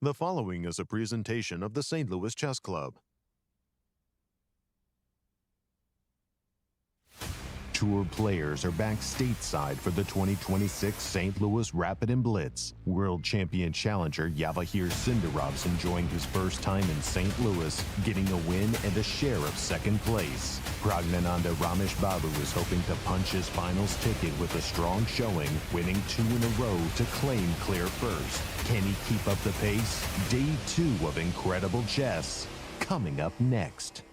The following is a presentation of the St. Louis Chess Club. Tour players are back stateside for the 2026 St. Louis Rapid Blitz. World champion challenger Javokhir Sindarov's enjoying his first time in St. Louis, getting a win and a share of second place. Praggnanandhaa is hoping to punch his finals ticket with a strong showing, winning 2 in a row to claim clear first. Can he keep up the pace? Day 2 of incredible chess, coming up next.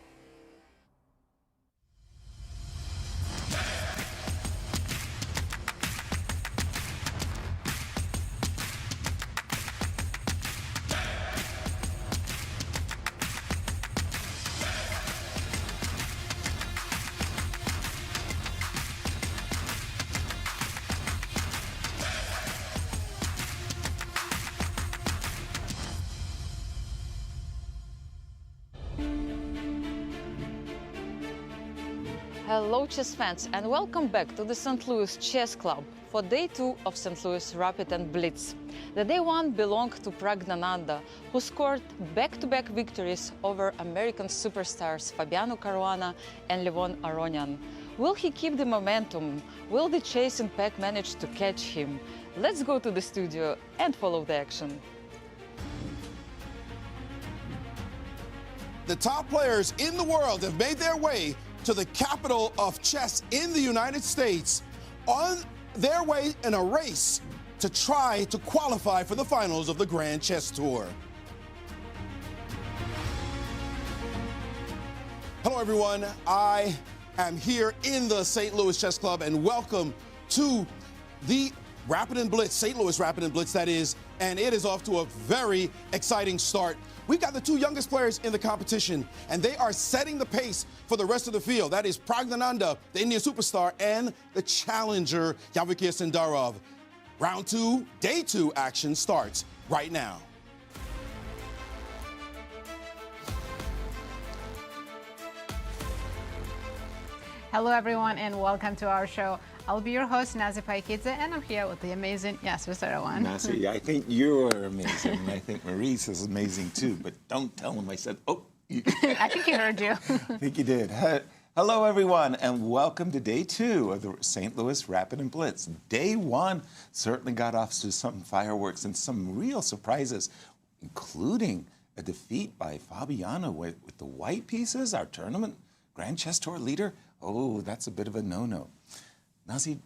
Hello chess fans and welcome back to the St. Louis Chess Club for day 2 of St. Louis Rapid Blitz. The day 1 belonged to Praggnanandhaa, who scored back-to-back victories over American superstars Fabiano, Caruana and Levon, Aronian. Will he keep the momentum? Will the chasing pack manage to catch him? Let's go to the studio and follow the action. The top players in the world have made their way to the capital of chess in the United States, on their way in a race to try to qualify for the finals of the Grand Chess Tour. Hello everyone, I am here in the St. Louis Chess Club and welcome to the Rapid Blitz, St. Louis Rapid Blitz that is, and it is off to a very exciting start. We've got the 2 youngest players in the competition, and they are setting the pace for the rest of the field. That is Praggnanandhaa, the Indian superstar, and the challenger, Javokhir Sindarov. Round 2, day 2 action starts right now. Hello everyone and welcome to our show. I'll be your host, Paikidze, and I'm here with the amazing Yasser Sairawan. Yasser, I think you're amazing, and I think Maurice is amazing too, but don't tell him I said, oh. I think he heard you. I think he did. Hello everyone, and welcome to day 2 of the St. Louis Rapid Blitz. Day 1 certainly got off to some fireworks and some real surprises, including a defeat by Fabiano with the white pieces, our tournament Grand Chess Tour leader. Oh, that's a bit of a no-no. Nazi,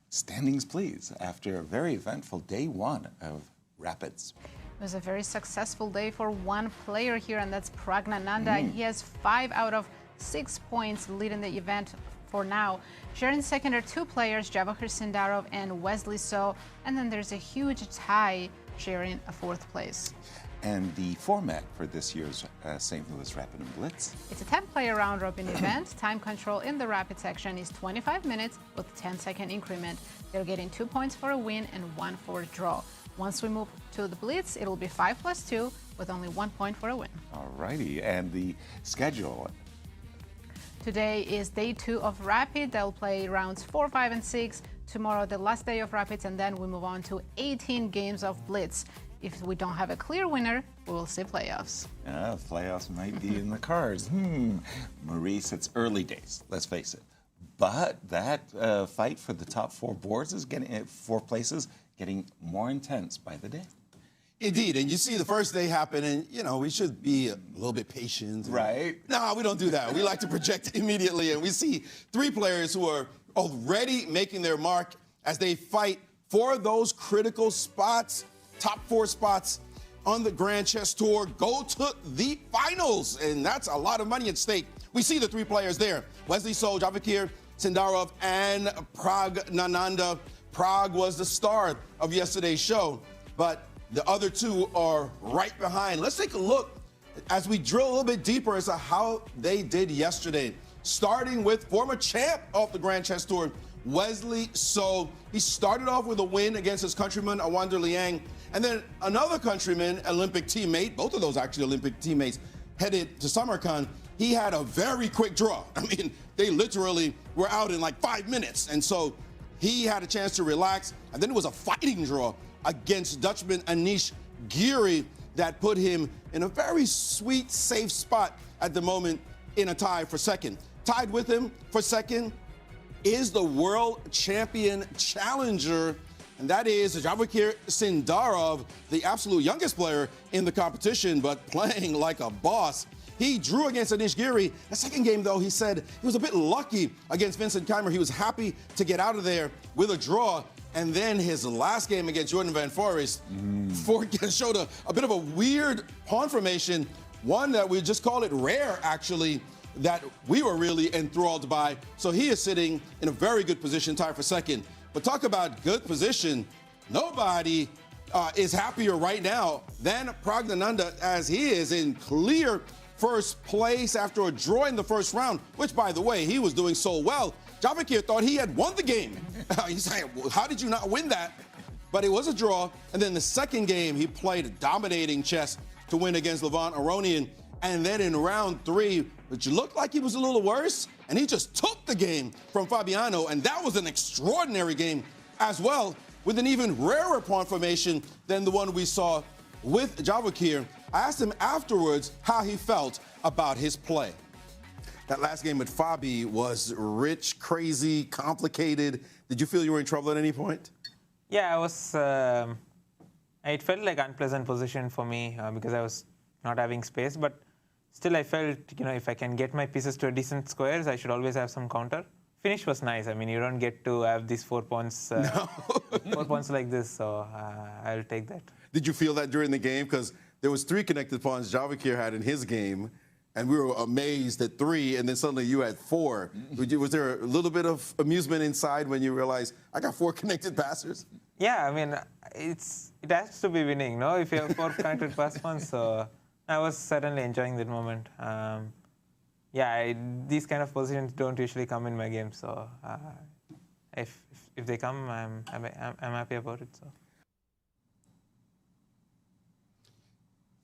standings please, after a very eventful day 1 of Rapids. It was a very successful day for one player here, and that's Praggnanandhaa. He has 5 out of 6 points leading the event for now. Sharing second are 2 players, Javokhir Sindarov and Wesley. And then there's a huge tie sharing a 4th place. And the format for this year's St. Louis Rapid Blitz? It's a 10-player round-robin event. Time control in the rapid section is 25 minutes with a 10-second increment. They're getting 2 points for a win and 1 for a draw. Once we move to the Blitz, it'll be 5 + 2 with only 1 point for a win. All righty, and the schedule? Today is day 2 of Rapid. They'll play rounds 4, 5, and 6. Tomorrow, the last day of Rapids, and then we move on to 18 games of Blitz. If we don't have a clear winner, we will see playoffs. Playoffs might be in the cards. Maurice, it's early days, let's face it. But that fight for the top 4 boards is getting 4 places, getting more intense by the day. Indeed, and you see the first day happen, and you know, we should be a little bit patient. Right. No, we don't do that. We like to project immediately, and we see 3 players who are already making their mark as they fight for those critical spots. Top 4 spots on the Grand Chess Tour go to the finals, and that's a lot of money at stake. We see the 3 players there, Wesley, Javokhir, Sindarov, and Praggnanandhaa. Prag was the star of yesterday's show, but the other 2 are right behind. Let's take a look as we drill a little bit deeper as to how they did yesterday, starting with former champ of the Grand Chess Tour, Wesley. So he started off with a win against his countryman, Awonder Liang, and then another countryman, Olympic teammate, both of those actually Olympic teammates, headed to Samarkand. He had a very quick draw. I mean, they literally were out in like 5 minutes. And so he had a chance to relax. And then it was a fighting draw against Dutchman Anish Giri. that put him in a very sweet, safe spot at the moment in a tie for second. Tied with him for second is the world champion challenger, and that is Javokhir Sindarov, the absolute youngest player in the competition, but playing like a boss. He drew against Anish Giri. The second game, though, he said he was a bit lucky against Vincent Keymer. He was happy to get out of there with a draw. And then his last game against Jorden van Foreest showed a bit of a weird pawn formation, one that we just call it rare, actually, that we were really enthralled by. So he is sitting in a very good position, tied for second. But talk about good position. Nobody is happier right now than Praggnanandhaa, as he is in clear first place after a draw in the first round, which, by the way, he was doing so well. Javokhir thought he had won the game. He's saying, well, how did you not win that? But it was a draw. And then the second game, he played dominating chess to win against Levon, Aronian. And then in round three, which looked like he was a little worse, and he just took the game from Fabiano. And that was an extraordinary game as well, with an even rarer pawn formation than the one we saw with Javokhir. I asked him afterwards how he felt about his play. That last game with Fabi was rich, crazy, complicated. Did you feel you were in trouble at any point? Yeah, I was. It felt like unpleasant position for me because I was not having space. But still, I felt, if I can get my pieces to a decent squares, I should always have some counter. Finish was nice. I mean, you don't get to have these 4 points, 4 points like this. So I'll take that. Did you feel that during the game? Because there was 3 connected pawns Javokhir had in his game, and we were amazed at 3, and then suddenly you had 4. Was there a little bit of amusement inside when you realized, I got 4 connected passers? Yeah, I mean, it has to be winning, no? If you have 4 connected pass pawns, so I was certainly enjoying that moment. These kind of positions don't usually come in my game, so if they come, I'm happy about it. So.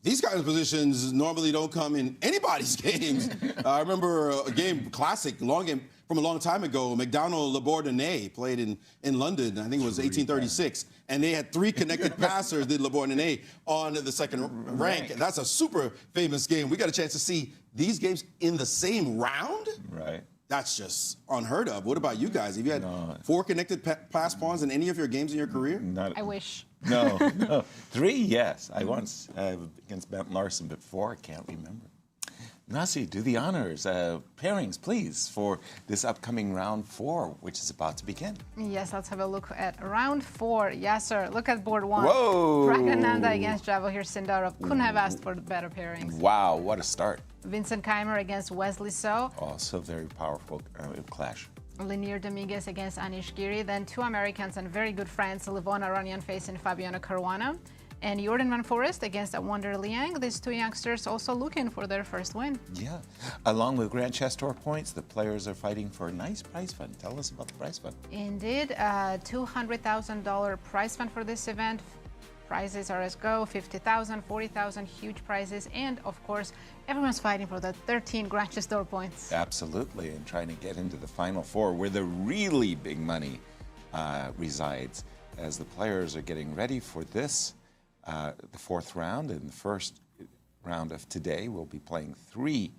These kind of positions normally don't come in anybody's games. I remember a game, classic, long game from a long time ago. McDonald-Labordonnais played in London. I think it was 1836. And they had 3 connected passers, did Labordonnais, on the second rank. That's a super famous game. We got a chance to see these games in the same round? Right. That's just unheard of. What about you guys? Have you had 4 connected pass pawns in any of your games in your career? I wish. No. 3, yes. I once against Ben Larson, but 4, I can't remember. Nasi, do the honors. Pairings, please, for this upcoming round 4, which is about to begin. Yes, let's have a look at round 4. Yasser, look at board 1. Whoa! Praggnanandhaa against Javokhir Sindarov. Couldn't have asked for better pairings. Wow, what a start. Vincent Keymer against Wesley So. Also very powerful clash. Leinier Dominguez against Anish Giri. Then 2 Americans and very good friends, Levon, Aronian facing Fabiano, Caruana. And Jorden van Foreest against Awonder, Liang. These 2 youngsters also looking for their first win. Yeah. Along with Grand Chess Tour points, the players are fighting for a nice prize fund. Tell us about the prize fund. Indeed, $200,000 prize fund for this event. Prizes are as go, 50,000, 40,000, huge prizes. And of course, everyone's fighting for the 13 Grand Chess Tour points. Absolutely, and trying to get into the final 4 where the really big money resides, as the players are getting ready for this, the 4th round. In the first round of today, we'll be playing 3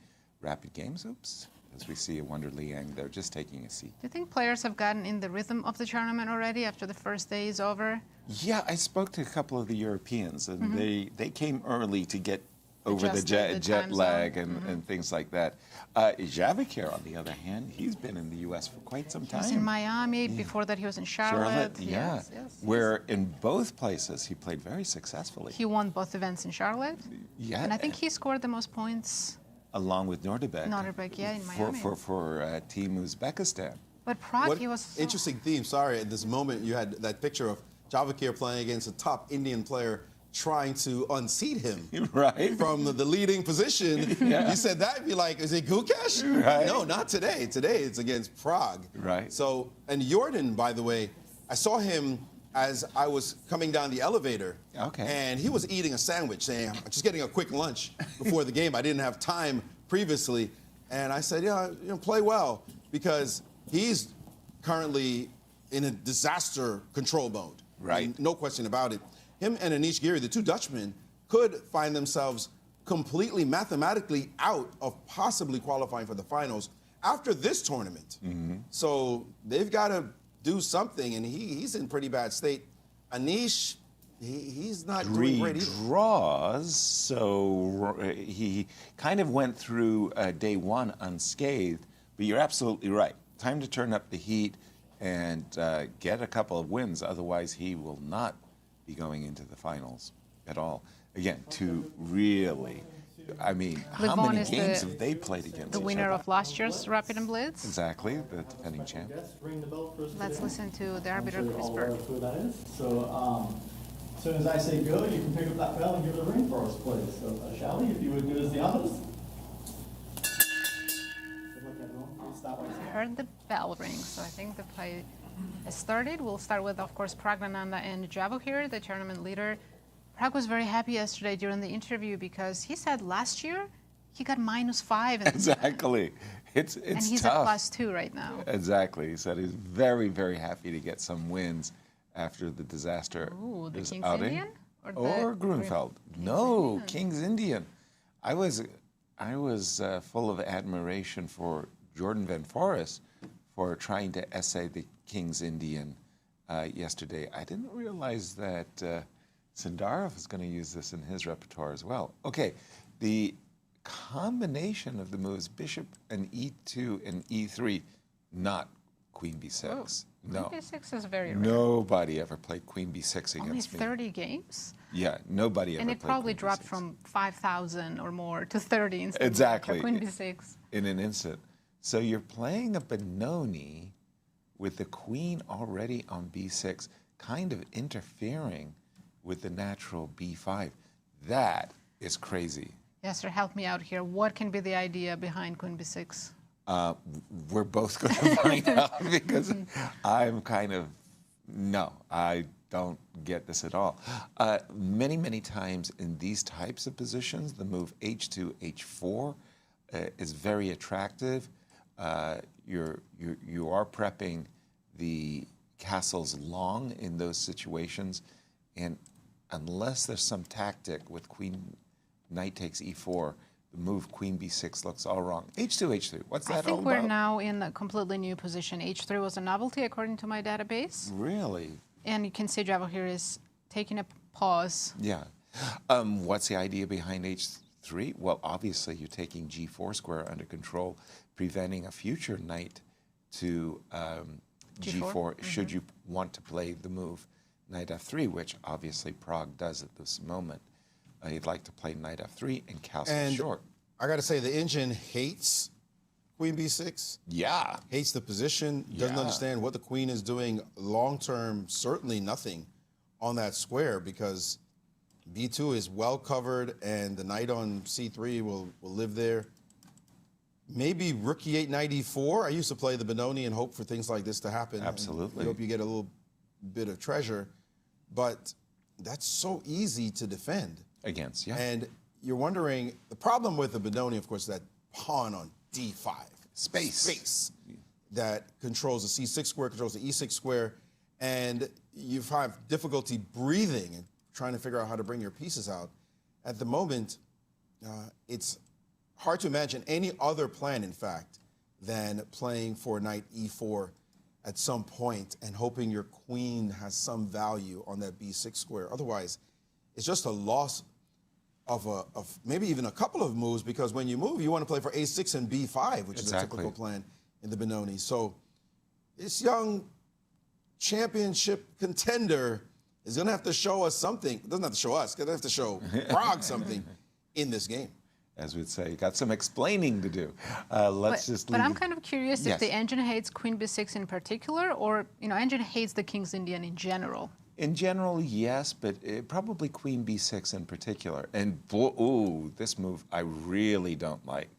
rapid games. Oops. As we see Awonder, Liang, they're just taking a seat. Do you think players have gotten in the rhythm of the tournament already after the first day is over? Yeah, I spoke to a couple of the Europeans, and they came early to get over the jet lag and things like that. Javokhir, on the other hand, he's been in the U.S. for quite some time. He was in Miami. Before that, he was in Charlotte. Yeah. Yes, yes, where in both places he played very successfully. He won both events in Charlotte. Yeah. And I think he scored the most points. Along with Nordebek. Yeah, in Miami. For Team Uzbekistan. But Prague, he was interesting theme. Sorry, at this moment you had that picture of Javokhir playing against a top Indian player trying to unseat him from the leading position. You said that, you'd be like, is it Gukesh? Right. No, not today. Today it's against Prague. Right. So, and Jorden, by the way, I saw him as I was coming down the elevator. Okay. And he was eating a sandwich, saying, I'm just getting a quick lunch before the game. I didn't have time previously. And I said, play well, because he's currently in a disaster control mode. Right. I mean, no question about it. Him and Anish Giri, the 2 Dutchmen, could find themselves completely mathematically out of possibly qualifying for the finals after this tournament. So they've got to do something, and he's in pretty bad state. Anish, he's not doing great either. 3 draws, so he kind of went through day one unscathed, but you're absolutely right. Time to turn up the heat and get a couple of wins, otherwise he will not be going into the finals at all. Again, to really, I mean, how Levon many is games have they played against the each winner other? of last year's Rapid and Blitz. Exactly, the defending champ. Let's listen to the arbiter, Chris I'll Burke. who that is. So as soon as I say go, you can pick up that bell and give it a ring for us, please. So shall we, if you would do as the others? Good luck, everyone. Please start by I heard the bell ring, so I think the play has started. We'll start with, of course, Praggnanandhaa and Javokhir, the tournament leader. Prag was very happy yesterday during the interview because he said last year he got -5 in the Exactly. It's and he's tough. at +2 right now. Exactly. He said he's very, very happy to get some wins after the disaster Ooh, the is King's outing. Indian? Or the Or Grunfeld. No, Indian? King's Indian. I was full of admiration for Jorden Van Foreest for trying to essay the King's Indian yesterday. I didn't realize that Sindarov is going to use this in his repertoire as well. Okay, the combination of the moves bishop and e2 and e3, not queen b6. No. Queen b6 is very rare. Nobody ever played queen b6 Only against me. 30 games? Yeah, nobody ever And played it probably queen dropped b6 from 5,000 or more to 30 instead Exactly. of Queen b6. in an instant. So you're playing a Benoni with the queen already on b6, kind of interfering with the natural b5. That is crazy. Yasser, help me out here. What can be the idea behind Queen b6? We're both going to find out because I'm kind of, no, I don't get this at all. Many, many times in these types of positions, the move h2, h4 is very attractive. You are prepping the castles long in those situations, and unless there's some tactic with knight takes e4, the move queen b6 looks all wrong. h2, h3, what's that all I think about? we're now in a completely new position. h3 was a novelty according to my database. Really? And you can see Javokhir is taking a pause. Yeah. What's the idea behind h3? Well, obviously you're taking g4 square under control, preventing a future knight to g4 should you want to play the move knight f3, which obviously Prague does at this moment. He'd like to play knight f3 and castle short. I got to say, the engine hates queen b6. Yeah. Hates the position, doesn't Yeah. understand what the queen is doing long term, certainly nothing on that square because b2 is well covered and the knight on c3 will live there. Maybe rook e8, knight e4. I used to play the Benoni and hope for things like this to happen. Absolutely. I hope you get a little bit of treasure, but that's so easy to defend. Against, yeah. And you're wondering, the problem with the Benoni, of course, is that pawn on d5. Space. That controls the c6 square, controls the e6 square, and you have difficulty breathing and trying to figure out how to bring your pieces out. At the moment, it's hard to imagine any other plan, in fact, than playing for knight e4 at some point and hoping your queen has some value on that b6 square. Otherwise, it's just a loss of maybe even a couple of moves, because when you move, you want to play for a6 and b5, which is a typical plan in the Benoni. So this young championship contender is going to have to show us something. It doesn't have to show us, going to have to show Prague something in this game. As we'd say, got some explaining to do. But I'm kind of curious Yes. if the engine hates Queen b6 in particular, or engine hates the King's Indian in general. In general, yes, but probably queen b6 in particular. And this move I really don't like.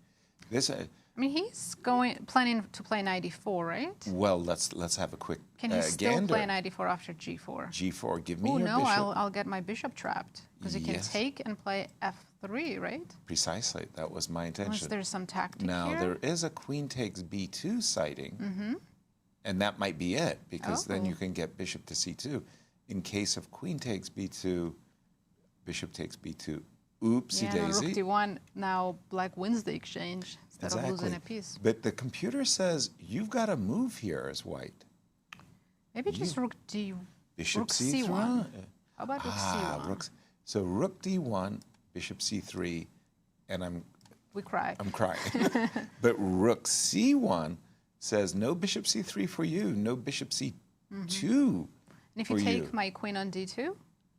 This. I mean, he's planning to play knight e4, right? Well, let's have a quick Can he still gander. play knight e4 after g4? G4. Give me Oh your no, bishop. I'll get my bishop trapped because he can Yes. take and play f3, right? Precisely. That was my intention. Unless there's some tactic Now here. there is a queen takes b2 sighting, and that might be it, because then you can get bishop to c2. In case of queen takes b2, Bishop takes b2. Oopsie Yeah, daisy. rook d1. Now black wins the exchange instead of losing a piece. But the computer says you've got to move here as white. Maybe just rook d. Bishop rook c3. c1. How about rook c1? So rook d1, bishop c3, and We cry. I'm crying. But rook c1 says no bishop c3 for you, no bishop c2 And if you for take you. my queen on d2,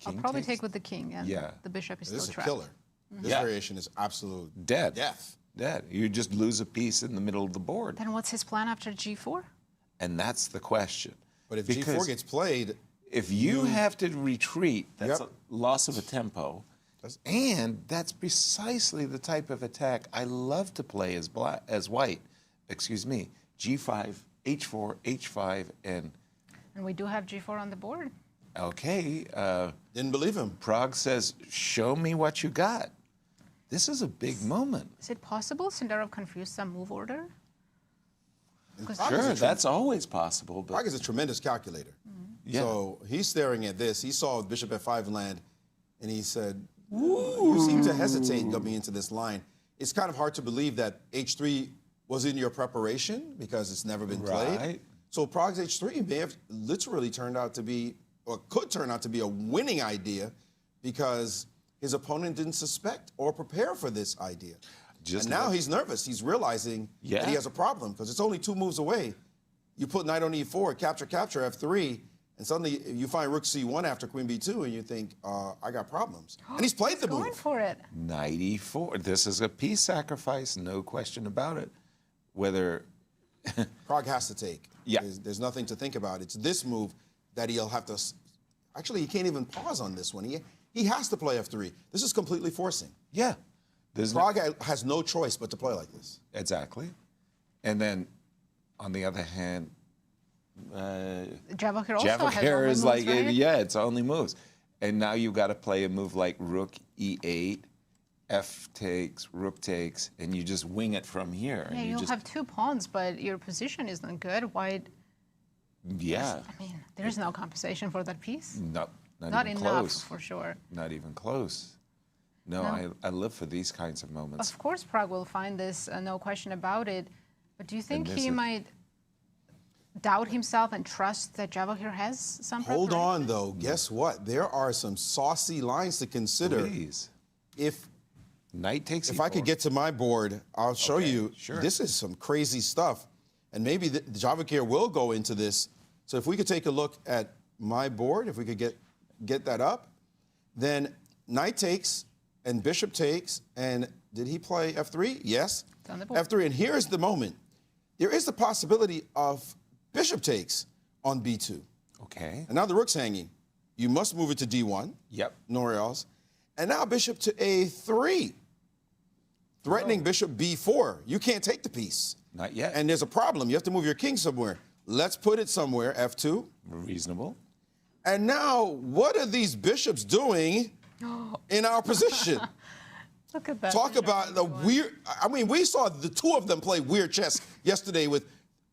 I'll King probably takes- take with the king, and Yeah. the bishop is This still is a trapped. killer. This Yeah. variation is absolute Dead. death. Dead. You just lose a piece in the middle of the board. Then what's his plan after g4? And that's the question. But if Because G4 gets played, if you have to retreat, that's Yep. a loss of a tempo. And that's precisely the type of attack I love to play as white. Excuse me. G5, H4, H5, and And we do have g4 on the board. okay. didn't believe him. Prague says, "Show me what you got." This is a big moment. Is it possible Sindarov confused some move order? Sure, that's always possible. But Prague is a tremendous calculator. Yeah. So he's staring at this. He saw bishop f5 land, and he said, you seem to hesitate coming into this line. It's kind of hard to believe that h3 was in your preparation because it's never been played. Right. So Prague's h3 may have literally turned out to be, or could turn out to be a winning idea because his opponent didn't suspect or prepare for this idea. Just and now like- he's nervous. He's realizing that Yeah. he has a problem because it's only 2 moves away. You put knight on e4, capture, capture, f3, and suddenly you find rook c1 after queen b2, and you think, I got problems. And he's played the Going move. for it. Knight e4. This is a piece sacrifice, no question about it. Whether Prague has to take. Yeah. There's nothing to think about. It's this move that he'll have to. Actually, he can't even pause on this one. He has to play f3. This is completely forcing. yeah, there's no- Prague has no choice but to play like this. exactly. And then, on the other hand, Javokhir also has Javokhir only is moves, like, right? yeah, it's only moves. And now you've got to play a move like rook e8, f takes, rook takes, and you just wing it from here. Yeah, and you you'll just, have 2 pawns, but your position isn't good. White, yeah, I mean, there's no compensation for that piece. no, Not even enough, close. for sure. Not even close. No, I live for these kinds of moments. Of course, Prague will find this, no question about it. But do you think this he is- might doubt himself and trust that Javokhir has some Hold preparation? on, though. Guess what? There are some saucy lines to consider. Please. If Knight takes I could e4. get to my board, I'll show Okay, you. sure. This is some crazy stuff. And maybe the Javokhir will go into this. So if we could take a look at my board, if we could get that up, then knight takes and bishop takes. And did he play f3? Yes. It's on the board. F3. And here's the moment. There is the possibility of bishop takes on b2. Okay. And now the rook's hanging. You must move it to d1. Yep. Nowhere else. And now bishop to a3. Threatening bishop b4. You can't take the piece. Not yet. And there's a problem. You have to move your king somewhere. Let's put it somewhere, f2. Reasonable. And now, what are these bishops doing in our position? Look at that. Talk bishop about the on d1. weird. I mean, we saw the 2 of them play weird chess yesterday with,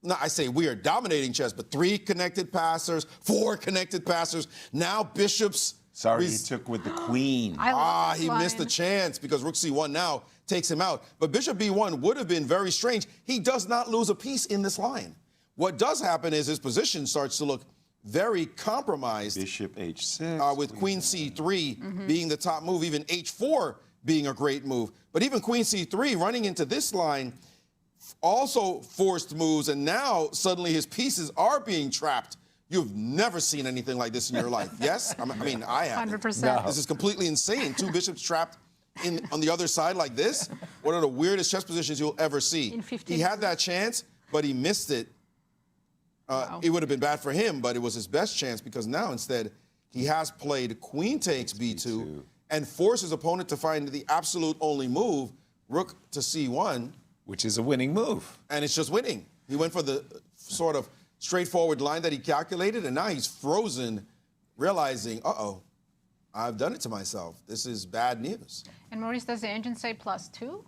no, I say weird, dominating chess, but 3 connected passers, 4 connected passers. Now bishops. Sorry, he took with the queen. I love this He missed a line. chance because rook c1 now takes him out. But bishop b1 would have been very strange. He does not lose a piece in this line. What does happen is his position starts to look very compromised Bishop h6. with queen c3 being the top move, even h4 being a great move. But even queen c3 running into this line also forced moves, and now suddenly his pieces are being trapped. You've never seen anything like this in your life, yes? I mean, I haven't. 100%. This is completely insane. 2 bishops trapped on the other side like this. One of the weirdest chess positions you'll ever see. In 15 He had that chance, but he missed it. It would have been bad for him, but it was his best chance because now instead he has played queen takes b2 and forced his opponent to find the absolute only move, rook to c1, Which is a winning move. and it's just winning. He went for the sort of straightforward line that he calculated, and now he's frozen, realizing, I've done it to myself. This is bad news. And Maurice, does the engine say +2?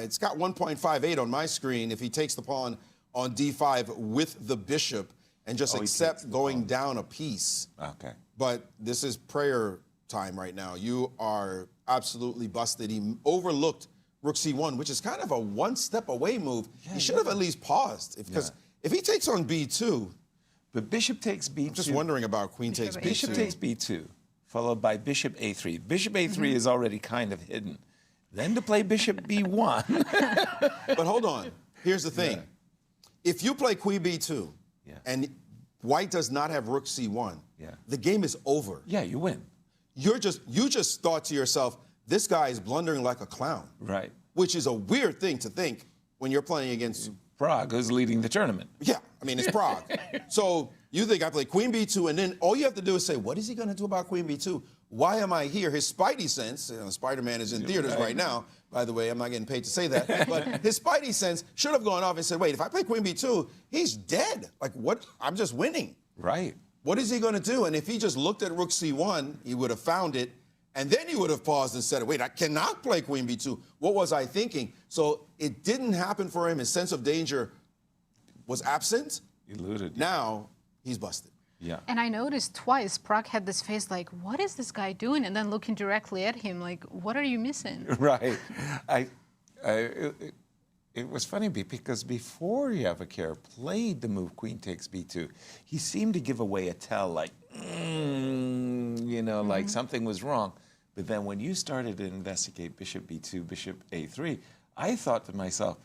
It's got 1.58 on my screen if he takes the pawn on d5 with the bishop and just he accept takes the going pawn. down a piece. Okay. But this is prayer time right now. You are absolutely busted. He overlooked rook c1, which is kind of a one-step-away move. He should have at least paused. Because if he takes on b2... But bishop takes b2. I'm just wondering about queen takes b2. Bishop takes b2, followed by bishop a3. Bishop a3 is already kind of hidden. Then to play bishop b1. But hold on. Here's the thing. If you play queen b2 and white does not have rook c1, the game is over. Yeah, you win. You just thought to yourself, this guy is blundering like a clown. Right. Which is a weird thing to think when you're playing against Prague, who's leading the tournament. Yeah, I mean, it's Prague. So you think I play queen b2, and then all you have to do is say, what is he going to do about queen b2? Why am I here? His spidey sense, Spider-Man is in theaters right now, by the way, I'm not getting paid to say that, but his spidey sense should have gone off and said, wait, if I play queen b2, he's dead. Like, what? I'm just winning. Right. What is he going to do? And if he just looked at rook c1, he would have found it, and then he would have paused and said, wait, I cannot play queen b2. What was I thinking? So it didn't happen for him. His sense of danger was absent. Eluded. Now he's busted. Yeah. And I noticed twice, Pragg had this face like, what is this guy doing? And then looking directly at him like, what are you missing? Right. It was funny because before Javokhir played the move queen takes b2, he seemed to give away a tell like, like something was wrong. But then when you started to investigate bishop b2, bishop a3, I thought to myself,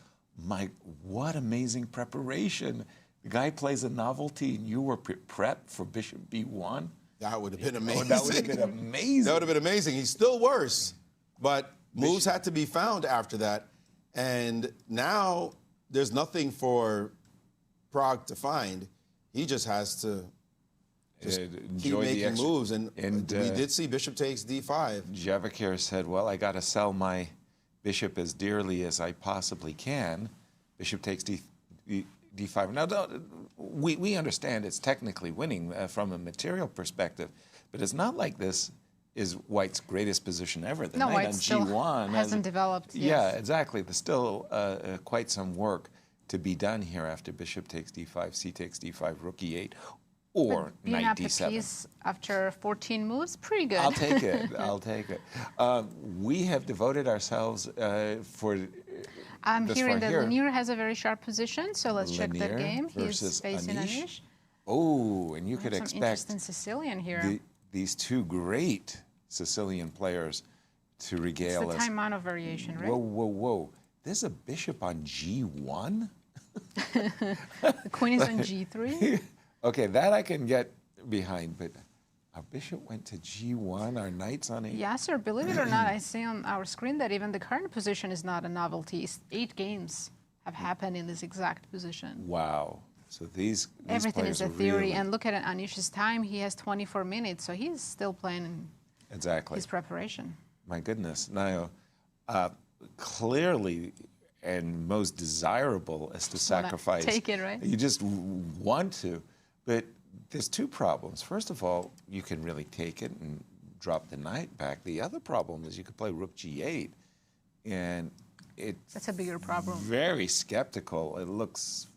what amazing preparation. The guy plays a novelty and you were prepped for bishop b1. That would have been amazing. That would have been amazing. That would have been amazing. He's still worse. But moves had to be found after that. And now there's nothing for Pragg to find. He just has to keep making moves. And we did see bishop takes d5. Javokhir said, well, I got to sell my bishop as dearly as I possibly can. Bishop takes d5. Now, we understand it's technically winning from a material perspective, but it's not like this is white's greatest position ever. The no, knight white on still g1 hasn't developed. Yes. Yeah, exactly. There's still quite some work to be done here after bishop takes d5, c takes d5, rook e8, or being knight up d7. a piece after 14 moves, pretty good. I'll take it. I'll take it. We have devoted ourselves for. I'm hearing that Leinier has a very sharp position, so let's check that Leinier game. He's versus facing Anish. Anish. Oh, and you could Some expect interesting Sicilian here. these two great Sicilian players to regale It's the us. time mono variation, right? Whoa, whoa, whoa. There's a bishop on g1? The queen is on g3. Okay, that I can get behind, but our bishop went to g1, our knight's on a... Yasser, believe it or not, I see on our screen that even the current position is not a novelty. 8 games have happened in this exact position. Wow. So these Everything players is a are theory. really... And look at Anish's time. He has 24 minutes, so he's still playing Exactly. his preparation. My goodness. Now, clearly and most desirable is to sacrifice. Take it, right? You just want to. But there's two problems. First of all, you can really take it and drop the knight back. The other problem is you could play rook g8. And it's That's a bigger problem. very skeptical. It looks,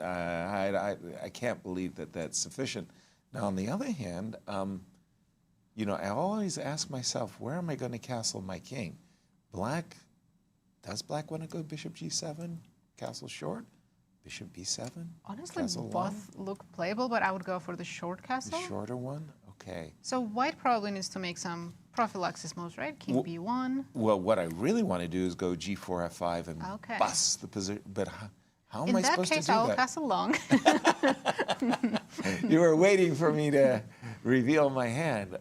I can't believe that that's sufficient. Now, on the other hand, I always ask myself, where am I going to castle my king? Does black want to go bishop g7, castle short? Bishop b7? Honestly, castle both look playable, but I would go for the short castle. The shorter one? Okay. So white probably needs to make some prophylaxis moves, right? King b1. Well, what I really want to do is go g4, f5 and Okay. bust the position. But how am In I that supposed case, to do I'll that? castle long. You were waiting for me to reveal my hand.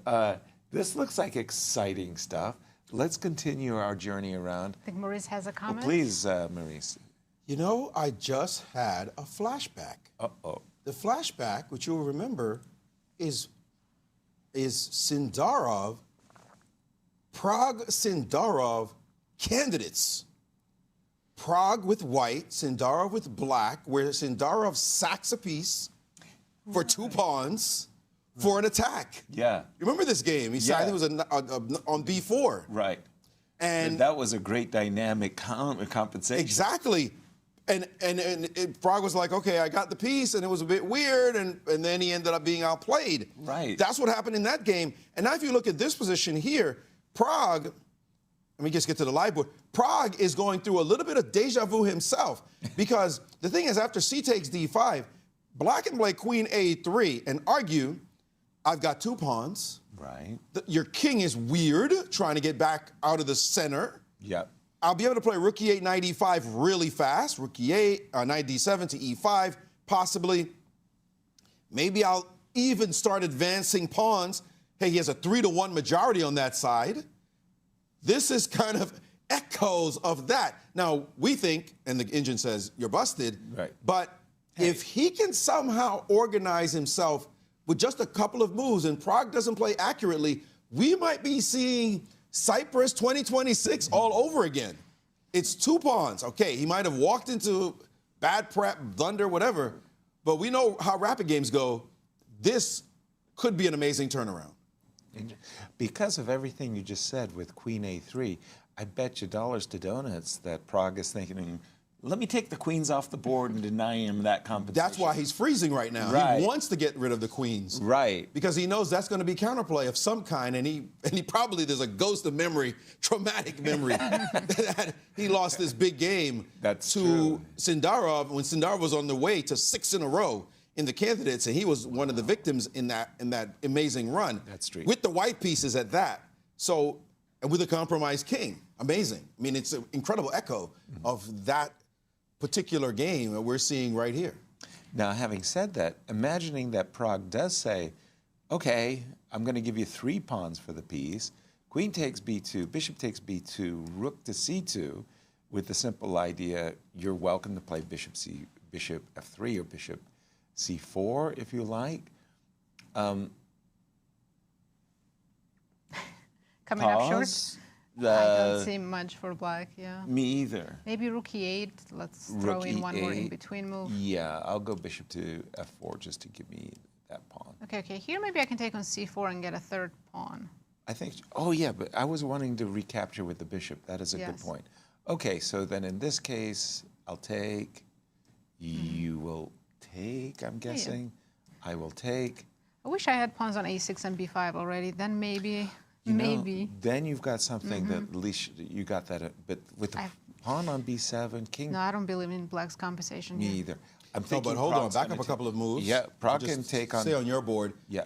This looks like exciting stuff. Let's continue our journey around. I think Maurice has a Well, comment. please, Maurice. You know, I just had a flashback. Uh-oh. The flashback, which you'll remember, is Sindarov, Pragg-Sindarov candidates. Pragg with white, Sindarov with black, where Sindarov sacks a piece for 2 pawns for an attack. Yeah. You remember this game? He said it was on b4. Right. And that was a great dynamic compensation. exactly. And Pragg was like, okay, I got the piece, and it was a bit weird, and then he ended up being outplayed. Right. That's what happened in that game. And now if you look at this position here, Pragg, let me just get to the live board. Pragg is going through a little bit of deja vu himself because the thing is, after c takes d5, Black can play queen a3 and argue, I've got 2 pawns. Right. Your king is weird, trying to get back out of the center. Yep. I'll be able to play rook e8, knight e5 really fast. Rook e8, knight d7 to e5, possibly. Maybe I'll even start advancing pawns. Hey, he has a 3-1 majority on that side. This is kind of echoes of that. Now, we think, and the engine says, you're busted. Right. But if he can somehow organize himself with just a couple of moves and Pragg doesn't play accurately, we might be seeing Cyprus 2026 all over again. It's 2 pawns. Okay, he might have walked into bad prep, blunder, whatever, but we know how rapid games go. This could be an amazing turnaround. Because of everything you just said with queen a3, I bet you dollars to donuts that Pragg is thinking, let me take the queens off the board and deny him that compensation. That's why he's freezing right now. Right. He wants to get rid of the queens. Right. Because he knows that's going to be counterplay of some kind, and he probably, there's a ghost of memory, traumatic memory, that he lost this big game to Sindarov when Sindarov was on the way to 6 in a row in the candidates, and he was one of the victims in that amazing run. That's true. With the white pieces at that. So, and with a compromised king. Amazing. I mean, it's an incredible echo of that particular game that we're seeing right here. Now, having said that, imagining that Pragg does say, okay, I'm going to give you 3 pawns for the piece. Queen takes b2, bishop takes b2, rook to c2, with the simple idea you're welcome to play bishop f3 or bishop c4 if you like. Coming up short? I don't see much for Black, yeah. Me either. Maybe rook e8. Let's throw in one more in-between move. Yeah, I'll go bishop to f4 just to give me that pawn. Okay. Here maybe I can take on c4 and get a 3rd pawn. I think, oh yeah, but I was wanting to recapture with the bishop. That is a good point. Okay, so then in this case, I'll take, you will take, I'm guessing. Yeah. I will take. I wish I had pawns on a6 and b5 already. Then maybe... Then you've got something that at least you got that. But with the pawn on b7, king. No, I don't believe in Black's compensation. Me either. I'm No, thinking. but hold on, back up a couple of moves. Yeah, Pragg can take on. Stay on your board. Yeah.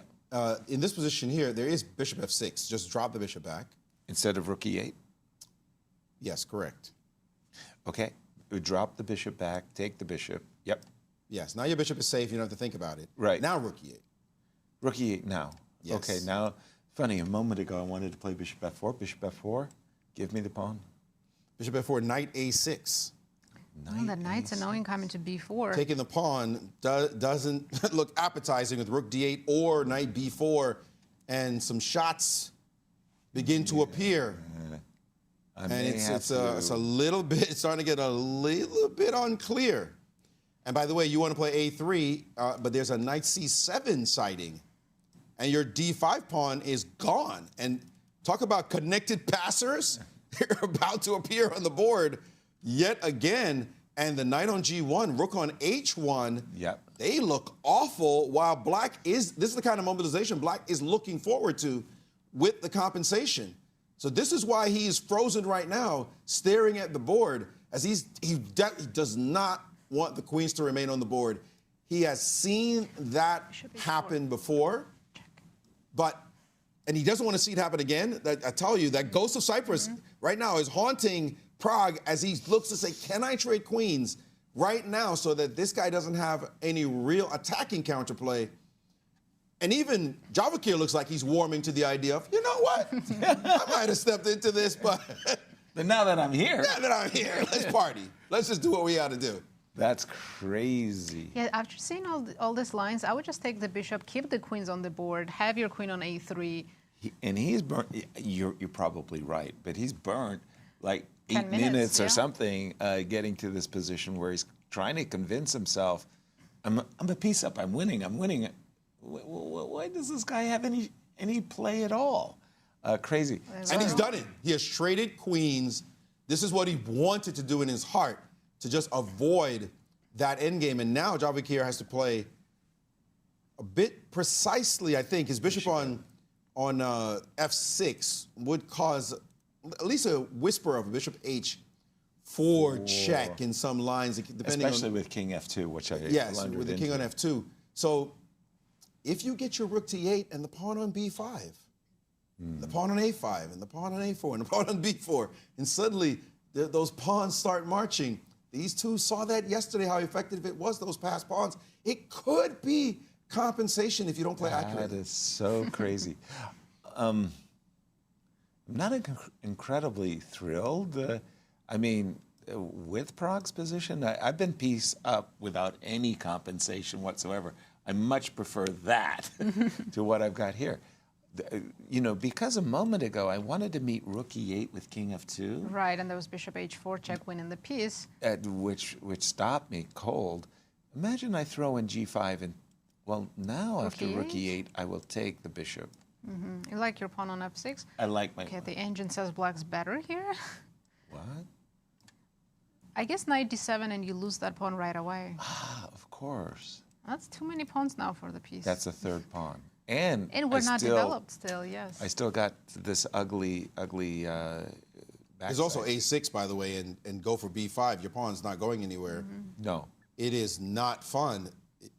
In this position here, there is bishop f6. Just drop the bishop back. Instead of rook e8. Yes, correct. Okay, we drop the bishop back, take the bishop. Yep. Yes. Now your bishop is safe. You don't have to think about it. Right. Now rook e8. Rook e8 now. Yes. Okay, now. Funny, a moment ago I wanted to play bishop f4. Bishop f4, give me the pawn. Bishop f4, knight a6. The knight's annoying coming to b4. Taking the pawn doesn't look appetizing with rook d8 or knight b4, and some shots begin to appear. And it's a little bit, it's starting to get a little bit unclear. And by the way, you want to play a3, but there's a knight c7 sighting. And your d5 pawn is gone. And talk about connected passers. They're about to appear on the board yet again. And the knight on g1, rook on h1, they look awful, while Black is, this is the kind of mobilization Black is looking forward to with the compensation. So this is why he's frozen right now, staring at the board, as he does not want the queens to remain on the board. He has seen that happen before. And he doesn't want to see it happen again. I tell you, that ghost of Cyprus right now is haunting Pragg as he looks to say, can I trade queens right now so that this guy doesn't have any real attacking counterplay? And even Javokhir looks like he's warming to the idea of, you know what? I might have stepped into this, but now that I'm here. Let's party. Let's just do what we got to do. That's crazy. Yeah, after seeing all these lines, I would just take the bishop, keep the queens on the board, have your queen on a3. He's burnt. You're probably right, but he's burnt like 8 minutes or something, getting to this position where he's trying to convince himself, I'm a piece up. I'm winning. Why does this guy have any play at all? Crazy. And he's done it. He has traded queens. This is what he wanted to do in his heart. to just avoid that endgame. And now Javokhir has to play a bit precisely, I think. His bishop on f6 would cause at least a whisper of a bishop h4 check in some lines, depending Especially on, with king f2, which I yes, with the king on f2. So if you get your rook to e8 and the pawn on b5, the pawn on a5, and the pawn on a4, and the pawn on b4, and suddenly those pawns start marching. These two saw that yesterday, how effective it was, those passed pawns. It could be compensation if you don't play accurately. That is so crazy. I'm not incredibly thrilled. I mean, with Prague's position, I've been piece up without any compensation whatsoever. I much prefer that to what I've got here. You know, because a moment ago I wanted to meet rook e8 with king f2. Right, and there was bishop h4 check winning the piece. Which stopped me cold. Imagine I throw in g5 and, well, now Rook after e8? rook e8, I will take the bishop. You like your pawn on f6? I like my... Okay, the engine says black's better here. What? I guess knight d7 and you lose that pawn right away. Ah, of course. That's too many pawns now for the piece. That's the third pawn. And we're not developed still, yes. I still got this ugly backside. There's also a6, by the way, and go for b5. Your pawn's not going anywhere. No. It is not fun.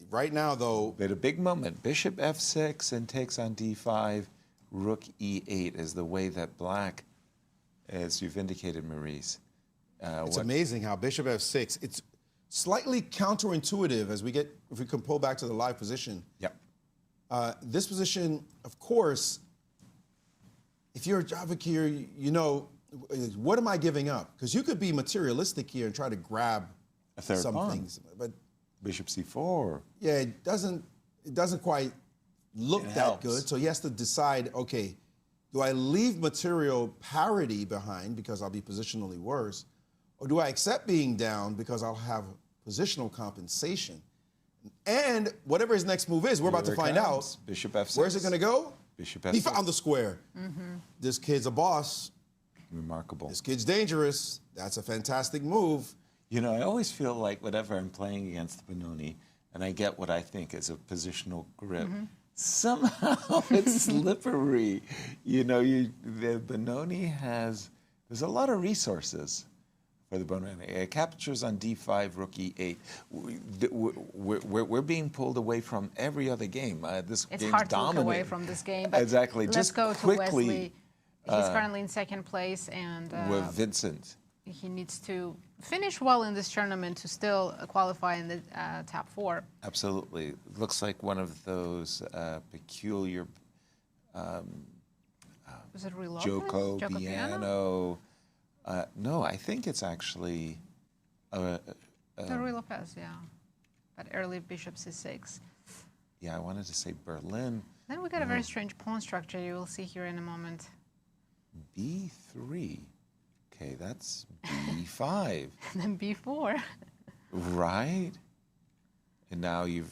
Right now, though... But a big moment. Bishop f6 and takes on d5. Rook e8 is the way that black, as you've indicated, Maurice. It's amazing how bishop f6, it's slightly counterintuitive as we get, if we can pull back to the live position. Yep. This position, of course, if you're a Javokhir, you know, what am I giving up? Because you could be materialistic here and try to grab A third some pawn. things. But Bishop c4. yeah, it doesn't quite look It that helps. good. So he has to decide, okay, do I leave material parity behind because I'll be positionally worse? Or do I accept being down because I'll have positional compensation? And whatever his next move is, we're about to find out. Bishop f6. Where's it going to go? Bishop He f6. found the square. This kid's a boss. Remarkable. This kid's dangerous. That's a fantastic move. You know, I always feel like whenever I'm playing against Benoni and I get what I think is a positional grip, somehow it's slippery. You know, the Benoni there's a lot of resources for the Benoni. It captures on d5, rook e8. We're being pulled away from every other game. This It's game's hard to dominated. look away from this game. But Exactly. Let's Just go to quickly, Wesley. He's currently in second place, and with Vincent. he needs to finish well in this tournament to still qualify in the top 4. Absolutely. Looks like one of those peculiar Was it Real Joko, Piano? piano. No, I think it's actually... The Ruy Lopez, yeah. But early bishop c6. yeah, I wanted to say Berlin. Then we got a very strange pawn structure you will see here in a moment. B3. Okay, that's B5. And then b4. Right? And now you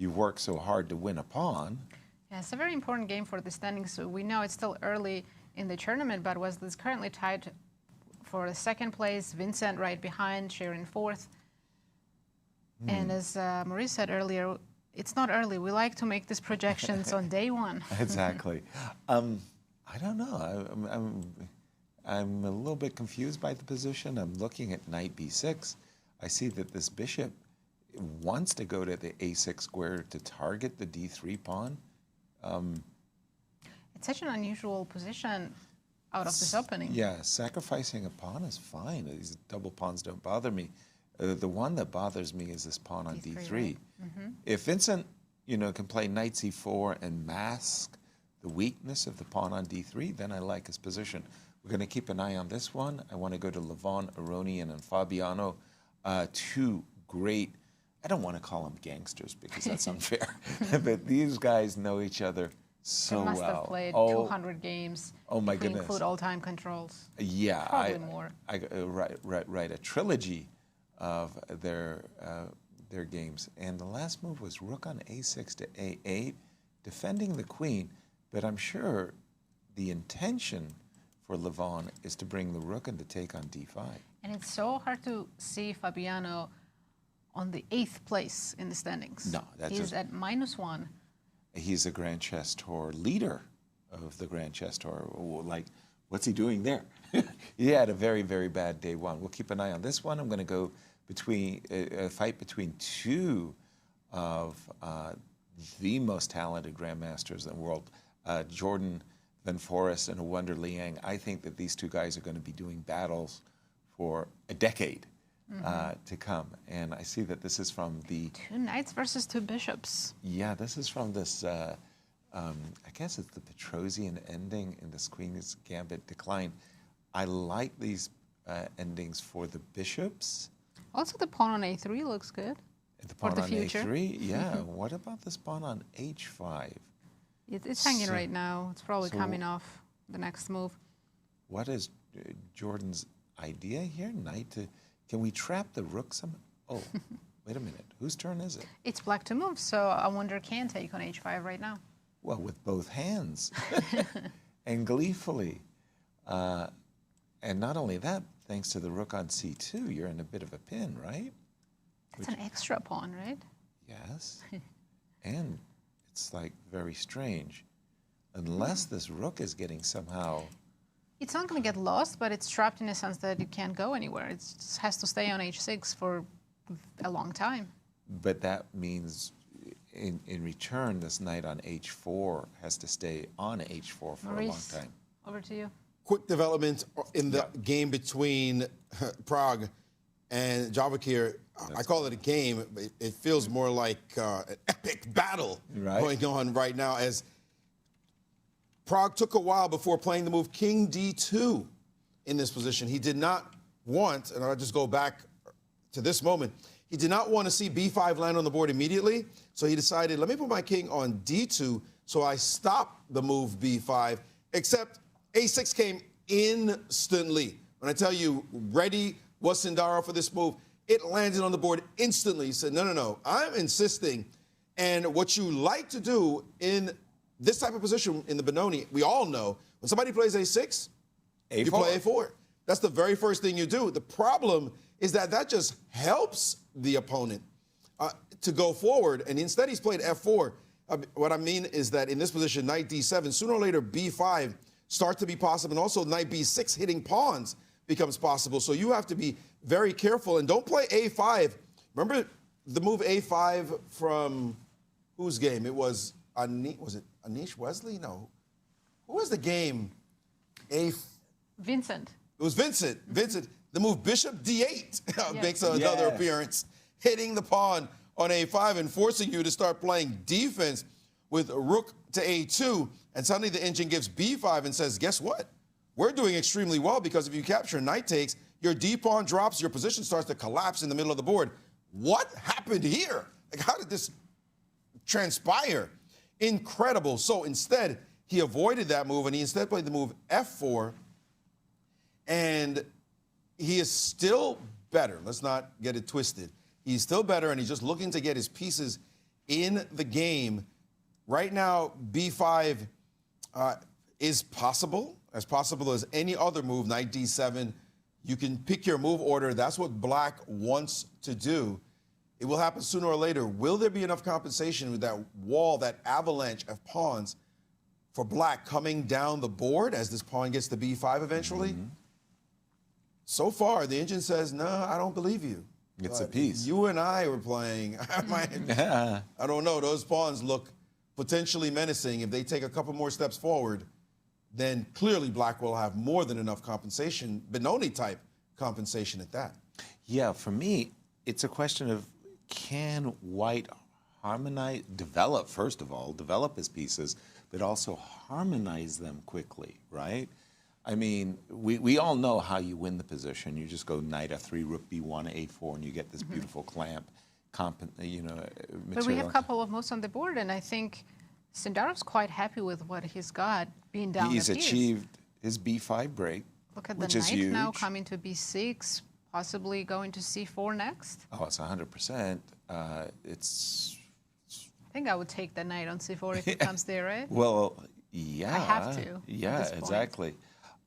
work so hard to win a pawn. Yeah, it's a very important game for the standings. So we know it's still early in the tournament, but Wesley's currently tied for the second place. Vincent right behind, sharing fourth. And as Maurice said earlier, it's not early. We like to make these projections on day one. Exactly. I don't know. I'm a little bit confused by the position. I'm looking at knight b6. I see that this bishop wants to go to the a6 square to target the d3 pawn. It's such an unusual position out of this opening. Yeah, sacrificing a pawn is fine. These double pawns don't bother me. The one that bothers me is this pawn on d3. Right? If Vincent, can play knight c4 and mask the weakness of the pawn on d3, then I like his position. We're going to keep an eye on this one. I want to go to Levon, Aronian, and Fabiano. Two great, I don't want to call them gangsters because that's unfair, but these guys know each other so They must well. have played 200 games. Oh my if we goodness. include all-time controls. Yeah, Probably more. Right, a trilogy of their games. And the last move was rook on a6 to a8, defending the queen. But I'm sure the intention for Levon is to bring the rook and to take on d5. And it's so hard to see Fabiano on the 8th place in the standings. No, that's He's just... at -1. He's a Grand Chess Tour leader of the Grand Chess Tour. Like, what's he doing there? He had a very, very bad day one. We'll keep an eye on this one. I'm going to go between a fight between two of the most talented grandmasters in the world, Jorden, then Foreest, and Awonder Liang. I think that these two guys are going to be doing battles for a decade to come. And I see that this is from the... 2 knights versus 2 bishops. Yeah, this is from this, I guess it's the Petrosian ending in the Queen's Gambit Decline. I like these endings for the bishops. Also, the pawn on a3 looks good. The pawn for the on future. a3, yeah. What about this pawn on h5? It's hanging So- right now. It's probably so- coming off the next move. What is Jordan's idea here? Knight to... Can we trap the rook some? Oh, wait a minute. Whose turn is it? It's black to move, so Awonder can take on h5 right now. Well, with both hands. And gleefully. And not only that, thanks to the rook on c2, you're in a bit of a pin, right? It's an extra pawn, right? Yes. And it's like very strange. Unless this rook is getting somehow... It's not going to get lost, but it's trapped in a sense that it can't go anywhere. It just has to stay on h6 for a long time. But that means in return, this knight on h4 has to stay on h4 for Maurice, a long time. over to you. Quick development in the game between Prague and Javokhir. I call it a game. It feels more like an epic battle going on right now, as Prague took a while before playing the move King D2 in this position. He did not want, and I'll just go back to this moment, he did not want to see B5 land on the board immediately, so he decided, let me put my king on D2, so I stop the move B5, except A6 came instantly. When I tell you, ready was Sindarov for this move, it landed on the board instantly. He said, no, no, no, I'm insisting. And what you like to do in this type of position in the Benoni, we all know, when somebody plays A6, you play A4. That's the very first thing you do. The problem is that that just helps the opponent to go forward, and instead he's played F4. What I mean is that in this position, knight D7, sooner or later B5 starts to be possible, and also knight B6 hitting pawns becomes possible. So you have to be very careful, and don't play A5. Remember the move A5 from whose game? It was Anish, was it Anish Wesley? No. Who was the game? Vincent. It was Vincent. Vincent, the move Bishop D8 makes another appearance, hitting the pawn on A5 and forcing you to start playing defense with Rook to A2. And suddenly the engine gives B5 and says, guess what? We're doing extremely well, because if you capture knight takes, your D pawn drops, your position starts to collapse in the middle of the board. What happened here? Like, how did this transpire? Incredible. So instead, he avoided that move, and he instead played the move F4. And he is still better. Let's not get it twisted. He's still better, and he's just looking to get his pieces in the game. Right now, B5 is possible as any other move. Knight D7, you can pick your move order. That's what Black wants to do. It will happen sooner or later. Will there be enough compensation with that wall, that avalanche of pawns for Black coming down the board as this pawn gets to B5 eventually? So far, the engine says, no, I don't believe you. It's a piece. You and I were playing. I don't know. Those pawns look potentially menacing. If they take a couple more steps forward, then clearly Black will have more than enough compensation, Benoni-type compensation at that. Yeah, for me, it's a question of, can White harmonize, develop, first of all, develop his pieces, but also harmonize them quickly, right? I mean, we all know how you win the position. You just go knight F3, rook B1, A4, and you get this beautiful clamp, material. But we have a couple of moves on the board, and I think Sindarov's quite happy with what he's got being down He's the piece. achieved his B5 break, Look at which the is knight huge. now coming to B6, possibly going to C4 next. Oh, it's 100%. It's... I think I would take the knight on C4 if it comes there, right? Well, yeah. I have to. Yeah, at this point. exactly.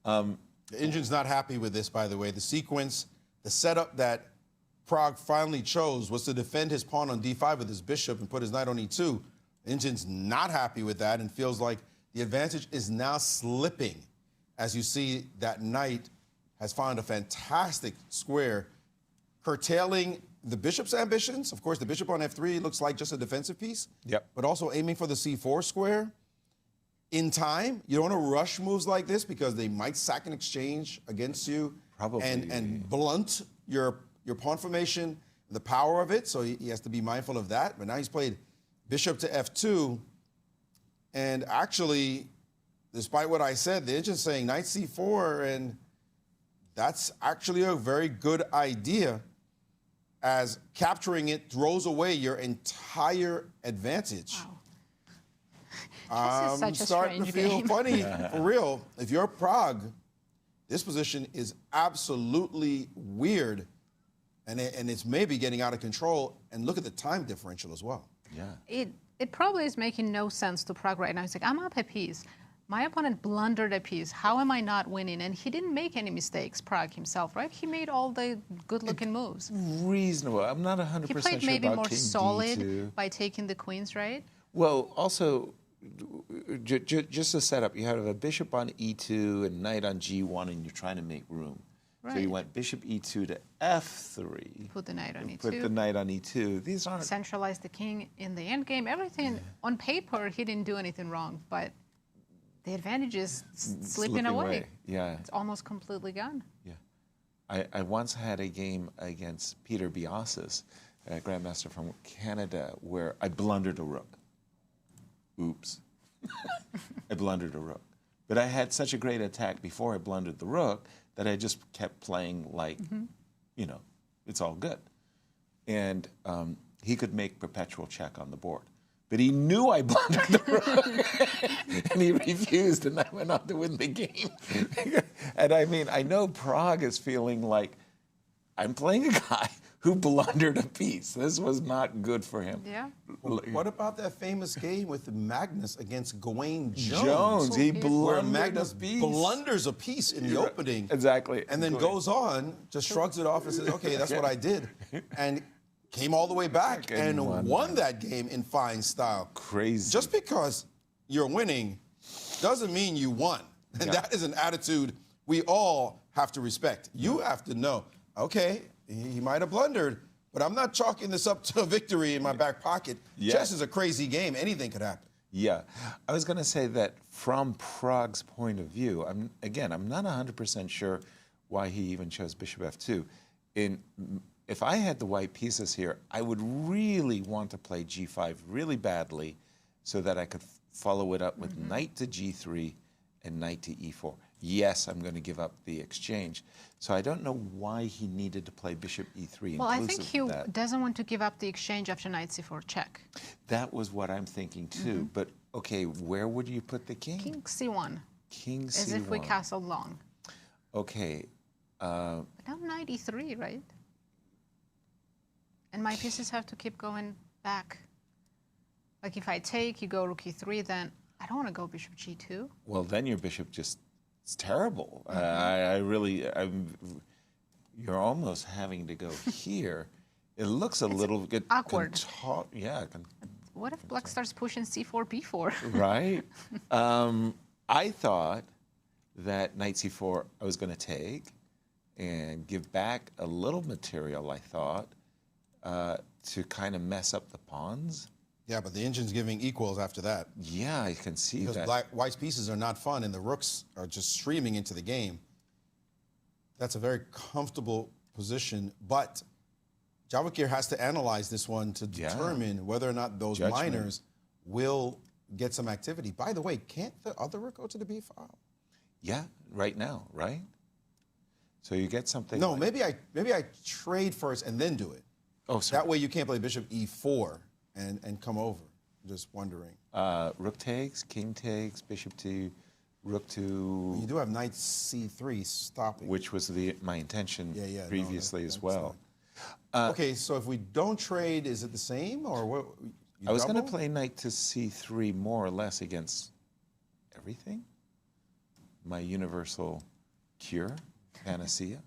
The engine's not happy with this, by the way. The sequence the setup that Prague finally chose was to defend his pawn on d5 with his bishop and put his knight on e2. Engine's not happy with that and feels like the advantage is now slipping. As you see, that knight has found a fantastic square, curtailing the bishop's ambitions. Of course, the bishop on f3 looks like just a defensive piece, but also aiming for the c4 square. In time, you don't want to rush moves like this because they might sack an exchange against you and blunt your pawn formation, the power of it, so he has to be mindful of that. But now he's played bishop to f2, and actually, despite what I said, the engine's saying knight c4, and that's actually a very good idea, as capturing it throws away your entire advantage. Wow. I'm starting to feel funny, for real. If you're Prague, this position is absolutely weird, and it's maybe getting out of control. And look at the time differential as well. Yeah. It probably is making no sense to Prague right now. He's like, I'm up a piece. My opponent blundered a piece. How am I not winning? And he didn't make any mistakes, Prague himself, right? He made all the good-looking moves. Reasonable. I'm not 100% sure about He played maybe more King solid D2. by taking the queens, right? Well, also, just a setup. You have a bishop on e2 and knight on g1, and you're trying to make room. Right. So you went bishop e2 to f3. Put the knight on e2. Put the knight on e2. These aren't... Centralize the king in the endgame. Everything, on paper, he didn't do anything wrong, but the advantage is slipping away. Yeah. It's almost completely gone. Yeah. I once had a game against Peter Biasis, a grandmaster from Canada, where I blundered a rook. Oops. I blundered a rook. But I had such a great attack before I blundered the rook that I just kept playing like, you know, it's all good. And he could make perpetual check on the board. But he knew I blundered the rook, and he refused, and I went on to win the game. And I mean, I know Prague is feeling like, I'm playing a guy who blundered a piece. This was not good for him. Yeah. What about that famous game with Magnus against Gawain Jones? He where blundered Magnus a piece. blunders a piece in the opening. Exactly. And then goes on, just shrugs it off and says, okay, that's what I did. And came all the way back and won that game in fine style. Crazy. Just because you're winning doesn't mean you won. And that is an attitude we all have to respect. You have to know, okay, he might have blundered, but I'm not chalking this up to a victory in my back pocket. Chess is a crazy game. Anything could happen. Yeah. I was going to say that from Prague's point of view, I'm not 100% sure why he even chose bishop f2. If I had the white pieces here, I would really want to play g5 really badly so that I could follow it up with knight to g3 and knight to e4. Yes, I'm going to give up the exchange. So I don't know why he needed to play bishop e3. Well, I think he doesn't want to give up the exchange after knight c4 check. That was what I'm thinking too. But okay, where would you put the king? King c1. King c1. As if we castled long. Okay. But now knight e3, right? And my pieces have to keep going back. Like if I take, you go rook e3, then I don't want to go bishop g2. Well, then your bishop just, it's terrible. You're almost having to go here. It looks a little bit awkward. What if black starts pushing c4, b4? Right. I thought that knight c4 I was going to take and give back a little material, I thought, to kind of mess up the pawns. Yeah, but the engine's giving equals after that. Yeah, I can see that. Because white's pieces are not fun, and the rooks are just streaming into the game. That's a very comfortable position, but Javokhir has to analyze this one to determine whether or not those minors will get some activity. By the way, can't the other rook go to the b file? Yeah, right now, right? So you get something. No, maybe I trade first and then do it. Oh, sorry. That way you can't play bishop e4 and come over. I'm just wondering. Rook takes, king takes, bishop to rook to. You do have knight c3 stopping, which was my intention previously as well. Okay, so if we don't trade, is it the same or what? I was going to play knight to c3 more or less against everything. My universal cure, panacea.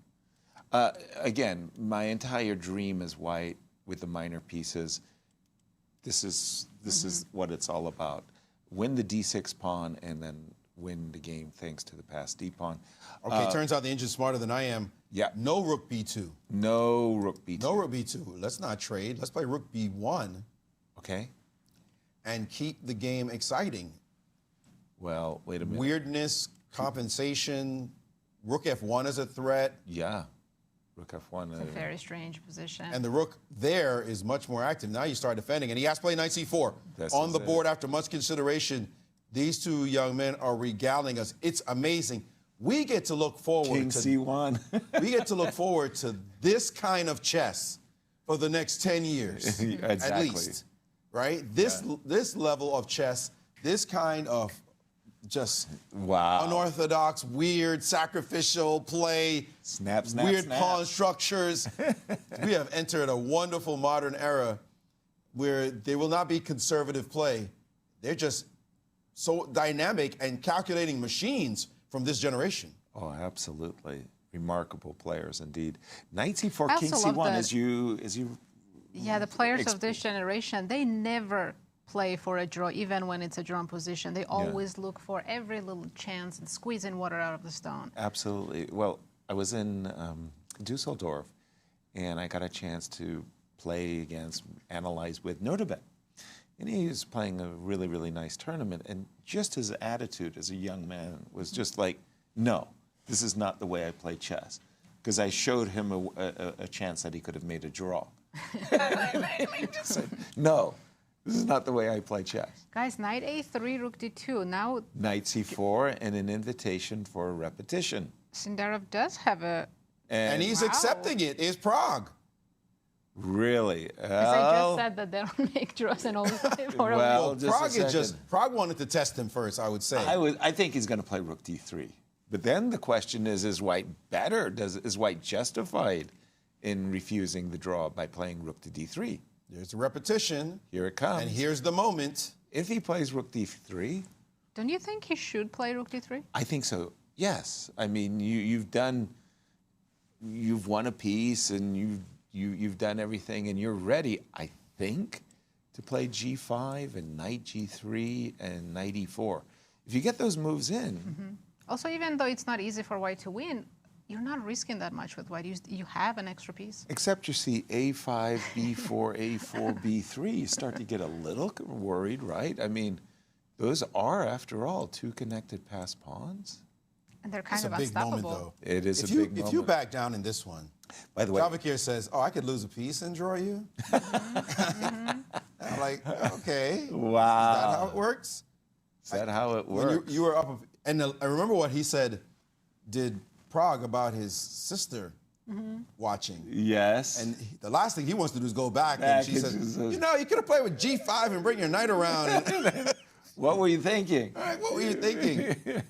Again, my entire dream is white with the minor pieces. This is what it's all about. Win the d6 pawn and then win the game thanks to the passed d pawn. Okay, turns out the engine's smarter than I am. Yeah. No rook b2. No rook b2. No rook b2. Let's not trade. Let's play rook b1 Okay. and keep the game exciting. Well, wait a minute. Weirdness, compensation, rook f1 is a threat. Yeah. Rook f1. It's a very strange position. And the rook there is much more active. Now you start defending, and he has to play knight c4. This On is the it. board after much consideration. These two young men are regaling us. It's amazing. We get to look forward King to c1. we get to look forward to this kind of chess for the next 10 years, at Exactly. least, right? This level of chess, this kind of just Wow. unorthodox, weird, sacrificial play, Snap, snap, weird snap. pawn structures. We have entered a wonderful modern era where there will not be conservative play. They're just so dynamic and calculating machines from this generation. Oh, absolutely. Remarkable players indeed. Knight c4, I king also love c1, that- as you Yeah, the players of this generation, they never play for a draw, even when it's a drawn position. They always look for every little chance and squeezing water out of the stone. Absolutely. Well, I was in Dusseldorf, and I got a chance to play against, analyze with Nordebet. And he was playing a really, really nice tournament. And just his attitude as a young man was just like, no, this is not the way I play chess. Because I showed him a chance that he could have made a draw. And he just said, no, this is not the way I play chess. Guys, knight a3, rook d2. Now Knight c4 and an invitation for a repetition. Sindarov does have a... And he's Wow. accepting it. Is Prague. Really? As I just said that they don't make draws and always play for a Well, win. just a Prague is second. just Prague wanted to test him first, I would say. I think he's going to play rook d3. But then the question is white better? Is white justified in refusing the draw by playing rook to d3? There's a repetition. Here it comes. And here's the moment. If he plays rook d3, Don't you think he should play rook d3? I think so. Yes. I mean, you've won a piece and you've done everything and you're ready, I think, to play g5 and knight g3 and knight e4. If you get those moves in, Also, even though it's not easy for white to win, you're not risking that much with white. You have an extra piece. except you see a5, b4, a4, b3, you start to get a little worried, right? I mean, those are, after all, two connected passed pawns. And they're kind It's a of big moment, unstoppable. though. It is If a you, big moment. If you back down in this one, By the way, Javokhir says, oh, I could lose a piece and draw you? I'm like, okay. Wow. Is that how it works? is that how it When works? you were up, and I remember what he said, did Prague about his sister watching. Yes. And the last thing he wants to do is go back. Back, And she it's says, just you know, you could have played with G5 and bring your knight around. And, What were you thinking? all right, what were you thinking?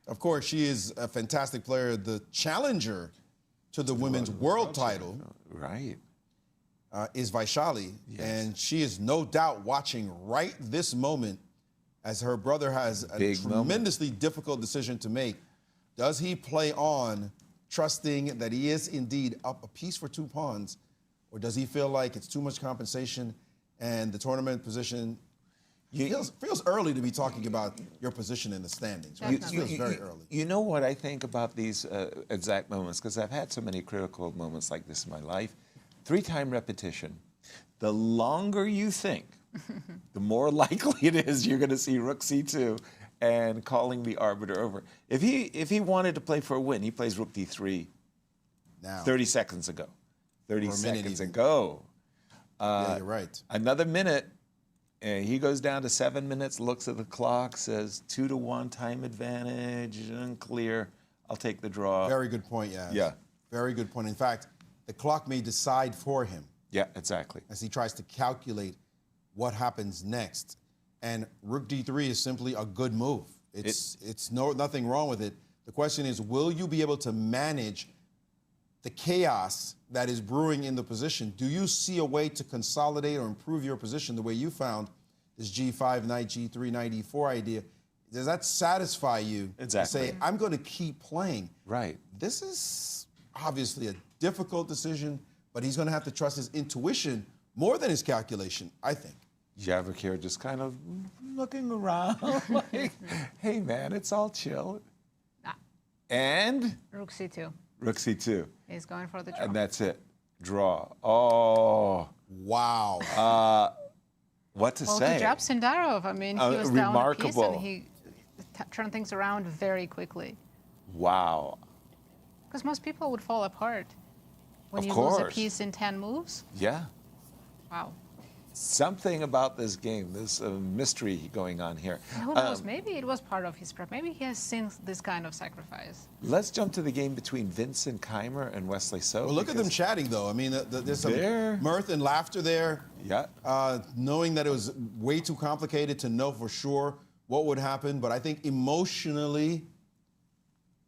Of course, she is a fantastic player, the challenger to the women's world title. Right. Is Vaishali, and she is no doubt watching right this moment as her brother has a Big moment. tremendously difficult decision to make. Does he play on, trusting that he is indeed up a piece for 2 pawns, or does he feel like it's too much compensation and the tournament position feels early to be talking about your position in the standings, right? It feels very early. You know what I think about these exact moments, because I've had so many critical moments like this in my life. 3-time repetition. The longer you think, the more likely it is you're going to see rook c2 and calling the arbiter over. If he wanted to play for a win, he plays rook d3 Now, 30 seconds ago. 30 Or a minute seconds even. ago. yeah, you're right. Another minute, and he goes down to 7 minutes, looks at the clock, says 2-1 time advantage, unclear. I'll take the draw. Very good point, yeah. Yeah. Very good point. In fact, the clock may decide for him Yeah, exactly. as he tries to calculate what happens next. And rook d3 is simply a good move. It's nothing wrong with it. The question is, will you be able to manage the chaos that is brewing in the position? Do you see a way to consolidate or improve your position the way you found this g5, knight g3, knight e4 idea? Does that satisfy you Exactly. to say, I'm going to keep playing? Right. This is obviously a difficult decision, but he's going to have to trust his intuition more than his calculation, I think. Javokhir just kind of looking around like, hey, man, it's all chill. And? Rook c2. Rook c2. He's going for the draw. And that's it. Draw. Oh. Wow. What to Well, say? good job, Sindarov. I mean, he was down a piece remarkable. and he turned things around very quickly. Wow. Because most people would fall apart when Of you lose a course. piece in 10 moves. Yeah. Wow. Something about this game, this mystery going on here. And who knows? Maybe it was part of his prep. Maybe he has seen this kind of sacrifice. Let's jump to the game between Vincent, Keymer, and Wesley So. Well, look at them chatting, though. I mean, there's some mirth and laughter there. Yeah. Knowing that it was way too complicated to know for sure what would happen. But I think emotionally,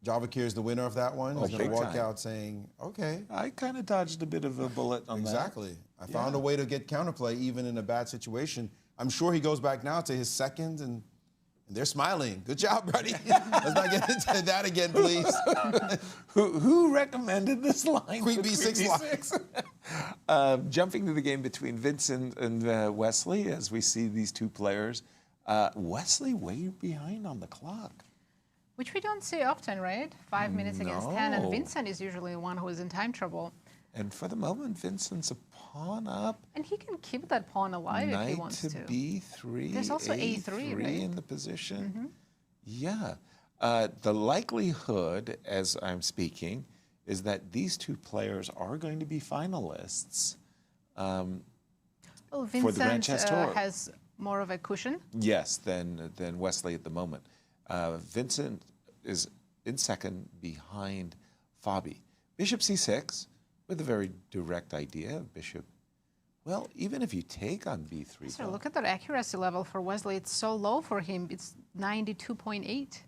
Javokhir is the winner of that one. He's going to big walk time. out saying, okay. I kind of dodged a bit of a bullet on Exactly. I Yeah. found a way to get counterplay even in a bad situation. I'm sure he goes back now to his second, and they're smiling. Good job, buddy. Let's not get into that again, please. that. Who recommended this line? Queen to B6 Jumping to the game between Vincent and Wesley as we see these two players. Wesley way behind on the clock. Which we don't see often, right? 5 minutes against 10, No. and Vincent is usually the one who is in time trouble. And for the moment, Vincent's a pawn up. And he can keep that pawn alive if he Knight wants to to. B3. There's also A3, right? in the position. Yeah. The likelihood, as I'm speaking, is that these two players are going to be finalists. Well, for the Vincent Grand Chess Tour. has more of a cushion. Yes, than Wesley at the moment. Vincent is in second behind Fabi. Bishop c6 with a very direct idea of bishop. Well, even if you take on b3. So look at that accuracy level for Wesley. It's so low for him. It's 92.8.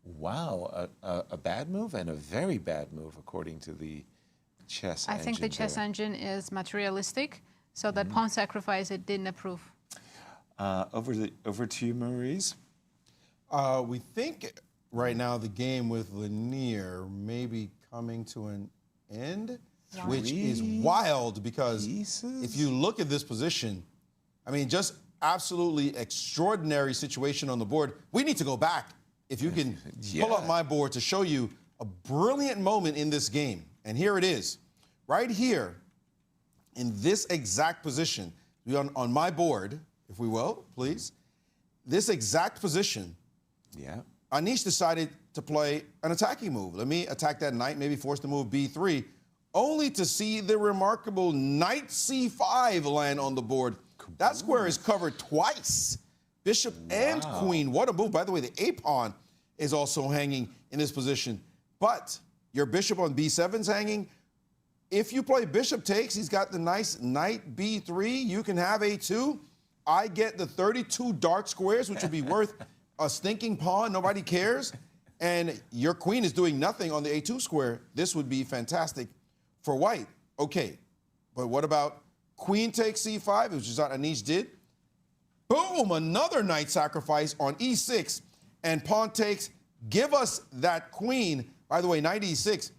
Wow, a bad move and a very bad move according to the chess engine. I think the chess there. engine is materialistic, so that pawn sacrifice it didn't approve. Over to you, Maurice. We think right now the game with Leinier may be coming to an end, which is wild because if you look at this position, I mean, just absolutely extraordinary situation on the board. We need to go back. If you can pull up my board to show you a brilliant moment in this game. And here it is, right here in this exact position, on my board, if we will, please. This exact position, Anish decided to play an attacking move. Let me attack that knight, maybe force the move b3, only to see the remarkable knight c5 land on the board. That square is covered twice. Bishop and queen. What a move. By the way, the a-pawn is also hanging in this position. But your bishop on b7 is hanging. If you play bishop takes, he's got the nice knight b3. You can have a2. I get the 32 dark squares, which would be worth a stinking pawn. Nobody cares. And your queen is doing nothing on the a2 square. This would be fantastic for white. Okay, but what about queen takes c5, which is what Anish did? Boom, another knight sacrifice on e6. And pawn takes, give us that queen. By the way, knight e6,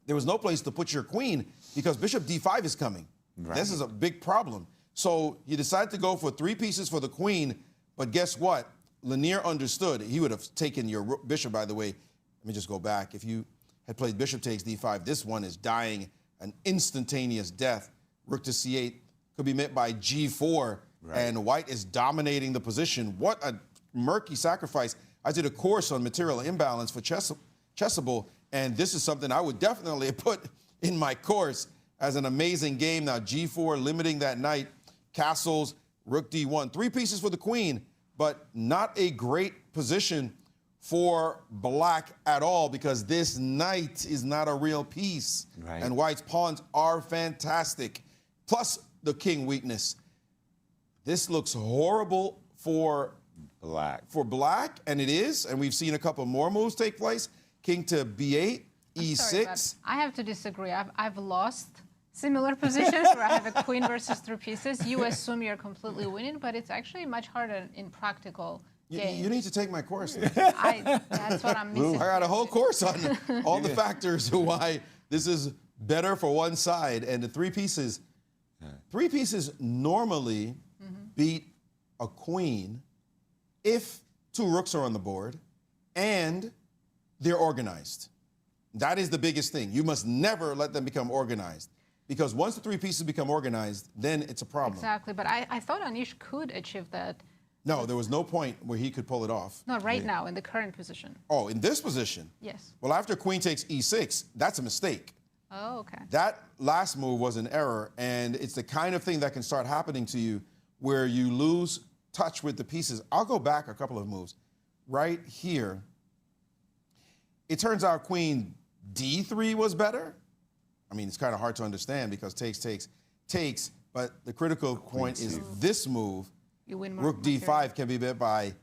there was no place to put your queen because bishop d5 is coming. Right. This is a big problem. So you decided to go for 3 pieces for the queen, but guess what? Leinier understood. He would have taken your bishop, by the way. Let me just go back. If you had played bishop takes d5, this one is dying an instantaneous death. Rook to c8 could be met by g4, and white is dominating the position. What a murky sacrifice. I did a course on material imbalance for Chessable, and this is something I would definitely put in my course as an amazing game. Now, g4, limiting that knight, castles, rook d1. 3 pieces for the queen, but not a great position for black at all because this knight is not a real piece. And white's pawns are fantastic. Plus the king weakness. This looks horrible for black, and it is. And we've seen a couple more moves take place. King to b8, e6. Sorry, I have to disagree. I've lost similar positions where I have a queen versus 3 pieces. You assume you're completely winning, but it's actually much harder in practical games. You need to take my course. That's what I'm missing. I got a whole course on all the factors of why this is better for one side, and the three pieces normally beat a queen if two rooks are on the board and they're organized. That is the biggest thing. You must never let them become organized, because once the three pieces become organized, then it's a problem. Exactly, but I thought Anish could achieve that. No, there was no point where he could pull it off. No, right now, in the current position. Oh, in this position? Yes. Well, after queen takes e6, that's a mistake. Oh, okay. That last move was an error, and it's the kind of thing that can start happening to you where you lose touch with the pieces. I'll go back a couple of moves. Right here, it turns out queen d3 was better. I mean, it's kind of hard to understand because takes, but the critical point is this move. You win more Rook d5 can be bet by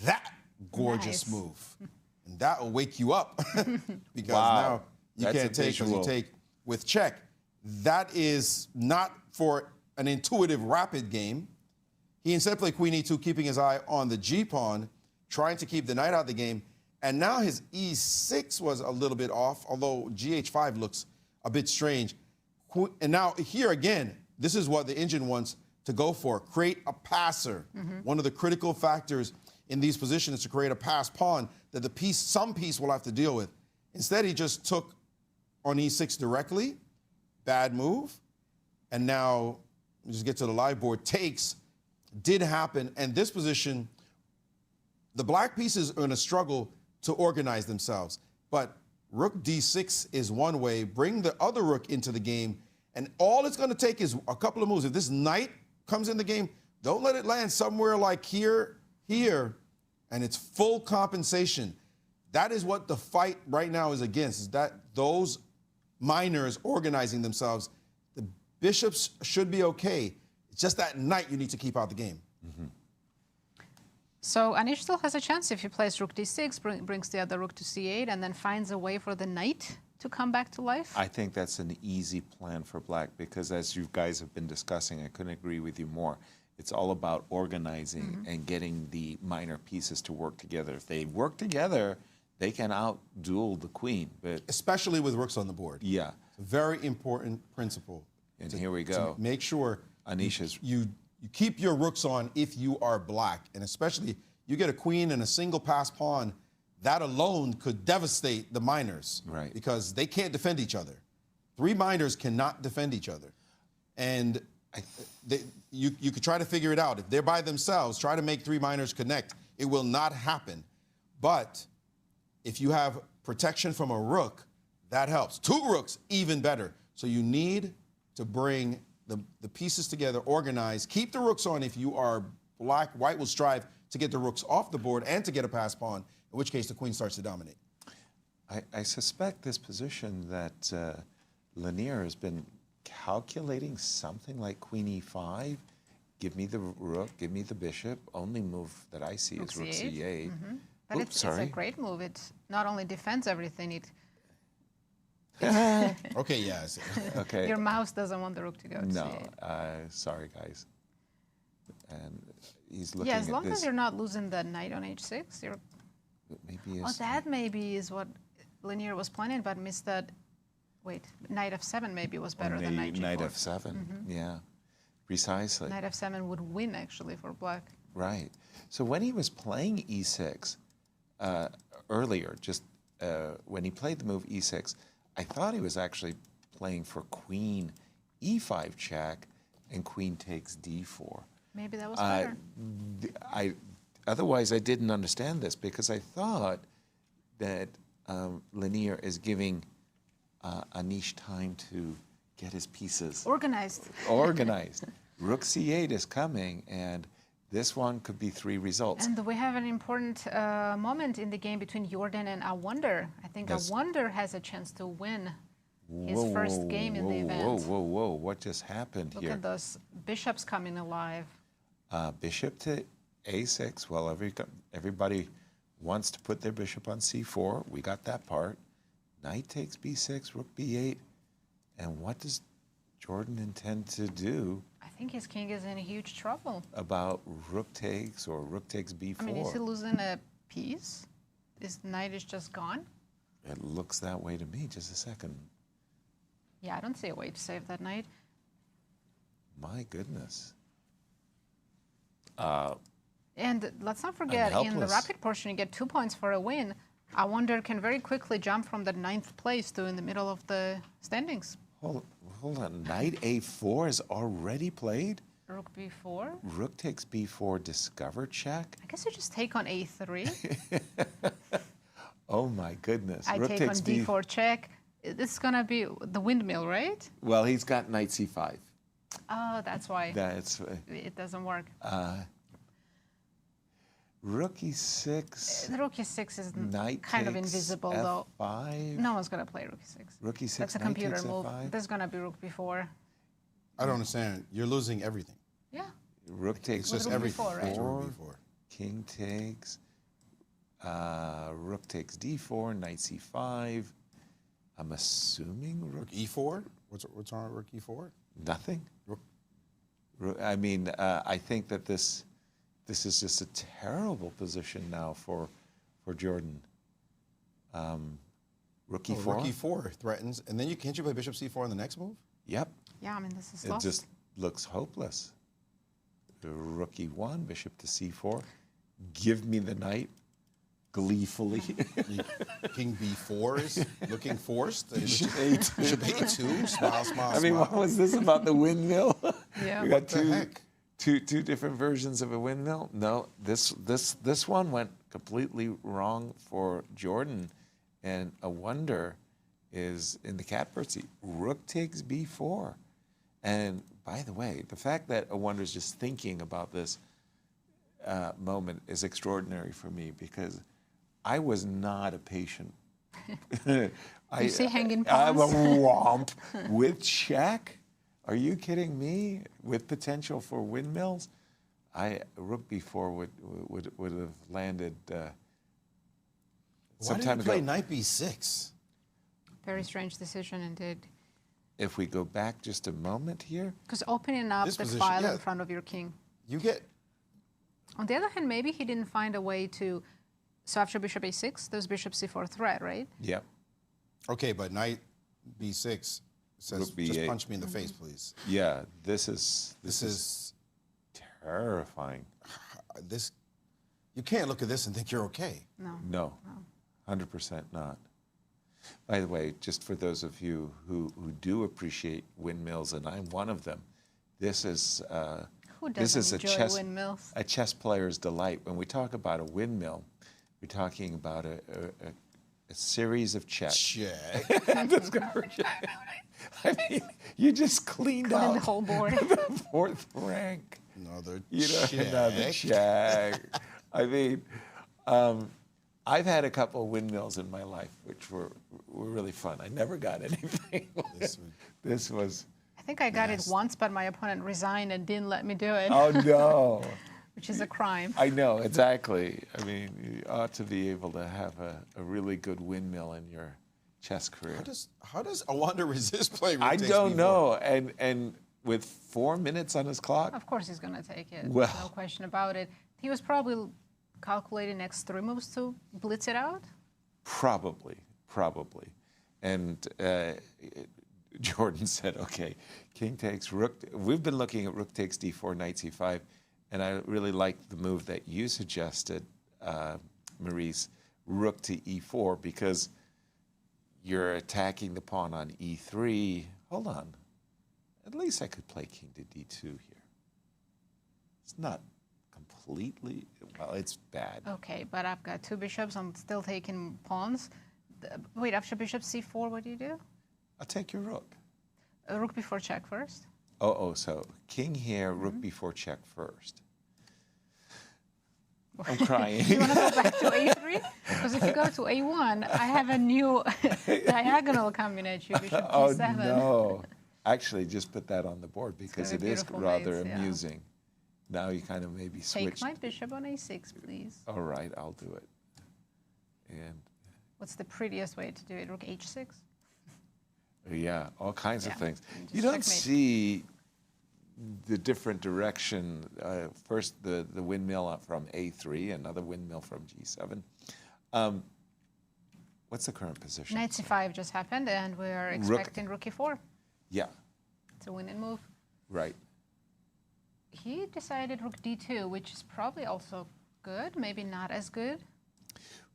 that gorgeous move. And that will wake you up because now you can't take because you take with check. That is not for an intuitive rapid game. He instead played queen e2, keeping his eye on the g-pawn, trying to keep the knight out of the game. And now his e6 was a little bit off, although gh5 looks a bit strange. And now here again, this is what the engine wants to go for. Create a passer. One of the critical factors in these positions is to create a pass pawn that some piece will have to deal with. Instead, he just took on e6 directly. Bad move. And now, just get to the live board, takes did happen. And this position, the black pieces are in a struggle to organize themselves. But rook d6 is one way. Bring the other rook into the game. And all it's going to take is a couple of moves. If this knight comes in the game, don't let it land somewhere like here, and it's full compensation. That is what the fight right now is against, is that those minors organizing themselves. The bishops should be okay. It's just that knight you need to keep out the game. So Anish still has a chance if he plays rook d6, brings the other rook to c8, and then finds a way for the knight to come back to life? I think that's an easy plan for black because, as you guys have been discussing, I couldn't agree with you more. It's all about organizing and getting the minor pieces to work together. If they work together, they can out-duel the queen. But especially with rooks on the board. Yeah. It's a very important principle. And here we go. Make sure Anish you keep your rooks on if you are black. And especially, you get a queen and a single pass pawn, that alone could devastate the minors. Right. Because they can't defend each other. Three minors cannot defend each other. And you could try to figure it out. If they're by themselves, try to make three minors connect. It will not happen. But if you have protection from a rook, that helps. Two rooks, even better. So you need to bring the pieces together, organize, keep the rooks on if you are black. White will strive to get the rooks off the board and to get a pass pawn, in which case the queen starts to dominate. I suspect this position that Leinier has been calculating something like queen e5, give me the rook, give me the bishop. Only move that I see is rook c8. But it's a great move. It not only defends everything, it... Okay, yes. Okay. Your mouse doesn't want the rook to go to No, c8. sorry, guys. And he's looking Yeah, at as long this. as you're not losing the knight on h6, you're... Maybe Oh, that maybe is what Leinier was planning, but missed that... Wait, knight f7 maybe was better than knight g4. Knight f7, yeah, precisely. Knight f7 would win, actually, for black. Right. So when he was playing e6 earlier, just when he played the move e6, I thought he was actually playing for queen e5 check and queen takes d4. Maybe that was better. Otherwise, I didn't understand this because I thought that Leinier is giving Anish time to get his pieces organized. Rook c8 is coming, and this one could be three results. And we have an important moment in the game between Jorden and Awonder. I think Awonder has a chance to win his first game in the event. Whoa, what just happened here? Look at those bishops coming alive. Bishop to a6. Well, everybody wants to put their bishop on c4. We got that part. Knight takes b6, rook b8. And what does Jorden intend to do? I think his king is in huge trouble. About rook takes or rook takes b4. I mean, is he losing a piece? His knight is just gone? It looks that way to me. Just a second. Yeah, I don't see a way to save that knight. My goodness. And let's not forget, in the helpless. rapid portion, you get 2 points for a win. Awonder can very quickly jump from the 9th place to in the middle of the standings. Hold on. Knight A4 is already played? Rook b4. Rook takes b4, discover check? I guess you just take on a3. Oh my goodness. I Rook take on takes d4 check. This is going to be the windmill, right? Well, he's got knight c5. Oh, that's why That's it doesn't work. Rook e6. The rook e6 is Knight kind of takes invisible, though. f5. No one's going to play rook e6. Rook e6, That's a knight computer takes move. f5. There's going to be rook b4. I don't understand. You're losing everything. Yeah. Rook takes It's just rook everything. b4, right? It's rook b4. King takes. Rook takes d4, knight c5. I'm assuming rook E4? What's on rook E4? nothing. Rook. I mean, I think that this is just a terrible position now for Jorden. Rook e4. Rook E4 threatens, and then can't you play bishop C4 on the next move? Yep. Yeah, I mean, this is It lost. just looks hopeless. Rook e1, bishop to c4. Give me the knight, gleefully. King B4 is looking forced. Bishop Bishop A2, smile, smile, I mean, smile. what was this about the windmill? Yeah. We got What the heck? two different versions of a windmill. No, this one went completely wrong for Jorden, and Awonder is in the catbird seat. Rook takes b4, and by the way, the fact that Awonder is just thinking about this moment is extraordinary for me because I was not a patient. You see hanging I'm a pawns? womp with check. Are you kidding me? With potential for windmills, rook b4 would have landed some Why time did you play ago. knight B6? Very strange decision indeed. If we go back just a moment here, Because opening up This the position, file yeah. in front of your king. You get On the other hand, maybe he didn't find a way to. So after bishop a6, there's bishop c4 threat, right? yep. okay, but knight B6 says Rook just B8. punch me in the face, please. Yeah, this is This is terrifying. this. You can't look at this and think you're okay. No. No, 100% not. By the way, just for those of you who do appreciate windmills, and I'm one of them, this is Who this doesn't is enjoy windmills? a chess player's delight. When we talk about a windmill, we're talking about a series of checks. Check. I mean, you just cleaned Clean out the whole board. the fourth rank. Another You know, check. another check. I mean, I've had a couple of windmills in my life, which were really fun. I never got anything. This was, I think I got it once, but my opponent resigned and didn't let me do it, oh no. which is a crime. I know, exactly. I mean, you ought to be able to have a really good windmill in your chess career. How does Awonder resist playing rook I takes don't B4? know. And with 4 minutes on his clock, Of course he's going to take it. Well. No question about it. He was probably calculating next 3 moves to blitz it out. probably. And Jorden said, okay, king takes rook. We've been looking at rook takes d4, knight c5, and I really like the move that you suggested, Maurice, rook to e4, because you're attacking the pawn on e3. Hold on. At least I could play king to d2 here. It's not completely, well, it's bad. Okay, but I've got 2 bishops. I'm still taking pawns. Wait, after bishop c4, what do you do? I'll take your rook. Rook before check first. So king here, rook b4 check first. I'm crying. You want to go back to a3? Because if you go to a1, I have a new diagonal coming at you, bishop Oh d7. no! Actually, just put that on the board because gonna it be is beautiful rather mates, yeah. amusing. Now you kind of maybe Take switch. my bishop on a6, please. All right, I'll do it. And What's the prettiest way to do it? Rook h6? yeah, all kinds of Yeah, things. and You just don't checkmate. see the different direction. First, the windmill up from a3, another windmill from g7. What's the current position? Knight c5 just happened, and we're expecting rook e4. Yeah, It's a winning move. right. He decided rook d2, which is probably also good, maybe not as good.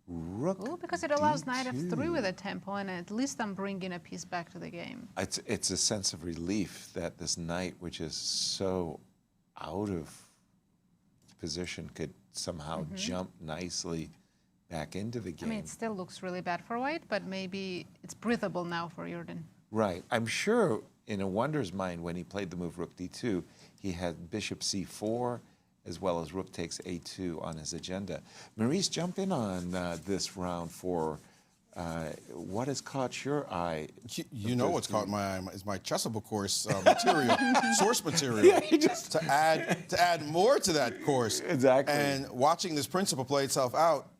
Rook Ooh, because it allows knight D2. f3 with a tempo, and at least I'm bringing a piece back to the game. It's a sense of relief that this knight, which is so out of position, could somehow jump nicely back into the I game. mean, it still looks really bad for white, but maybe it's breathable now for Jorden. Right. I'm sure in Awonder's mind, when he played the move rook d2, he had bishop c4 as well as rook takes a2 on his agenda. Maurice, jump in on this round for what has caught your eye. You know what's caught my eye is my chessable course material, source material, to add more to that course. Exactly. And watching this principle play itself out,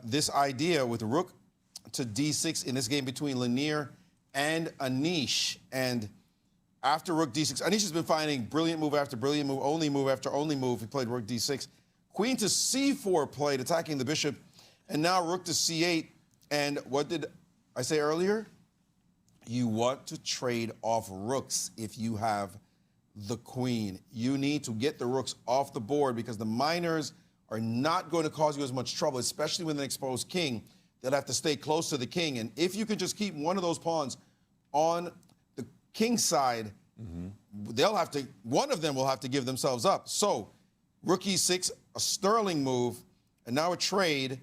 this idea with rook to d6 in this game between Leinier and Anish. And after rook d6, Anish has been finding brilliant move after brilliant move, only after only move. He played rook d6. Queen to c4 played, attacking the bishop. And now rook to c8. And what did I say earlier? You want to trade off rooks if you have the queen. You need to get the rooks off the board because the minors are not going to cause you as much trouble, especially with an exposed king. They'll have to stay close to the king. And if you can just keep one of those pawns on the king's side, one of them will have to give themselves up. So rook e6, a sterling move, and now a trade.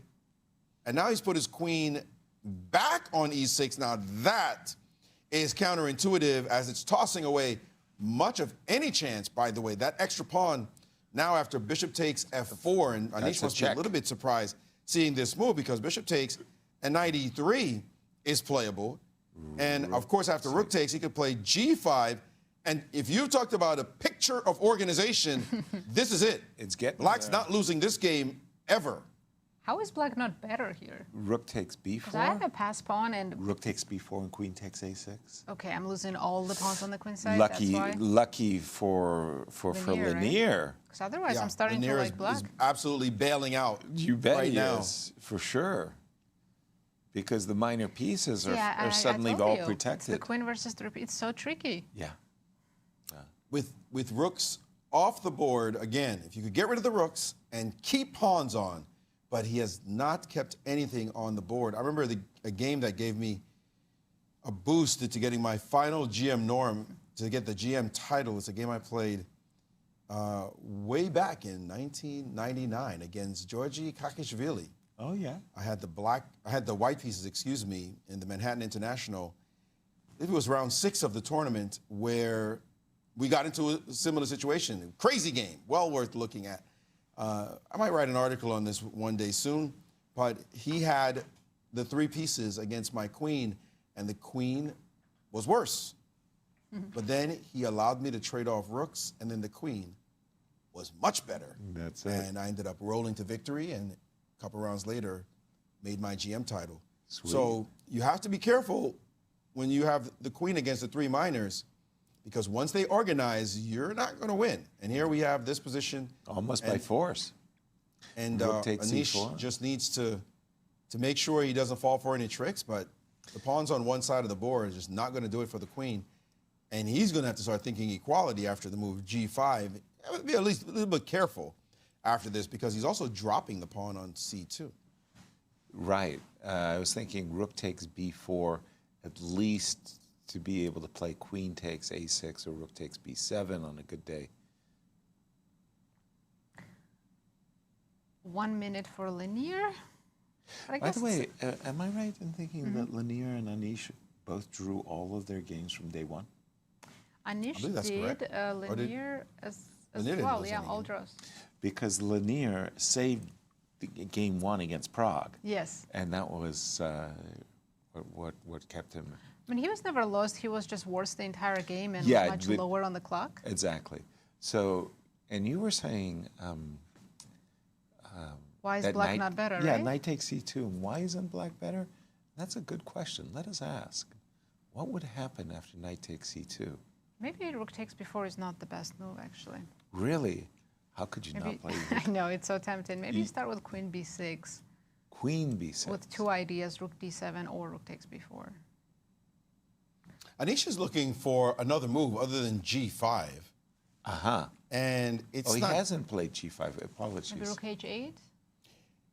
And now he's put his queen back on e6. Now that is counterintuitive as it's tossing away much of any chance, by the way. That extra pawn now after bishop takes f4, and Anish must be a little bit surprised seeing this move because bishop takes and knight e3 is playable. And of course, after rook takes, he could play g5. And if you talked about a picture of organization, this is it. It's getting Black's not losing this game ever. How is black not better here? Rook takes Because I have b4. a pass pawn and... Rook takes b4 and queen takes a6. Okay, I'm losing all the pawns on the queen side, Lucky, that's why? lucky for Leinier, right? Leinier. Because otherwise Yeah, I'm starting to Leinier like black. is absolutely bailing out. You bet right he now. is, for sure. Because the minor pieces are, Yeah, are suddenly I told all you, protected. It's the queen versus the... It's so tricky. Yeah. With rooks off the board, again, if you could get rid of the rooks and keep pawns on, but he has not kept anything on the board. I remember a game that gave me a boost to getting my final GM norm to get the GM title. It's a game I played way back in 1999 against Georgi Kakishvili. Oh, yeah. I had the white pieces, excuse me, in the Manhattan International. It was round 6 of the tournament where we got into a similar situation. Crazy game, well worth looking at. I might write an article on this one day soon, but he had the 3 pieces against my queen, and the queen was worse. But then he allowed me to trade off rooks, and then the queen was much better. That's it. And I ended up rolling to victory, and a couple rounds later, made my GM title. Sweet. So you have to be careful when you have the queen against the 3 minors, because once they organize, you're not going to win. And here we have this position. Almost by force. And Rook takes Anish c4. just needs to make sure he doesn't fall for any tricks, but the pawns on one side of the board is just not going to do it for the queen. And he's going to have to start thinking equality after the move g5. Be at least a little bit careful after this because he's also dropping the pawn on c2. Right. I was thinking rook takes b4, at least to be able to play queen takes a6 or rook takes b7 on a good day. 1 minute for Leinier. But I By guess the way, am I right in thinking that Leinier and Anish both drew all of their games from day one? Anish believe that's did, correct. Or did- Leinier as Leinier didn't well, lose yeah, any all game. draws. Because Leinier saved the game 1 against Prague. Yes. And that was what kept him. I mean, he was never lost. He was just worse the entire game and Yeah, much but- lower on the clock. Exactly. So, and you were saying Why is that black knight, not better, yeah, right? knight takes c2. And why isn't black better? That's a good question. Let us ask. What would happen after knight takes c2? Maybe rook takes b4 is not the best move, actually. Really? How could you Maybe, not play I know, it's so tempting. Maybe you start with queen b6 queen b6? with 2 ideas, rook d7 or rook takes b4. Anish is looking for another move other than G5. And it's He not... hasn't played G5. Apologies. Maybe rook H8?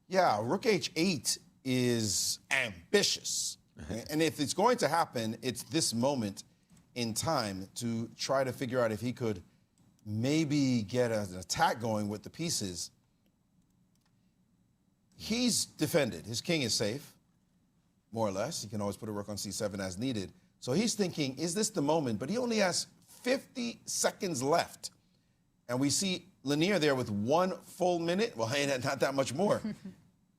Yeah, rook H8 is ambitious. And if it's going to happen, it's this moment in time to try to figure out if he could maybe get an attack going with the pieces. He's defended. His king is safe, more or less. He can always put a rook on C7 as needed. So he's thinking, is this the moment? But he only has 50 seconds left. And we see Leinier there with 1 full minute. Well, hey, not that much more.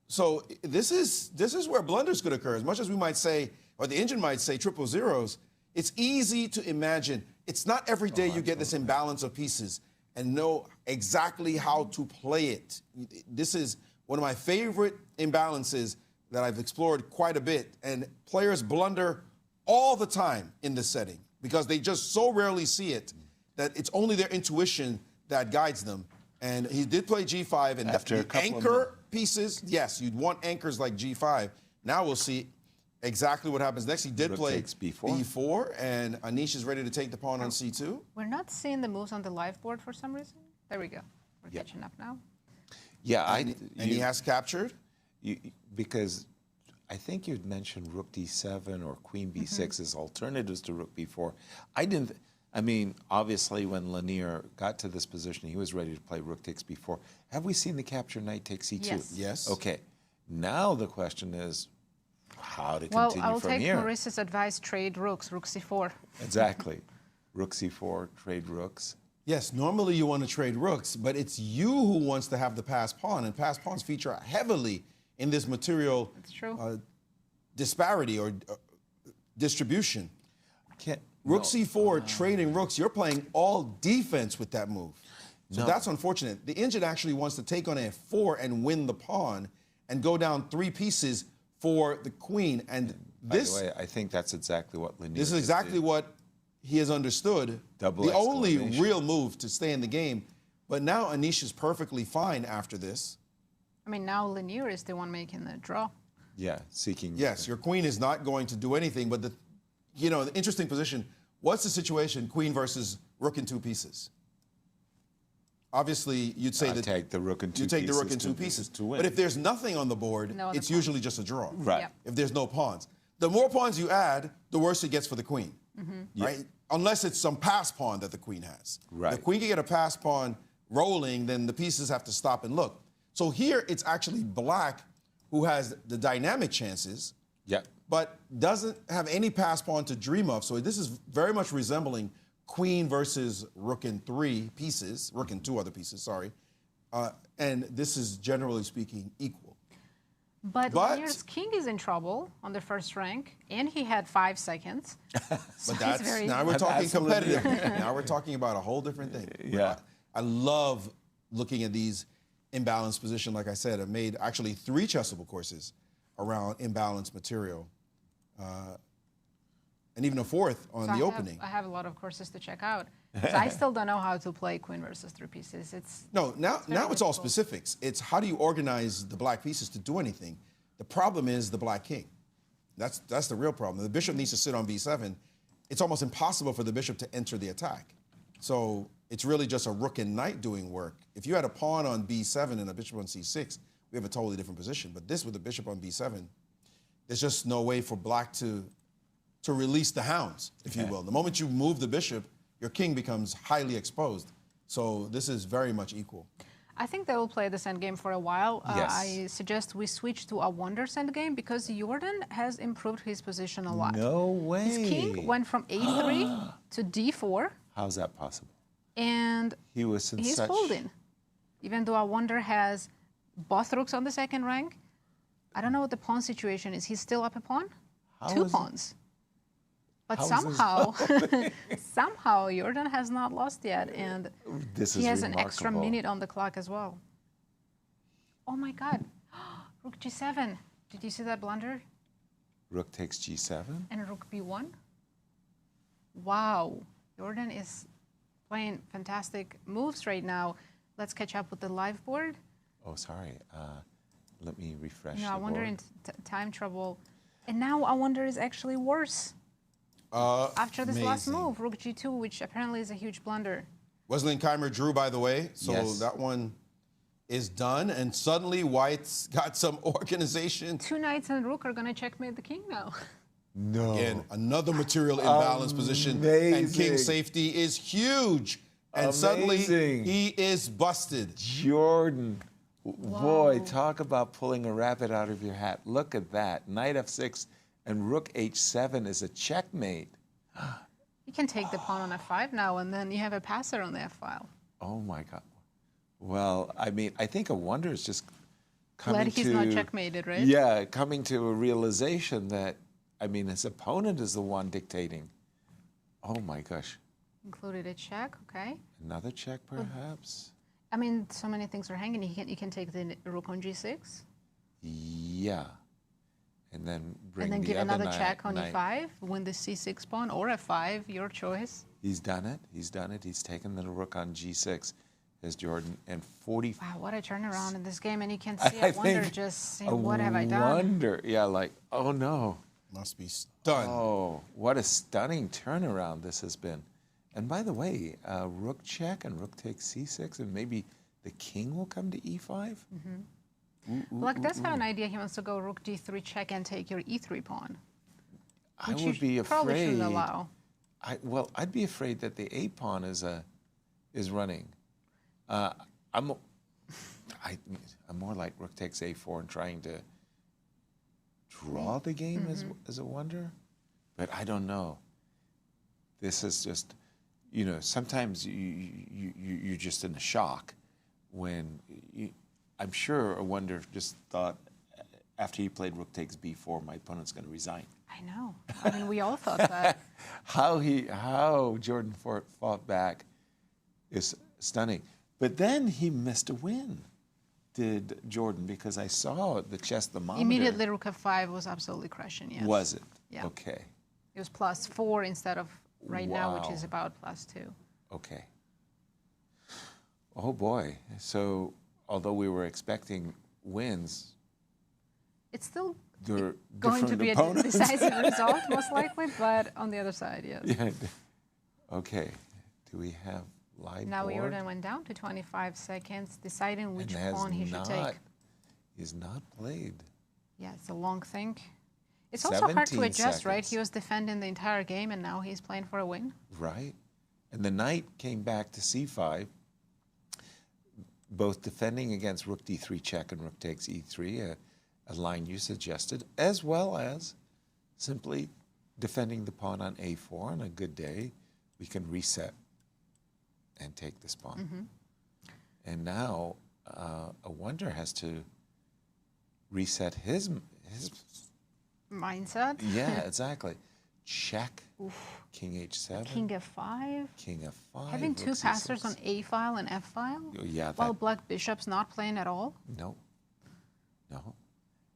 So this is where blunders could occur. As much as we might say, or the engine might say triple zeros, it's easy to imagine. It's not every day you get this imbalance of pieces and know exactly how to play it. This is one of my favorite imbalances that I've explored quite a bit. And players blunder all the time in this setting because they just so rarely see it that it's only their intuition that guides them. And he did play G5, and After the anchor pieces, yes, you'd want anchors like G5. Now we'll see exactly what happens next. He did Rook play takes B4. B4, and Anish is ready to take the pawn on C2. We're not seeing the moves on the live board for some reason. There we go. We're Yeah. catching up now. Yeah, And he has captured. because I think you'd mentioned rook d7 or queen b6 as alternatives to rook b4. I mean, obviously, when Leinier got to this position, he was ready to play rook takes b4. Have we seen the capture knight takes c2? Yes. Yes. Okay. Now the question is how to Well, continue I'll from take here. Maurice's advice, trade rooks, rook c4. Exactly. Rook c4, trade rooks. Yes, normally you want to trade rooks, but it's you who wants to have the passed pawn, and passed pawns feature heavily in this material That's true. disparity or distribution. Can't, Rook C4, trading rooks, you're playing all defense with that move. So No. that's unfortunate. The engine actually wants to take on F4 and win the pawn and go down 3 pieces for the queen. And By this, the way, I think that's exactly what Leinier this is just exactly did. what he has understood. Double the only exclamation. real move to stay in the game. But now Anish is perfectly fine after this. I mean, now Leinier is the one making the draw. Yeah, seeking. Yes, your queen is not going to do anything, but the interesting position, what's the situation, queen versus rook in 2 pieces? Obviously, you'd say I that take the rook in 2 you take the rook in pieces 2 to- pieces. to win. But if there's nothing on the board, No other it's pawn. usually just a draw. Right. Yep. If there's no pawns. The more pawns you add, the worse it gets for the queen, right? Unless it's some pass pawn that the queen has. Right. The queen can get a pass pawn rolling, then the pieces have to stop and look. So here it's actually black who has the dynamic chances, Yeah. but doesn't have any pass pawn to dream of. So this is very much resembling queen versus rook in 3 pieces, rook in 2 other pieces, sorry. And this is, generally speaking, equal. But But- Leiniers' king is in trouble on the first rank, and he had 5 seconds. So But that's, it's very now we're talking Absolutely. competitive. Now we're talking about a whole different thing. Yeah. I love looking at these imbalanced positions. Like I said, I've made actually 3 chessable courses around imbalanced material. And even a 4th on the opening. I have a lot of courses to check out. So I still don't know how to play queen versus 3 pieces. No, now it's all difficult. specifics. It's how do you organize the black pieces to do anything? The problem is the black king. That's the real problem. The bishop needs to sit on b7. It's almost impossible for the bishop to enter the attack. So it's really just a rook and knight doing work. If you had a pawn on b7 and a bishop on c6, we have a totally different position. But this with a bishop on b7, there's just no way for black to release the hounds, if you will. The moment you move the bishop, your king becomes highly exposed. So this is very much equal. I think they will play this endgame for a while. Yes. I suggest we switch to a Awonder's endgame because Jorden has improved his position a lot. No way. His king went from a3 to d4, How's that possible? and He was in he's such... folding. Even though Awonder has both rooks on the second rank, I don't know what the pawn situation is. He's still up a pawn? How 2 is it- pawns. But How is this somehow Jorden has not lost yet, and This he is has an extra remarkable. minute on the clock as well. Oh my God, rook g7. Did you see that blunder? Rook takes g7. And rook b1. Wow, Jorden is playing fantastic moves right now. Let's catch up with the live board. Oh, sorry. Let me refresh You know, the I wonder board. in time trouble. And now Awonder is actually worse. after this last Amazing. move, rook g2, which apparently is a huge blunder. Wesley and Keymer drew, by the way, so Yes. that one is done. And suddenly White's got some organization. 2 knights and rook are going to checkmate the king now. No. Again, another material imbalance position. And King's Amazing. safety is huge. And suddenly Amazing. he is busted. Jorden. Boy, talk about pulling a rabbit out of your hat. Look at that. Knight f6 and rook h7 is a checkmate. You can take the pawn on f5 now, and then you have a passer on the f-file. Oh my God. Well, I mean, I think Awonder is just coming Glad he's not checkmated, right? Yeah, coming to a realization that, I mean, his opponent is the one dictating. Oh my gosh. Included a check, okay. Another check, perhaps? I mean, so many things are hanging. You can take the rook on g6. Yeah. And then bring And then the give other another check on knight. e5, win the c6 pawn, or f5, your choice. He's done it. He's done it. He's taken the rook on g6 as Jorden and 40. Wow, what a turnaround in this game. And you can see I Awonder think just saying, what have I done? Wonder. Yeah, like, oh no. Must be stunned. Oh, what a stunning turnaround this has been. And by the way, rook check and rook takes c6, and maybe the king will come to e5? Black does have an idea. He wants to go rook d3 check and take your e3 pawn. I Which would you be probably afraid. shouldn't allow. Well, I'd be afraid that the a pawn is running. I'm more like rook takes a4 and trying to draw the game as a wonder, but I don't know. This is just, you know, sometimes you're just in a shock when I'm sure Awonder just thought after he played rook takes b4, my opponent's going to resign. I know. I mean, we all thought that. How Jorden fought back is stunning. But then he missed a win, did Jorden, because I saw the chess thermometer. Immediately rook f5 was absolutely crushing, yes. Was it? Yeah. Okay. It was +4 instead of right now, which Wow. is about +2. Okay. Oh boy. So although we were expecting wins, It's still they're going to different be a opponents. decisive result, most likely, but on the other side, yes. Yeah. Okay. Do we have live Now board? Jordan went down to 25 seconds, deciding which And has pawn he should take. Is not played. Yeah, it's a long thing. It's also hard to 17 adjust, right? seconds. He was defending the entire game, and now he's playing for a win. Right. And the knight came back to c5, both defending against rook d3 check and rook takes e3, a line you suggested, as well as simply defending the pawn on a4. On a good day, we can reset and take this pawn. And now Awonder has to reset his Mindset. yeah, exactly. Check, king h7, King f5. king f5. Having two rook passers c6. on a file and f file. Yeah, While that, black bishop's not playing at all. no, no.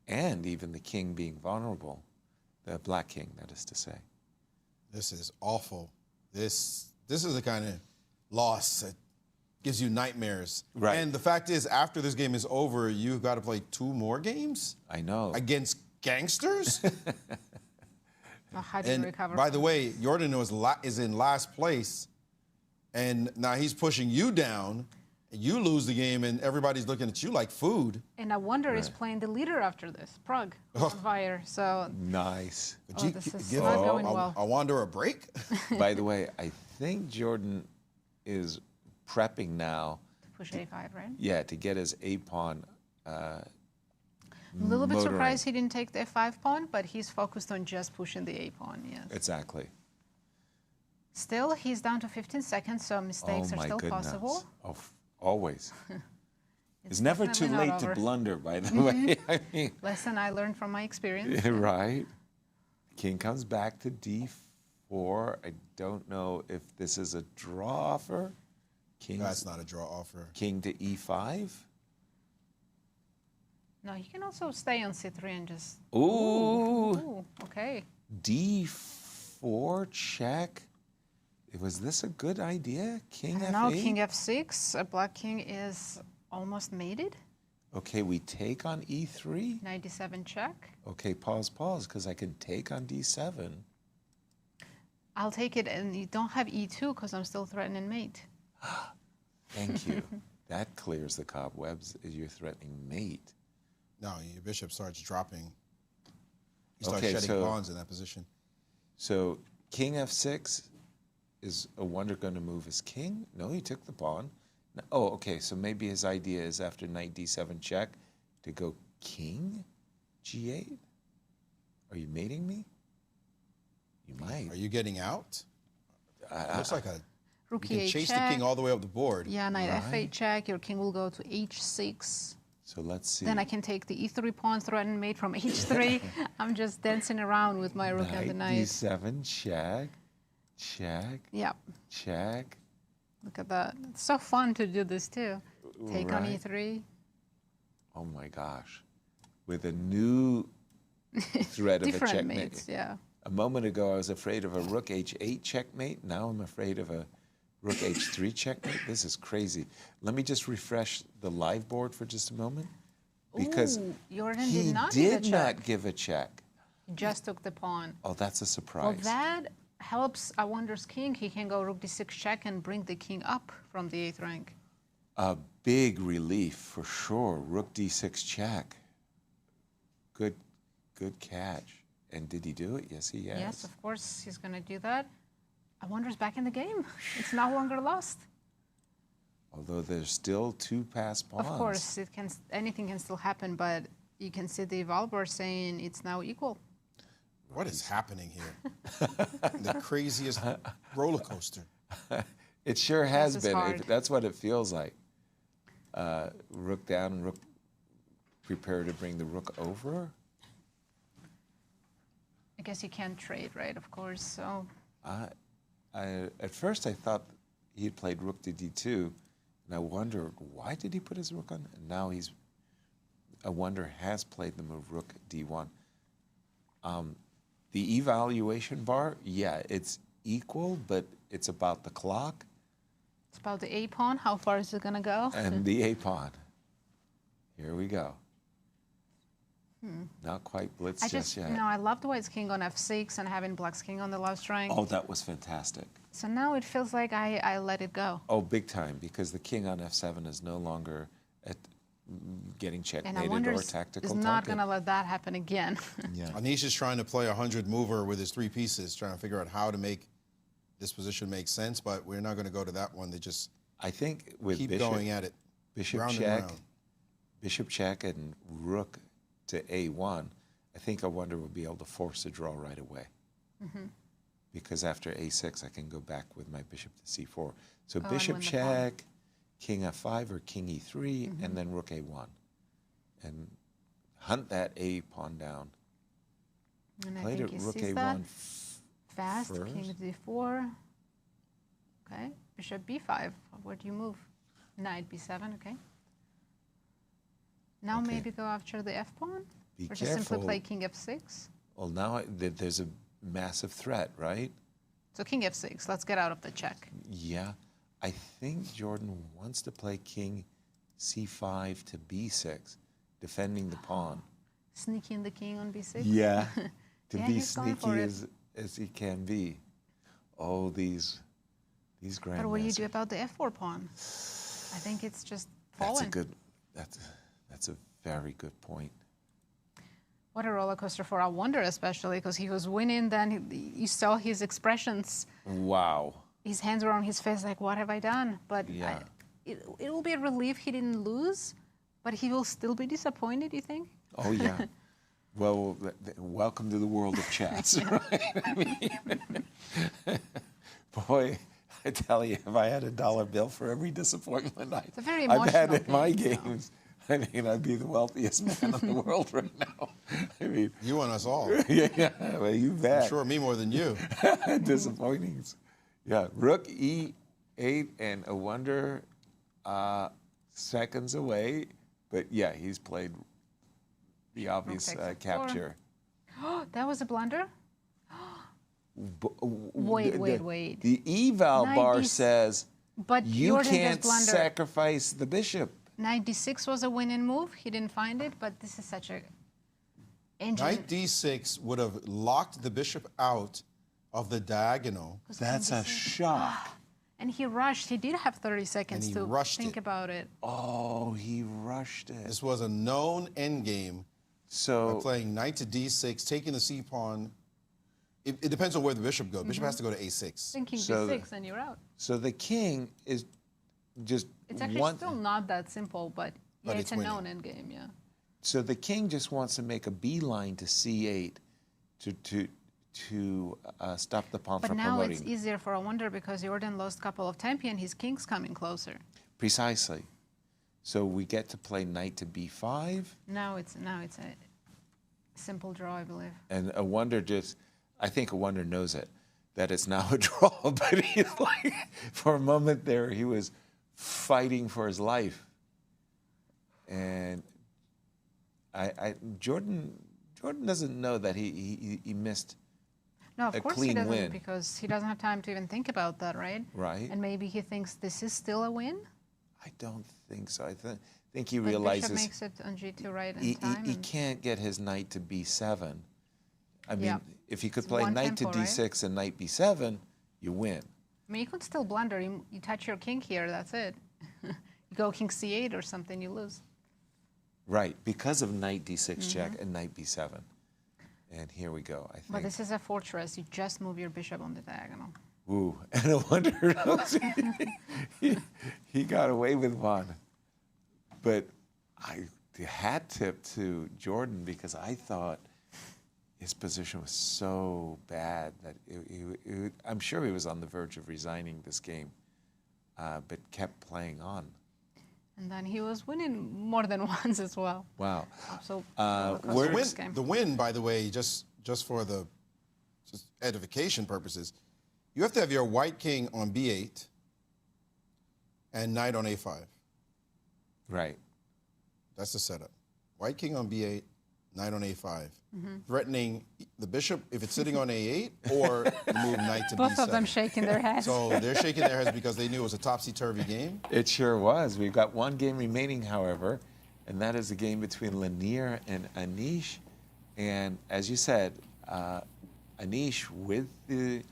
And even the king being vulnerable, the black king, that is to say. This is awful. This is the kind of loss that gives you nightmares. Right. And the fact is, after this game is over, you've got to play 2 more games I know. against gangsters. Now, how do you And recover? by the way, Jorden is in last place, and now he's pushing you down. You lose the game, and everybody's looking at you like food. And Awonder is playing the leader after this, Pragg, on fire. So Nice. But Oh, this is give not going well. Awonder a break. By the way, I think Jorden is prepping now, push a5, right? yeah, to get his a pawn. A little bit motoring. surprised he didn't take the f5 pawn, but he's focused on just pushing the a pawn, yes. Exactly. Still, he's down to 15 seconds, so mistakes Oh are my still goodness. possible. Oh, always. It's It's never too definitely not late to over. blunder, by the way. I mean, Lesson I learned from my experience. right? King comes back to d4. I don't know if this is a draw offer. That's not a draw offer. King to e5. No, he can also stay on c3 and just... Ooh. Ooh, okay. d4 check. Was this a good idea? King f8? Now king f6, a black king is almost mated. Okay, we take on e3. Knight d7 check. Okay, pause, because I can take on d7. I'll take it, and you don't have e2 because I'm still threatening mate. Thank you. That clears the cobwebs. You're threatening mate. No, your bishop starts dropping. You start shedding pawns in that position. So king f6, is Awonder going to move his king? No, he took the pawn. No, oh, okay, so maybe his idea is after knight d7 check to go king g8? Are you mating me? You might. Are you getting out? Looks like a... Rook You can e8 chase check. the king all the way up the board. Yeah, knight Right. f8 check. Your king will go to h6. So let's see. Then I can take the e3 pawn, threaten mate from h3. I'm just dancing around with my rook and the knight. d7 check, check, Yeah, check. look at that. It's so fun to do this too. Take on Right. e3. Oh my gosh. With a new threat of a Different checkmate. mates, yeah. A moment ago, I was afraid of a rook h8 checkmate. Now I'm afraid of a rook h3 checkmate. This is crazy. Let me just refresh the live board for just a moment. Because Ooh, Jorden he did not give a did check. not give a check. He just took the pawn. Oh, that's a Well, surprise. that helps Awonder's king. He can go rook d6 check and bring the king up from the 8th rank. A big relief for sure. Rook d6 check. Good catch. And did he do it? Yes, he has. Yes, of course he's going to do that. Awonder's back in the game. It's no longer lost. Although there's still two passed pawns. Of course, anything can still happen, but you can see the evolver saying it's now equal. What is happening here? The craziest roller coaster. It sure has This is been. hard. That's what it feels like. Rook down, rook prepare to bring the rook over. I guess you can't trade, right? Of course. So At first I thought he had played rook to d2, and I wondered why did he put his rook on? And now Awonder has played the move rook d1. The evaluation bar, yeah, it's equal, but it's about the clock it's about the a pawn. How far is it going to go? and the a pawn. Here we go. Not quite blitz just yet. No, I loved White's king on f6 and having Black's king on the last rank. Oh, that was fantastic. So now it feels like I let it go. Oh, big time, because the king on f7 is no longer at getting And checkmated Awonder or is tactical not target. going to let that happen again. Yeah. Anish is trying to play a 100 mover with his 3 pieces, trying to figure out how to make this position make sense, but we're not going to go to that one. They just I think with keep bishop, going at it. bishop round and check, round. bishop check, and rook to a1, I think Awonder will be able to force a draw right away. Because after a6, I can go back with my bishop to c4. So and bishop win the pawn. check, king f5 or king e3, and then rook a1. And hunt that a pawn down. And I Played think it he rook sees a1 that. Fast, first. king d4. Okay, bishop b5. Where do you move? Knight b7, okay. Now Okay. maybe go after the f pawn? Be Or just simply careful. play king f6? Well, now there's a massive threat, right? So king f6, let's get out of the check. Yeah. I think Jorden wants to play king c5 to b6, defending the pawn. Sneaking the king on b6? Yeah. To Yeah, be he's going sneaky for it. as he can be. Oh, these grandmasters. But what do you do about the f4 pawn? I think it's just falling. That's a very good point. What a roller coaster for Awonder, especially because he was winning. Then you saw his expressions. Wow. His hands were on his face, like, "What have I done?" But Yeah. it will be a relief he didn't lose, but he will still be disappointed. You think? Oh yeah. Well, welcome to the world of chess, right? I mean, boy, I tell you, if I had a dollar bill for every disappointment a very I've had in emotional my game, so. games, I mean, I'd be the wealthiest man in the world right now. I mean, You and us all. yeah, well, you bet. I'm sure me more than you. Disappointings. Yeah, rook e8 and Awonder seconds away. But yeah, he's played the obvious takes a capture. That was a blunder. Wait. Wait. The eval bar 90 says But you Jorden can't just blundered. sacrifice the bishop. Knight d6 was a winning move. He didn't find it, but this is such a engine. Knight d6 would have locked the bishop out of the diagonal. That's a shot. And he rushed. He did have 30 seconds he to rushed think it. about it. Oh, he rushed it. This was a known endgame. So Playing knight to d6, taking the c pawn. It depends on where the bishop goes. Bishop has to go to a6. Thinking So- b6 and you're out. so the king is just It's actually still not that simple, but yeah, But it's it's a known winning. endgame, yeah. So the king just wants to make a beeline to c8 to stop the pawn But from now promoting. it's easier for Awonder because Jorden lost a couple of tempi and his king's coming closer. Precisely. So we get to play knight to b5, Now it's a simple draw, I believe. and Awonder I think Awonder knows it, that it's now a draw, but he's like, for a moment there, he was fighting for his life. And Jorden doesn't know that he missed No, of a course he clean doesn't win. because he doesn't have time to even think about that, right? Right. And maybe he thinks this is still a win. I don't think so. I think he But realizes Bishop makes it on g2 right in he time. he and- can't get his knight to b7. I mean, Yeah. if he could It's play one knight tempo, to right? d6 and knight b7, you win. I mean, you could still blunder. You touch your king here, that's it. You go king c8 or something, you lose. Right, because of knight d6 check and knight b7. And here we go, I think. But this is a fortress. You just move your bishop on the diagonal. Ooh, and I wonder he got away with one. But the hat tip to Jorden because I thought his position was so bad that I'm sure he was on the verge of resigning this game, but kept playing on. And then he was winning more than once as well. Wow. So where- this game. The win, by the way, just for the just edification purposes, you have to have your white king on b8 and knight on a5. Right. That's the setup. White king on b8, knight on a5, threatening the bishop if it's sitting on a8 or move knight to b7. Both of them shaking their heads. So they're shaking their heads because they knew it was a topsy-turvy game. It sure was. We've got one game remaining, however, and that is the game between Leinier and Anish. And as you said, Anish with the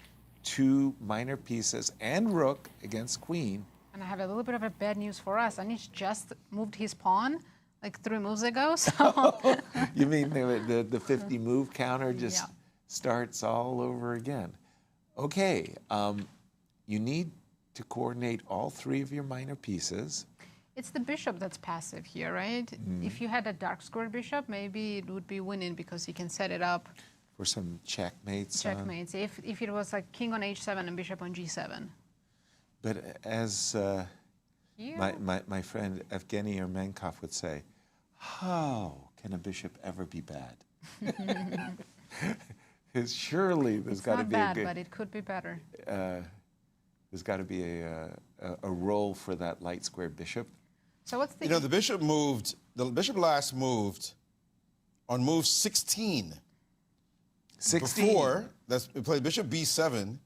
two minor pieces and rook against queen. And I have a little bit of a bad news for us. Anish just moved his pawn like 3 moves ago. So You mean the 50 move counter just Yeah. starts all over again? Okay, you need to coordinate all 3 of your minor pieces. it's the bishop that's passive here, right? If you had a dark squared bishop, maybe it would be winning because he can set it up. For some checkmates. Checkmates. If it was like king on h7 and bishop on g7. But as Yeah. my friend Evgeny Ermenkov would say, how can a bishop ever be bad? Surely there's It's got to not be bad, a but it could be better. there's got to be a role for that light square bishop. So what's the You know, the bishop last moved on move 16. 16. Before, we played bishop b7, and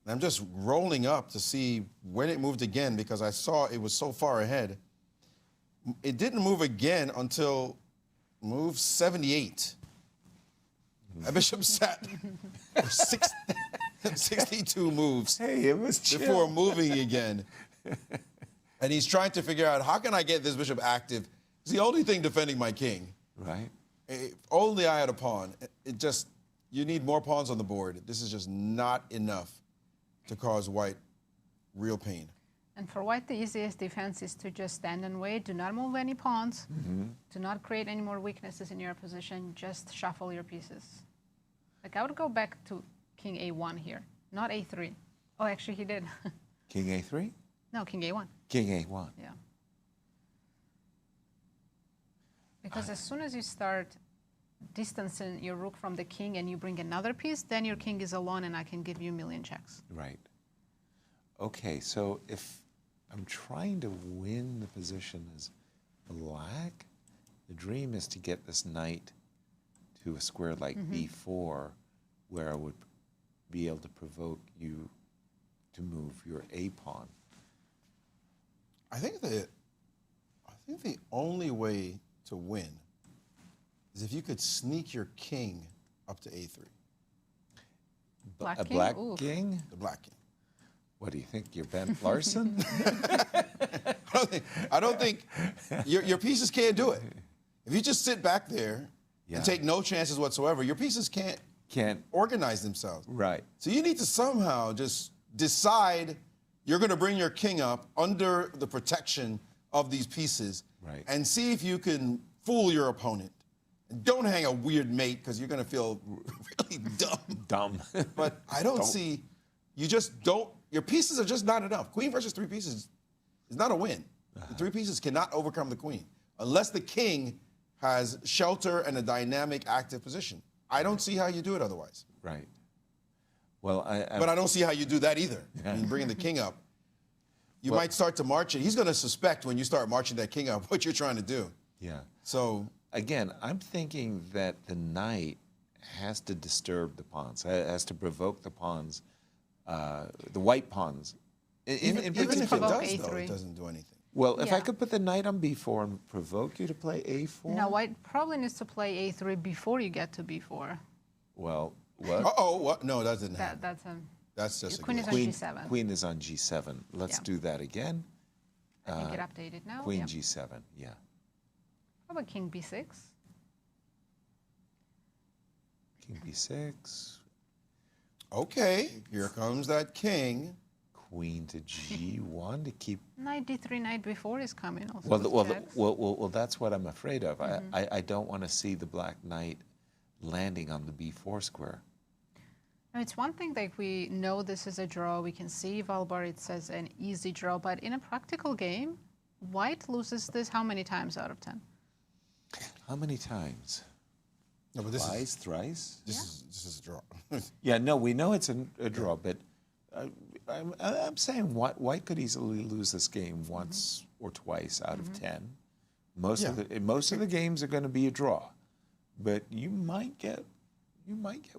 I'm just rolling up to see when it moved again because I saw it was so far ahead. It didn't move again until move 78. That bishop sat for 62 moves Hey, it was chill. before moving again. And he's trying to figure out, how can I get this bishop active? It's the only thing defending my king. Right? If only I had a pawn. You need more pawns on the board. This is just not enough to cause white real pain. And for white, the easiest defense is to just stand and wait. Do not move any pawns. Do not create any more weaknesses in your position. Just shuffle your pieces. Like I would go back to king a1 here, not a3. Oh, actually he did. King a3? No, king a1. King a1. Yeah. Because as soon as you start distancing your rook from the king and you bring another piece, then your king is alone and I can give you a million checks. Right. Okay, so if I'm trying to win the position as black, the dream is to get this knight to a square like b4, where I would be able to provoke you to move your a pawn. I think the only way to win is if you could sneak your king up to a3. Black A king? black Oof. king? The black king. What do you think? You're Ben Larson? I don't think your pieces can't do it. If you just sit back there Yeah. and take no chances whatsoever, your pieces can't organize themselves. Right. So you need to somehow just decide you're going to bring your king up under the protection of these pieces, Right. and see if you can fool your opponent. And don't hang a weird mate because you're going to feel really dumb. Dumb. But I don't see, you just don't, your pieces are just not enough. Queen versus three pieces is not a win. The three pieces cannot overcome the queen unless the king has shelter and a dynamic, active position. I don't see how you do it otherwise. Right. Well, But I don't see how you do that either. I mean, bringing the king up, you might start to march it. He's going to suspect when you start marching that king up what you're trying to do. Yeah. So Again, I'm thinking that the knight has to disturb the pawns, has to provoke the pawns, the white pawns. even if it does, provoke though, A3. it doesn't do anything. Well, if I Yeah. could put the knight on b4 and provoke you to play a4. No, white probably needs to play a3 before you get to b4. Well, what? Uh-oh, what? No, that didn't happen. That's That's just your a queen good is on one. g7. Queen is on g7. Let's Yeah. do that again. I think it updated now. Queen yeah. g7, yeah. How about king b6? King b6, Okay, here comes that king. queen to g1 to keep. Knight d3, knight b4 is coming also. Well, with checks. well, that's what I'm afraid of. I don't want to see the black knight landing on the b4 square. Now, it's one thing that we know this is a draw. We can see Valbar, it says an easy draw. But in a practical game, white loses this how many times out of 10? How many times? No, but this Twice, is thrice? this is a draw. Yeah, no, we know it's a draw, but I'm saying white could easily lose this game once or twice out of 10. Most of the games are going to be a draw, but you might get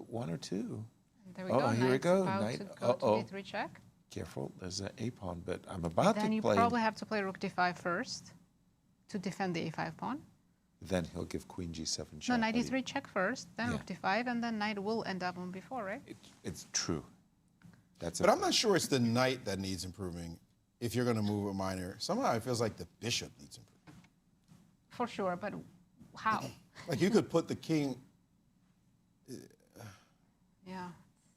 one or two. There we go. Here we Knight's go. about Knight. to go to d3 check. Careful, there's an a pawn, but I'm about Then to you play. probably have to play rook d5 first to defend the a5 pawn. Then he'll give queen g7 check. No, knight d3 check first, then Yeah. rook d5, and then knight will end up on b4, right? It's true. That's But I'm not sure it's the knight that needs improving. If you're going to move a minor, somehow it feels like the bishop needs improving. For sure, but how? Like you could put the king, Yeah.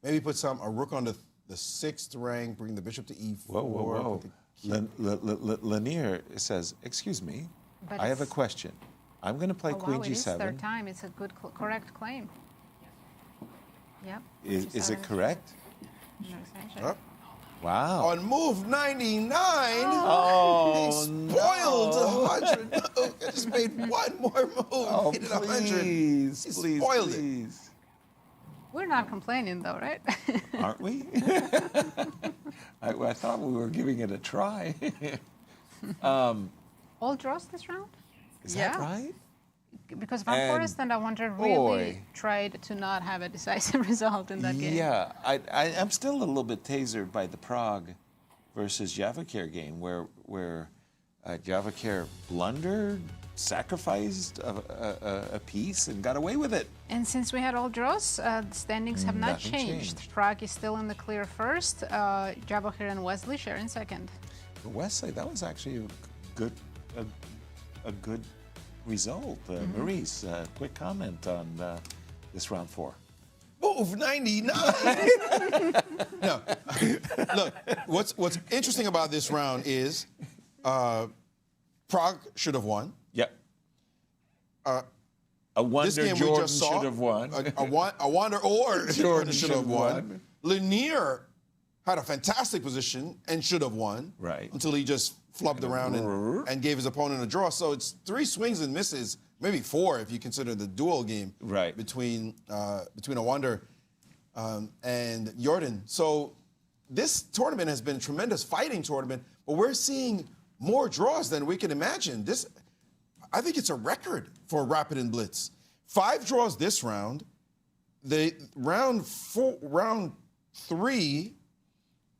maybe put a rook on the sixth rank, bring the bishop to e4. Whoa. put the Leinier says, excuse me, But I have a it's- question. I'm going to play Oh, queen wow, it is g7. third time. It's a good, correct claim. Yep. Is it correct? No extension. Huh? Wow. On move 99, Oh, he spoiled 100. I just made one more move. Oh, hit it 100. please, He please, spoiled it. please. We're not complaining though, right? Aren't we? I thought we were giving it a try. All draws this round? Is Yeah. that right? Because Van And Foreest and Awonder really boy. tried to not have a decisive result in that game. Yeah, I'm still a little bit tasered by the Prague versus Javokhir game where Javokhir blundered, sacrificed a piece, and got away with it. And since we had all draws, the standings have not Nothing changed. Prague is still in the clear first. Javokhir and Wesley share in second. But Wesley, that was actually a good result. Maurice, quick comment on this round 4. Move 99. No, look. What's interesting about this round is Prague should have won. Yep. A This wonder game we Jorden just saw should have won. A Wonder or Jorden should have won. won. Leinier had a fantastic position and should have won. Right. Until he just flubbed around and gave his opponent a draw. So it's 3 swings and misses, maybe 4 if you consider the duel game. Right. Between Awonder and Jorden. So this tournament has been a tremendous fighting tournament, but we're seeing more draws than we can imagine. I think it's a record for Rapid and Blitz. 5 draws this round. The round 3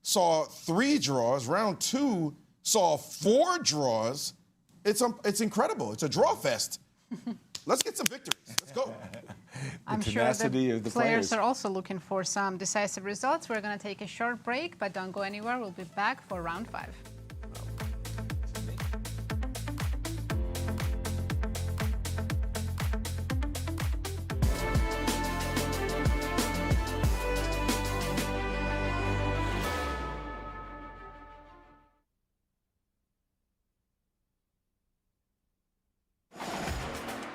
saw 3 draws. Round 2 saw 4 draws. It's incredible. It's a draw fest. Let's get some victories. Let's go. I'm sure tenacity the of the players are also looking for some decisive results. We're going to take a short break, but don't go anywhere. We'll be back for round 5.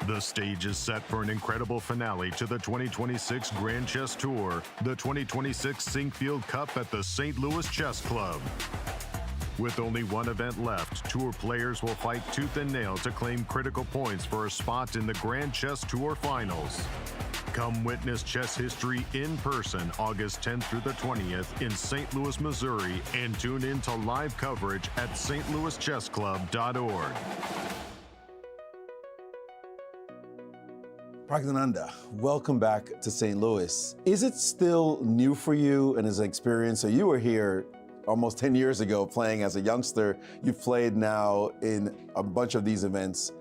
The stage is set for an incredible finale to the 2026 Grand Chess Tour, the 2026 Sinkfield Cup at the St. Louis Chess Club. With only one event left, Tour players will fight tooth and nail to claim critical points for a spot in the Grand Chess Tour Finals. Come witness chess history in person August 10th through the 20th in St. Louis, Missouri, and tune in to live coverage at stlouischessclub.org. Praggnanandhaa, welcome back to St. Louis. Is it still new for you and as an experience? So you were here almost 10 years ago playing as a youngster. You've played now in a bunch of these events.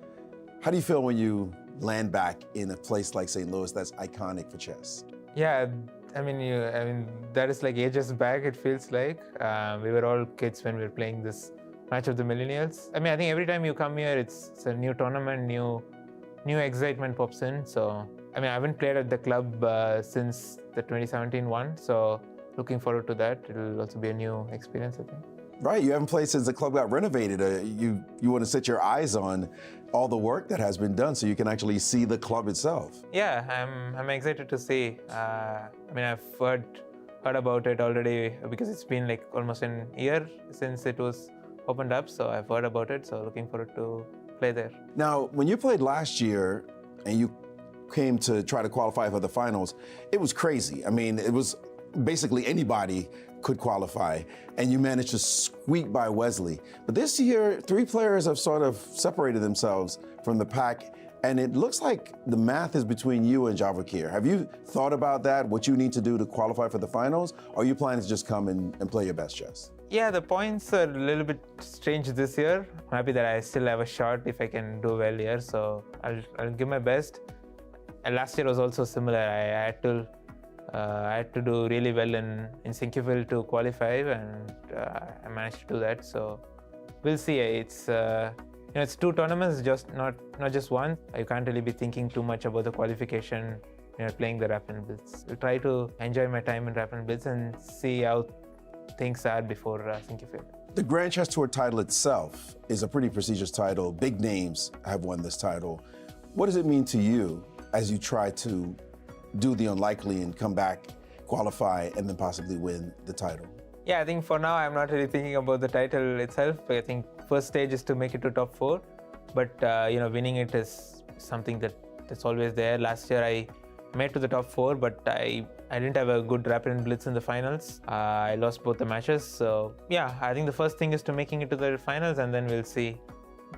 How do you feel when you land back in a place like St. Louis that's iconic for chess? Yeah, I mean, that is like ages back, it feels like. We were all kids when we were playing this match of the millennials. I mean, I think every time you come here, it's a new tournament, new excitement pops in. So, I mean, I haven't played at the club since the 2017 one. So, looking forward to that. It'll also be a new experience, I think. Right, you haven't played since the club got renovated. You want to set your eyes on all the work that has been done so you can actually see the club itself. Yeah, I'm excited to see. I mean, I've heard about it already because it's been like almost a year since it was opened up. So I've heard about it. So looking forward to play there. Now, when you played last year and you came to try to qualify for the finals, it was crazy. I mean, it was basically anybody could qualify, and you managed to squeak by Wesley. But this year, 3 players have sort of separated themselves from the pack, and it looks like the math is between you and Javokhir. Have you thought about that, what you need to do to qualify for the finals, or are you planning to just come and play your best chess? Yeah, the points are a little bit strange this year. I'm happy that I still have a shot if I can do well here, so I'll give my best. And last year was also similar. I had to do really well in Sinkfield to qualify, and I managed to do that. So we'll see. It's it's 2 tournaments, just not just one. You can't really be thinking too much about the qualification when you're playing the Rapid Blitz. I'll try to enjoy my time in Rapid Blitz and see how things are before Sinkfield. The Grand Chess Tour title itself is a pretty prestigious title. Big names have won this title. What does it mean to you as you try to do the unlikely and come back, qualify, and then possibly win the title? Yeah, I think for now I'm not really thinking about the title itself. But I think first stage is to make it to top 4. But winning it is something that's always there. Last year I made to the top 4, but I didn't have a good Rapid Blitz in the finals. I lost both the matches. So yeah, I think the first thing is to making it to the finals, and then we'll see.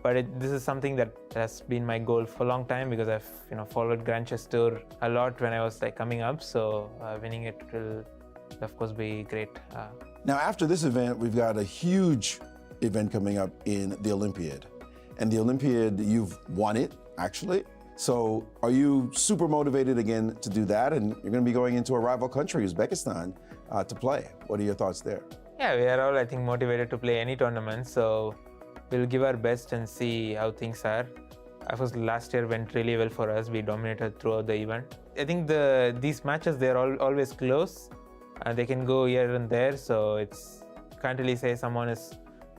But this is something that has been my goal for a long time because I've followed Grand Chess Tour a lot when I was coming up. So winning it will, of course, be great. Now, after this event, we've got a huge event coming up in the Olympiad. And the Olympiad, you've won it, actually. So are you super motivated again to do that? And you're going to be going into a rival country, Uzbekistan, to play. What are your thoughts there? Yeah, we are all, I think, motivated to play any tournament. So we'll give our best and see how things are. Of course, last year went really well for us. We dominated throughout the event. I think these matches, they're always close. They can go here and there, so can't really say someone is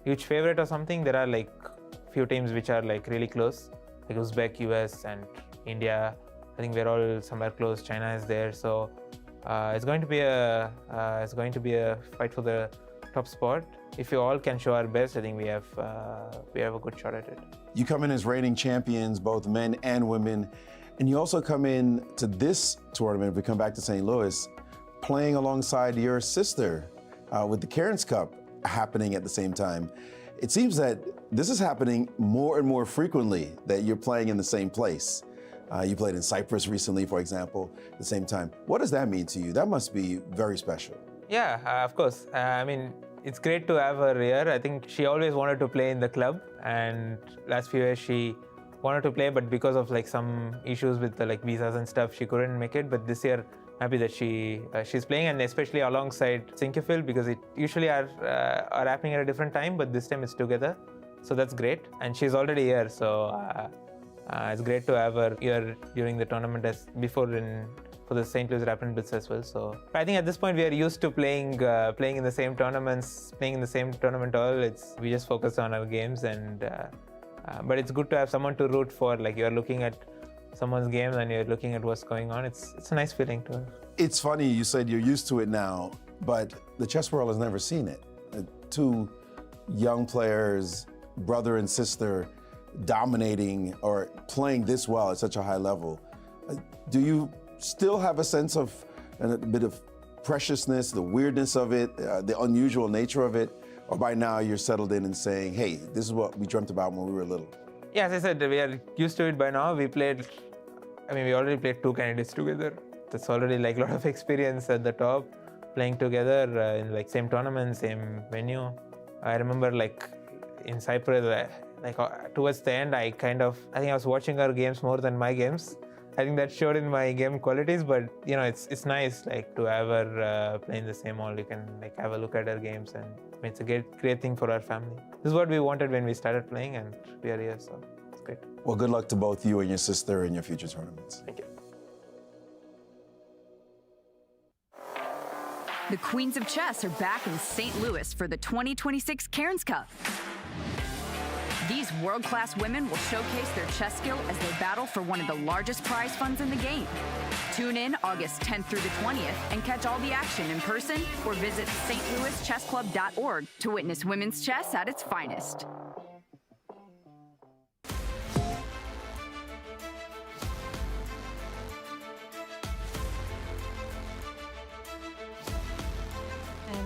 huge favorite or something. There are few teams which are really close, like Uzbek, US, and India. I think we're all somewhere close. China is there, so it's going to be a fight for the top spot. If you all can show our best, I think we have a good shot at it. You come in as reigning champions, both men and women, and you also come in to this tournament. If we come back to St. Louis, playing alongside your sister with the Cairns Cup happening at the same time. It seems that this is happening more and more frequently, that you're playing in the same place. You played in Cyprus recently, for example, at the same time. What does that mean to you? That must be very special. Yeah, of course. I mean, it's great to have her here. I think she always wanted to play in the club, and last few years she wanted to play, but because of like some issues with the like visas and stuff, she couldn't make it. But this year, happy that she's playing, and especially alongside Incr because it usually are happening at a different time, but this time it's together. So that's great, and she's already here, so it's great to have her here during the tournament as before for the St. Louis Rapid Blitz as well. So I think at this point we are used to playing in the same tournaments, playing in the same tournament hall. We just focus on our games, and but it's good to have someone to root for. Like you're looking at someone's games and you're looking at what's going on. It's a nice feeling to have. It's funny you said you're used to it now, but the chess world has never seen it. Two young players, brother and sister, dominating or playing this well at such a high level. Do you still have a sense of a bit of preciousness, the weirdness of it, the unusual nature of it? Or by now you're settled in and saying, hey, this is what we dreamt about when we were little? Yeah, as I said, we are used to it by now. We already played 2 candidates together. That's already like a lot of experience at the top, playing together in like same tournament, same venue. I remember like in Cyprus, towards the end, I think I was watching her games more than my games. I think that showed in my game qualities, but you know, it's nice like to have her play in the same hall. You can like have a look at her games, and it's a great thing for our family. This is what we wanted when we started playing, and we are here, so it's great. Well, good luck to both you and your sister in your future tournaments. Thank you. The Queens of Chess are back in St. Louis for the 2026 Cairns Cup. These world-class women will showcase their chess skill as they battle for one of the largest prize funds in the game. Tune in August 10th through the 20th and catch all the action in person or visit stlouischessclub.org to witness women's chess at its finest.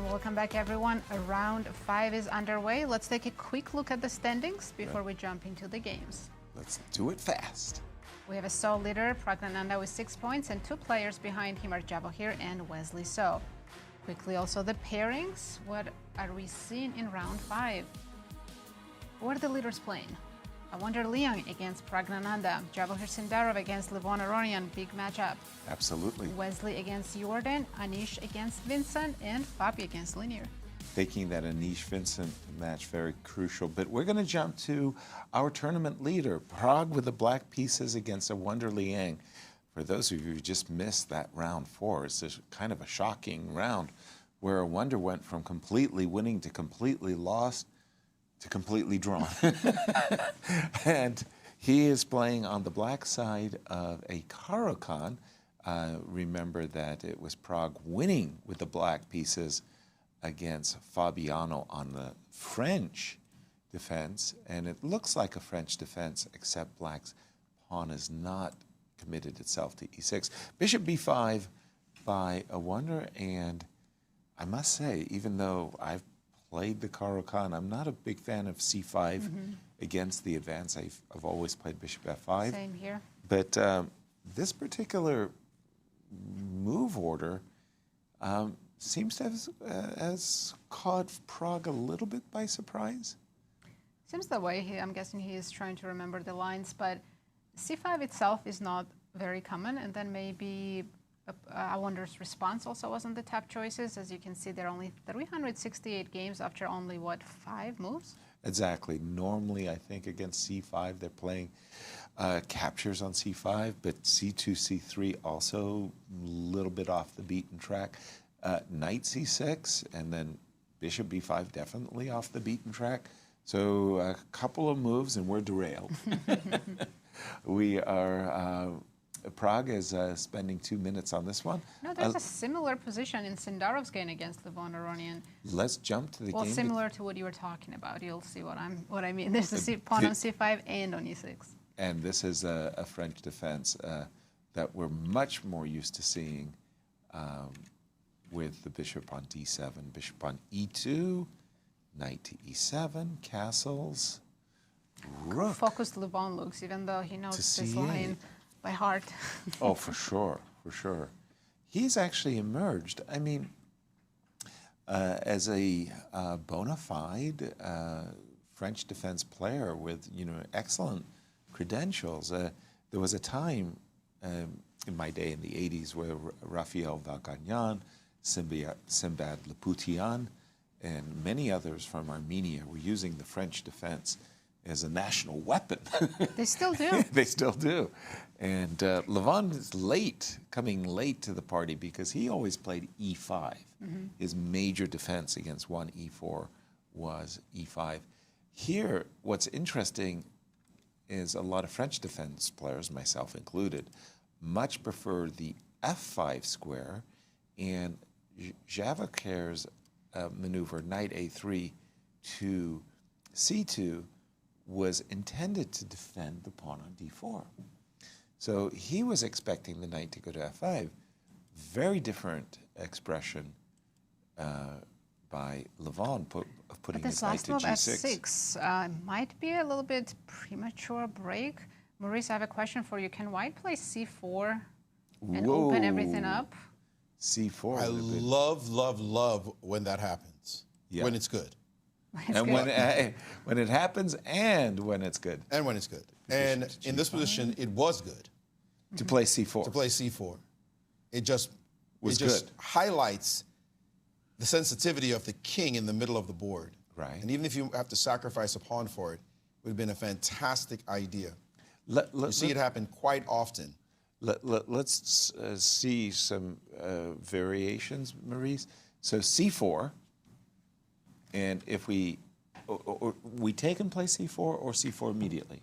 Welcome back, everyone. Round 5 is underway. Let's take a quick look at the standings before we jump into the games. Let's do it fast. We have a sole leader, Praggnanandhaa, with 6 points, and 2 players behind him are Javokhir and Wesley. So, quickly also the pairings. What are we seeing in round 5? Who are the leaders playing? Awonder Liang against Praggnanandhaa, Javokhir Sindarov against Levon Aronian, big matchup. Absolutely. Wesley against Jorden, Anish against Vincent, and Fabi against Leinier. Making that Anish-Vincent match very crucial. But we're going to jump to our tournament leader, Pragg with the black pieces against Awonder Liang. For those of you who just missed that round 4, it's kind of a shocking round where Awonder went from completely winning to completely lost to completely drawn. And he is playing on the black side of a Caro-Kann. Remember that it was Pragg winning with the black pieces against Fabiano on the French defense. And it looks like a French defense, except black's pawn is not committed itself to e6. Bishop b5 by Awonder. And I must say, even though I've played the Caro-Kann, I'm not a big fan of c5 against the advance. I've always played bishop f5. Same here. But this particular move order seems to have has caught Pragg a little bit by surprise. Seems that way. I'm guessing he is trying to remember the lines, but c5 itself is not very common, and then maybe Awonder's response also wasn't the top choices. As you can see, there are only 368 games after only, what, 5 moves? Exactly. Normally, I think against c5, they're playing captures on c5, but c2, c3 also a little bit off the beaten track. Knight c6, and then bishop b5 definitely off the beaten track. So a couple of moves, and we're derailed. We are... Pragg is spending 2 minutes on this one. No, there's a similar position in Sindarov's game against Levon Aronian. Let's jump to the game. Well, similar to what you were talking about. You'll see what I mean. There's a pawn on c5 and on e6. And this is a French defense that we're much more used to seeing with the bishop on d7, bishop on e2, knight to e7, castles, rook. Focused Levon looks, even though he knows this line by heart. Oh, for sure, for sure. He's actually emerged, I mean, as a bona fide French defense player with, excellent credentials. There was a time in my day in the 80s where Raphael Valgagnan, Simbad Laputian, and many others from Armenia were using the French defense as a national weapon. They still do. They still do. And Levon is coming late to the party because he always played E5. His major defense against one E4 was E5. Here, what's interesting is a lot of French defense players, myself included, much prefer the F5 square, and Javokhir's maneuver, knight A3 to C2, was intended to defend the pawn on D4. So he was expecting the knight to go to F5. Very different expression by Levon of putting his knight to But this G6. last move, F6, might be a little bit premature break. Maurice, I have a question for you. Can White play C4 and open everything up? C4. I love when that happens. Yeah. When it's good. And when it happens and when it's good. And when it's good. And in this position, it was good To play C4. to play C4. It just Was good. good. Highlights the sensitivity of the king in the middle of the board. Right. And even if you have to sacrifice a pawn for it, it would have been a fantastic idea. You see it happen quite often. Let's see some variations, Maurice. So C4, and if we take and play C4 or C4 immediately?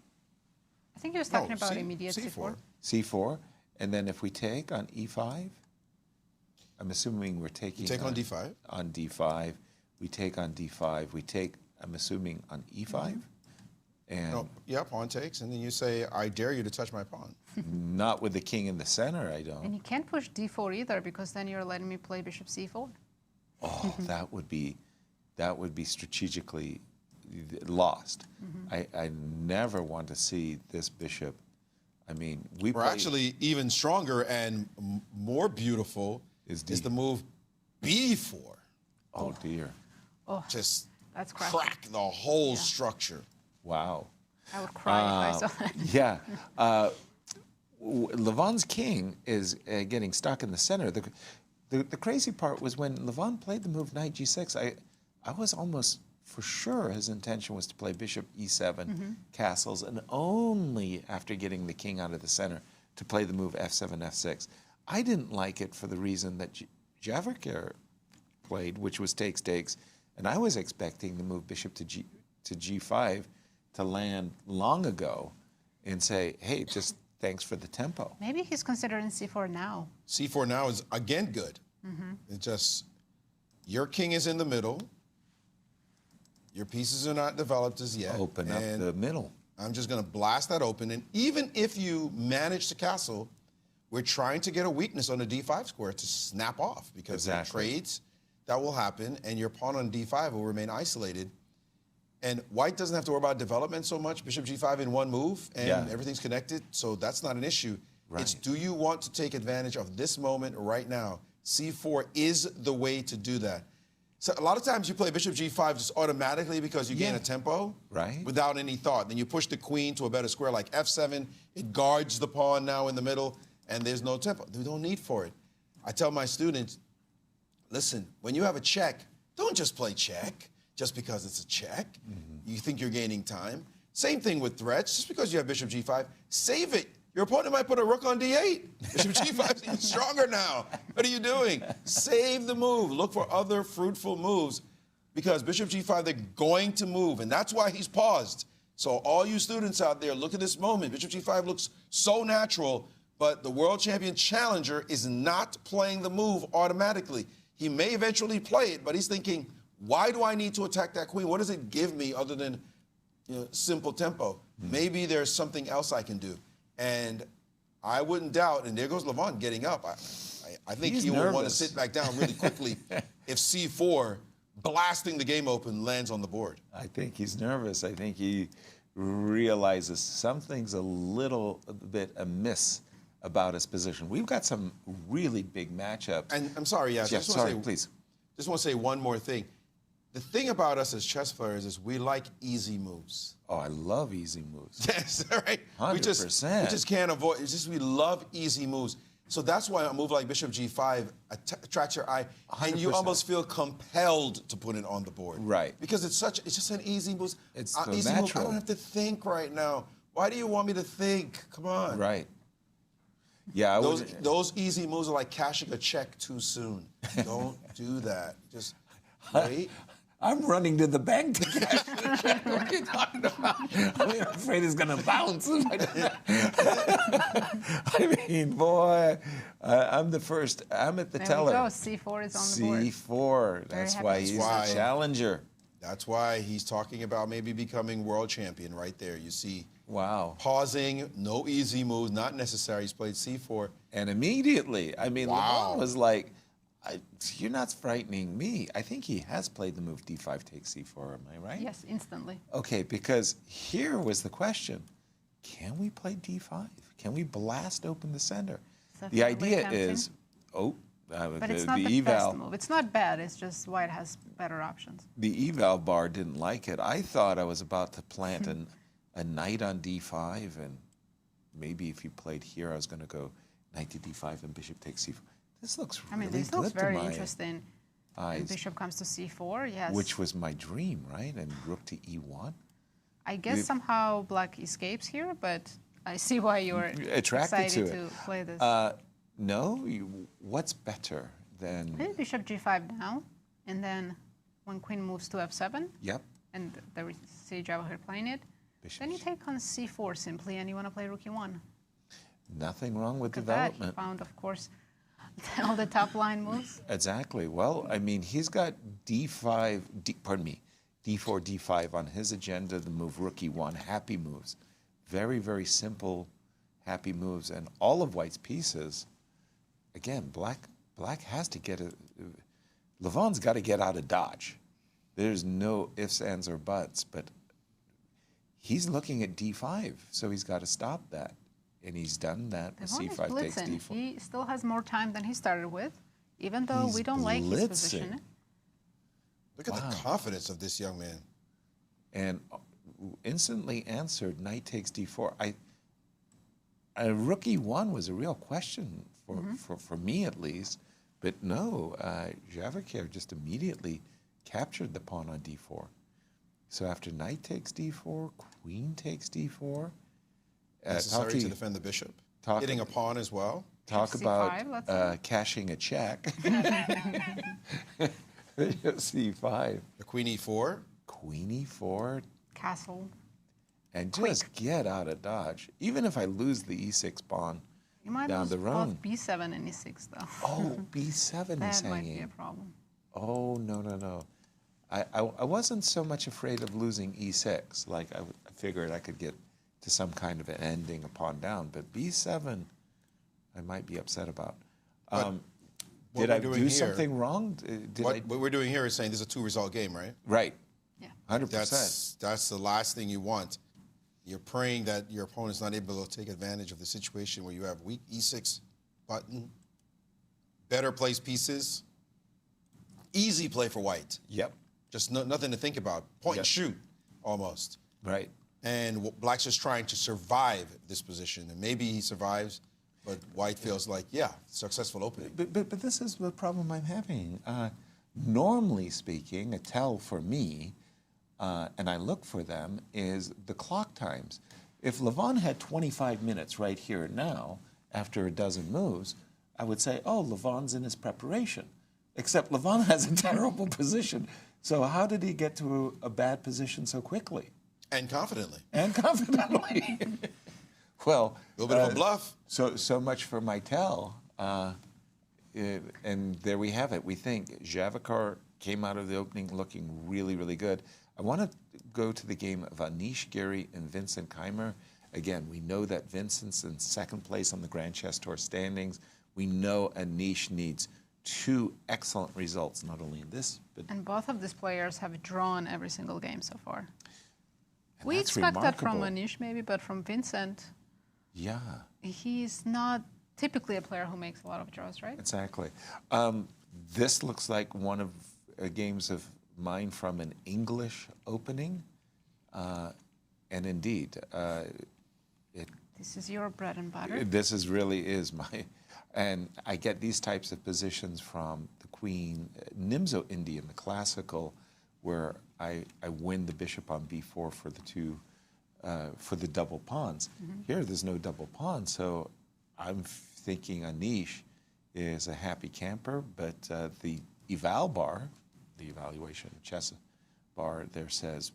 I think he was talking No, about C- immediate C4. C4, and then if we take on E5, I'm assuming we're taking Take on D5. On D5, we take on D5, we take, I'm assuming, on E5, and No, yeah, pawn takes, and then you say, I dare you to touch my pawn. not with the king in the center, I don't. And you can't push D4 either because then you're letting me play bishop C4. Oh, that would be strategically lost. I never want to see this bishop. I mean, Or actually, even stronger and more beautiful Is is the move B4. Oh dear! Just That's crushing. crack the whole structure. Wow. I would cry if I saw that. Yeah. Levon's king is getting stuck in the center. The crazy part was when Levon played the move knight G6. I was almost for sure his intention was to play bishop E7 castles, and only after getting the king out of the center to play the move F7 F6. I didn't like it for the reason that Javokhir played, which was takes, and I was expecting the move bishop to G5 to land long ago and say, hey, just thanks for the tempo. Maybe he's considering C4 now. C4 now is again good. It's just your king is in the middle. Your pieces are not developed as yet. Open up and the middle. I'm just going to blast that open. And even if you manage to castle, we're trying to get a weakness on the D5 square to snap off because there are trades that will happen and your pawn on D5 will remain isolated. And White doesn't have to worry about development so much. Bishop G5 in one move and everything's connected. So that's not an issue. Right. It's do you want to take advantage of this moment right now? C4 is the way to do that. So a lot of times you play Bishop G5 just automatically because you gain a tempo without any thought. Then you push the queen to a better square like F7. It guards the pawn now in the middle, and there's no tempo. There's no need for it. I tell my students, listen, when you have a check, don't just play check just because it's a check. You think you're gaining time. Same thing with threats. Just because you have Bishop G5, save it. Your opponent might put a rook on D8. Bishop G5 is even stronger now. What are you doing? Save the move. Look for other fruitful moves because Bishop G5, they're going to move, and that's why he's paused. So all you students out there, look at this moment. Bishop G5 looks so natural, but the world champion challenger is not playing the move automatically. He may eventually play it, but he's thinking, why do I need to attack that queen? What does it give me other than simple tempo? Maybe there's something else I can do. And I wouldn't doubt, and there goes Levon getting up. I think he will want to sit back down really quickly if C4, blasting the game open, lands on the board. I think he's nervous. I think he realizes something's a little bit amiss about his position. We've got some really big matchups. And I'm sorry, Yasser. Please. Just want to say one more thing. The thing about us as chess players is we like easy moves. Oh, I love easy moves. Yes, right. 100%. We just can't avoid. It's just we love easy moves. So that's why a move like Bishop G5 attracts your eye, and you 100%. almost feel compelled to put it on the board. Right. Because it's just an easy move. It's so easy move. I natural. don't have to think right now. Why do you want me to think? Come on. Right. Yeah, Those easy moves are like cashing a check too soon. Don't do that. Just wait. I'm running to the bank to cash the check. What are you talking about? I'm afraid it's going to bounce. I mean, boy, I'm the first. I'm at the teller. There we go. C4 is on the board. C4. That's why he's the challenger. That's why he's talking about maybe becoming world champion right there. You see, wow. Pausing, no easy moves, not necessary. He's played C4. And immediately, I mean, Wow. Levon was like, you're not frightening me. I think he has played the move D5 takes C4, am I right? Yes, instantly. Okay, because here was the question. Can we play D5? Can we blast open the center? The idea is, but it's not the best move. It's not bad. It's just white has better options. The eval bar didn't like it. I thought I was about to plant a knight on D5, and maybe if you played here, I was going to go knight to D5 and bishop takes C4. This looks really good. This looks very to my interesting. eyes. And bishop comes to C4, yes. Which was my dream, right? And rook to E1. I guess somehow black escapes here, but I see why you're attracted excited to play this. No, what's better than... Maybe bishop G5 now, and then when queen moves to F7, Yep. and there we see Javokhir playing it, then you take on C4 simply, and you want to play rook E1. Nothing wrong with Look at that. development. He found, of course, all the top line moves. Exactly. Well, I mean, he's got D4, D5 on his agenda, the move rook E1, happy moves. Very, very simple, happy moves. And all of white's pieces, again, black has to get Levon's got to get out of dodge. There's no ifs, ands, or buts, but he's looking at D5, so he's got to stop that. And he's done that with C5 takes D4. He still has more time than he started with, even though we don't like his position. Look at the confidence of this young man. And instantly answered knight takes D4. Rook E1 was a real question for me at least, but no, Javokhir just immediately captured the pawn on D4. So after knight takes D4, queen takes D4. Necessary to defend the bishop. Hitting a pawn as well. Talk C5, about cashing a check. C5. The queen E4. Queen E4. Castle. And just get out of dodge. Even if I lose the E6 pawn You might down lose the road. both B7 and E6, though. Oh, B7 is That might hanging. be a problem. Oh, no. I wasn't so much afraid of losing E6. Like, I figured I could get to some kind of an ending, a pawn down. But B7, I might be upset about. Did I do something wrong? What we're doing here is saying this is a 2-result game, right? Right. Yeah. 100%. That's the last thing you want. You're praying that your opponent's not able to take advantage of the situation where you have weak E6 button, better placed pieces, easy play for white. Yep. Just nothing to think about. Point and shoot, almost. Right. And black's just trying to survive this position. And maybe he survives, but white feels like, successful opening. But this is the problem I'm having. Normally speaking, a tell for me, and I look for them, is the clock times. If Levon had 25 minutes right here and now, after a dozen moves, I would say, oh, Levon's in his preparation. Except Levon has a terrible position. So how did he get to a bad position so quickly? And confidently. Well, a little bit of a bluff. So much for my tell. And there we have it. We think Javokhir came out of the opening looking really, really good. I want to go to the game of Anish, Giri, and Vincent Keymer. Again, we know that Vincent's in second place on the Grand Chess Tour standings. We know Anish needs 2 excellent results, not only in this, but... And both of these players have drawn every single game so far. And We that's expect that from remarkable. Anish maybe, but from Vincent, Yeah. he's not typically a player who makes a lot of draws, right? Exactly. This looks like one of games of mine from an English opening. And indeed, This is your bread and butter. this really is my, and I get these types of positions from the Queen, Nimzo Indian, the classical, where I win the bishop on b4 for the two, for the double pawns. Here, there's no double pawn, so I'm thinking Anish is a happy camper, but the eval bar, the evaluation chess bar there says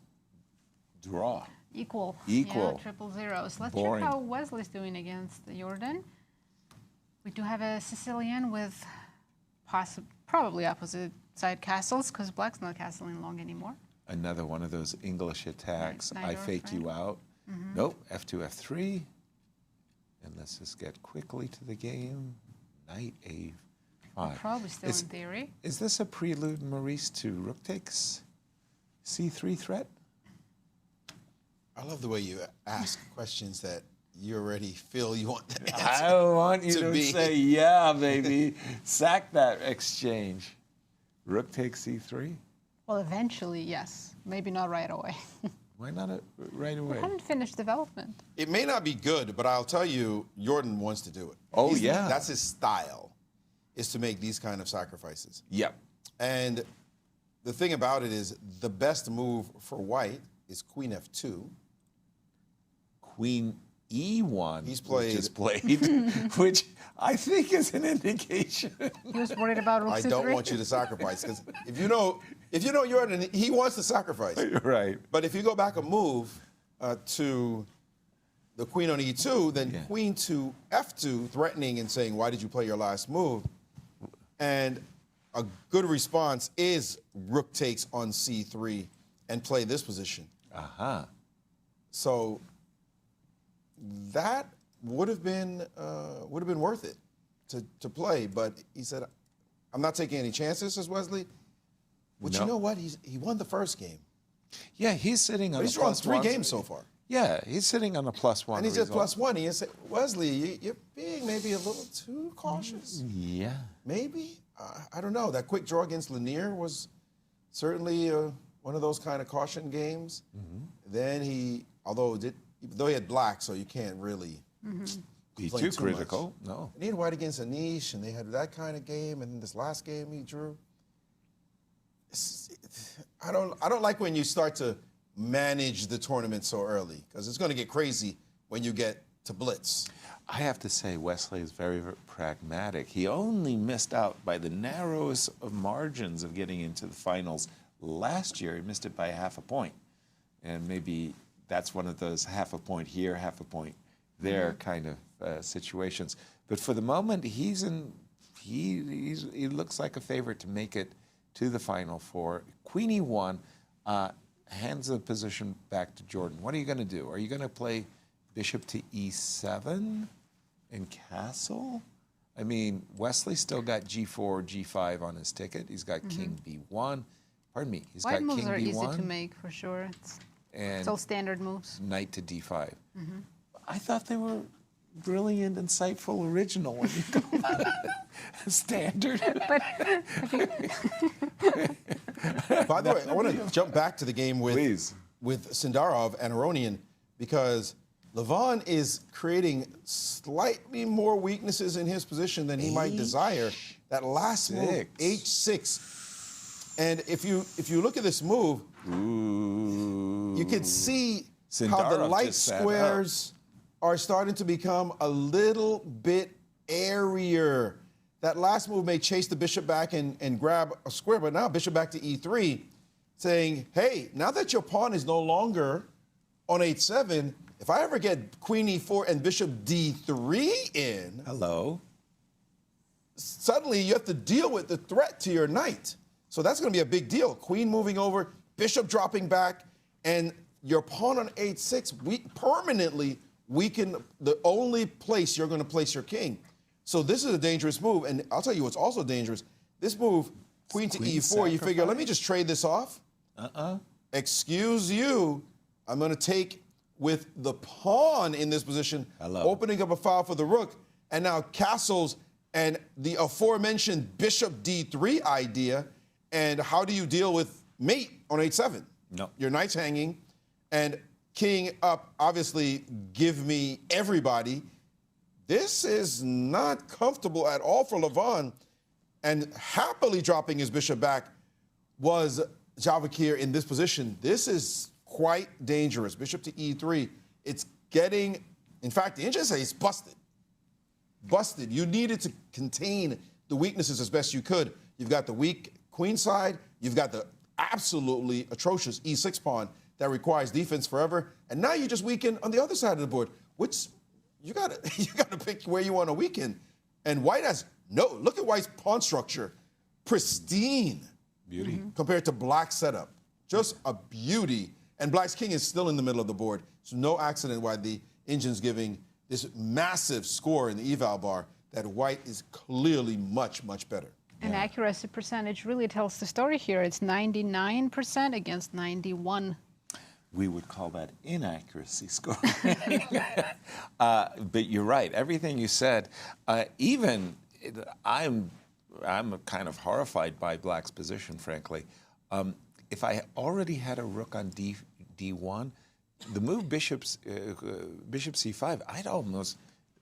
draw. Equal. Equal. Yeah, triple zeros. Let's Boring. check how Wesley's doing against Jorden. We do have a Sicilian with probably opposite side castles, because black's not castling long anymore. Another one of those English attacks. Knight I or fake you friend. out. Nope, f2, f3. And let's just get quickly to the game. Knight a5. Probably still in theory. Is this a prelude, Maurice, to rook takes c3 threat? I love the way you ask questions that you already feel you want the I answer want you to be. say, yeah, baby. Sack that exchange. Rook takes c3? Well, eventually, yes. Maybe not right away. Why not right away? We haven't finished development. It may not be good, but I'll tell you, Jorden wants to do it. Oh, yeah. That's his style, is to make these kind of sacrifices. Yep. And the thing about it is, the best move for white is queen f2. Queen e1 He's played. just played, which I think is an indication. He was worried about rook I c3. don't want you to sacrifice, because if you know Jorden, he wants to sacrifice. Right. But if you go back a move to the queen on e2, then Yeah. queen to f2, threatening and saying, why did you play your last move? And a good response is rook takes on c3 and play this position. Uh-huh. So that would have been worth it to play. But he said, I'm not taking any chances, says Wesley. But No. you know what? He won the first game. Yeah, he's sitting on He's a won plus 3 one. games so far. Yeah, he's sitting on a +1 And he's at result. +1. He said, Wesley, you're being maybe a little too cautious. Yeah. Maybe. I don't know. That quick draw against Leinier was certainly one of those kind of caution games. Then although he had black, so you can't really Be complain too much. critical. No. And he had white against Anish, and they had that kind of game. And this last game he drew. I don't like when you start to manage the tournament so early, because it's going to get crazy when you get to blitz. I have to say, Wesley is very, very pragmatic. He only missed out by the narrowest of margins of getting into the finals last year. He missed it by half a point. And maybe that's one of those half a point here, half a point there kind of situations. But for the moment, he looks like a favorite to make it to the final four. Queen e1 hands the position back to Jorden. What are you going to do? Are you going to play bishop to e7 and castle? I mean, Wesley still got g4, g5 on his ticket. He's got king b1. Pardon me. He's White got moves king are b1 easy to make, for sure. It's all standard moves. knight to d5. I thought they were brilliant, insightful, original when you go standard. But By the way, I want to jump back to the game with Sindarov and Aronian, because Levon is creating slightly more weaknesses in his position than he might desire. That last move, h6. And if you look at this move, you can see how the Sindarov light just sat up. squares are starting to become a little bit airier. That last move may chase the bishop back and grab a square, but now bishop back to e3, saying, hey, now that your pawn is no longer on h7, if I ever get queen e4 and bishop d3 in, Hello. suddenly you have to deal with the threat to your knight. So that's going to be a big deal. Queen moving over, bishop dropping back, and your pawn on h6 permanently weaken the only place you're going to place your king. So this is a dangerous move, and I'll tell you what's also dangerous. This move, queen to e4, you figure, let me just trade this off. Excuse you. I'm going to take with the pawn in this position, opening up a file for the rook, and now castles and the aforementioned bishop d3 idea. And how do you deal with mate on h7? No. Your knight's hanging, and king up, obviously, give me everybody. This is not comfortable at all for Levon. And happily dropping his bishop back was Javokhir in this position. This is quite dangerous. Bishop to e3. It's getting, in fact, the Incr say it's busted. Busted. You needed to contain the weaknesses as best you could. You've got the weak queen side. You've got the absolutely atrocious e6 pawn that requires defense forever. And now you just weaken on the other side of the board, which you gotta pick where you want to weaken. And white has no, look at white's pawn structure. Pristine. Beauty. Compared to black's setup. Just a beauty. And black's king is still in the middle of the board. So no accident why the engine's giving this massive score in the eval bar that white is clearly much, much better. And accuracy percentage really tells the story here. It's 99% against 91. We would call that inaccuracy score. But you're right. Everything you said, I'm kind of horrified by black's position, frankly. If I already had a rook on D1, the move bishop C5, I'd almost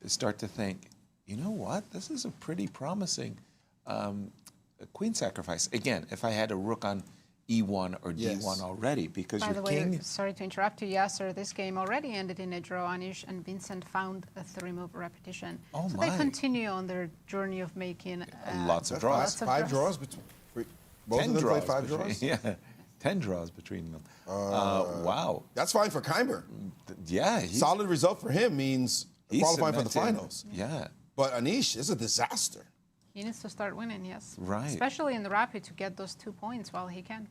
start to think, you know what? This is a pretty promising queen sacrifice. Again, if I had a rook on E1 or D1 already, because By your the way, king... sorry to interrupt you, Yasser, this game already ended in a draw. Anish and Vincent found a 3-move repetition. Oh, so my. they continue on their journey of making... lots of draws. Five draws between... Both 10 of them draws play 5 between, draws? Yeah, 10 draws between them. Wow. That's fine for Keymer. Yeah. Solid result for him means qualifying for the finals. Yeah. But Anish is a disaster. He needs to start winning, yes. Right. Especially in the Rapid to get those 2 points while he can.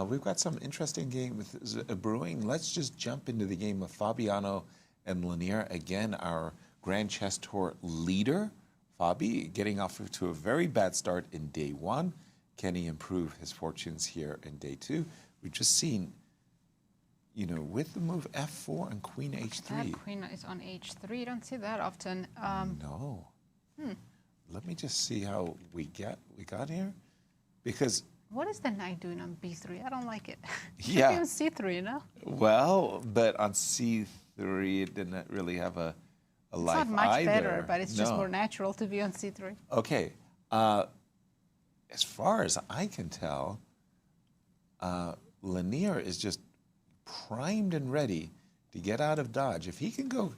We've got some interesting games brewing. Let's just jump into the game of Fabiano and Leinier. Again, our Grand Chess Tour leader, Fabi, getting off to a very bad start in day 1. Can he improve his fortunes here in day 2? We've just seen, you know, with the move f4 and queen h3. That queen is on h3. You don't see that often. No. Let me just see how we got here, because. What is the knight doing on b3? I don't like it. Yeah. On c3, you know? Well, but on c3 it didn't really have a life either. It's not much better, but it's just more natural to be on c3. Okay. As far as I can tell, Leinier is just primed and ready to get out of dodge. If he can go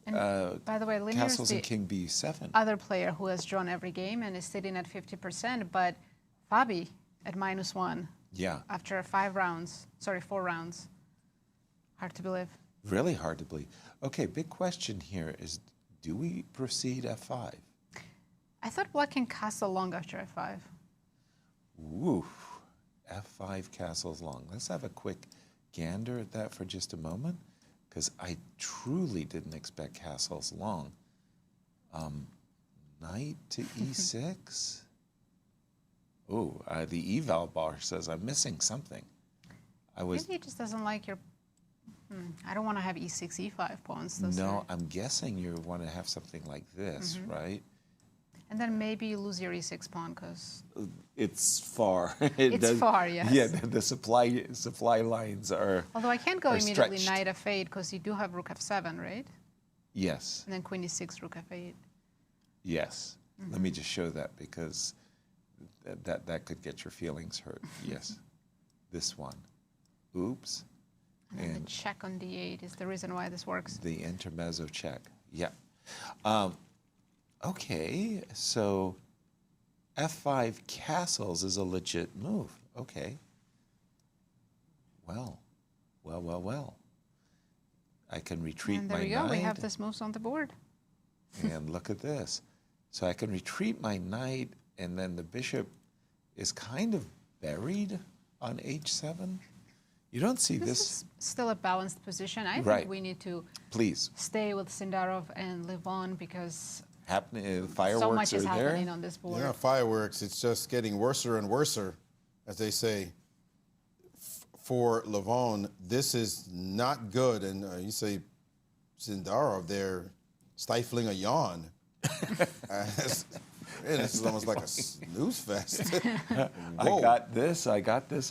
by the way, Leinier castles is and king b7. Other player who has drawn every game and is sitting at 50%, but Fabi at -1. Yeah. After 4 rounds. Hard to believe. Really hard to believe. Okay, big question here is, do we proceed f5? I thought black can castle long after f5. Woof. f5 castles long. Let's have a quick gander at that for just a moment, because I truly didn't expect castles long. Knight to e6. Oh, the eval bar says I'm missing something. Maybe he just doesn't like your... I don't want to have e6, e5 pawns. No, I'm guessing you want to have something like this, right? And then maybe you lose your e6 pawn because... It's far. It's far, yes. Yeah, the supply lines are... Although I can't go immediately stretched. knight f8 because you do have rook f7, right? Yes. And then queen e6, rook f8. Yes. Let me just show that, because that could get your feelings hurt. Yes. This one. Oops. And then the check on d8 is the reason why this works. The intermezzo check. Yeah. Okay, so f5 castles is a legit move. Okay. Well. I can retreat and my there knight. we go. We have this moves on the board. And look at this. So I can retreat my knight, and then the bishop is kind of buried on h7. You don't see This this. is still a balanced position. I Right. think we need to Please. stay with Sindarov and Levon because Fireworks so much are is there. happening on this board. Yeah, fireworks. It's just getting worser and worser, as they say. For Levon, this is not good. And you say Sindarov there stifling a yawn. This is almost like a snooze fest. I got this. I got this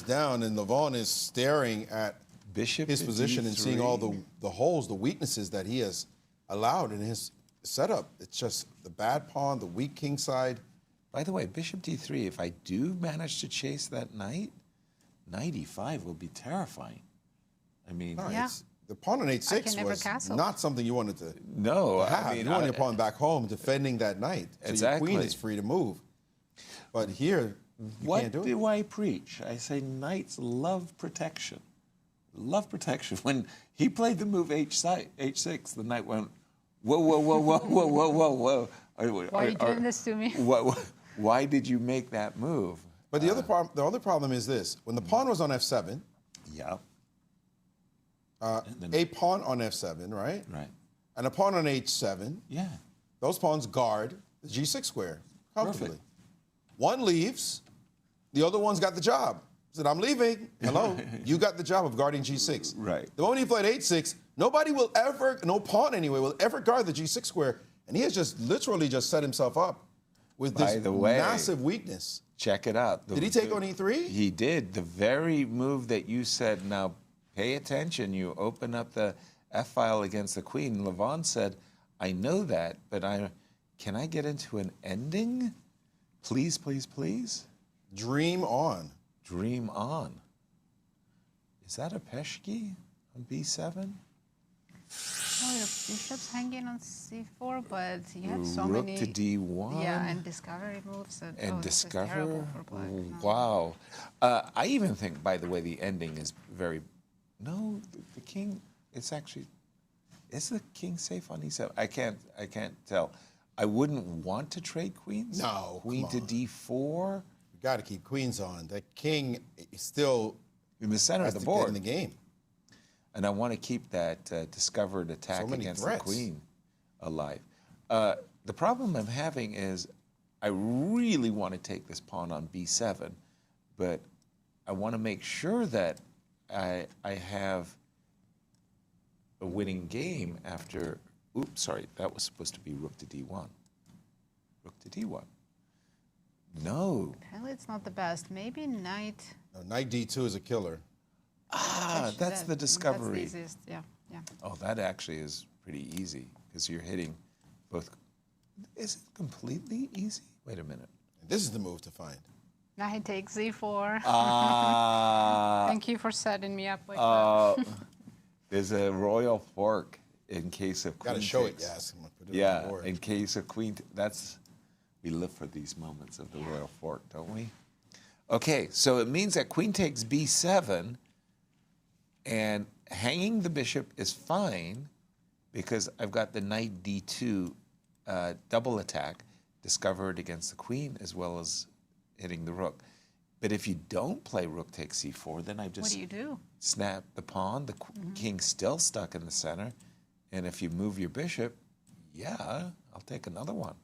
down, and Levon is staring at Bishop his to position and seeing D3. all the holes, the weaknesses that he has allowed in his setup. It's just the bad pawn, the weak king side. By the way, Bishop D3, if I do manage to chase that knight, knight E5 will be terrifying. I mean, No, Yeah. the pawn on I H6 can never was castle. not something you wanted to no, have. I mean, you want your pawn back home defending that knight. So Exactly. your queen is free to move. But here, you what can't do it. do I preach? I say knights love protection. Love protection. When he played the move H6, the knight went, whoa, whoa, whoa, whoa, whoa, whoa, whoa, whoa. Why are you doing this to me? Why did you make that move? But the other problem is this. When the pawn was on F7, Yeah. a pawn on F7, right? Right. And a pawn on H7, Yeah. those pawns guard the G6 square comfortably. Perfect. One leaves, the other one's got the job. Said, I'm leaving. Hello. You got the job of guarding G6. Right. The moment he played H6, nobody will ever, no pawn anyway, will ever guard the G6 square. And he has just literally just set himself up with this By the way, massive weakness. Check it out. Did he take on E3? He did. The very move that you said, now pay attention, you open up the F-file against the queen. Levon said, I know that, but can I get into an ending? Please, please, please? Dream on. Dream on. Is that a Peshki on B7? Oh, your bishop's hanging on C4, but you have so Rook many. to D1. Yeah, and discovery moves. And this is discover. terrible for black. No. Wow. I even think, by the way, the ending is very. No, the king. It's actually. Is the king safe on E7? I can't tell. I wouldn't want to trade queens. No, Queen come to on. D4 You got to keep queens on. That king is still in the center has of the to board. get in the game. And I want to keep that discovered attack many against threats. the queen alive. The problem I'm having is I really want to take this pawn on B7, but I want to make sure that I have a winning game after, oops, sorry, that was supposed to be rook to D1. Rook to D1. No. Apparently, it's not the best. Maybe knight. No, knight D2 is a killer. Ah, that's the discovery. That's the easiest. Yeah, yeah. Oh, that actually is pretty easy because you're hitting both. Is it completely easy? Wait a minute. This is the move to find. Knight takes Z4. Ah, Thank you for setting me up like that. there's a royal fork in case of queen Got to show takes. it, yes. I'm gonna put it on the Yeah, board. in case of queen. We live for these moments of the royal fork, don't we? Okay, so it means that queen takes B7, and hanging the bishop is fine because I've got the knight D2 double attack discovered against the queen as well as hitting the rook. But if you don't play rook takes C4, then I just What do you do? snap the pawn. The king's still stuck in the center. And if you move your bishop, yeah, I'll take another one.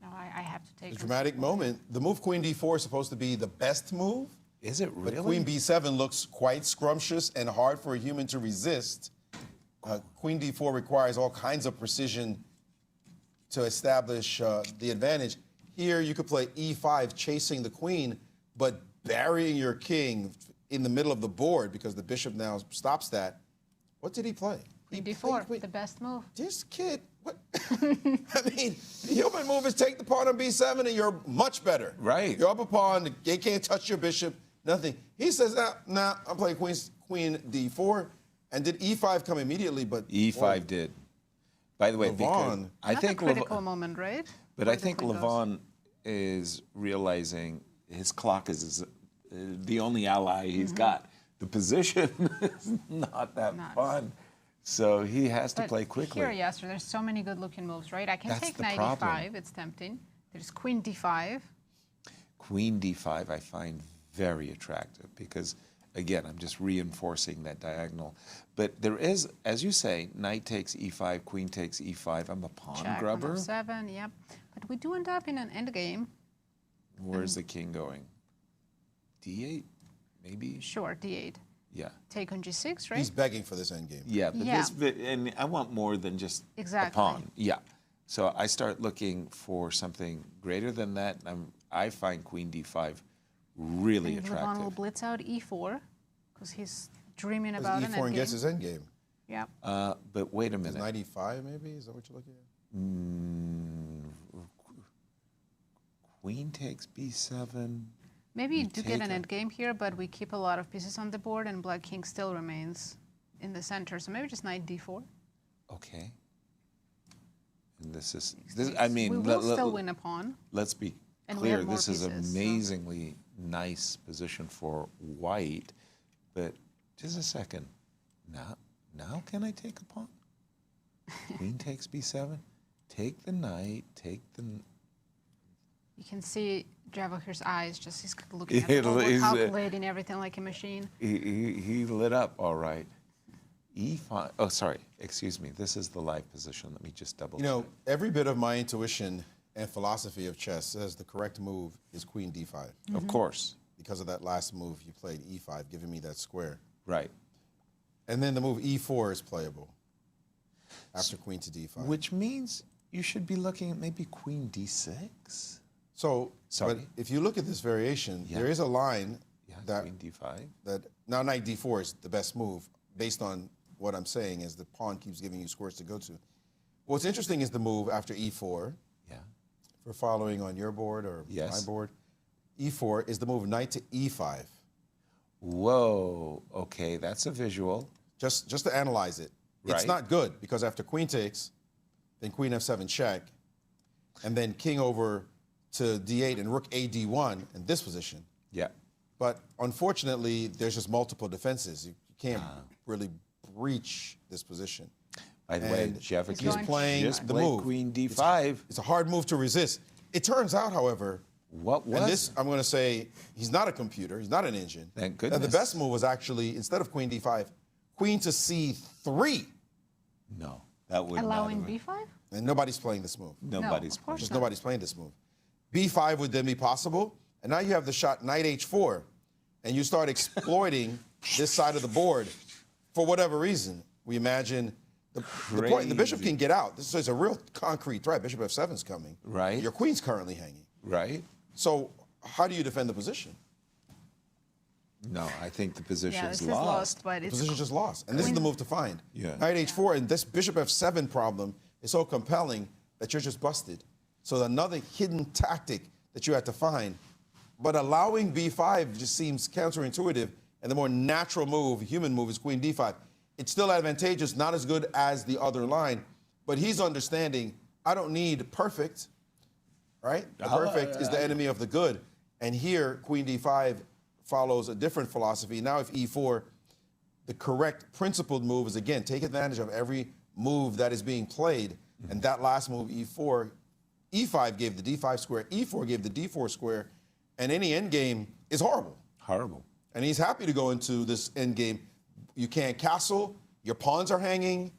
No, I have to take The this. dramatic moment. The move queen D4 is supposed to be the best move. Is it But really? queen B7 looks quite scrumptious and hard for a human to resist. Queen D4 requires all kinds of precision to establish the advantage. Here, you could play E5, chasing the queen, but burying your king in the middle of the board because the bishop now stops that. What did he play? Queen He D4, played the best move. This kid, what? I mean, the human move is take the pawn on B7 and you're much better. Right. You're up a pawn, they can't touch your bishop, nothing. He says, nah, I'm playing queen D4. And did E5 come immediately? But E5 boy, did. By the way, because Levon. I Not a think critical moment, right? but Where I the think queen goes. Levon is realizing his clock is the only ally he's got. The position is not that Not. fun. So he has to But play quickly. Here, Yasser, there's so many good-looking moves, right? I can That's take the knight problem. E5. It's tempting. There's queen D5. Queen D5 I find very attractive because, again, I'm just reinforcing that diagonal. But there is, as you say, knight takes E5, queen takes E5. I'm a pawn Check grubber. on F7, yep. But we do end up in an endgame. Where's the king going? D8, maybe? Sure, D8. Yeah. Take on G6, right? He's begging for this endgame. Yeah, but Yeah. and I want more than just Exactly. a pawn. Yeah. So I start looking for something greater than that. I find queen D5 really and Levon will attractive. blitz out E4 because he's dreaming about an E4 and endgame. gets his endgame. Yeah. But wait a Is minute. 95 maybe? Is that what you're looking at? Queen takes b7. Maybe you You do get take an it. endgame here, but we keep a lot of pieces on the board, and Black King still remains in the center. So maybe just knight d4. Okay. And this is, I we mean, will still win a pawn. let's be And we clear. have more This is pieces, so- amazingly nice position for white. But just a second. Now can I take a pawn? Queen takes b7. Take the knight. Take the. You can see Javokhir's eyes, just he's looking at He- the board, he's, calculating everything like a machine. He lit up all right. E5. Oh, sorry. Excuse me. This is the live position. Let me just double You know, check. every bit of my intuition and philosophy of chess says the correct move is Queen d5. Of course. Because of that last move, you played e5, giving me that square. Right. And then the move e4 is playable after queen to d5. Which means you should be looking at maybe Queen d6. So, Sorry. but if you look at this variation, Yeah. there is a line Yeah, that Queen d5. now knight d4 is the best move based on what I'm saying is the pawn keeps giving you squares to go to. What's interesting is the move after e4, Yeah. for following on your board or Yes. my board. E4 is the move knight to e5. Whoa. Okay, that's a visual. Just to analyze it. It's Right. not good because after queen takes, then queen f7 check, and then king over to d8 and rook a d1 in this position. Yeah. But unfortunately, there's just multiple defenses. You can't really breach this position. By the way, And Javokhir he's playing just the played move. Queen d5. It's a hard move to resist. It turns out, however, What was and this, it? I'm going to say, he's not a computer. He's not an engine. Thank The goodness. best move was actually, instead of queen d5, queen to c3. No, that wouldn't Allowing matter. b5? And nobody's playing this move. Nobody's of course playing. Just not. nobody's playing this move. b5 would then be possible. And now you have the shot knight h4. And you start exploiting this side of the board for whatever reason. We imagine the point, the bishop Crazy. can get out. This is a real concrete threat. Bishop f7 is coming. Right. Your queen's currently hanging. Right? So how do you defend the position? No, I think the position Yeah, is this is lost, but The it's position's just lost. And this is the move to find. Yeah. Knight h4, and this bishop f7 problem is so compelling that you're just busted. So another hidden tactic that you had to find. But allowing b5 just seems counterintuitive, and the more natural move, human move, is queen d5. It's still advantageous, not as good as the other line, but he's understanding, I don't need perfect, right? The perfect is the enemy of the good. And here, queen d5 follows a different philosophy. Now if e4, the correct principled move is, again, take advantage of every move that is being played. And that last move, e4, e5 gave the d5 square, e4 gave the d4 square, and any endgame is horrible. Horrible. And he's happy to go into this endgame. You can't castle, your pawns are hanging,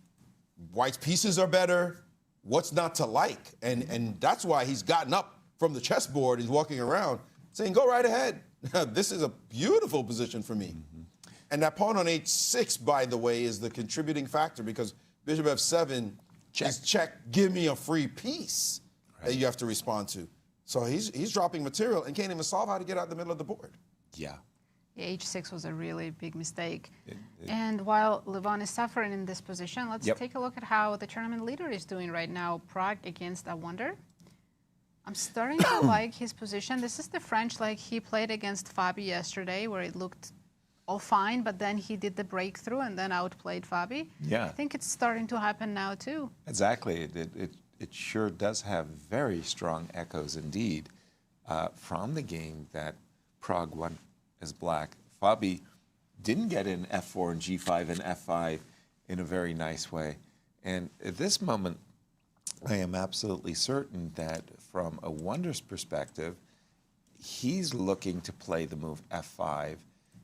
white's pieces are better. What's not to like? And that's why he's gotten up from the chessboard, he's walking around saying, go right ahead. This is a beautiful position for me. And that pawn on h6, by the way, is the contributing factor because bishop f7 is check, give me a free piece that you have to respond to. So he's dropping material and can't even solve how to get out the middle of the board. Yeah. Yeah, h6 was a really big mistake. And while Levon is suffering in this position, let's take a look at how the tournament leader is doing right now. Pragg against Awonder. I'm starting to like his position. This is the French like he played against Fabi yesterday, where it looked all fine, but then he did the breakthrough and then outplayed Fabi. Yeah. I think it's starting to happen now too. Exactly. It sure does have very strong echoes indeed from the game that Pragg won as black. Fabi didn't get in f4 and g5 and f5 in a very nice way. And at this moment, I am absolutely certain that from Awonder's perspective, he's looking to play the move f5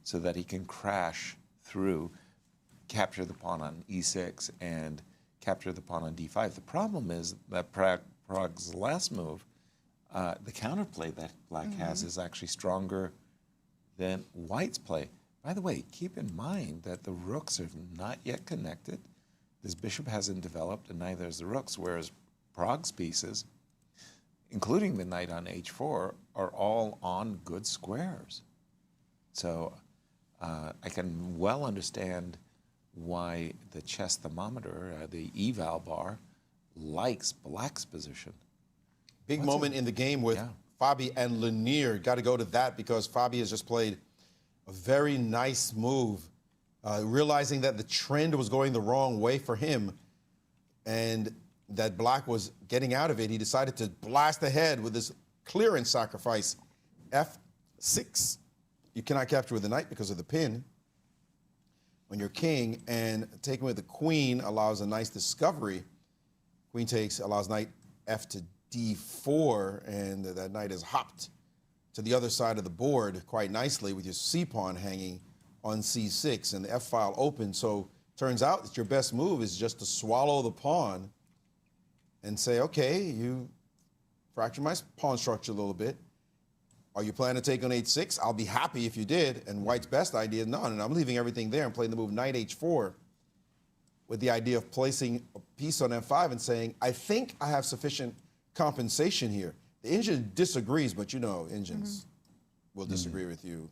so that he can crash through, capture the pawn on e6, and capture the pawn on d5. The problem is that Pragg's last move, the counterplay that black has is actually stronger than white's play. By the way, keep in mind that the rooks are not yet connected. This bishop hasn't developed, and neither has the rooks, whereas Pragg's pieces, including the knight on h4, are all on good squares. So I can well understand why the chess thermometer, the eval bar, likes Black's position. Big moment in the game with Fabi and Leinier. Got to go to that because Fabi has just played a very nice move, realizing that the trend was going the wrong way for him and that Black was getting out of it. He decided to blast ahead with this clearance sacrifice, F6. You cannot capture with the knight because of the pin on your king, and taking with the queen allows a nice discovery. Queen takes, allows knight F to D4, and that knight is hopped to the other side of the board quite nicely with your C-pawn hanging on C6 and the F-file open. So turns out that your best move is just to swallow the pawn and say, okay, you fractured my pawn structure a little bit. Are you planning to take on H6? I'll be happy if you did. And White's best idea is none, and I'm leaving everything there and playing the move knight H4 with the idea of placing a piece on F5 and saying, I think I have sufficient compensation here. The engine disagrees, but you know, engines will disagree with you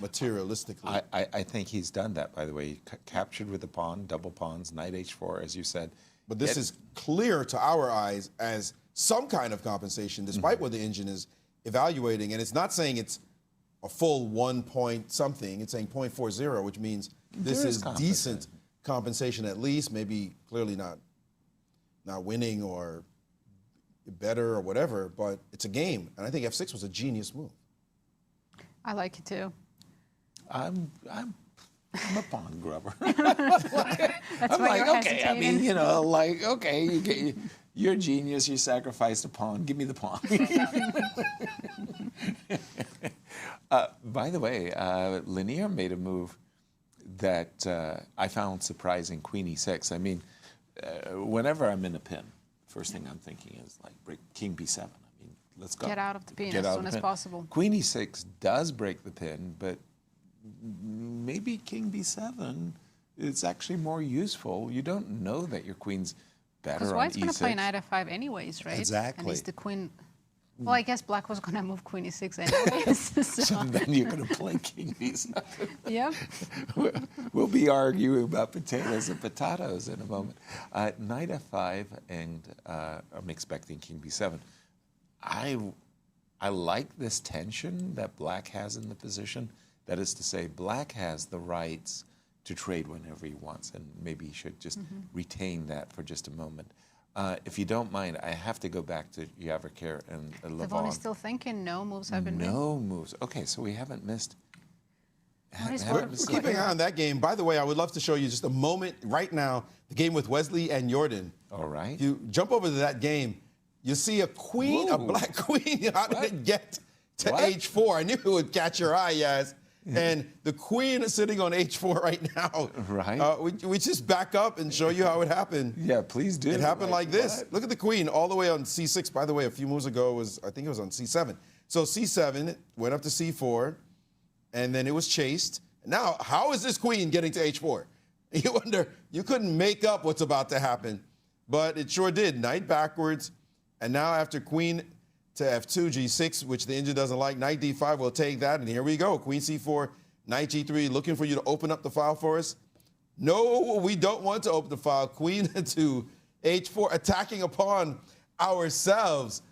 materialistically. I think he's done that, by the way. He captured with the pawn, double pawns, knight H4, as you said. But this is clear to our eyes as some kind of compensation, despite what the engine is evaluating. And it's not saying it's a full 1 point something. It's saying 0.40, which means this is decent compensation at least, maybe clearly not winning or better or whatever, but it's a game. And I think F6 was a genius move. I like it too. I'm a pawn grubber. That's I'm why like, you're okay, I hesitating. mean, you know, like, okay, you're a genius, you sacrificed a pawn, give me the pawn. By the way, Leinier made a move that I found surprising, Queen E6. I mean, whenever I'm in a pin, first thing I'm thinking is like break King B7. I mean, let's go. Get out of the pin Get as out soon of as the pin. possible. Queen E6 does break the pin, but maybe King B7 is actually more useful. You don't know that your queen's better Because on White's going E6. to play knight F5 anyways, right? Exactly. And it's the queen. Well, I guess Black was going to move Queen E6 anyways. So then you're going to play King B7. Yeah. We'll be arguing about potatoes and potatoes in a moment. Knight F5, and I'm expecting King B7. I like this tension that Black has in the position. That is to say, Black has the rights to trade whenever he wants, and maybe he should just retain that for just a moment. If you don't mind, I have to go back to Javokhir and Levon. Levon is still thinking no moves have been made. No moves. Okay, so we haven't missed. Keeping an eye on that game. By the way, I would love to show you just a moment right now, the game with Wesley and Jorden. All right. If you jump over to that game, you see a queen, a black queen. How did it get to H4? I knew it would catch your eye, Yas. And the queen is sitting on H4 right now. Right. We just back up and show you how it happened. Yeah, please do. It happened like this. What? Look at the queen all the way on C6. By the way, a few moves ago I think it was on C7. So C7 went up to C4, and then it was chased. Now, how is this queen getting to H4? You wonder, you couldn't make up what's about to happen, but it sure did. Knight backwards, and now after queen to F2, G6, which the engine doesn't like, knight D5 will take that, and here we go. Queen C4, knight G3, looking for you to open up the file for us. No, we don't want to open the file. Queen to H4, attacking upon ourselves.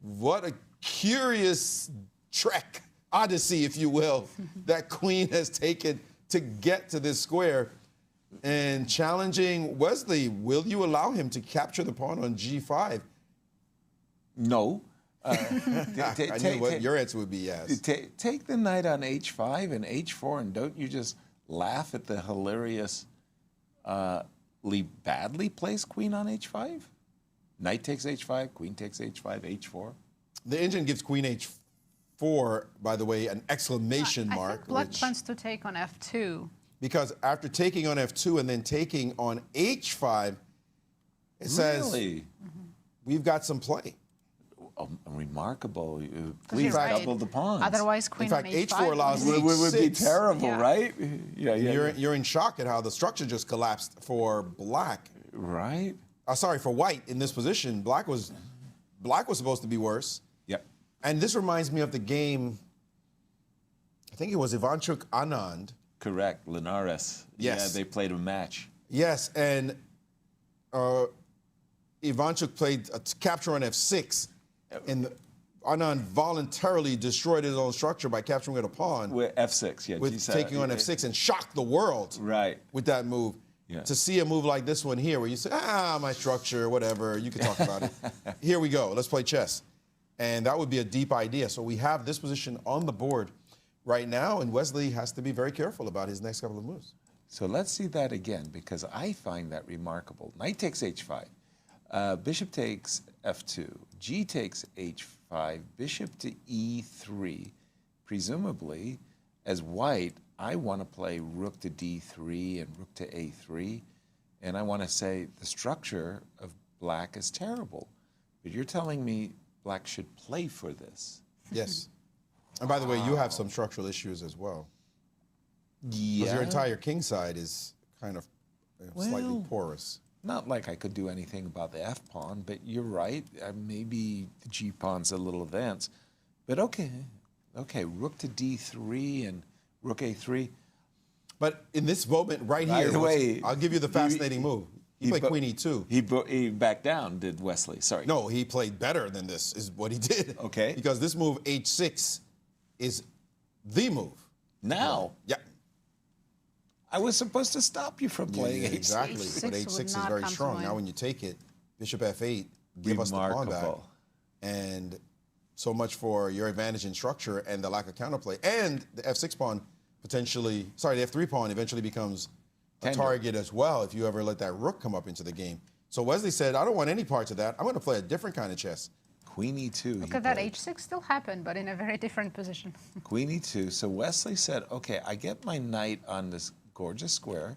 What a curious trek, odyssey, if you will, that queen has taken to get to this square. And challenging Wesley, will you allow him to capture the pawn on G5? No. I knew what your answer would be yes. Take the knight on H5 and H4, and don't you just laugh at the hilariously badly placed queen on H5? Knight takes H5, queen takes H5, H4. The engine gives queen H4, by the way, an exclamation mark. I think Black plans to take on F2. Because after taking on F2 and then taking on H5, it says, we've got some play. Remarkable. You're Please right. double the pawns. Otherwise, queen In fact, on H5 H4 allows It would be H6. terrible, Yeah. right? Yeah. You're in shock at how the structure just collapsed for Black. Right? Sorry, for White in this position. Black was supposed to be worse. Yep. And this reminds me of the game, I think it was Ivanchuk Anand Correct, Linares. Yes. Yeah, they played a match. Yes, and Ivanchuk played a capture on F6, and Anand voluntarily destroyed his own structure by capturing with a pawn. With F6, yeah. With G7, taking on F6 and shocked the world right. with that move. Yeah. To see a move like this one here where you say, my structure, whatever, you can talk about it. Here we go, let's play chess. And that would be a deep idea. So we have this position on the board right now, and Wesley has to be very careful about his next couple of moves. So let's see that again, because I find that remarkable. Knight takes H5. Bishop takes F2. G takes H5. Bishop to E3. Presumably, as white, I want to play rook to D3 and rook to A3. And I want to say the structure of black is terrible. But you're telling me black should play for this. Yes. And by the way, you have some structural issues as well. Yeah. Because your entire king side is kind of slightly porous. Not like I could do anything about the F pawn, but you're right. Maybe the G pawn's a little advanced. But okay, rook to D3 and rook A3. But in this moment right here, the way, I'll give you the fascinating move. He played Queen E2. He backed down, did Wesley? Sorry. No, he played better than this, is what he did. Okay. Because this move, H6, is the move. Now? Yeah. I was supposed to stop you from playing H6. Exactly, but H6 is very strong. Now when you take it, Bishop F8, give us the pawn back. And so much for your advantage in structure and the lack of counterplay. And the F6 pawn potentially, sorry, the F3 pawn eventually becomes a target as well if you ever let that rook come up into the game. So Wesley said, I don't want any parts of that. I'm going to play a different kind of chess. Queen E2. Look at that, H6 still happened, but in a very different position. Queen E2. So Wesley said, okay, I get my knight on this gorgeous square.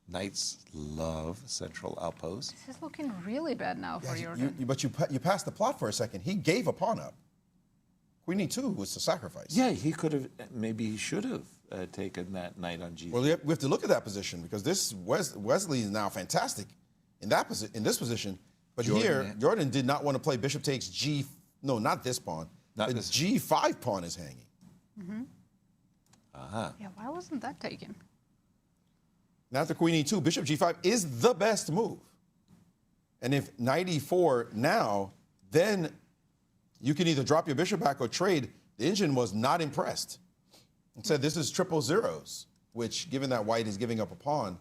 Knights love central outposts. This is looking really bad now for Jorden. But you passed the plot for a second. He gave a pawn up. Queen E2 was the sacrifice. Yeah, he could have, maybe he should have taken that knight on G3. Well, we have to look at that position because this Wesley is now fantastic in this position. But here, Jorden did not want to play bishop takes G. No, not this pawn. The G5 pawn is hanging. Mm-hmm. Yeah, why wasn't that taken? Now after Queen E2, Bishop G5 is the best move. And if Knight E4 now, then you can either drop your bishop back or trade. The engine was not impressed. It said this is triple zeros, which, given that white is giving up a pawn,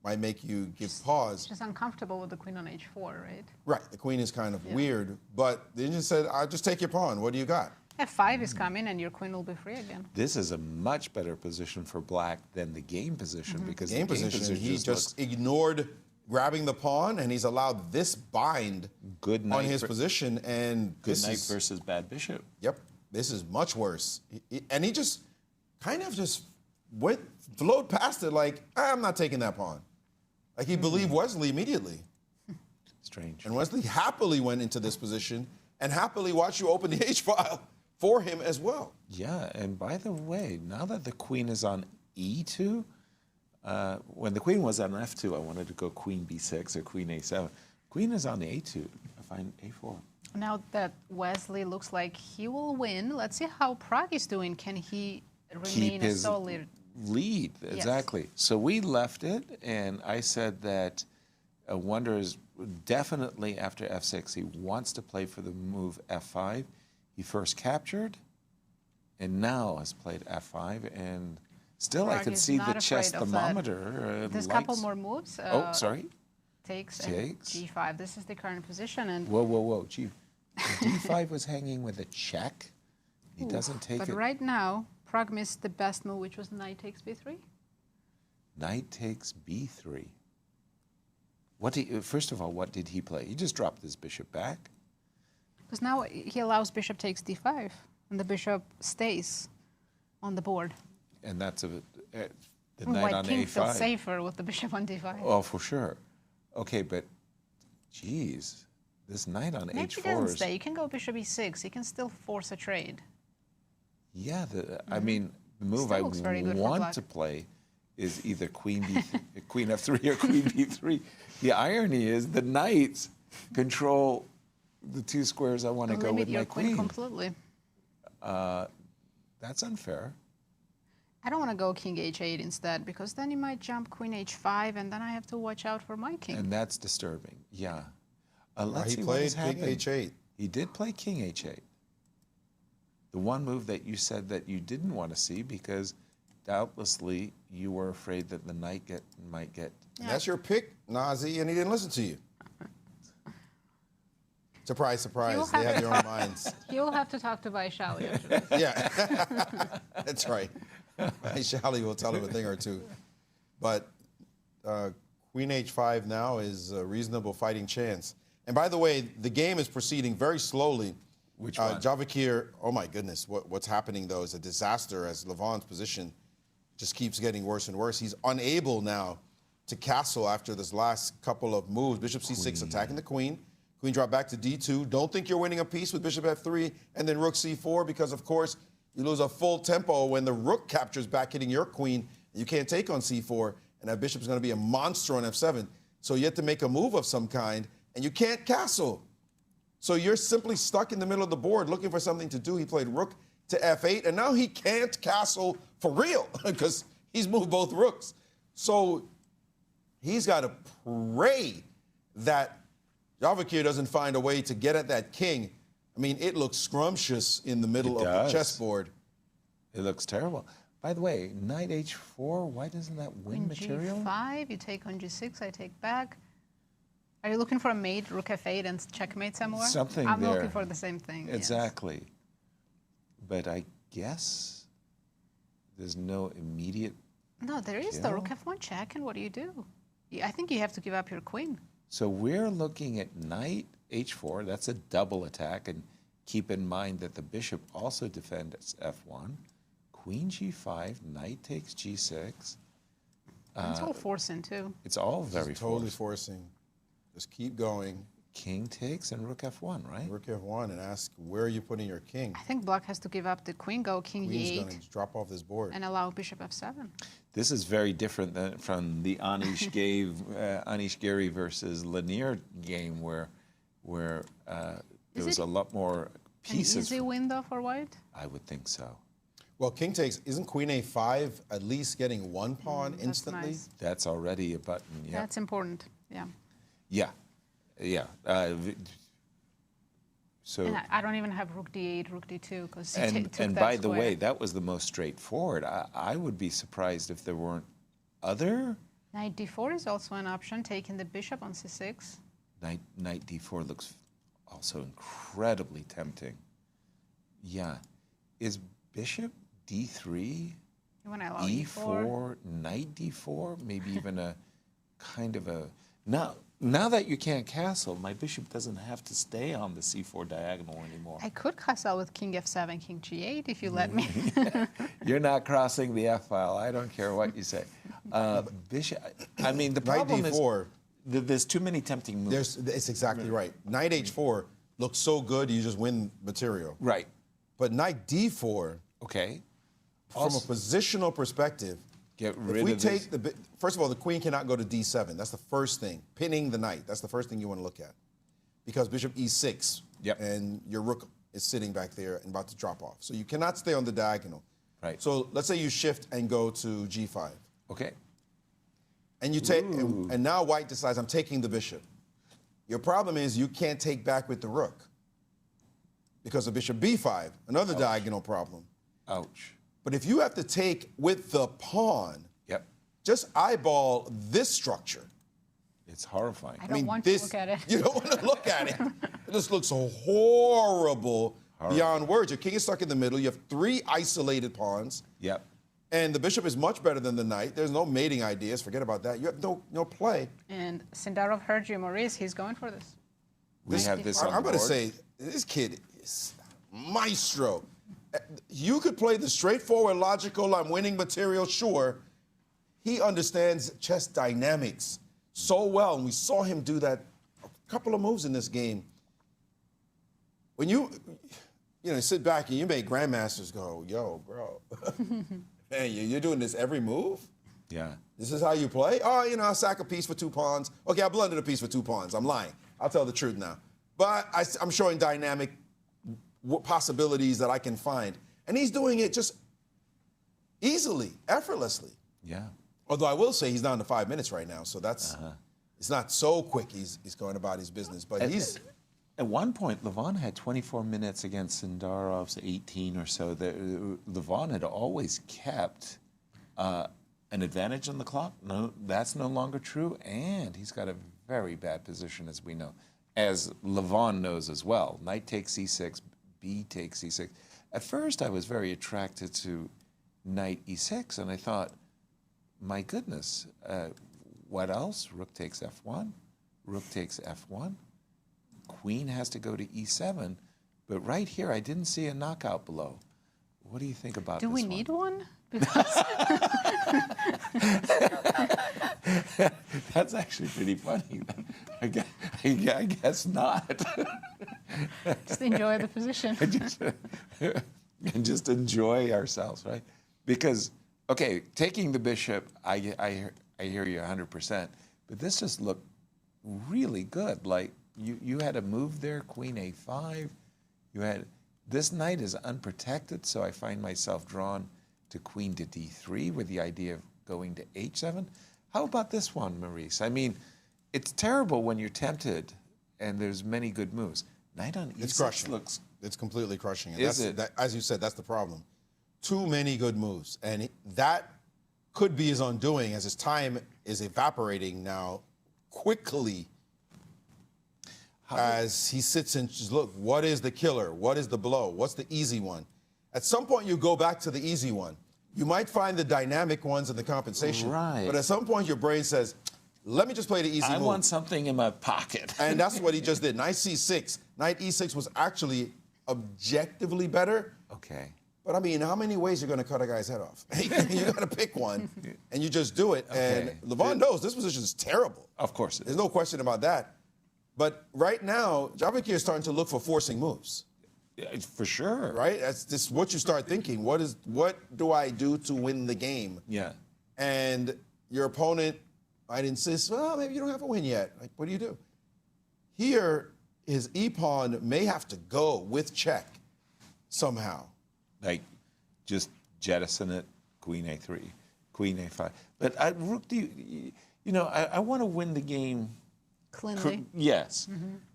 might make you give pause. Just uncomfortable with the queen on H4, right? Right, the queen is kind of weird, but the engine said, I'll just take your pawn. What do you got? F5 is coming and your queen will be free again. This is a much better position for black than the game position because the game position he just ignored grabbing the pawn and he's allowed this bind on his position and good knight versus bad bishop. Yep, this is much worse. And he just kind of just flowed past it like, I'm not taking that pawn. Like he believed Wesley immediately. Strange. And Wesley happily went into this position and happily watched you open the H file for him as well. Yeah, and by the way, now that the queen is on E2, when the queen was on F2, I wanted to go queen B6 or queen A7. Queen is on A2. I find A4. Now that Wesley looks like he will win, let's see how Pragg is doing. Can he remain a solid lead? Exactly. Yes. So we left it, and I said that Awonder is definitely after F6. He wants to play for the move F5. He first captured, and now has played F5, and still Pragg I could see the chess thermometer. There's a couple more moves. Sorry. Takes. G5. This is the current position. And whoa. D5 was hanging with a check. He doesn't take it. But right now, Pragg missed the best move, which was knight takes B3. Knight takes B3. First of all, what did he play? He just dropped his bishop back. Because now he allows bishop takes D5, and the bishop stays on the board. And that's the knight on king A5. feels safer with the bishop on D5. Oh, for sure. Okay, but geez, this knight on Maybe H4 he doesn't stay. You can go bishop E6. He can still force a trade. Yeah, I mean, the move I want to play is either queen F3 or queen B3. The irony is the knights control the two squares I want to go with my queen. Completely. That's unfair. I don't want to go king h8 instead, because then he might jump queen h5, and then I have to watch out for my king. And that's disturbing. Yeah. Let's He see what has played king happened. h8. He did play king h8. The one move that you said that you didn't want to see because doubtlessly you were afraid that the knight might get. And that's your pick, Nazi, and he didn't listen to you. Surprise, surprise. They have their own minds. You'll have to talk to Vaishali. Yeah, that's right. Shally will tell him a thing or two. But queen h5 now is a reasonable fighting chance. And by the way, the game is proceeding very slowly. Which one? Javokhir, oh my goodness, what's happening though is a disaster as Levon's position just keeps getting worse and worse. He's unable now to castle after this last couple of moves. Bishop c6 attacking the queen. Queen drop back to d2. Don't think you're winning a piece with bishop f3 and then rook c4 because, of course, you lose a full tempo when the rook captures back hitting your queen. You can't take on c4, and that bishop's going to be a monster on f7. So you have to make a move of some kind, and you can't castle. So you're simply stuck in the middle of the board looking for something to do. He played rook to f8, and now he can't castle for real because he's moved both rooks. So he's got to pray that Javokhir doesn't find a way to get at that king. I mean, it looks scrumptious in the middle of the chessboard. It looks terrible. By the way, knight h4, why doesn't that win material? g5, you take on g6, I take back. Are you looking for a mate, rook f8 and checkmate somewhere? Something I'm there. looking for the same thing. Exactly. Yes. But I guess there's no immediate No, there is the rook f1 check, and what do? I think you have to give up your queen. So we're looking at knight h4. That's a double attack. And keep in mind that the bishop also defends f1. Queen g5, knight takes g6. It's all forcing, too. It's all very totally forcing. Just keep going. King takes and rook f1, right? Rook f1 and ask, where are you putting your king? I think black has to give up the queen, go king Queen's e8. going to drop off this board. And allow bishop f7. This is very different than from the Anish Giri versus Leinier game where there was a lot more pieces. An easy win, though, for white? I would think so. Well, king takes, isn't queen a5 at least getting one pawn instantly? Nice. That's already a button, yeah. That's important, yeah. Yeah, yeah. So. And I don't even have rook d8, rook d2, because and by the way, that was the most straightforward. I would be surprised if there weren't other. Knight d4 is also an option, taking the bishop on c6. Knight d4 looks also incredibly tempting. Yeah. Is bishop d3, You want to allow e4, knight d4, maybe even a kind of a... Now that you can't castle, my bishop doesn't have to stay on the c4 diagonal anymore. I could castle with king f7, king g8 if you let me. You're not crossing the f-file. I don't care what you say. Bishop, I mean, the problem Knight d4, is there's too many tempting moves. It's exactly right. Knight h4 looks so good, you just win material. Right. But knight d4, Okay. from a positional perspective, Get if rid we of take this. first of all, the queen cannot go to d7. That's the first thing. Pinning the knight. That's the first thing you want to look at. Because bishop e6, Yep. and your rook is sitting back there and about to drop off. So you cannot stay on the diagonal. Right. So let's say you shift and go to g5. Okay. And you take, and now white decides, I'm taking the bishop. Your problem is you can't take back with the rook because of bishop b5, another diagonal problem. Ouch. But if you have to take with the pawn, Yep. just eyeball this structure. It's horrifying. I don't want to look at it. You don't want to look at it. It just looks so horrible beyond words. Your king is stuck in the middle. You have 3 isolated pawns. Yep. And the bishop is much better than the knight. There's no mating ideas. Forget about that. You have no play. And Sindarov heard you, Maurice. He's going for this. We have this on I'm going to board. say, this kid is maestro. You could play the straightforward, logical, I'm winning material, sure. He understands chess dynamics so well, and we saw him do that a couple of moves in this game. When you sit back and you make grandmasters go, yo, bro, man, you're doing this every move? Yeah. This is how you play? Oh, I'll sack a piece for 2 pawns. Okay, I blundered a piece for 2 pawns. I'm lying. I'll tell the truth now. But I'm showing dynamic possibilities that I can find. And he's doing it just easily, effortlessly. Yeah. Although I will say he's down to 5 minutes right now, so that's it's not so quick. He's going about his business, but he's. At one point, Levon had 24 minutes against Sindarov's 18 or so. Levon had always kept an advantage on the clock. No, that's no longer true, and he's got a very bad position, as we know, as Levon knows as well. Knight takes e6, b takes e6. At first, I was very attracted to knight e6, and I thought, my goodness, what else? Rook takes f1, rook takes f1. Queen has to go to e7, but right here I didn't see a knockout blow. What do you think about this Do we one? need one? Because That's actually pretty funny. I guess not. just enjoy the position. And just enjoy ourselves, right? Because, okay, taking the bishop, I hear you 100%, but this just looked really good. Like, you had a move there, queen a5. You had, this knight is unprotected, so I find myself drawn to queen to d3 with the idea of going to h7. How about this one, Maurice? I mean, it's terrible when you're tempted and there's many good moves. Knight on e6 It's crushing. looks... It's completely crushing. And Is it? That, as you said, that's the problem. Too many good moves, and that could be his undoing as his time is evaporating now quickly. As he sits and just look, what is the killer? What is the blow? What's the easy one? At some point, you go back to the easy one. You might find the dynamic ones in the compensation. Right. But at some point, your brain says, let me just play the easy move. I want something in my pocket. And that's what he just did. Knight c6. Knight e6 was actually objectively better. Okay. But I mean, how many ways you're going to cut a guy's head off? You got to pick one, and you just do it. Okay. And Levon knows this position is terrible. Of course it There's is. no question about that. But right now, Javokhir is starting to look for forcing moves. Yeah, for sure. Right? That's just what you start thinking. What do I do to win the game? Yeah. And your opponent might insist, well, maybe you don't have a win yet. Like, what do you do? Here, his e-pawn may have to go with check somehow. Like, just jettison it, queen a3, queen a5. But rook d, I want to win the game. Cleanly. Yes.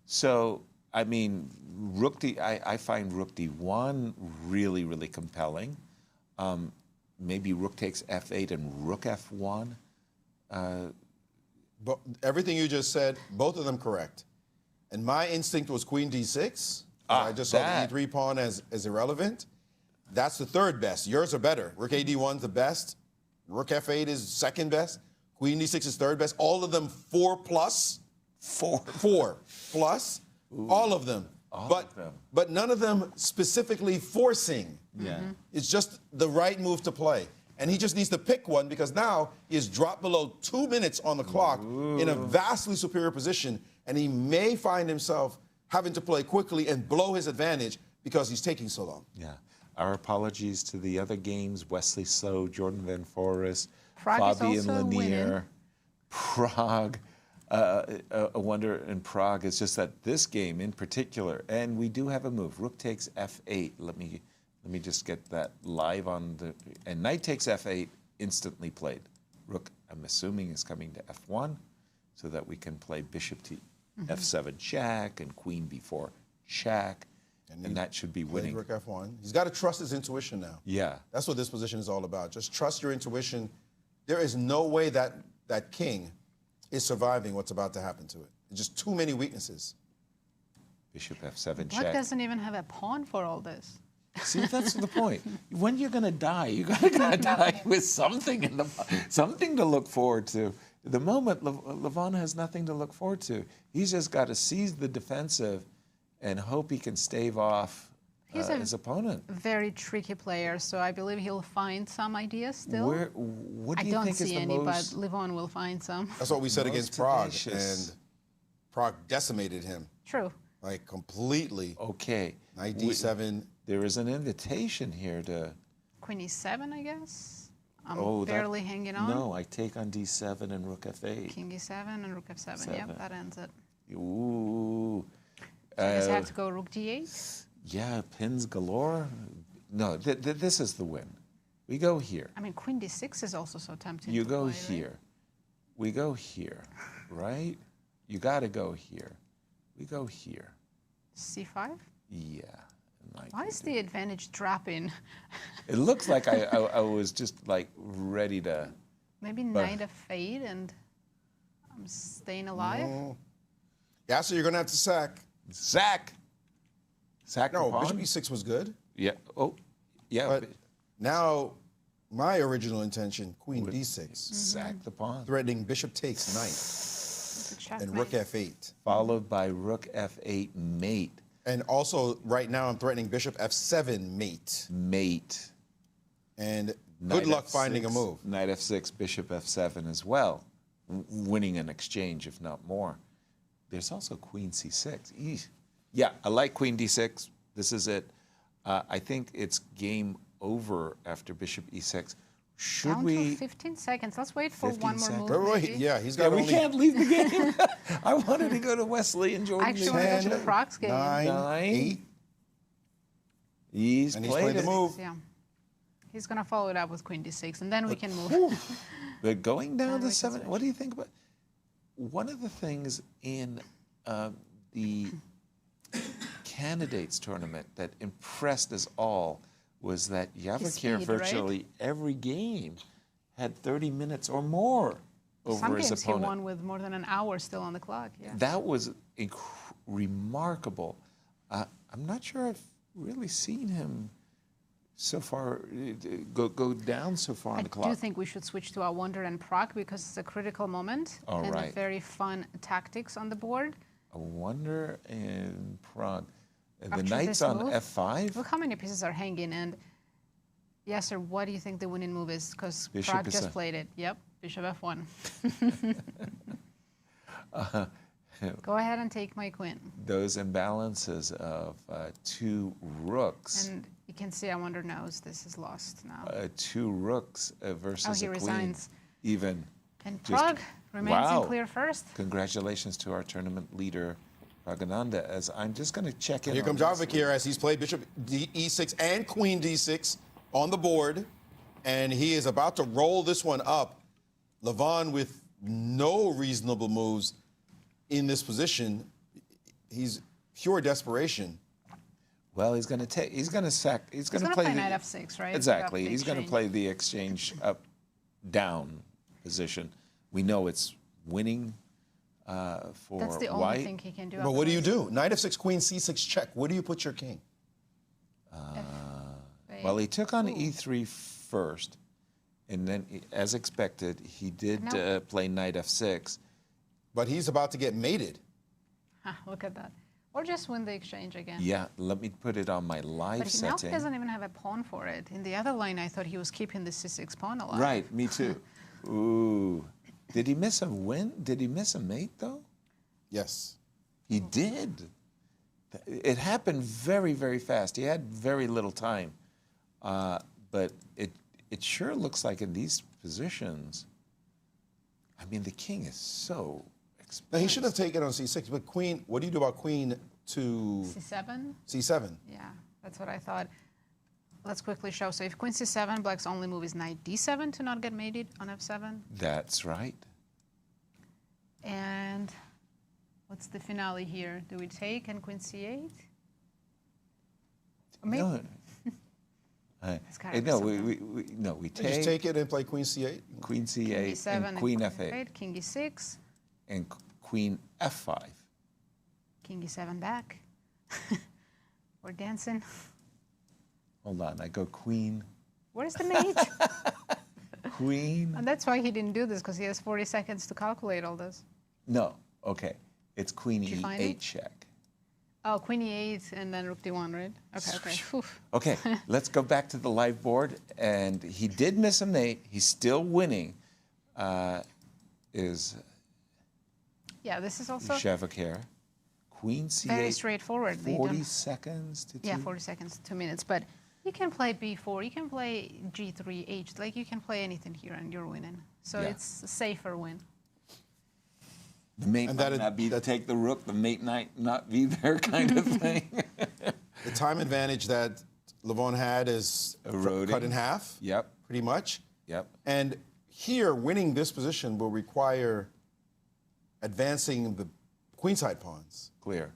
So, I mean, rook d, I find rook d1 really, really compelling. Maybe rook takes f8 and rook f1. But everything you just said, both of them correct. And my instinct was queen d6. I just saw the e3 pawn as irrelevant. That's the third best. Yours are better. Rook ad1's the best. Rook f8 is second best. Queen d6 is third best. All of them 4 plus. 4 plus. Ooh. All of them. But none of them specifically forcing. Yeah. It's just the right move to play. And he just needs to pick one because now he is dropped below 2 minutes on the clock in a vastly superior position, and he may find himself having to play quickly and blow his advantage because he's taking so long. Yeah. Our apologies to the other games, Wesley So, Jorden Van Foreest, Prague Fabian is also Leinier, winning. Prague, Awonder in Prague. It's just that this game in particular, and we do have a move. Rook takes f8. Let me just get that live on the, and knight takes f8, instantly played. Rook, I'm assuming, is coming to f1 so that we can play bishop to f7 check and queen b4 check. And that should be winning. Rook f1. He's got to trust his intuition now. Yeah. That's what this position is all about. Just trust your intuition. There is no way that king is surviving what's about to happen to it. There's just too many weaknesses. Bishop f7 Black check. doesn't even have a pawn for all this. See, that's the point. When you're going to die, you're going to die with something something to look forward to. At the moment, Levon has nothing to look forward to. He's just got to seize the defensive and hope he can stave off his opponent. Very tricky player, so I believe he'll find some ideas still. What do I you don't think see is the any, most... but Levon will find some. That's what we said against Prague, tenacious. and Prague decimated him. True. Like, completely. Okay. Knight d7. There is an invitation here to... Queen e7, I guess. I'm barely hanging on. No, I take on d7 and rook f8. King e7 and rook f7. Yep, that ends it. Ooh. So I guess I have to go rook d8. Yeah, pins galore. No, this is the win. We go here. I mean, queen d6 is also so tempting. You to go play, here. Right? We go here, right? You got to go here. We go here. c5? Yeah. Why is the advantage dropping? It looks like I was just like ready to. Maybe knight of fate and I'm staying alive? No. Yeah, so you're going to have to sack. Sack. Sack the No, pawn? bishop e6 was good. Yeah. Oh, yeah. But now, my original intention, queen d6. Sack the pawn. Threatening bishop takes knight. It's a checkmate. And rook f8. Followed by rook f8 mate. And also, right now, I'm threatening bishop f7 mate. Mate. And Knight good luck F6, finding a move. Knight f6, bishop f7 as well. Winning an exchange, if not more. There's also queen c6. Eesh. Yeah, I like queen d6. This is it. I think it's game over after bishop e6. Should Down we? to 15 seconds. Let's wait for 15 one more seconds. move. Wait, maybe. yeah, he's Yeah, got we only can't leave the game. I wanted to go to Wesley and Jorden. I actually want to go to the Prag's game. 9, 8. He's And he's played played the it. move. Yeah. He's going to follow it up with queen d6, and then we can move. But going down And to we can 7, switch. what do you think about? One of the things in the candidates tournament that impressed us all was that Javokhir speed, right? virtually every game had 30 minutes or more over Some his games he opponent. won with more than an hour still on the clock. Yeah. That was remarkable. I'm not sure I've really seen him so far go down so far on I the clock. do think we should switch to Awonder and Pragg because it's a critical moment All and right. a very fun tactics on the board. Awonder and Prague. The After knight's this on move, f5. Look how many pieces are hanging. And Yasser, what do you think the winning move is? Because Bishop Pragg is just a- played it. Yep, bishop f1. Go ahead and take my queen. Those imbalances of two rooks. And you can see Awonder knows this is lost now. Two rooks versus he a queen. resigns. Even. And just- Pragg remains Wow. in clear first. Congratulations to our tournament leader, Praggnanandhaa, as I'm just going to check in. Here on comes this. Javokhir as he's played bishop e6 and queen d6 on the board. And he is about to roll this one up. Levon with no reasonable moves in this position. He's pure desperation. Well, he's going to take. He's going to sack. He's going to gonna play play the- knight f6, right? Exactly. Pick up the He's going to exchange. play the exchange up, down position. We know it's winning for That's the white. only thing he can do. But what do you otherwise. do? Knight f6, queen c6 check. Where do you put your king? Well, he took on e3 first, and then, as expected, he did No. play knight f6. But he's about to get mated. Look at that. Or just win the exchange again. Yeah, let me put it on my live But he now setting. doesn't even have a pawn for it. In the other line, I thought he was keeping the c6 pawn alive. Right, me too. Ooh. Did he miss a win? Did he miss a mate, though? Yes. He did. It happened very, very fast. He had very little time. But it sure looks like in these positions, I mean, the king is so expensive. Now, he should have taken on c6, but queen, what do you do about queen to c7? c7? Yeah, that's what I thought. Let's quickly show. So if queen c7, black's only move is knight d7 to not get mated on f7. That's right. And what's the finale here? Do we take and queen c8? Or maybe, No, It's gotta be no, something. we Just take take it and play queen c8. queen king c8 e7 and queen f8 king e6, and queen f5. king e7 back. We're dancing. Hold on, I go queen, Where's the mate? queen. And that's why he didn't do this, because he has 40 seconds to calculate all this. No, okay. It's queen Did you find e8 it? check. Oh, queen e8 and then rook d1, right? Okay. Whew. Okay, let's go back to the live board. And he did miss a mate. He's still winning. Is Yeah, this is also Javokhir. Queen c8. very straightforward. You 40 don't- seconds to 2. Yeah, 40 seconds, 2 minutes. But you can play b4, you can play g3, h. Like, you can play anything here and you're winning. So Yeah. it's a safer win. The mate And might that- not be to take the rook. The mate might not be there kind of thing. The time advantage that Levon had is Eroding. cut in half. Yep. pretty much. Yep. And here, winning this position will require advancing the queenside pawns. Clear.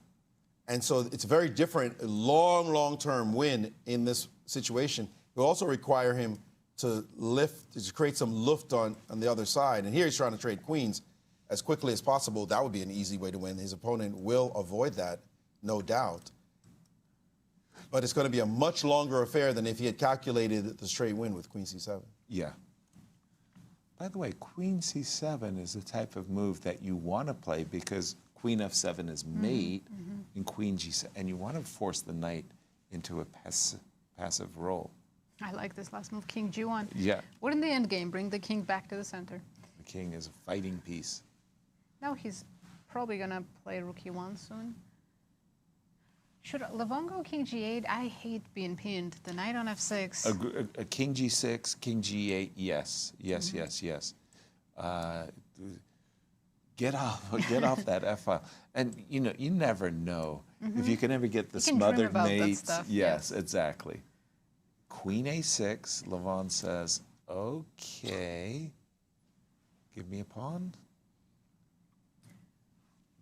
And so it's a very different, long-term win in this situation. It will also require him to create some lift on the other side. And here he's trying to trade queens as quickly as possible. That would be an easy way to win. His opponent will avoid that, no doubt. But it's going to be a much longer affair than if he had calculated the straight win with queen c7. Yeah. By the way, queen c7 is the type of move that you want to play because queen f7 is mate in queen g7, and you want to force the knight into a passive role. I like this last move, king g1. Yeah. What in the end game? Bring the king back to the center. The king is a fighting piece. Now he's probably going to play rook e1 soon. Should Levon go king g8? I hate being pinned. The knight on f6. A king g6, king g8, yes. Yes, yes, yes. Get off that f file. And you know, you never know if you can ever get the smothered mate. Yes, exactly. Queen a6, Levon says, okay. Give me a pawn.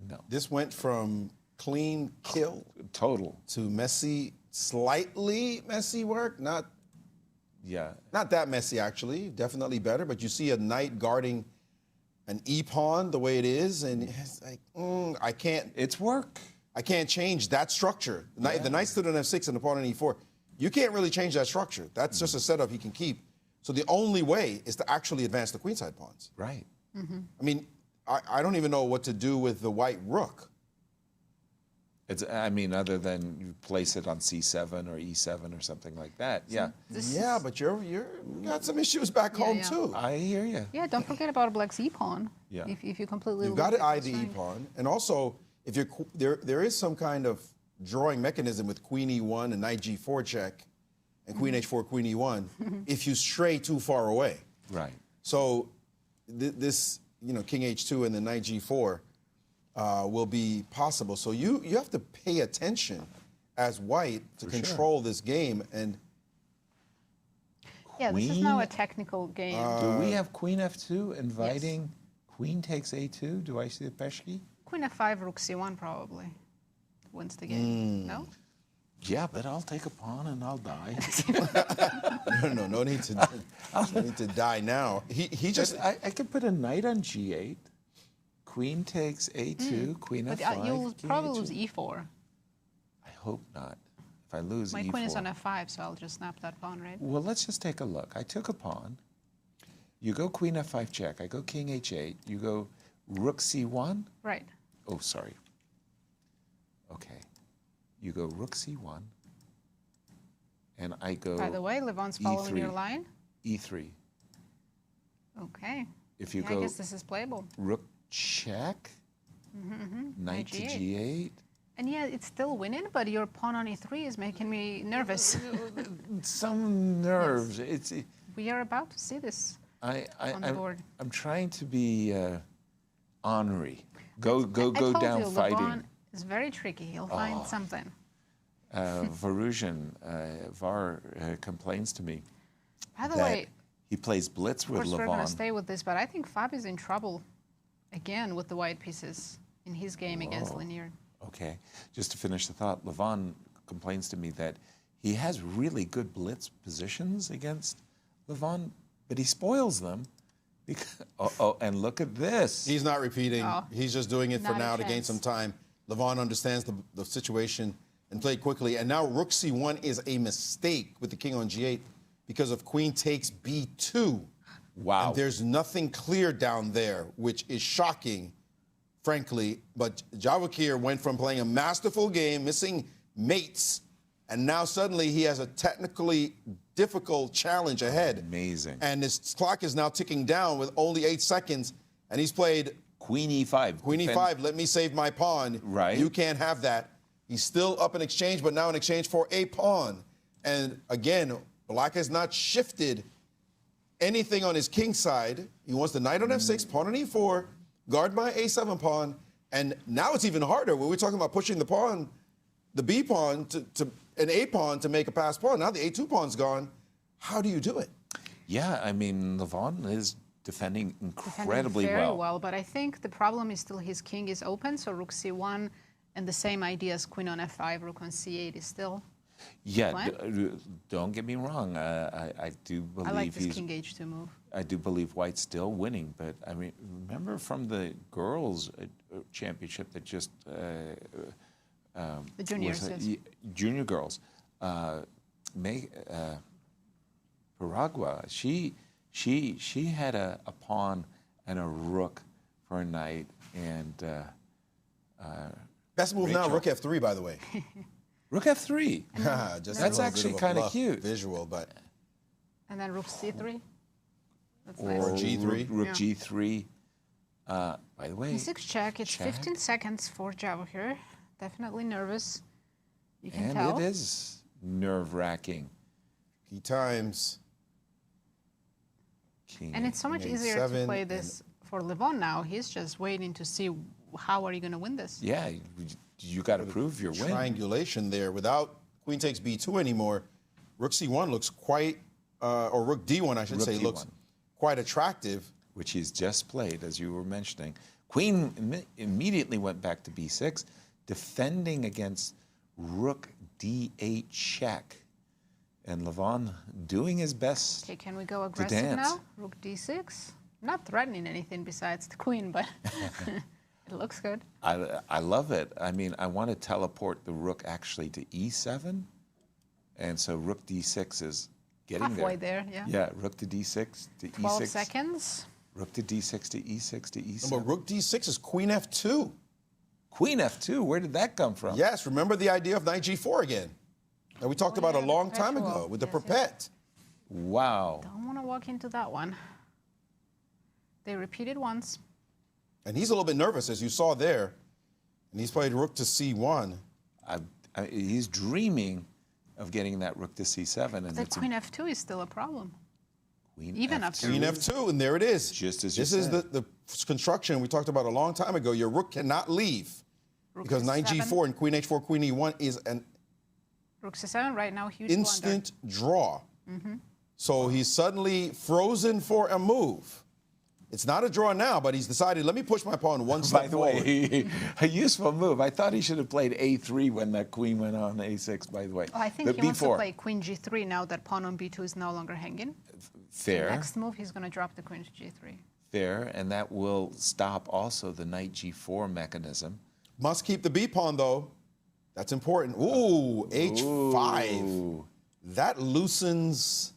No. This went from clean kill Total. to messy, slightly messy work. Not that messy, actually. Definitely better. But you see a knight guarding an e-pawn the way it is, and it's like, I can't. It's work. I can't change that structure. The knight stood on f6 and the pawn on e4. You can't really change that structure. That's just a setup he can keep. So the only way is to actually advance the queenside pawns. Right. I mean, I don't even know what to do with the white rook. I mean, other than you place it on c7 or e7 or something like that. Yeah. Yeah, but you got some issues back home too. I hear you. Yeah, don't forget about black's e-pawn. Yeah. If you completely You've got to eye the e-pawn, and also if there is some kind of drawing mechanism with queen e1 and knight g4 check, and queen h4, queen e1. If you stray too far away. Right. So this, king h2 and the knight g4. Will be possible. So you have to pay attention as white to control this game. And yeah, this is now a technical game. Do we have queen f2 inviting queen takes a2? Do I see the peshki? Queen f5, rook c1 probably wins the game. No? Yeah, but I'll take a pawn and I'll die. No need to die now. He just I could put a knight on g8. Queen takes a2, queen f5. But you'll probably lose e4. I hope not. If I lose My e4. queen is on f5, so I'll just snap that pawn, right? Well, let's just take a look. I took a pawn. You go queen f5 check. I go king h8. You go rook c1. Right. Oh, sorry. Okay. You go rook c1. And I go By the way, Levon's following your line. e3. Okay. If you I go guess this is playable. rook check, knight to g8. And yeah, it's still winning, but your pawn on e3 is making me nervous. Some nerves. It's. We are about to see this on the board. I'm trying to be ornery. Go down you, fighting. Levon is very tricky. He'll find something. Varusian, Var complains to me. By the way, he plays blitz with Levon. Of course, we're going to stay with this, but I think Fab is in trouble again with the white pieces in his game against Leinier. Okay, just to finish the thought, Levon complains to me that he has really good blitz positions against Levon, but he spoils them. Because, and look at this. He's not repeating. He's just doing it for now to gain some chance. time. Levon understands the situation and played quickly. And now rook c1 is a mistake with the king on g8 because of queen takes b2. Wow. And there's nothing clear down there, which is shocking, frankly. But Javokhir went from playing a masterful game, missing mates, and now suddenly he has a technically difficult challenge ahead. Amazing. And his clock is now ticking down with only 8 seconds, and he's played queen e5. Queen e5, let me save my pawn. Right. You can't have that. He's still up in exchange, but now in exchange for a pawn. And again, Black has not shifted anything on his king side. He wants the knight on f6, pawn on e4, guard my a7 pawn, and now it's even harder when we're talking about pushing the pawn, the b pawn to an a pawn to make a pass pawn. Now the a2 pawn's gone. How do you do it? Yeah, I mean, Levon is defending incredibly very well. But I think the problem is still his king is open, so rook c1, and the same idea as queen on f5, rook on c8 is still. Yeah, don't get me wrong. I do believe I like this king h2 move. I do believe White's still winning, but I mean, remember from the girls' championship that just the juniors, yes. Junior girls, Paragua. She had a pawn and a rook for a knight, and Best move now, rook f3, by the way. Rook f3. That's actually kind of cute. Visual, but. And then rook c3. That's or nice. g3. Rook g3. By the way, e6 check. It's 15 seconds for Javokhir. Definitely nervous. You can tell. And it is nerve-wracking. Key times. King And it's so much easier to play this for Levon now. He's just waiting to see how are you going to win this. Yeah, you got to prove your win. Triangulation there without queen takes b2 anymore. Rook c1 looks quite, or rook d1, I should Rook say, d1. looks quite attractive. Which he's just played, as you were mentioning. Queen immediately went back to b6, defending against rook d8 check. And Levon doing his best. Okay, can we go aggressive dance. now? Rook d6. Not threatening anything besides the queen, but it looks good. I love it. I mean, I want to teleport the rook actually to e7. And so rook d6 is getting Halfway there, yeah. Yeah, rook to d6 to 12 e6. seconds. Rook to d6 to e6 to e7. No, but rook d6 is queen f2. Queen f2, where did that come from? Yes, remember the idea of knight g4 again that we talked about a long time ago with the perpet. Wow. Don't want to walk into that one. They repeated once. And he's a little bit nervous, as you saw there. And he's played rook to c1. He's dreaming of getting that rook to c7. And The queen f2 is still a problem. Queen Even f2. after Queen f2, and there it is. Just as you This is said. the construction we talked about a long time ago. Your rook cannot leave. Rook Because knight c7. g4 and queen h4, queen e1 is an Rook c7 right now, huge instant draw. So he's suddenly frozen for a move. It's not a draw now, but he's decided, let me push my pawn one step By the forward. way, a useful move. I thought he should have played a3 when that queen went on a6, by the way. Oh, I think But he wants to b4. play queen g3 now that pawn on b2 is no longer hanging. Fair, Next move, he's going to drop the queen to g3. fair, and that will stop also the knight g4 mechanism. Must keep the b pawn, though. That's important. Ooh, h5. Ooh. That loosens.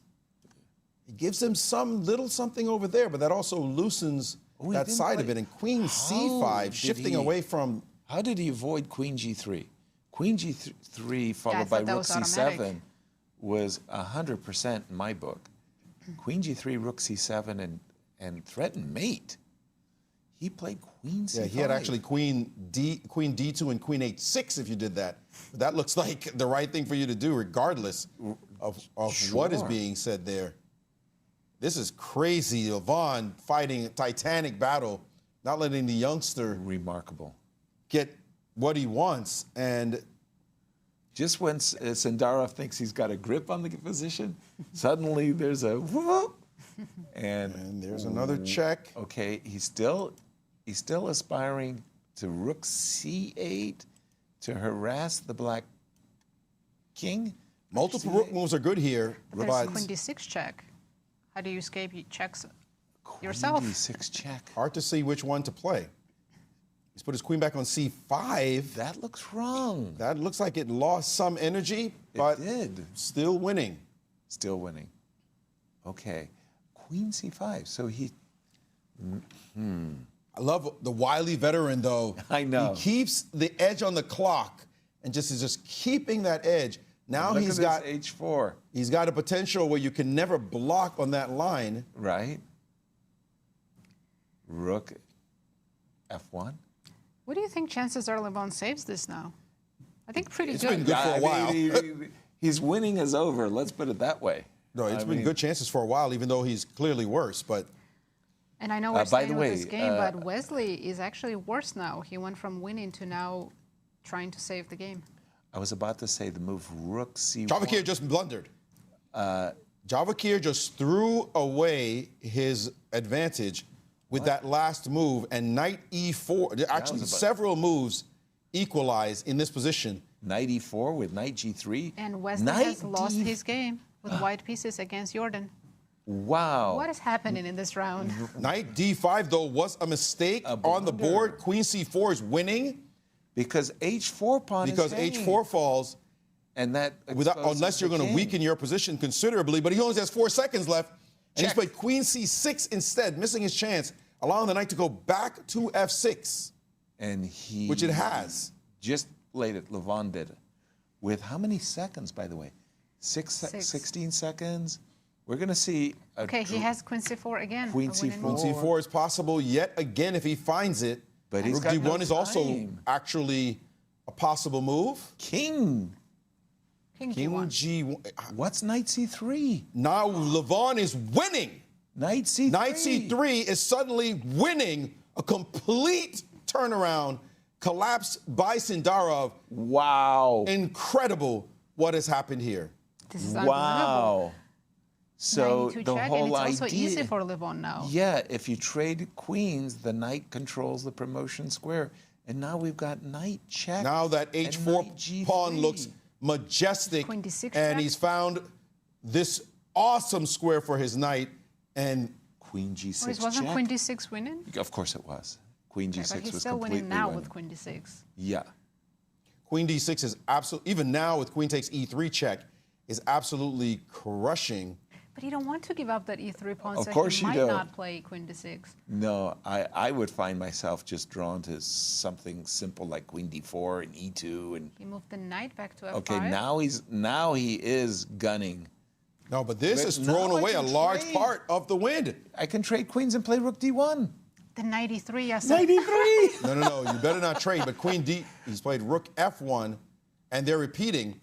It gives him some little something over there, but that also loosens Oh, he that didn't side of play- it. And queen How c5, did shifting he- away from. How did he avoid queen g3? Queen g3 followed I by thought that rook was c7 automatic. was 100% in my book. Queen g3, rook c7, and threatened mate. He played queen c5. Yeah, he had actually queen d2 and queen h6 if you did that. But that looks like the right thing for you to do, regardless of what is Sure. being said there. This is crazy. Levon fighting a titanic battle, not letting the youngster Remarkable. get what he wants. And Just when Sindarov thinks he's got a grip on the position, suddenly there's a whoop, and there's another check. Okay, he's still aspiring to rook c8 to harass the black king. Multiple rook moves are good here, There's but queen d6 check. How do you escape checks yourself? Queen d6 check. hard to see which one to play. He's put his queen back on c5. That looks wrong. That looks like it lost some energy, but it did. still winning. Still winning. Okay, queen c5. So he. I love the wily veteran, though. I know. He keeps the edge on the clock and is just keeping that edge. Now Look he's at got this h4. he's got a potential where you can never block on that line. Right. Rook f1. What do you think chances are Levon saves this now? I think pretty It's good. been good for a while. His winning is over. Let's put it that way. No, it's been good chances for a while, even though he's clearly worse. But And I know we're by staying the with way, this game, but Wesley is actually worse now. He went from winning to now trying to save the game. I was about to say the move rook c1. Javokhir just blundered. Javokhir just threw away his advantage with that last move, and knight e4. Actually, several moves equalize in this position. Knight e4 with knight g3. And Wesley has lost his game with white pieces against Jorden. Wow. What is happening in this round? Knight d5, though, was a mistake on the board. Queen c4 is winning. Because h4 pawn is hanging. H4 falls. And that Unless you're going to weaken your position considerably, but he only has 4 seconds left. And he's played queen c6 instead, missing his chance, allowing the knight to go back to f6. And he... Which it has. Just played it. Levon did it. With how many seconds, by the way? 16 seconds? We're going to see... Okay, he has queen c4 again. Queen c4. Queen c4 is possible yet again if he finds it. But he's Rook got d1 no is also time. actually a possible move. King G1. G1. What's knight c3? Now Levon is winning. Knight c3. Knight c3 is suddenly winning a complete turnaround, collapse by Sindarov. Wow. Incredible what has happened here. This is Wow. So the whole and it's also idea, easy for Levon now. Yeah, if you trade queens, the knight controls the promotion square. And now we've got knight check. Now that h4 pawn looks majestic, Queen d6 and check. he's found this awesome square for his knight, and Queen g6 Maurice, wasn't check. queen d6 winning? Of course it was. Queen g6 But he's was still completely winning now winning. with queen d6. Yeah. Queen d6 is absolutely, even now with queen takes e3 check, is absolutely crushing. But you don't want to give up that e3 pawn, Of so course he you might don't. not play queen d6. No, I would find myself just drawn to something simple like queen d4 and e2 and He moved the knight back to f5. okay, now he is gunning. No, but this But has thrown now I away a can large trade. part of the win. I can trade queens and play rook d1. The knight e3, yes. Knight e3. No, you better not trade. But queen d, he's played rook f1, and they're repeating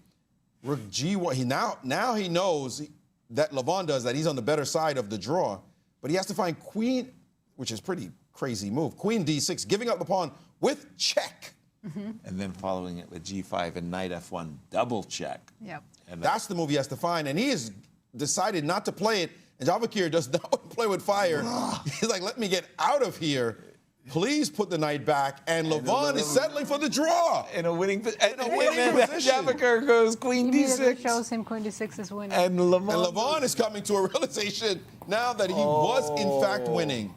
rook g1. Now he knows that Levon does that. He's on the better side of the draw, but he has to find queen, which is pretty crazy move. Queen d6, giving up the pawn with check. And then following it with g5 and knight f1 double check. Yep. And That's the move he has to find, and he has decided not to play it. And Javokhir does not play with fire. He's like, let me get out of here. Please put the knight back. And Levon is settling for the draw. in a winning winning then position. Javokhir goes queen Immediately d6. shows him queen d6 is winning. And Levon is coming to a realization now that he was, in fact, winning.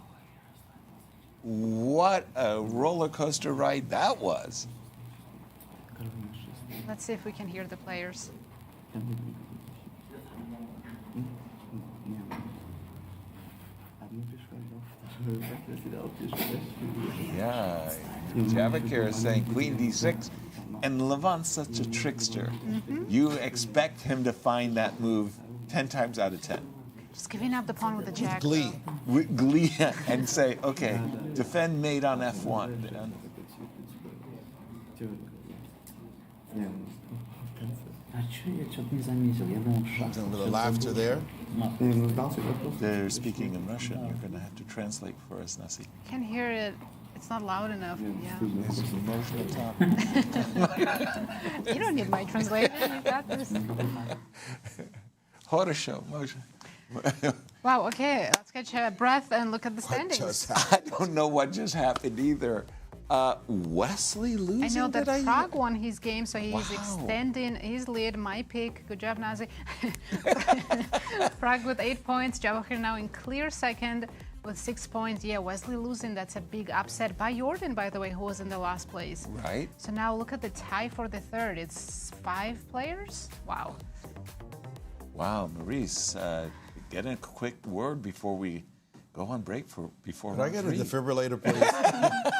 What a roller coaster ride that was. Let's see if we can hear the players. Yeah, Javokhir is saying queen d6, and Levon's such a trickster. You expect him to find that move 10 times out of 10. Just giving up the pawn with the jack. Glee. With glee, and say, okay, defend mate on f1. A little laughter there. They're speaking in Russian. You're going to have to translate for us, Nasi. I can hear it. It's not loud enough. Yeah. This is emotional talk. You don't need my translation. You got this. Horror motion. Wow, okay. Let's catch a breath and look at the standings. Just I don't know what just happened either. Wesley losing? I know that Did Prague won his game, so he's Wow. extending his lead. My pick. Good job, Nazi. Prague with 8 points. Javokhir now in clear second with 6 points. Yeah, Wesley losing. That's a big upset by Jorden, by the way, who was in the last place. Right. So now look at the tie for the third. It's 5 players. Wow. Wow, Maurice, get in a quick word before we go on break before Could I get a 3. defibrillator, please?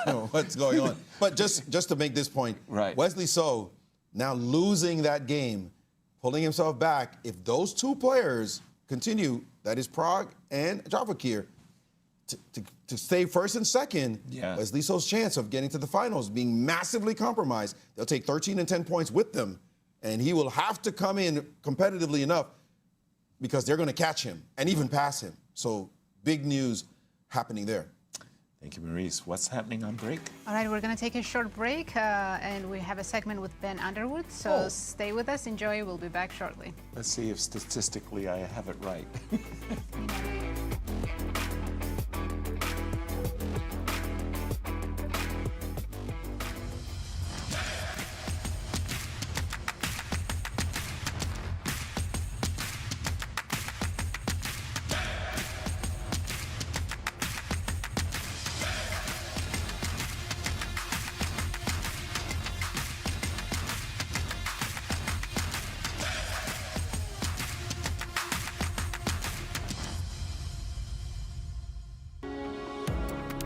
No, what's going on? But just to make this point, Right. Wesley So now losing that game, pulling himself back. If those two players continue, that is Prague and Javokhir, to stay first and second, Yeah. Wesley So's chance of getting to the finals being massively compromised. They'll take 13 and 10 points with them, and he will have to come in competitively enough because they're going to catch him and even pass him. So big news happening there. Thank you, Maurice. What's happening on break? All right, we're going to take a short break, and we have a segment with Ben Underwood. So stay with us, enjoy. We'll be back shortly. Let's see if statistically I have it right.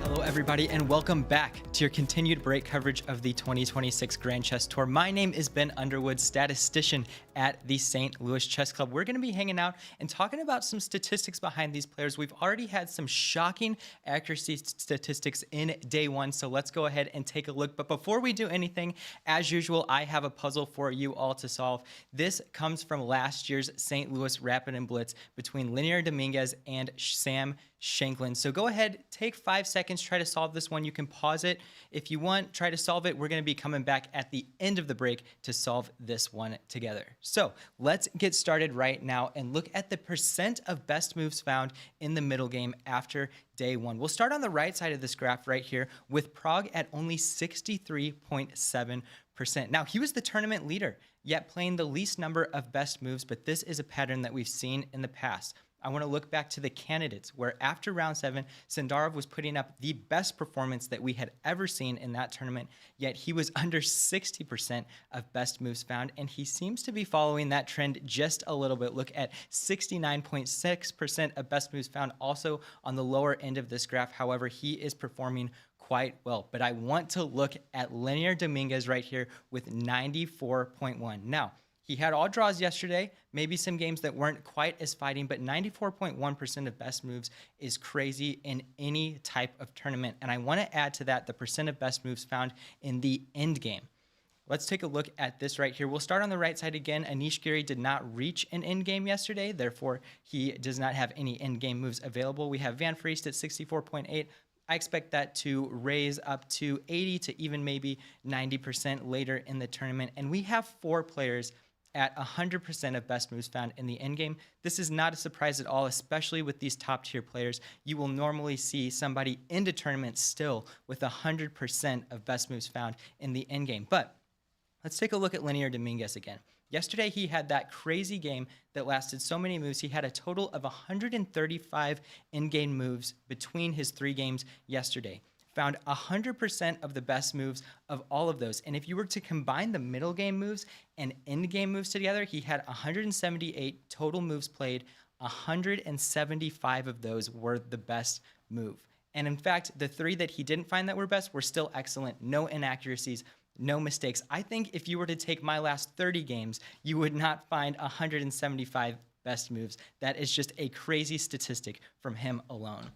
Hello, everybody, and welcome back to your continued break coverage of the 2026 Grand Chess Tour. My name is Ben Underwood, statistician at the St. Louis Chess Club. We're going to be hanging out and talking about some statistics behind these players. We've already had some shocking accuracy statistics in day one, so let's go ahead and take a look. But before we do anything, as usual, I have a puzzle for you all to solve. This comes from last year's St. Louis Rapid and Blitz between Leinier Dominguez and Sam Shanklin. So go ahead, take 5 seconds, try to solve this one. You can pause it if you want, try to solve it. We're going to be coming back at the end of the break to solve this one together. So let's get started right now and look at the percent of best moves found in the middle game after day one. We'll start on the right side of this graph right here with Pragg at only 63.7%. Now, he was the tournament leader, yet playing the least number of best moves, but this is a pattern that we've seen in the past. I want to look back to the candidates, where after round 7, Sindarov was putting up the best performance that we had ever seen in that tournament, yet he was under 60% of best moves found, and he seems to be following that trend just a little bit. Look at 69.6% of best moves found also on the lower end of this graph. However, he is performing quite well. But I want to look at Leinier Dominguez right here with 94.1. Now, he had all draws yesterday, maybe some games that weren't quite as fighting, but 94.1% of best moves is crazy in any type of tournament. And I want to add to that the percent of best moves found in the end game. Let's take a look at this right here. We'll start on the right side again. Anish Giri did not reach an end game yesterday, therefore he does not have any end game moves available. We have Van Foreest at 64.8. I expect that to raise up to 80 to even maybe 90% later in the tournament. And we have 4 players at 100% of best moves found in the endgame. This is not a surprise at all, especially with these top-tier players. You will normally see somebody end a tournament still with 100% of best moves found in the endgame. But let's take a look at Leinier Dominguez again. Yesterday, he had that crazy game that lasted so many moves. He had a total of 135 in-game moves between his 3 games yesterday. Found 100% of the best moves of all of those. And if you were to combine the middle game moves and end game moves together, he had 178 total moves played. 175 of those were the best move. And in fact, the 3 that he didn't find that were best were still excellent. No inaccuracies, no mistakes. I think if you were to take my last 30 games, you would not find 175 best moves. That is just a crazy statistic from him alone.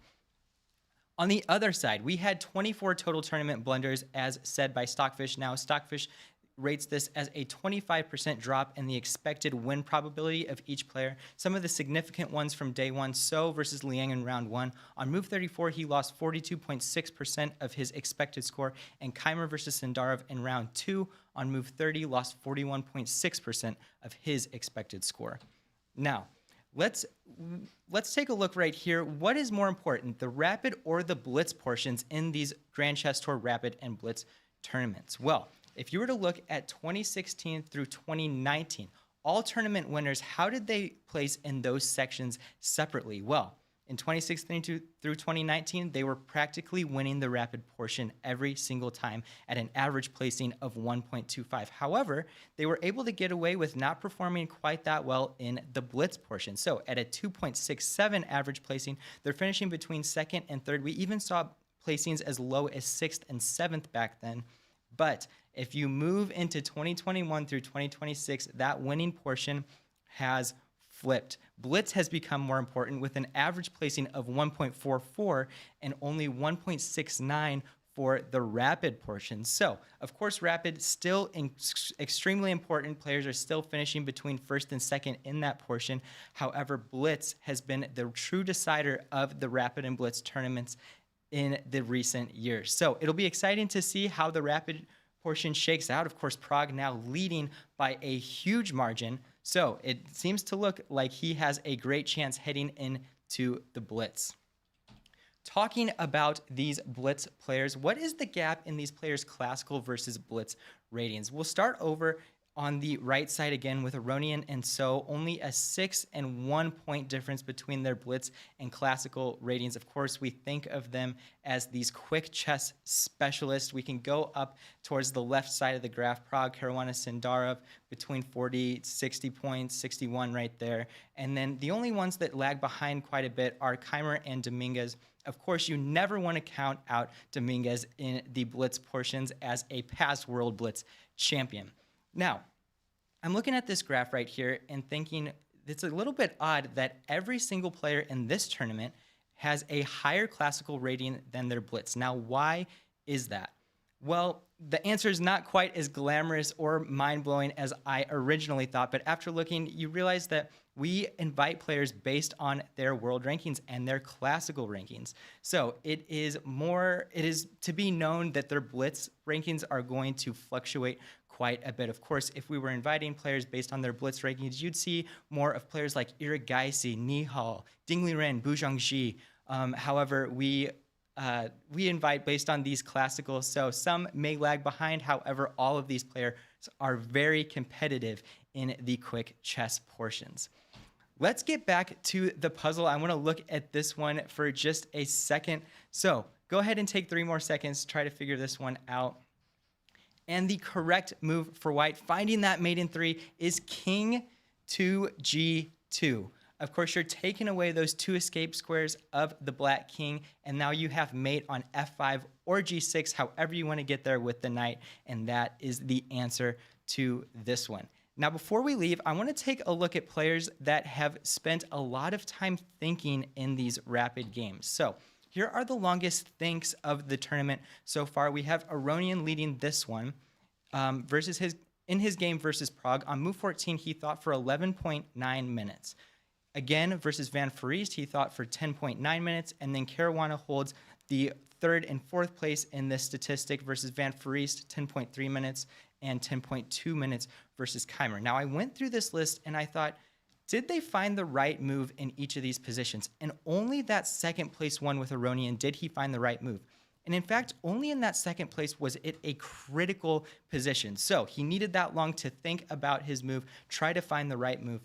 On the other side, we had 24 total tournament blunders, as said by Stockfish. Now, Stockfish rates this as a 25% drop in the expected win probability of each player. Some of the significant ones from day one: So versus Liang in round 1. On move 34, he lost 42.6% of his expected score, and Keymer versus Sindarov in round 2 on move 30 lost 41.6% of his expected score. Now, let's take a look right here. What is more important, the Rapid or the Blitz portions in these Grand Chess Tour Rapid and Blitz tournaments? Well, if you were to look at 2016 through 2019, all tournament winners, how did they place in those sections separately? Well, in 2016 through 2019, they were practically winning the Rapid portion every single time at an average placing of 1.25. However, they were able to get away with not performing quite that well in the Blitz portion. So at a 2.67 average placing, they're finishing between 2nd and 3rd. We even saw placings as low as 6th and 7th back then. But if you move into 2021 through 2026, that winning portion has flipped. Blitz has become more important with an average placing of 1.44 and only 1.69 for the Rapid portion. So, of course, Rapid still extremely important. Players are still finishing between 1st and 2nd in that portion. However, Blitz has been the true decider of the Rapid and Blitz tournaments. in the recent years. So it'll be exciting to see how the rapid portion shakes out. Of course, Pragg now leading by a huge margin. So it seems to look like he has a great chance heading into the Blitz. Talking about these Blitz players, what is the gap in these players' classical versus Blitz ratings? We'll start over on the right side again with Aronian and So, only a 6 and 1 point difference between their Blitz and classical ratings. Of course, we think of them as these quick chess specialists. We can go up towards the left side of the graph, Pragg, Caruana, Sindarov, between 40, 60 points, 61 right there. And then the only ones that lag behind quite a bit are Keymer and Dominguez. Of course, you never want to count out Dominguez in the Blitz portions as a past World Blitz champion. Now, I'm looking at this graph right here and thinking it's a little bit odd that every single player in this tournament has a higher classical rating than their Blitz. Now, why is that? Well, the answer is not quite as glamorous or mind-blowing as I originally thought, but after looking, you realize that we invite players based on their world rankings and their classical rankings. So it is to be known that their Blitz rankings are going to fluctuate quite a bit. Of course, if we were inviting players based on their Blitz rankings, you'd see more of players like Irene, Nihal, Dingliren, Bu Zhangxi. However, we invite based on these classicals, so some may lag behind. However, all of these players are very competitive in the quick chess portions. Let's get back to the puzzle. I want to look at this one for just a second. So go ahead and take 3 more seconds to try to figure this one out. And the correct move for white, finding that mate in 3, is king to g2. Of course, you're taking away those 2 escape squares of the black king, and now you have mate on f5 or g6, however you want to get there with the knight, and that is the answer to this one. Now, before we leave, I want to take a look at players that have spent a lot of time thinking in these rapid games. So here are the longest thinks of the tournament so far. We have Aronian leading this one in his game versus Pragg. On move 14, he thought for 11.9 minutes. Again, versus Van Foreest, he thought for 10.9 minutes, and then Caruana holds the 3rd and 4th place in this statistic versus Van Foreest, 10.3 minutes and 10.2 minutes versus Keymer. Now, I went through this list and I thought, did they find the right move in each of these positions? And only that 2nd place one with Aronian did he find the right move. And in fact, only in that 2nd place was it a critical position. So he needed that long to think about his move, try to find the right move.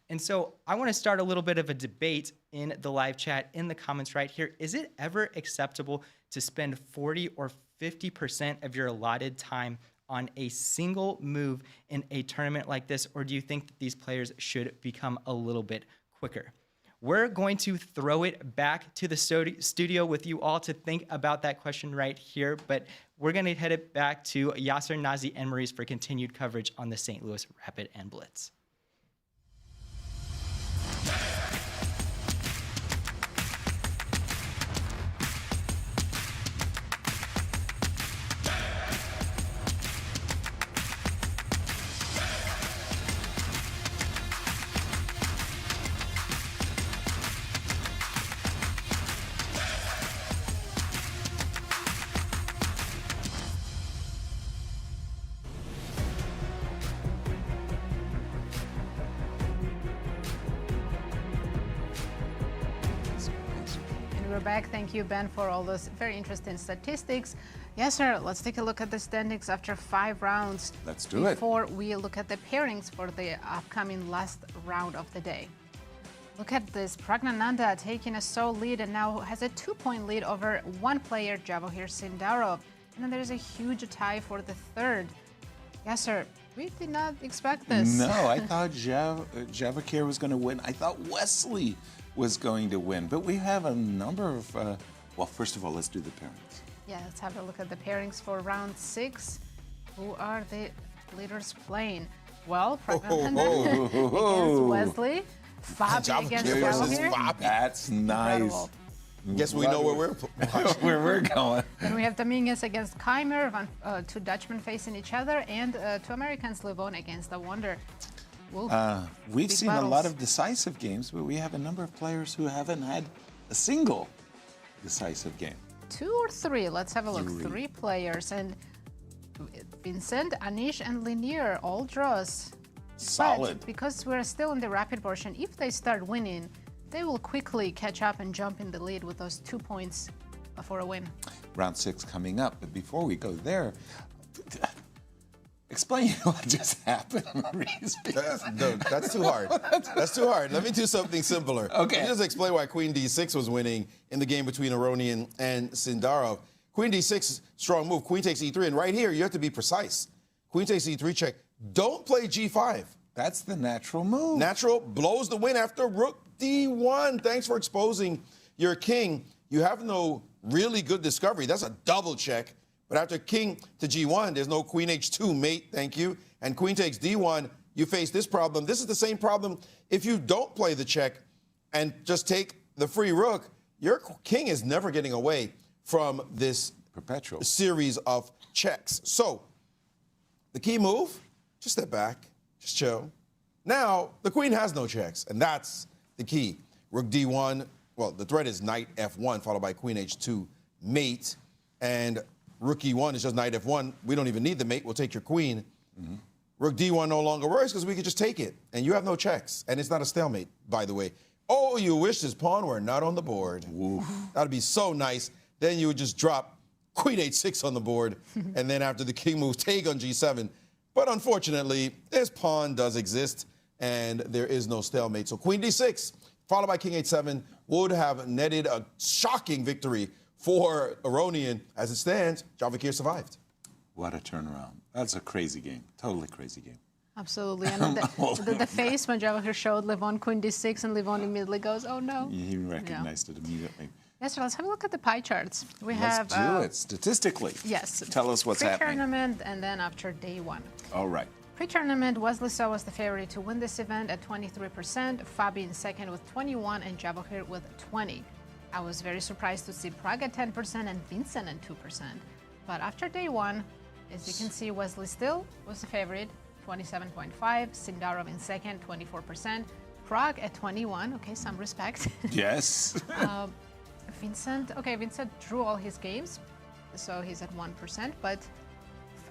And so I want to start a little bit of a debate in the live chat, in the comments right here. Is it ever acceptable to spend 40 or 50% of your allotted time on a single move in a tournament like this, or do you think that these players should become a little bit quicker? We're going to throw it back to the studio with you all to think about that question right here, but we're going to head it back to Yasser, Nazi, and Maurice for continued coverage on the St. Louis Rapid and Blitz. Back. Thank you, Ben, for all those very interesting statistics. Yes, sir. Let's take a look at the standings after 5 rounds. Let's do it. Before we look at the pairings for the upcoming last round of the day. Look at this. Praggnanandhaa taking a sole lead and now has a 2-point lead over one player, Javokhir Sindarov. And then there's a huge tie for the 3rd. Yes, sir. We did not expect this. No, I thought Javokhir was going to win. I thought Wesley was going to win. But we have a number of, well, first of all, let's do the pairings. Yeah, let's have a look at the pairings for round 6. Who are the leaders playing? Well, Praggnanandhaa against Wesley. Fabi against Javokhir. That's nice. Incredible. Guess we know where we're where we're going. Then we have Dominguez against Keymer, 2 Dutchmen facing each other, and 2 Americans, Levon against Awonder. We've seen a lot of decisive games, but we have a number of players who haven't had a single decisive game. 2 or 3? Let's have a look. 3 players. And Vincent, Anish, and Leinier, all draws. Solid. But because we're still in the rapid portion, if they start winning, they will quickly catch up and jump in the lead with those 2 points for a win. Round 6 coming up. But before we go there, explain what just happened, Maurice. No, that's too hard. That's too hard. Let me do something simpler. Okay. Let me just explain why Queen D6 was winning in the game between Aronian and Sindarov. Queen D6, strong move. Queen takes E3, and right here, you have to be precise. Queen takes E3 check. Don't play G5. That's the natural move. Natural blows the win after Rook D1. Thanks for exposing your king. You have no really good discovery. That's a double check. But after king to G1, there's no queen H2, mate, thank you. And queen takes D1, you face this problem. This is the same problem if you don't play the check and just take the free rook. Your king is never getting away from this perpetual series of checks. So the key move, just step back, just chill. Now, the queen has no checks, and that's the key. Rook D1, well, the threat is knight F1, followed by queen H2, mate. And rook E1 is just knight F1. We don't even need the mate. We'll take your queen. Rook D1 no longer works because we could just take it. And you have no checks. And it's not a stalemate, by the way. Oh, you wish this pawn were not on the board. That'd be so nice. Then you would just drop queen H6 on the board. And then after the king moves, take on G7. But unfortunately, this pawn does exist. And there is no stalemate. So queen D6, followed by king H7, would have netted a shocking victory for Aronian. As it stands, Javokhir survived. What a turnaround. That's a crazy game. Totally crazy game. Absolutely. And the face when Javokhir showed Levon queen D6 and Levon immediately goes, oh no. He recognized it immediately. Yes, so let's have a look at the pie charts. Let's do it statistically. Yes. Tell us what's happening. Pre-tournament and then after day 1. All right. Pre-tournament, Wesley was the favorite to win this event at 23%, Fabi in second with 21, and Javokhir with 20. I was very surprised to see Pragg at 10% and Vincent at 2%. But after day 1, as you can see, Wesley still was the favorite, 27.5, Sindarov in second, 24%, Pragg at 21, okay, some respect. Yes. Vincent drew all his games, so he's at 1%,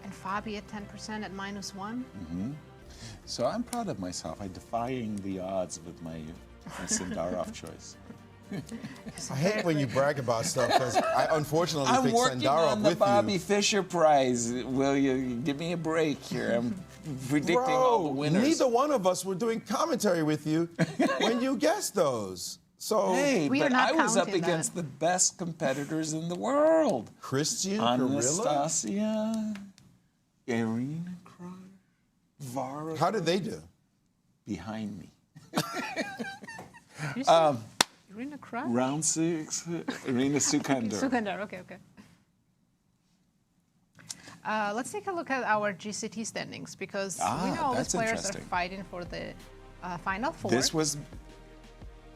and Fabi at 10% at -1. So I'm proud of myself. I'm defying the odds with my Sindarov choice. I hate when you brag about stuff because I unfortunately I'm picked working Sindarov on the with Bobby you. Fischer Prize. Will you give me a break here? I'm predicting all the winners. Neither one of us were doing commentary with you when you guessed those. So Hey, We are but not I was up counting against that. the best competitors in the world. Christian Gorilla? Anastasia, Irene, Vara. How did they do? Behind me. You said Irene Krush? Round 6, Irene Sukandar. Sukandar, okay. Let's take a look at our GCT standings because we know all these that's players are interesting. fighting for the Final Four. This was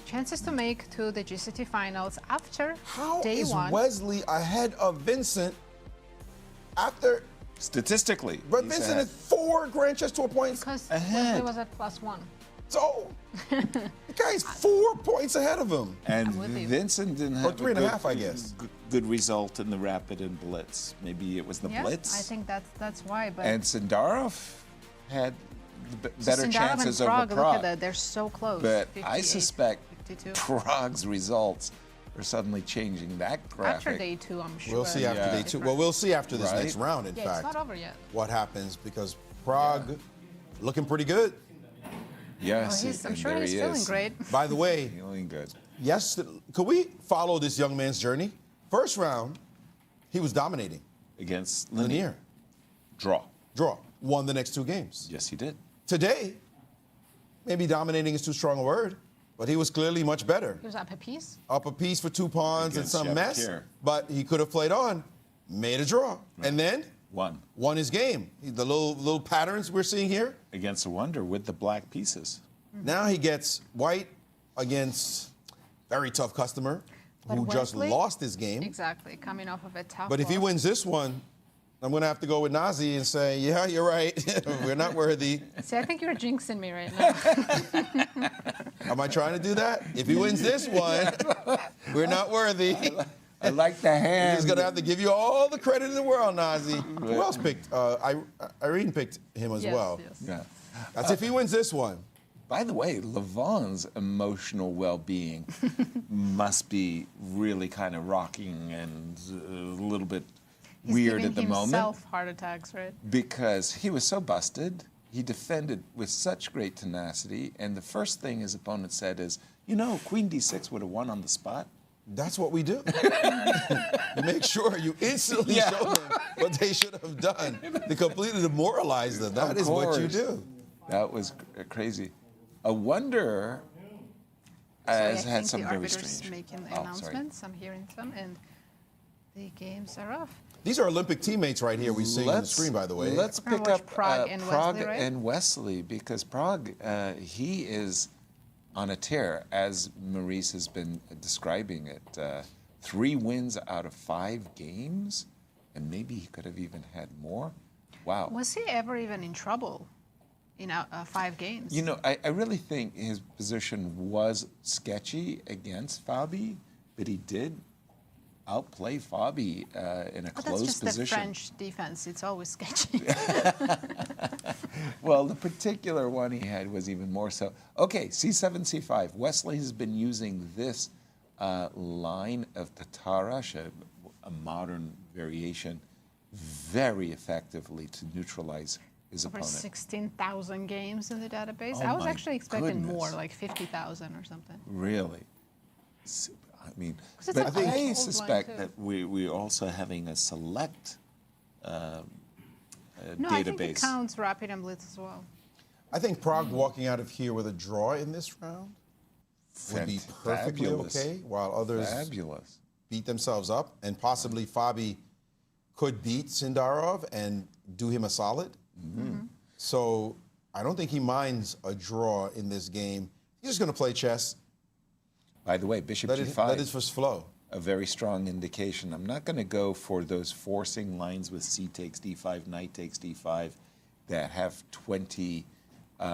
Chances to make to the GCT finals after How day is 1. Wesley ahead of Vincent after? statistically. But he's Vincent ahead. is 4 Grand Chess Tour points. Because ahead. Wesley was at +1. So the guy's 4 points ahead of him. And with you. Vincent didn't have Or 3.5, I guess. Good result in the Rapid and Blitz. Maybe it was the Yes, Blitz. I think that's why. But And Sindarov had better Sindarov chances and over Pragg, look at Pragg. that, they're so close. But I 58, suspect 52. Prague's results are suddenly changing that graphic. After day 2, I'm sure. We'll see after Yeah. day 2. Well, we'll see after this Right. next round, in Yeah, fact, it's not over yet. what happens because Pragg looking pretty good. Yes, I'm and sure there he's he feeling is. great. By the way, Feeling good. yes, could we follow this young man's journey? First round, he was dominating. Against Leinier. Linear. Draw. Draw. Won the next 2 games. Yes, he did. Today, maybe dominating is too strong a word, but he was clearly much better. He was up a piece. Up a piece for 2 pawns Against and some mess, Javokhir. but he could have played on, made a draw, and then won his game. The little patterns we're seeing here. Against Awonder with the black pieces. Now he gets white against very tough customer But who just Wesley- lost his game. Exactly, coming off of a tough But if he loss. wins this one, I'm going to have to go with Nazi and say, yeah, you're right. We're not worthy. See, I think you're jinxing me right now. Am I trying to do that? If he wins this one, we're not worthy. I like the hand. He's going to have to give you all the credit in the world, Nazi. Who else picked? Irene picked him as well. Yes. Yeah. That's if he wins this one. By the way, Levon's emotional well-being must be really kind of rocking and a little bit weird at the moment. He's giving himself heart attacks, right? Because he was so busted. He defended with such great tenacity. And the first thing his opponent said is, you know, Queen D6 would have won on the spot. That's what we do. You make sure you instantly show them what they should have done to completely demoralize them. That is what you do. That was crazy. Awonder has had some very strange. Making the announcements. I'm hearing some, and the games are off. These are Olympic teammates right here we see on the screen, by the way. Let's pick up Pragg and Wesley, right? and Wesley, because Pragg, he is on a tear, as Maurice has been describing it. 3 wins out of 5 games, and maybe he could have even had more. Wow. Was he ever even in trouble in 5 games? You know, I really think his position was sketchy against Fabi, but he did outplay Fabi in a close position. That's just the French defense. It's always sketchy. Well, the particular one he had was even more so. Okay, C7, C5. Wesley has been using this line of Tatarash, a modern variation, very effectively to neutralize his Over opponent. 16,000 games in the database. Oh I was my actually expecting goodness. more, like 50,000 or something. Really? I mean, 'Cause it's but an old I line, suspect too. that we're also having a select No, database. I think it counts Rapid and Blitz as well. I think Pragg walking out of here with a draw in this round would be perfectly Fabulous. okay, while others Fabulous. beat themselves up, and possibly Fabi could beat Sindarov and do him a solid. So I don't think he minds a draw in this game. He's just going to play chess. By the way, Bishop Let G5. it just flow. A very strong indication. I'm not going to go for those forcing lines with C takes D5, Knight takes D5 that have 20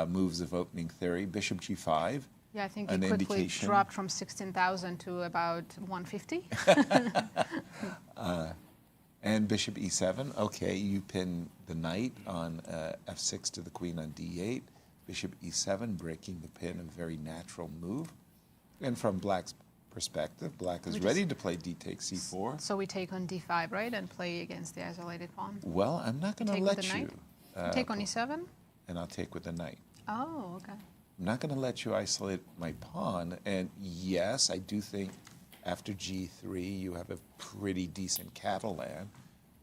moves of opening theory. Bishop G5. Yeah, I think an it quickly indication. dropped from 16,000 to about 150. And Bishop E7. Okay, you pin the knight on F6 to the queen on D8. Bishop E7, breaking the pin, a very natural move. And from Black's perspective, Black is ready to play D takes C4. So we take on D5, right, and play against the isolated pawn. Well, I'm not going to Take let with the you. knight? Take on E7? And I'll take with the knight. Oh, okay. I'm not going to let you isolate my pawn. And yes, I do think after G3 you have a pretty decent Catalan.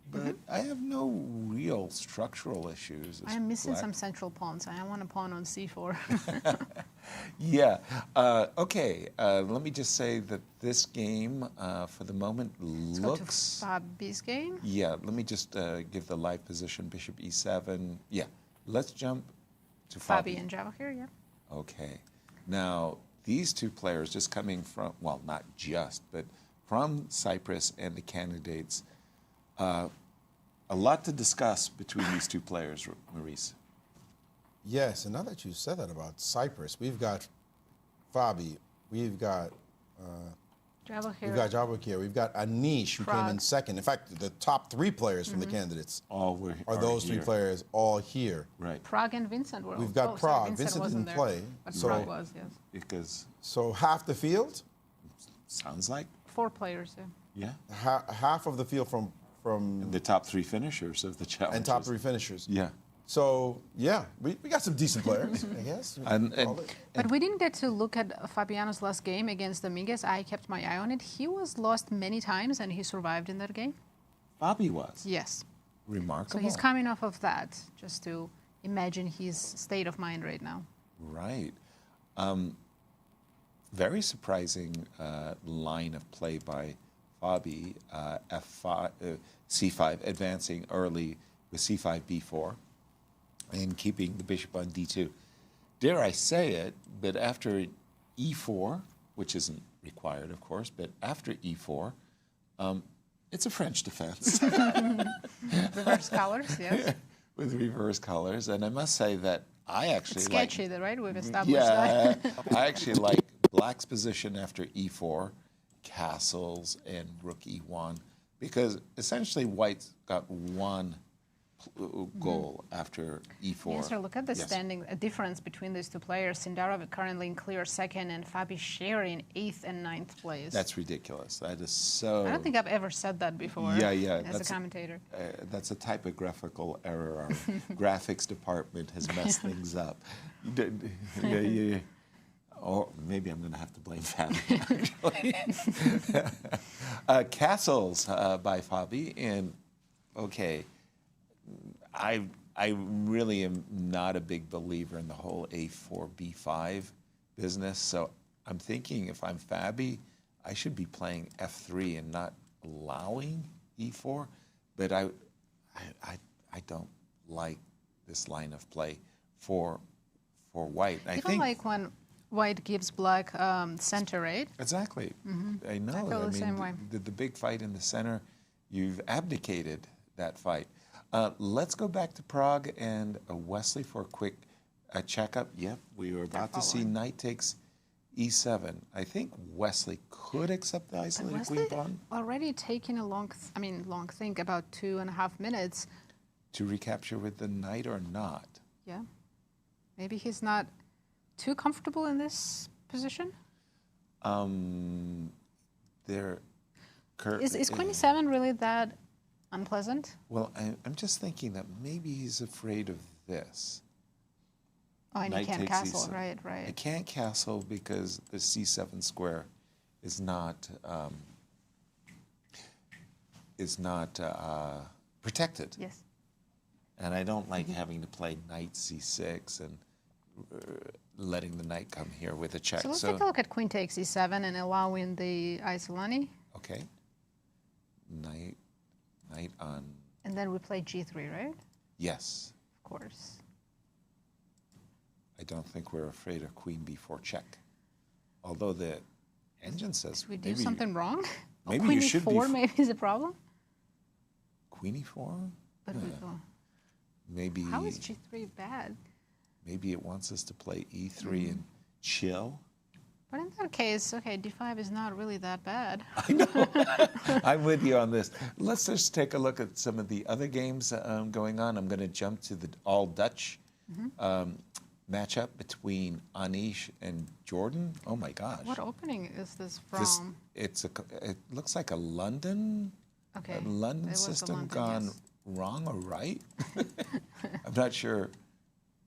But I have no real structural issues. as I'm missing Black. some central pawns. I want a pawn on C4. Yeah. Okay. Let me just say that this game, for the moment, Let's looks. go to Fabi's game. Yeah. Let me just give the live position. Bishop E7. Yeah. Let's jump to Fabi Fabi. and Javokhir, yeah. Okay. Now, these two players just coming from, well, not just, but from Cyprus and the candidates, a lot to discuss between these two players, Maurice. Yes, and now that you said that about Cyprus, we've got Fabi, we've got Javokhir, we've got Anish, who came in second. In fact, the top 3 players from the candidates are those here. 3 players all here. Right. Pragg and Vincent were. We've got Pragg. Vincent wasn't didn't there, play, but so- Pragg was, yes. Because So half the field, sounds like, 4 players, yeah. yeah, half of the field from the top 3 finishers of the challenge. and top 3 finishers. Yeah. So yeah, we got some decent players, I guess. And But we didn't get to look at Fabiano's last game against Dominguez. I kept my eye on it. He was lost many times, and he survived in that game. Fabi was. Yes. Remarkable. So he's coming off of that, just to imagine his state of mind right now. Right. Very surprising line of play by Fabi. F5, C5, advancing early with C5, B4, and keeping the bishop on D2. Dare I say it, but after E4, which isn't required, of course, but after E4, it's a French defense. Reverse colors, yes. With reverse colors, and I must say that I actually It's like... sketchy, right? We've established that. Yeah, I actually like Black's position after E4, castles and rook e1, because essentially white's got one goal after e4. Yes, sir, look at the Yes. standing difference between these two players. Sindarov currently in clear second and Fabi Sherry in 8th and 9th place. That's ridiculous. That is so... I don't think I've ever said that before Yeah, as a commentator. That's a typographical error. Our graphics department has messed things up. Yeah. Or maybe I'm going to have to blame Fabi, actually. Castles by Fabi, and okay, I really am not a big believer in the whole A4, B5 business, so I'm thinking if I'm Fabi, I should be playing F3 and not allowing E4, but I don't like this line of play for white. You don't like when white gives black center, right? Exactly. I know. I feel the same way. The big fight in the center, you've abdicated that fight. Let's go back to Prague and Wesley for a quick checkup. Yep, we were about to see knight takes e7. I think Wesley could accept the isolated queen pawn. Already taking a long think, about 2.5 minutes. To recapture with the knight or not? Yeah. Maybe he's not too comfortable in this position? Is queen e7 really that unpleasant? Well, I'm just thinking that maybe he's afraid of this. Oh, and Knight you can't takes castle, e7. right. I can't castle because the c7 square is not protected. Yes. And I don't like having to play knight c6 and letting the knight come here with a check. So let's take a look at queen takes e7 and allowing the isolani. Okay. Knight on. And then we play g3, right? Yes. Of course. I don't think we're afraid of queen b4 check. Although the engine says Did we do something wrong? Maybe queen you should e4 be. maybe is a problem? Queen e4? But Maybe. How is g3 bad? Maybe it wants us to play e3 and chill. But in that case, okay, d5 is not really that bad. I know. I'm with you on this. Let's just take a look at some of the other games going on. I'm going to jump to the all-Dutch matchup between Anish and Jorden. Oh, my gosh. What opening is this from? It looks like a London, Okay. London system gone wrong or right. I'm not sure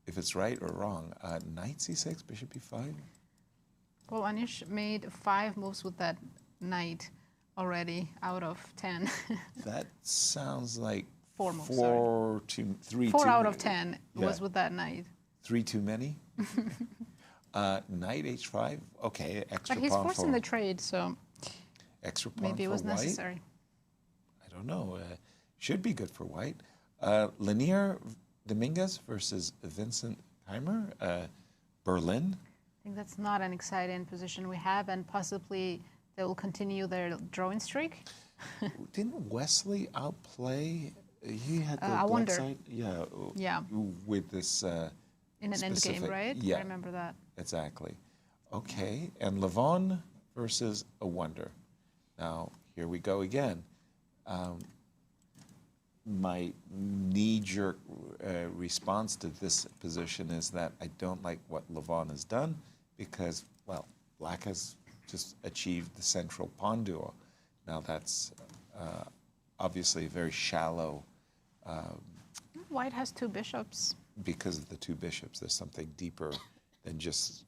if it's right or wrong. Knight c6, bishop e5. Well, Anish made 5 moves with that knight already out of 10. That sounds like 4 moves. 4 to 3. 4 out of 10 was with that knight. 3 too many. Knight h5. Okay, extra But he's pawn forcing for the trade, so extra pawn maybe it for was white. necessary. I don't know. Should be good for white. Leinier Dominguez versus Vincent Keymer. Berlin. I think that's not an exciting position we have, and possibly they will continue their drawing streak. Didn't Wesley outplay? He had the Awonder. side. Yeah. With this. In an endgame, right? Yeah. I remember that. Exactly. Okay, and Levon versus Awonder. Now, here we go again. My knee-jerk response to this position is that I don't like what Levon has done because, well, black has just achieved the central pawn duo. Now, that's obviously very shallow. White has 2 bishops. Because of the 2 bishops, there's something deeper than just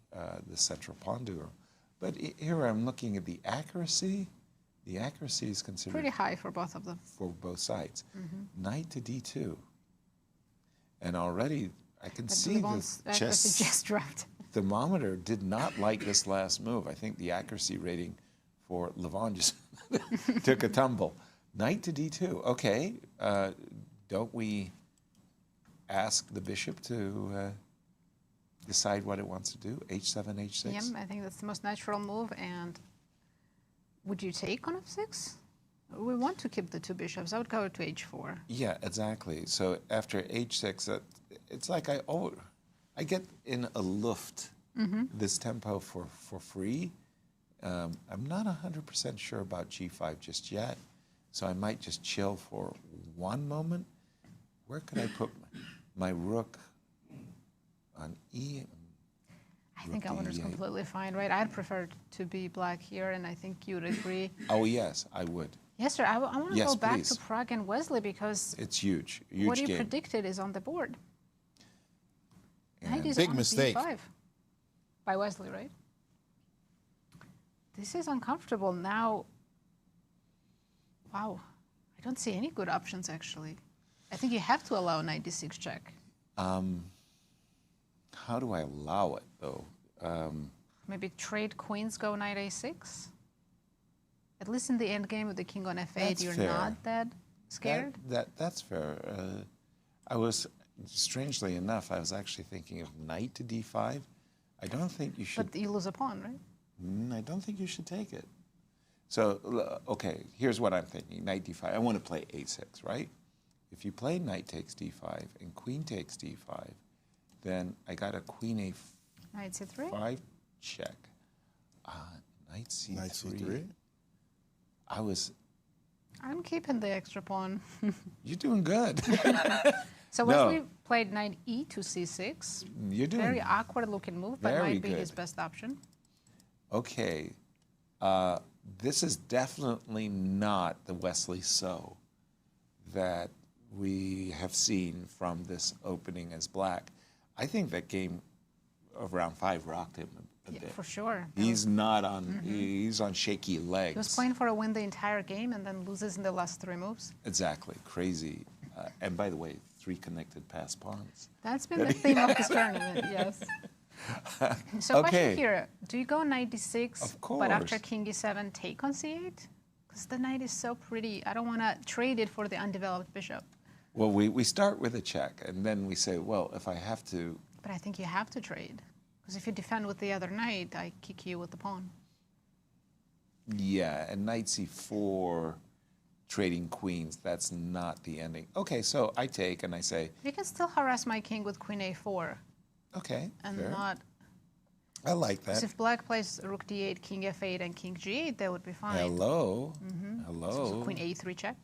the central pawn duo. But here I'm looking at the accuracy. The accuracy is considered Pretty high for both of them. for both sides. Knight to d2. And already I can see the chess just dropped. thermometer did not like this last move. I think the accuracy rating for Levon just took a tumble. Knight to d2. Okay. Don't we ask the bishop to decide what it wants to do? h7, h6? Yeah, I think that's the most natural move. And would you take on f6? We want to keep the 2 bishops. I would go to h4. Yeah, exactly. So after h6, it's like I get in a luft this tempo for free, I'm not 100% sure about g5 just yet, so I might just chill for one moment. Where could I put my rook on e? I think Awonder's completely fine, right? I'd prefer to be black here, and I think you'd agree. Oh, yes, I would. Yes, sir. I want to Yes, go back please. to Pragg and Wesley because It's huge, huge what you game. predicted is on the board. And Knight is big on mistake. B5 by Wesley, right? This is uncomfortable now. Wow, I don't see any good options actually. I think you have to allow knight d6 check. How do I allow it, though? Maybe trade queens, go knight a6. At least in the end game with the king on f8, That's you're fair. not that scared. That's fair. I was, strangely enough, I was actually thinking of knight to d5. I don't think you should. But you lose a pawn, right? I don't think you should take it. So, okay, here's what I'm thinking. Knight d5. I want to play a6, right? If you play knight takes d5 and queen takes d5, then I got a queen a5 Knight c3. check. Knight c3. Knight c3. I'm keeping the extra pawn. You're doing good. So No. Wesley played knight e to c6. You're doing Very awkward looking move, but very might be good. his best option. Okay. This is definitely not the Wesley So that we have seen from this opening as black. I think that game of round 5 rocked him a Yeah, bit. for sure. He's not on. He's on shaky legs. He was playing for a win the entire game and then loses in the last 3 moves. Exactly, crazy. And by the way, 3 connected pass pawns. That's been the theme of this tournament, yes. So Okay. question here, do you go knight d6, Of but after course. king e7, take on c8? Because the knight is so pretty. I don't want to trade it for the undeveloped bishop. Well, we start with a check, and then we say, well, if I have to. But I think you have to trade. Because if you defend with the other knight, I kick you with the pawn. Yeah, and knight c4, trading queens, that's not the ending. Okay, so I take and I say, You can still harass my king with queen a4 okay, and fair. not... I like Because that. if black plays rook d8, king f8, and king g8, that would be fine. Hello, So hello. queen a3 check.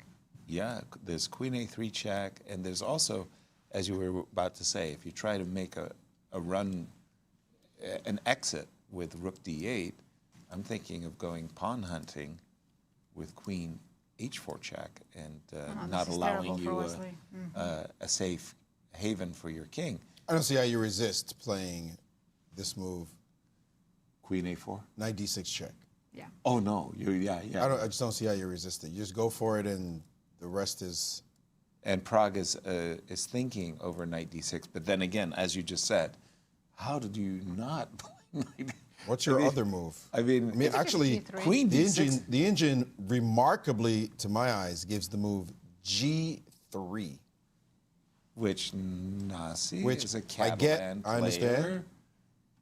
Yeah, there's queen a3 check, and there's also, as you were about to say, if you try to make a run, an exit with rook d8, I'm thinking of going pawn hunting with queen h4 check and not this is allowing terrible for you Wesley. a safe haven for your king. I don't see how you resist playing this move. Queen a4? Knight d6 check. Yeah. Oh no, yeah. I just don't see how you resist it. You just go for it, and the rest is. And Pragg is thinking over knight d6, but then again, as you just said, how did you not play knight? What's your other move? I mean, actually, G3. Queen the d6. engine remarkably, to my eyes, gives the move g3. Which Nasi, Which as a I get, Catalan I understand. player,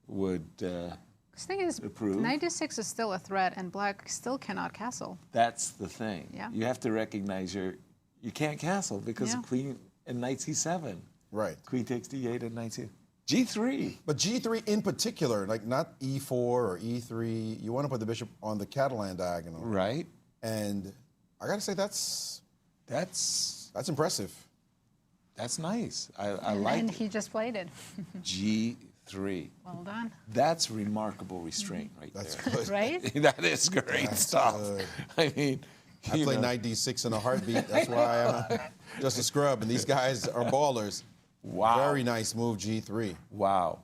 would. The thing is, Approve. knight d6 is still a threat, and black still cannot castle. That's the thing. Yeah. You have to recognize you can't castle because Yeah. of queen and knight c7. Right. Queen takes d8 and knight c. g3. But g3 in particular, like not e4 or e3, you want to put the bishop on the Catalan diagonal. Right. And I got to say, that's impressive. That's nice. I like And it. he just played it. g3. Well done. That's remarkable restraint right That's there. good. Right? That is great stuff. good. I mean, I you play know, knight d6 in a heartbeat. That's why I'm just a scrub. And these guys are ballers. Wow. Very nice move, g3. Wow.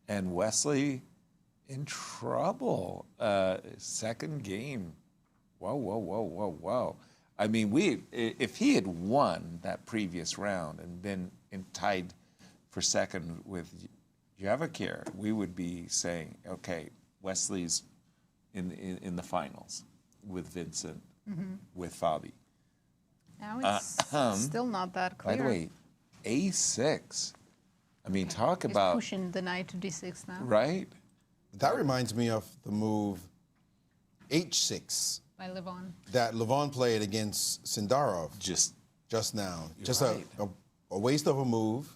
And Wesley in trouble. Second game. Whoa. I mean, if he had won that previous round and been tied for second with Javokhir, we would be saying, okay, Wesley's in the finals with Vincent, with Fabi. Now it's still not that clear. By the way, A6. I mean, talk He's about, pushing the knight to d6 now. right? That reminds me of the move h6 By Levon. that Levon played against Sindarov Just now. Just right. a waste of a move,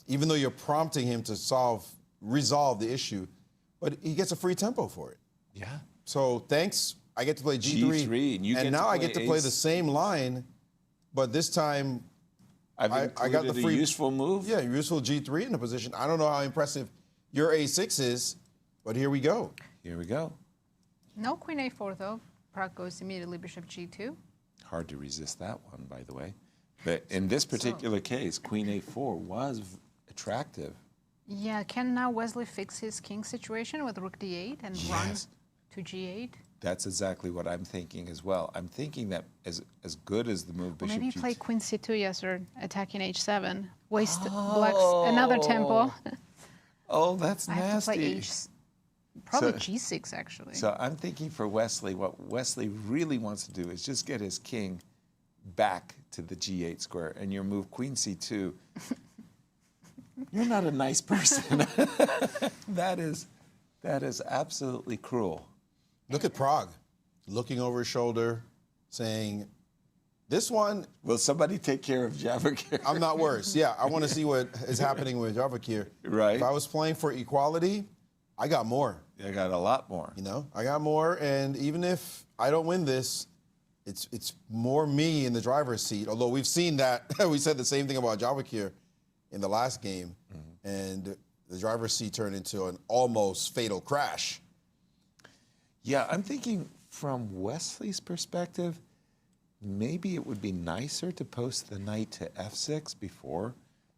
even though you're prompting him to resolve the issue, but he gets a free tempo for it. Yeah. So thanks, I get to play G3. G3, and you get now to I play get to play ace. the same line, but this time I got the free a useful move. Yeah, useful G3 in the position. I don't know how impressive your A6 is, but here we go. Here we go. No queen a4 though. Prag goes immediately bishop g2. Hard to resist that one, by the way. But in this particular case, queen a4 was attractive. Yeah, can now Wesley fix his king situation with rook d8 and run Yes. to g8? That's exactly what I'm thinking as well. I'm thinking that as good as the move Or bishop maybe G2. play queen c2, Yasser, attacking h7. Waste black's another tempo. Oh, that's I have to play nasty. h, probably So- g6 actually. So I'm thinking for Wesley, what Wesley really wants to do is just get his king back to the g8 square, and your move queen c2. You're not a nice person. That is absolutely cruel. Look at Prag, looking over his shoulder, saying, this one, Will somebody take care of Javokhir? I'm not worse. Yeah, I want to see what is happening with Javokhir. Right. If I was playing for equality, I got more. I got a lot more. You know, I got more, and even if I don't win this, it's more me in the driver's seat. Although we've seen that, we said the same thing about Javokhir in the last game, and the driver's seat turned into an almost fatal crash. Yeah, I'm thinking from Wesley's perspective, maybe it would be nicer to post the knight to f6 before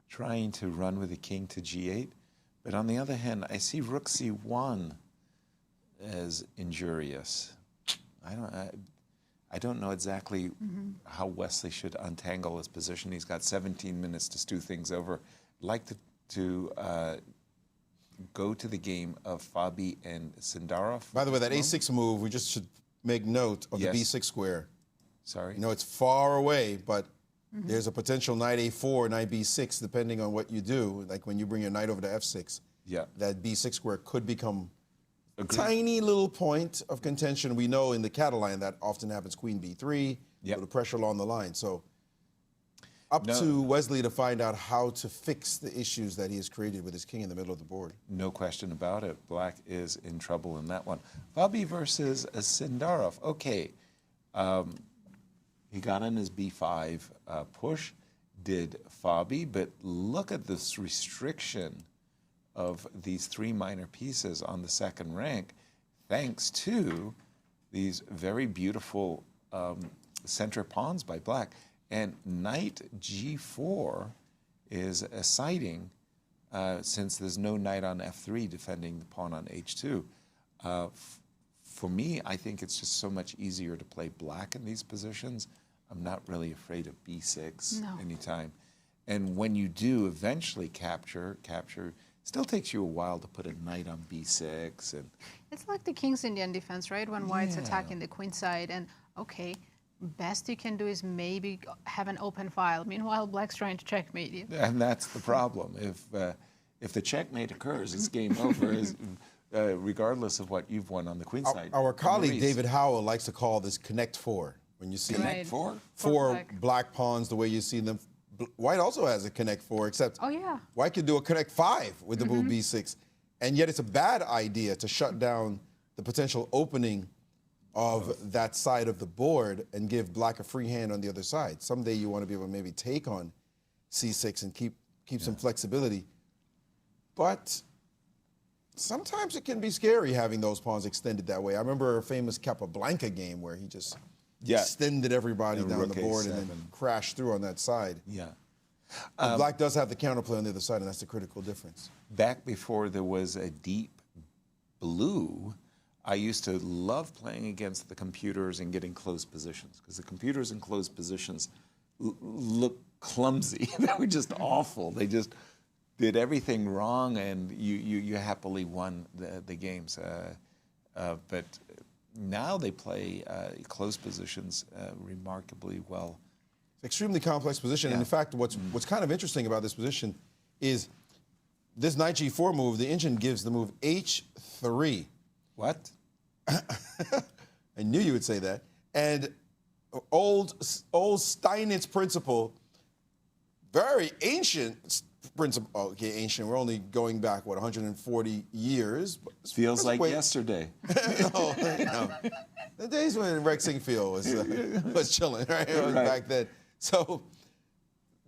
trying to run with the king to g8. But on the other hand, I see rook c1 as injurious. I don't know exactly how Wesley should untangle his position. He's got 17 minutes to stew things over. I'd like to go to the game of Fabi and Sindarov. By the way, that a6 move, we just should make note of Yes. the b6 square. Sorry. You know, it's far away, but there's a potential knight a4, knight b6, depending on what you do. Like when you bring your knight over to f6, Yeah. that b6 square could become a Agreed. tiny little point of contention. We know in the Catalan that often happens queen b3, Yep. with the pressure along the line. So up No. to Wesley to find out how to fix the issues that he has created with his king in the middle of the board. No question about it. Black is in trouble in that one. Fabi versus Sindarov. Okay. He got on his b5 push, did Fabi, but look at this restriction of these three minor pieces on the second rank, thanks to these very beautiful center pawns by Black. And knight g4 is a sighting since there's no knight on f3 defending the pawn on h2. For me, I think it's just so much easier to play Black in these positions. I'm not really afraid of b6 anytime. And when you do eventually capture, still takes you a while to put a knight on b6. And It's like the King's Indian defense, right? When White's attacking the queen side, and okay, best you can do is maybe have an open file. Meanwhile, Black's trying to checkmate you. And that's the problem. If the checkmate occurs, it's game over, regardless of what you've won on the queen side. Our colleague Maurice. David Howell likes to call this connect four. When you see Right. Four? four black pawns the way you see them. White also has a connect four, except Oh, yeah. White could do a connect five with the move b6. And yet it's a bad idea to shut down the potential opening of that side of the board and give Black a free hand on the other side. Someday you want to be able to maybe take on c6 and keep some flexibility. But sometimes it can be scary having those pawns extended that way. I remember a famous Capablanca game where he just extended everybody And down rook the board and A7. then crashed through on that side. Yeah. But Black does have the counterplay on the other side, and that's the critical difference. Back before there was a deep blue, I used to love playing against the computers and getting closed positions, because the computers in closed positions look clumsy. They were just awful. They just did everything wrong, and you happily won the games. But now they play closed positions remarkably well. Extremely complex position, and in fact, what's kind of interesting about this position is this knight g4 move. The engine gives the move h3. What? I knew you would say that. And old Steinitz principle, very ancient principle, okay, ancient, we're only going back, what, 140 years? Feels like yesterday. No. The days when Rexingfield was chilling, right? It was back then. So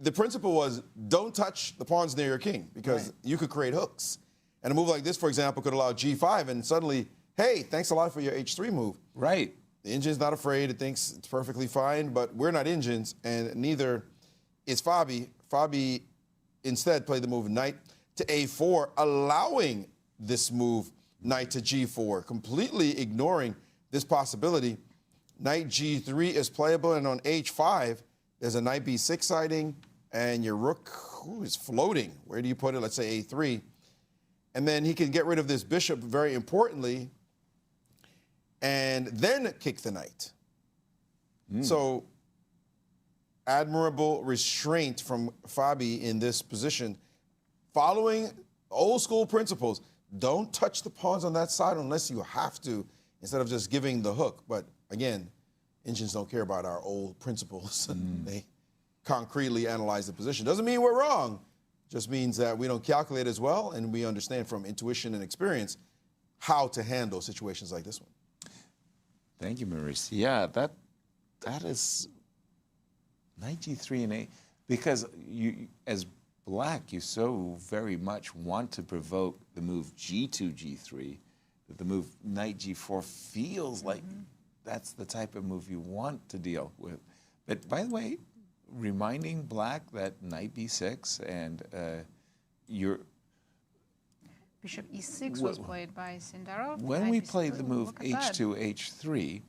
the principle was don't touch the pawns near your king because you could create hooks. And a move like this, for example, could allow G5 and suddenly, hey, thanks a lot for your H3 move. Right. The engine's not afraid. It thinks it's perfectly fine, but we're not engines, and neither is Fabi. Fabi instead played the move knight to A4, allowing this move knight to G4, completely ignoring this possibility. Knight G3 is playable, and on H5, there's a knight B6 siding, and your rook is floating. Where do you put it? Let's say A3. And then he can get rid of this bishop, very importantly, and then kick the knight. So admirable restraint from Fabi in this position. Following old school principles, don't touch the pawns on that side unless you have to, instead of just giving the hook. But again, engines don't care about our old principles. They concretely analyze the position. Doesn't mean we're wrong. Just means that we don't calculate as well, and we understand from intuition and experience how to handle situations like this one. Thank you, Maurice. Yeah, that is knight G3 and A, because you, as black, you so very much want to provoke the move G2, G3, that the move knight G4 feels like that's the type of move you want to deal with. But by the way, reminding black that knight B6 and your Bishop E6 was played by Sindarov. When we played the move H2, H3,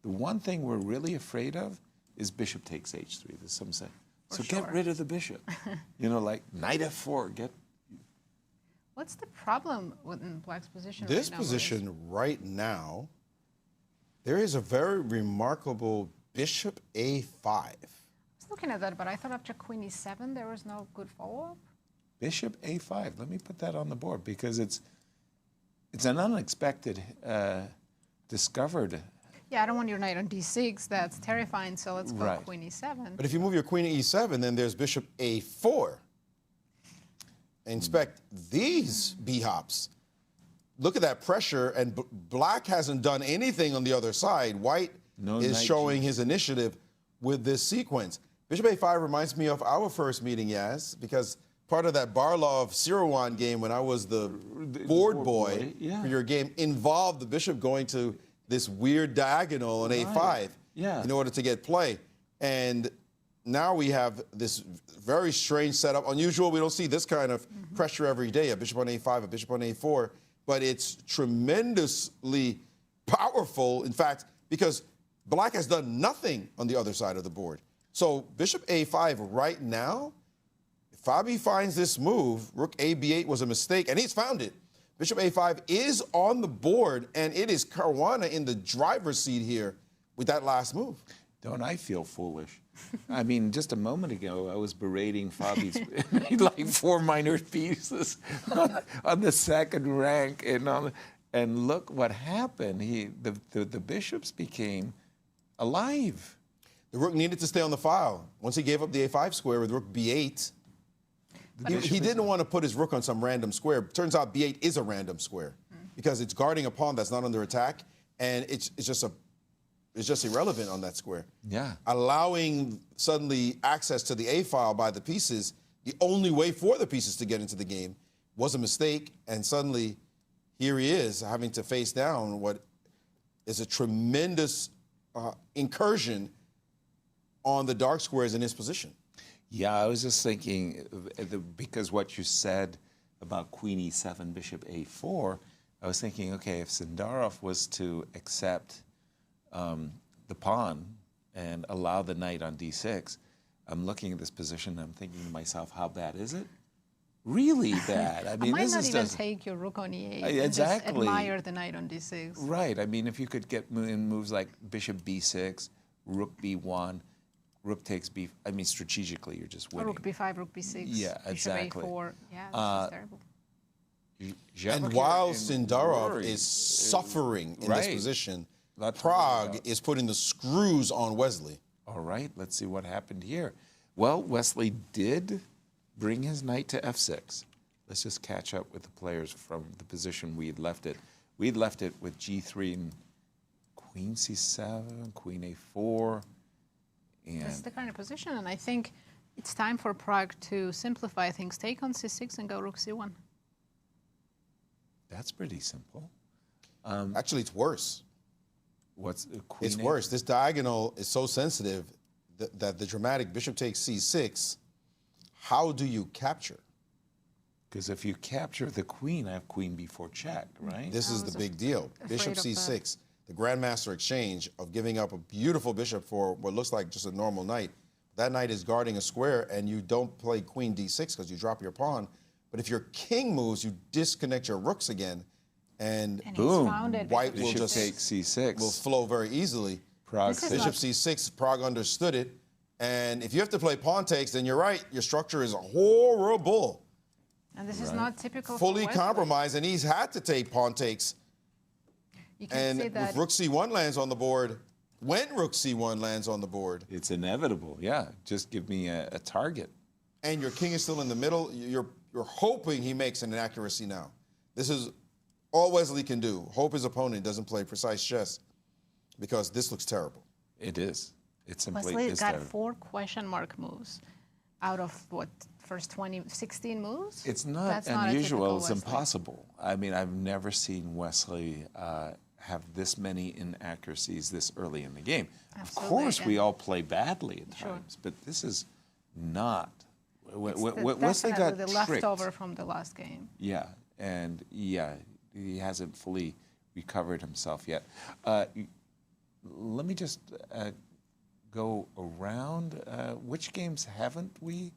the one thing we're really afraid of is bishop takes H3, as some say. So get rid of the bishop. You know, like knight F4, get... What's the problem within black's position This right now, position Maurice? right now, there is a very remarkable bishop A5. I was looking at that, but I thought after queen E7 there was no good follow-up. Bishop A5, let me put that on the board because it's an unexpected, discovered... Yeah, I don't want your knight on D6. That's terrifying, so let's go queen E7. But if you move your queen to E7, then there's bishop A4. Inspect these b-hops. Look at that pressure, and black hasn't done anything on the other side. White is showing his initiative with this sequence. Bishop A5 reminds me of our first meeting, Yas, because part of that Barlov Seirawan game when I was the board boy for your game involved the bishop going to this weird diagonal on A5 in order to get play. And now we have this very strange setup. Unusual, we don't see this kind of pressure every day, a bishop on A5, a bishop on A4, but it's tremendously powerful, in fact, because black has done nothing on the other side of the board. So bishop A5 right now, if Fabi finds this move, rook A B8 was a mistake, and he's found it. Bishop A5 is on the board, and it is Caruana in the driver's seat here with that last move. Don't I feel foolish? I mean, just a moment ago, I was berating Fabi's made like 4 minor pieces on the second rank, and look what happened. The bishops became alive. The rook needed to stay on the file. Once he gave up the A5 square with rook B8, he didn't want to put his rook on some random square. Turns out B8 is a random square because it's guarding a pawn that's not under attack, and it's just irrelevant on that square. Yeah. Allowing suddenly access to the A file by the pieces, the only way for the pieces to get into the game, was a mistake, and suddenly here he is having to face down what is a tremendous incursion on the dark squares in his position. Yeah, I was just thinking, because what you said about queen E7, bishop A4, I was thinking, okay, if Sindarov was to accept the pawn and allow the knight on D6, I'm looking at this position and I'm thinking to myself, how bad is it? Really bad. I mean, I might this not is even just, take your rook on E8 exactly. and just admire the knight on D6. Right. I mean, if you could get in moves like bishop B6, rook B1, rook takes B. I mean, strategically, you're just winning. Rook B5, rook B6. Yeah, exactly. Bishop A4. Yeah, this is terrible. And while Sindarov is suffering in this position, Prague is putting the screws on Wesley. All right, let's see what happened here. Well, Wesley did bring his knight to f6. Let's just catch up with the players from the position we'd left it. We'd left it with g3 and queen c7, queen a4. That's And the current position, and I think it's time for Prague to simplify things. Take on c6 and go rook c1. that's pretty simple. Actually, it's worse. What's queen It's a- worse. This diagonal is so sensitive that the dramatic bishop takes c6. How do you capture? Because if you capture the queen, I have queen b4 check, right? This is the big deal. Bishop afraid of c6, the grandmaster exchange of giving up a beautiful bishop for what looks like just a normal knight. That knight is guarding a square, and you don't play queen d6 because you drop your pawn. But if your king moves, you disconnect your rooks again, and And Boom. he's found it. White will Bishop just takes c6. will flow very easily. Prague This is says- Bishop c6, Prague understood it. And if you have to play pawn takes, then you're right. Your structure is horrible. And this is not typical Fully for Wesley. compromised, and he's had to take pawn takes. You can And say with that rook c1 lands on the board, when rook c1 lands on the board, It's inevitable, yeah. Just give me a target. and your king is still in the middle, you're hoping he makes an inaccuracy now. This is all Wesley can do. Hope his opponent doesn't play precise chess, because this looks terrible. It is. It simply Wesley is got terrible. 4 question mark moves out of what, first 16 moves? It's not That's not a unusual. typical It's Wesley. impossible. I mean, I've never seen Wesley have this many inaccuracies this early in the game. Absolutely, Of course, we and- all play badly at Sure. times, but this is not. It's Wesley got definitely the tricked. leftover from the last game. Yeah, and yeah, he hasn't fully recovered himself yet. Let me just go around. Which games haven't we?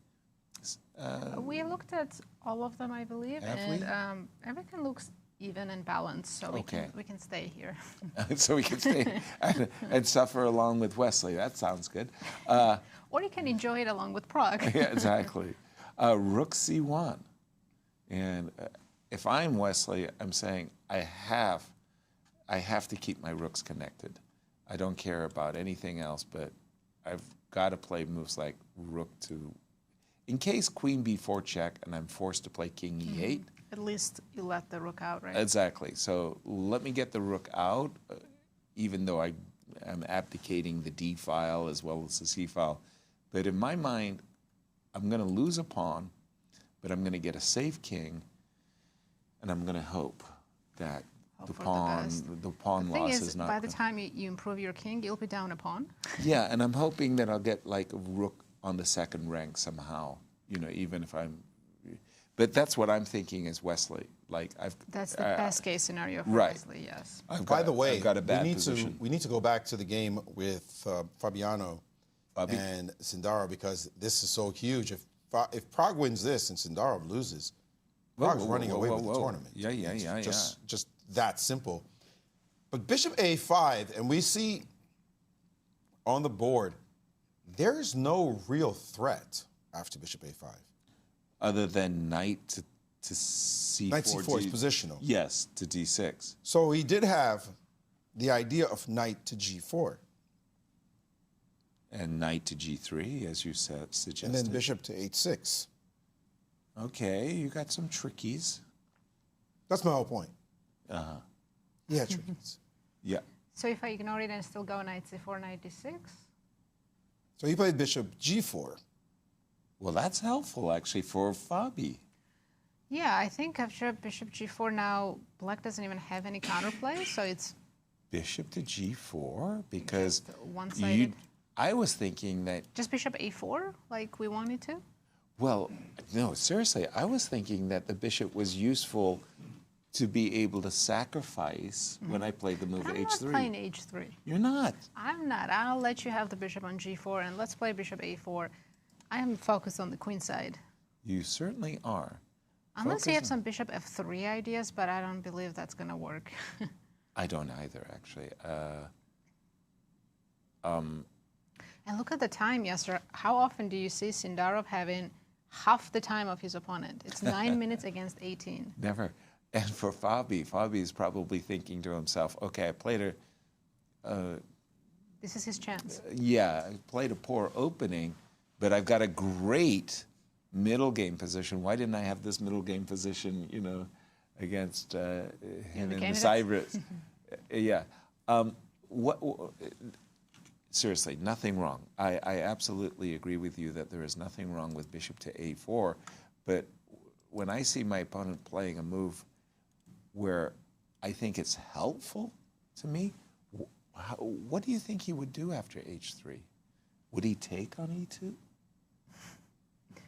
We looked at all of them, I believe, Have and we? everything looks even and balanced, so Okay. we can stay here. So we can stay and suffer along with Wesley. That sounds good. Or you can enjoy it along with Prague. Yeah, exactly. Rook c1. And if I'm Wesley, I'm saying I have to keep my rooks connected. I don't care about anything else, but I've got to play moves like rook to, in case queen b4 check and I'm forced to play king e8. At least you let the rook out, right? Exactly. So let me get the rook out, even though I am abdicating the d file as well as the c file. But in my mind, I'm going to lose a pawn, but I'm going to get a safe king, and I'm going to hope that the for the pawn, best. the pawn The thing loss is, is not. by the time you improve your king, you'll be down a pawn. Yeah, and I'm hoping that I'll get like a rook on the second rank somehow. You know, even if I'm. But that's what I'm thinking is Wesley. Like I've. That's the best case scenario for right. Wesley, yes. By the way, I've got a bad we position. need to go back to the game with Fabiano Fabi? and Sindarov, because this is so huge. If Prague wins this and Sindarov loses, Prague's running away with the tournament. Yeah, It's just that simple. But Bishop A5, and we see on the board, there's no real threat after Bishop A5. Other than knight to c4. Knight C4 is positional. Yes, to d6. So he did have the idea of knight to G4, And knight to g3, as you said, suggested. and then bishop to H6. Okay, you got some trickies. That's my whole point. Uh-huh. He had trickies. Yeah. So if I ignore it and still go knight c4, knight d6? So he played bishop G4. Well, that's helpful, actually, for Fabi. Yeah, I think after bishop g4 now, black doesn't even have any counterplay, so it's Bishop to g4, because Just one-sided. I was thinking that, just bishop a4, like we wanted to. well, no, seriously, I was thinking that the bishop was useful to be able to sacrifice when I played the move I'm h3. not playing h3. You're not. I'm not. I'll let you have the bishop on g4, and let's play bishop a4. I am focused on the queen side. You certainly are. Unless you have Focus some bishop f3 ideas, but I don't believe that's going to work. I don't either, actually. And look at the time, Yasser. How often do you see Sindarov having half the time of his opponent? It's 9 minutes against 18. Never. And for Fabi is probably thinking to himself, okay, I played This is his chance. I played a poor opening, but I've got a great middle game position. Why didn't I have this middle game position, you know, against him in the Cyprus? Yeah. Seriously, nothing wrong. I absolutely agree with you that there is nothing wrong with bishop to a4, but when I see my opponent playing a move where I think it's helpful to me, what do you think he would do after h3? Would he take on e2?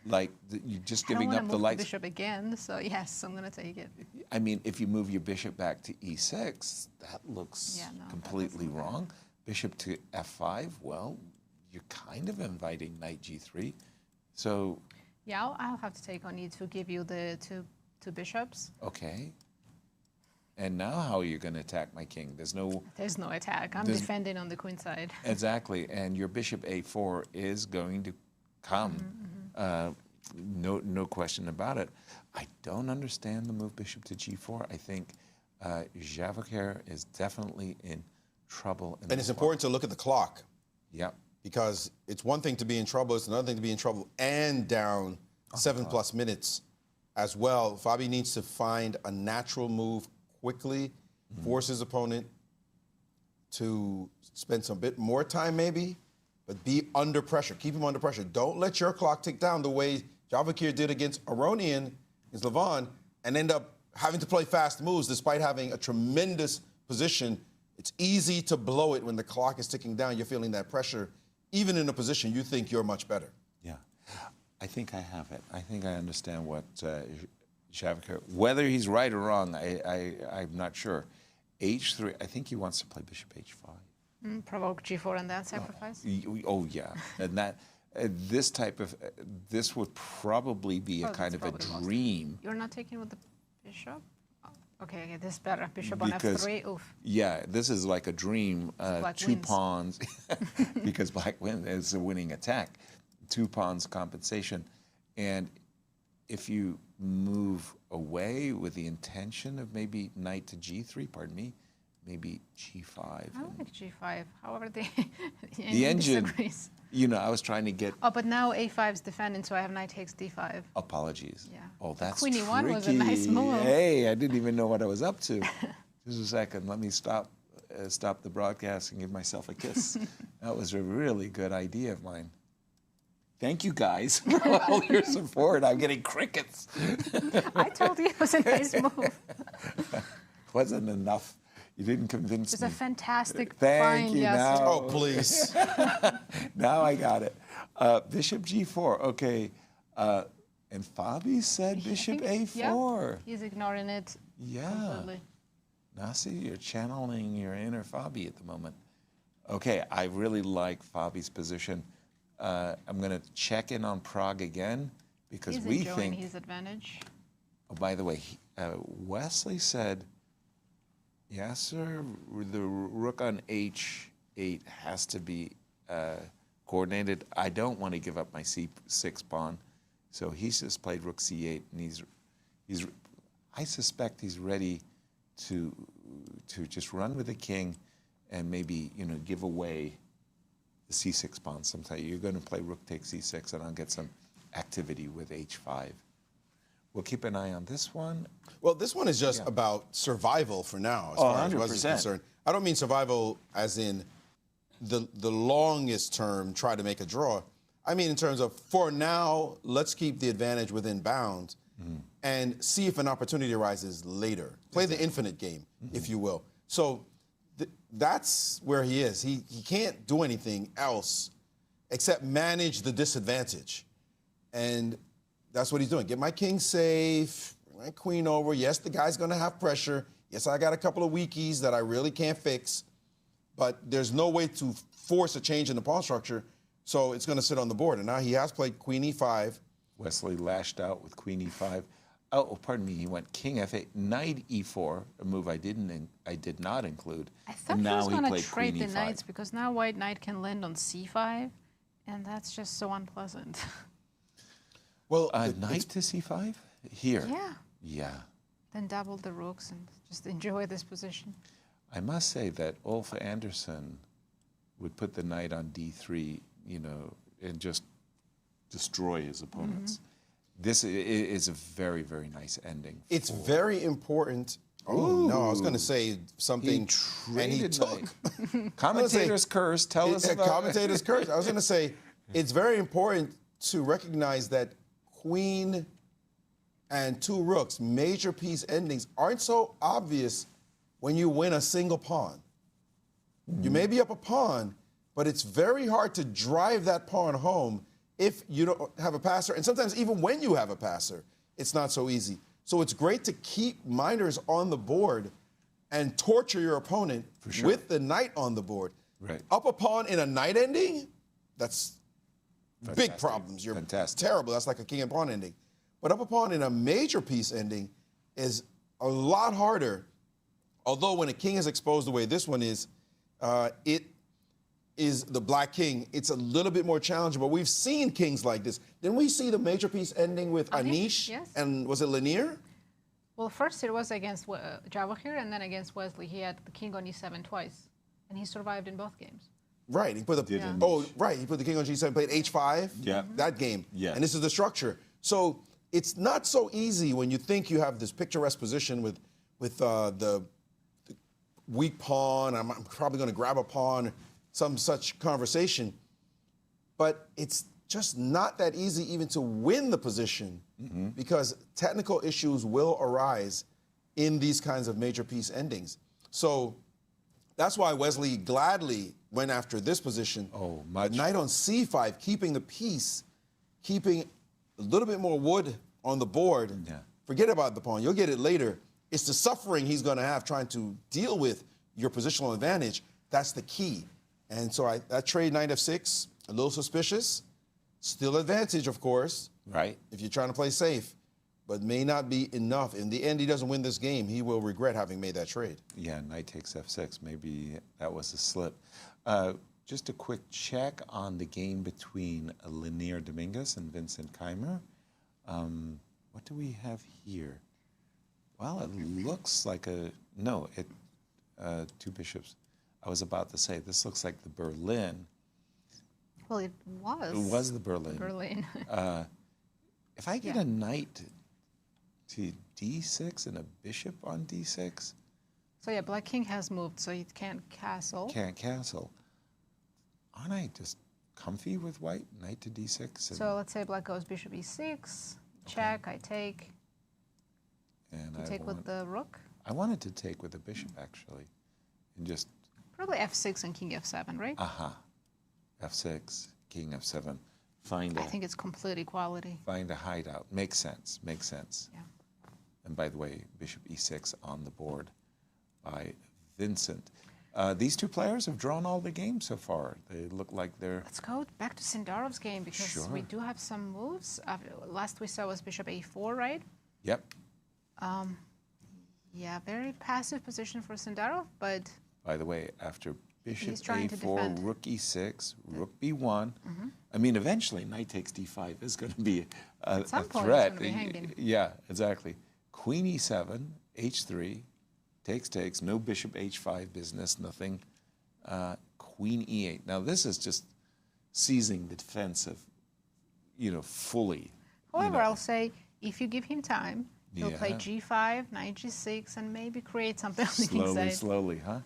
Like, you're just giving up the lights? The bishop again, so yes, I'm going to take it. I mean, if you move your bishop back to e6, that looks completely wrong. Bishop to f5, well, you're kind of inviting knight g3. So... Yeah, I'll have to take on e2, give you the two bishops. Okay. And now how are you going to attack my king? There's no attack. I'm defending on the queen side. Exactly. And your bishop a4 is going to come. No question about it. I don't understand the move bishop to g4. I think Javokhir is definitely in trouble. And it's important to look at the clock. Yep. Because it's one thing to be in trouble, it's another thing to be in trouble and down 7+ minutes as well. Fabi needs to find a natural move quickly, force his opponent to spend some bit more time maybe, but be under pressure. Keep him under pressure. Don't let your clock tick down the way Javokhir did against Aronian, against Levon, and end up having to play fast moves despite having a tremendous position. It's easy to blow it when the clock is ticking down. You're feeling that pressure, even in a position you think you're much better. Yeah, I think I have it. I think I understand what Javokhir, whether he's right or wrong, I'm not sure. h3, I think he wants to play bishop h5. Provoke g4 and then sacrifice? Oh, yeah. And that, this would probably be a kind of a dream. You're not taking with the bishop? Okay, this is better. Bishop on f3, oof. Yeah, this is like a dream. Two pawns, because black wins. It's a winning attack. 2 pawns compensation. And if you move away with the intention of maybe knight to g3, pardon me, maybe g5. I like g5. However, the engine disagrees. You know, I was trying to get... Oh, but now a5 is defending, so I have knight takes d5. Apologies. Yeah. Oh, that's Queen tricky. e1 was a nice move. Hey, I didn't even know what I was up to. Just a second. Let me stop the broadcast and give myself a kiss. That was a really good idea of mine. Thank you, guys, for all your support. I'm getting crickets. I told you it was a nice move. Wasn't enough. You didn't convince me. It's a fantastic Thank find, you. Yasser. Now, Oh, please. now I got it. Bishop g4. Okay. And Fabi said bishop a4. Yeah, he's ignoring it completely. Nasi, you're channeling your inner Fabi at the moment. Okay, I really like Fabi's position. I'm going to check in on Prague again because he's we enjoying think... his advantage. Oh, by the way, Wesley said, Yasser, the rook on h8 has to be coordinated. I don't want to give up my c6 pawn. So he's just played rook c8, and I suspect he's ready to just run with the king and maybe, you know, give away the c6 pawn sometime. You're going to play rook takes c6, and I'll get some activity with h5. We'll keep an eye on this one. Well, this one is just about survival for now, as far as Wesley's concerned. I don't mean survival as in the longest term, try to make a draw. I mean in terms of, for now, let's keep the advantage within bounds and see if an opportunity arises later. Play the infinite game, if you will. So that's where he is. He can't do anything else except manage the disadvantage. And that's what he's doing. Get my king safe, my queen over. Yes, the guy's going to have pressure. Yes, I got a couple of weakies that I really can't fix. But there's no way to force a change in the pawn structure, so it's going to sit on the board. And now he has played queen e5. Wesley lashed out with queen e5. Oh, pardon me. He went king f8, knight e4, a move I did not include. I thought and he was going to played trade the queen e5. knights because now white knight can land on c5, and that's just so unpleasant. Well, knight to c5 here. Yeah. Yeah. Then double the rooks and just enjoy this position. I must say that Ulf Andersson would put the knight on d3, you know, and just destroy his opponents. This is a very, very nice ending. It's very important. Oh, no, I was going to say something, and he took. Commentator's curse, tell us about Commentator's curse. I was going to say, it's very important to recognize that queen and two rooks, major piece endings, aren't so obvious when you win a single pawn. You may be up a pawn, but it's very hard to drive that pawn home if you don't have a passer. And sometimes even when you have a passer, it's not so easy. So it's great to keep minors on the board and torture your opponent with the knight on the board. Right. Up a pawn in a knight ending, that's Fantastic. big problems. You're Fantastic. terrible. That's like a king and pawn ending. But up a pawn in a major piece ending is a lot harder. Although when a king is exposed the way this one is, it is the black king. It's a little bit more challenging, but we've seen kings like this. Didn't we see the major piece ending with Anish? Yes. And was it Leinier? Well, first it was against Javokhir, and then against Wesley. He had the king on e7 twice, and he survived in both games. Right. He put the He put the king on g7, played h5. Yeah. That game. Yeah. And this is the structure. So it's not so easy when you think you have this picturesque position with the weak pawn. I'm probably going to grab a pawn. Some such conversation. But it's just not that easy even to win the position because technical issues will arise in these kinds of major piece endings. So that's why Wesley gladly went after this position. Oh, much. Knight on c5, keeping the piece, keeping a little bit more wood on the board. Yeah. Forget about the pawn. You'll get it later. It's the suffering he's going to have trying to deal with your positional advantage. That's the key. And so that trade knight f6, a little suspicious. Still advantage, of course. Right. If you're trying to play safe, but may not be enough. In the end, he doesn't win this game. He will regret having made that trade. Yeah, knight takes f6. Maybe that was a slip. Just a quick check on the game between Leinier Dominguez and Vincent Keymer. What do we have here? Well, it looks like two bishops. I was about to say, this looks like the Berlin. Well, it was. It was the Berlin. Berlin. If I get a knight to d6 and a bishop on d6. So yeah, black king has moved, so it can't castle. Can't castle. Aren't I just comfy with white? Knight to d6. So let's say black goes bishop e6, check, I take. And You take with the rook? I wanted to take with the bishop, actually. And just... Probably f6 and king f7, right? f6, king f7. I think it's complete equality. Find a hideout. Makes sense. Makes sense. Yeah. And by the way, bishop e6 on the board by Vincent. These two players have drawn all the games so far. They look like they're... Let's go back to Sindarov's game because we do have some moves. Last we saw was bishop a4, right? Yep. Yeah, very passive position for Sindarov, but... By the way, after bishop He's trying to a4, defend. rook e6, rook b1. I mean, eventually, knight takes d5 is going to be a some point threat. it's gonna be hanging. Yeah, exactly. Queen e7, h3, takes, no bishop h5 business, nothing. Queen e8. Now, this is just seizing the defensive, fully. However, I'll say, if you give him time, he'll play Yeah. g5, knight g6, and maybe create something on the king side. Slowly, huh?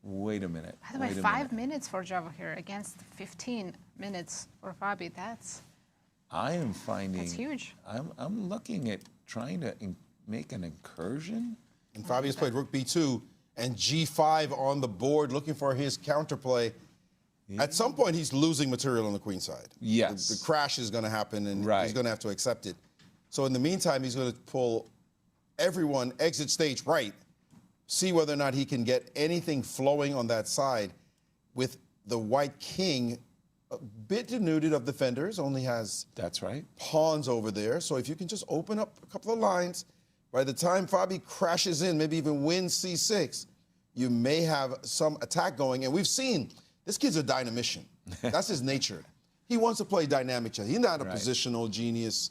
Wait a minute. By the way, 5 minutes for Javokhir against 15 minutes for Fabi. That's huge. I'm looking at trying to make an incursion. And Fabius played rook b2 and g5 on the board, looking for his counterplay. Yeah. At some point, he's losing material on the queen side. Yes. The crash is going to happen, and he's going to have to accept it. So in the meantime, he's going to pull everyone exit stage right, see whether or not he can get anything flowing on that side with the white king a bit denuded of defenders, only has pawns over there. So if you can just open up a couple of lines, by the time Fabi crashes in, maybe even wins c6, you may have some attack going. And we've seen, this kid's a dynamician. That's his nature. He wants to play dynamic chess. He's not a positional genius.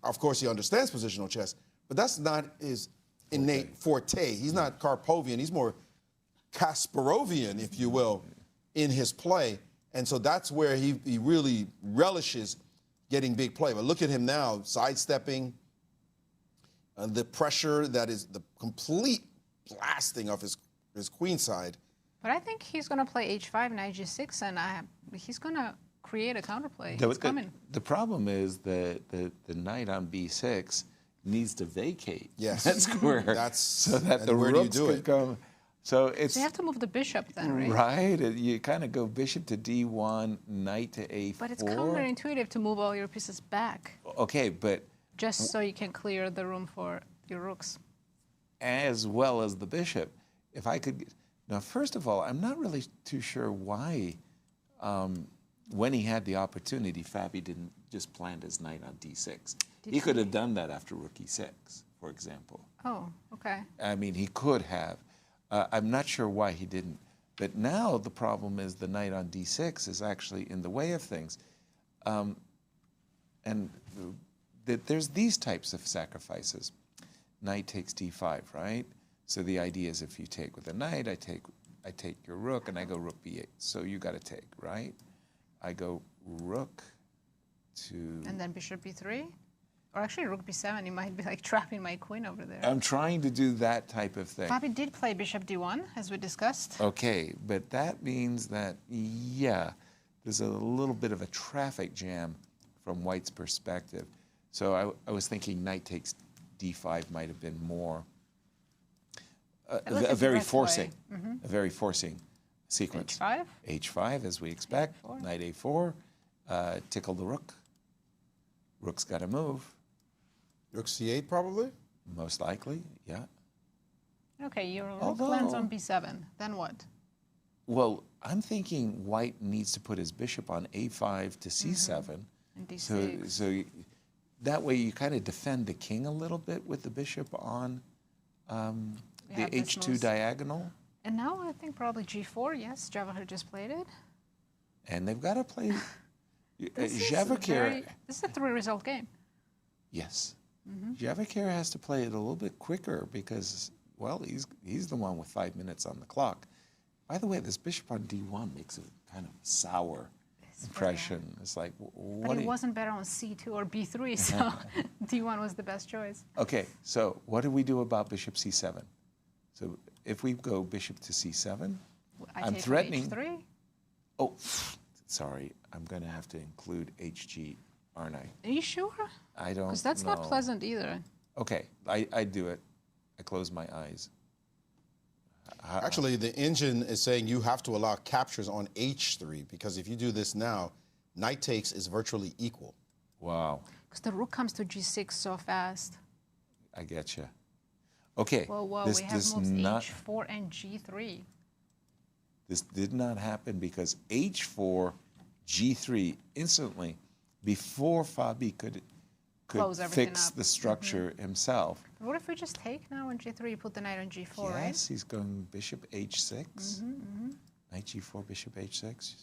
Of course, he understands positional chess, but that's not his innate forte. He's not Karpovian. He's more Kasparovian, if you will, in his play. And so that's where he really relishes getting big play. But look at him now, sidestepping. The pressure that is the complete blasting of his queen side. But I think he's going to play h5, knight g6, and he's going to create a counterplay. The, It's coming. the problem is the knight on b6 needs to vacate Yes. that square. That's so that and the where do you rooks do could it? come. So it's So you have to move the bishop then, right? right. You kind of go bishop to d1, knight to a4. But it's counterintuitive to move all your pieces back, Okay, but just so you can clear the room for your rooks. as well as the bishop, if I could. Now, first of all, I'm not really too sure why, when he had the opportunity, Fabi didn't just plant his knight on d6. He could have done that after rook e6, for example. Oh, okay. I mean, he could have. I'm not sure why he didn't. But now the problem is the knight on d6 is actually in the way of things. And there's these types of sacrifices. Knight takes d5, right? So the idea is if you take with a knight, I take your rook, and I go rook b8. So you got to take, right? I go rook to... And then bishop b3? Or actually rook b7, you might be like trapping my queen over there. I'm trying to do that type of thing. Fabi did play bishop d1, as we discussed. Okay, but that means that, yeah, there's a little bit of a traffic jam from White's perspective. So I was thinking knight takes d5 might have been more, a very forcing sequence. h5? h5, as we expect, A4. knight a4, tickle the rook. Rook's got to move, Rook c8 probably? most likely, yeah. Okay, your rook lands on b7. Then what? Well, I'm thinking White needs to put his bishop on a5 to c7. And d6. So that way you kind of defend the king a little bit with the bishop on the have this h2 most- diagonal. And now I think probably g4, yes. Javokhir just played it. And they've got to play This Javokhir. is a 3-result game. Yes. Javokhir has to play it a little bit quicker because, well, he's the one with 5 minutes on the clock. By the way, this bishop on d1 makes a kind of sour impression. It's like, what But do it you... wasn't better on c2 or b3, so d1 was the best choice. Okay, so what do we do about bishop c7? So if we go bishop to c7, I'm take threatening... h3. Oh, sorry, I'm going to have to include hg, aren't I? Are you sure? I don't know. Because that's not pleasant either. Okay, I do it. I close my eyes. Actually, the engine is saying you have to allow captures on h3 because if you do this now, knight takes is virtually equal. Wow, Because the rook comes to g6 so fast. I get you. Okay, Whoa, whoa, this we have does moves not. h4 and g3. This did not happen because h4, g3 instantly before Fabi could Close everything fix up. the structure himself. What if we just take now on g3, you put the knight on g4, right? Yes, he's going bishop h6. Knight g4, bishop h6.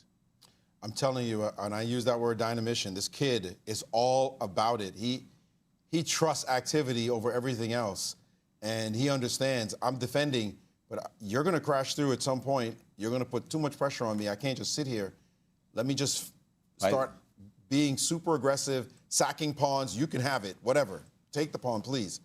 I'm telling you, and I use that word dynamician, this kid is all about it. He trusts activity over everything else, and he understands I'm defending, but you're going to crash through at some point. You're going to put too much pressure on me. I can't just sit here. Let me just start being super aggressive, sacking pawns. You can have it, whatever. Take the pawn, please.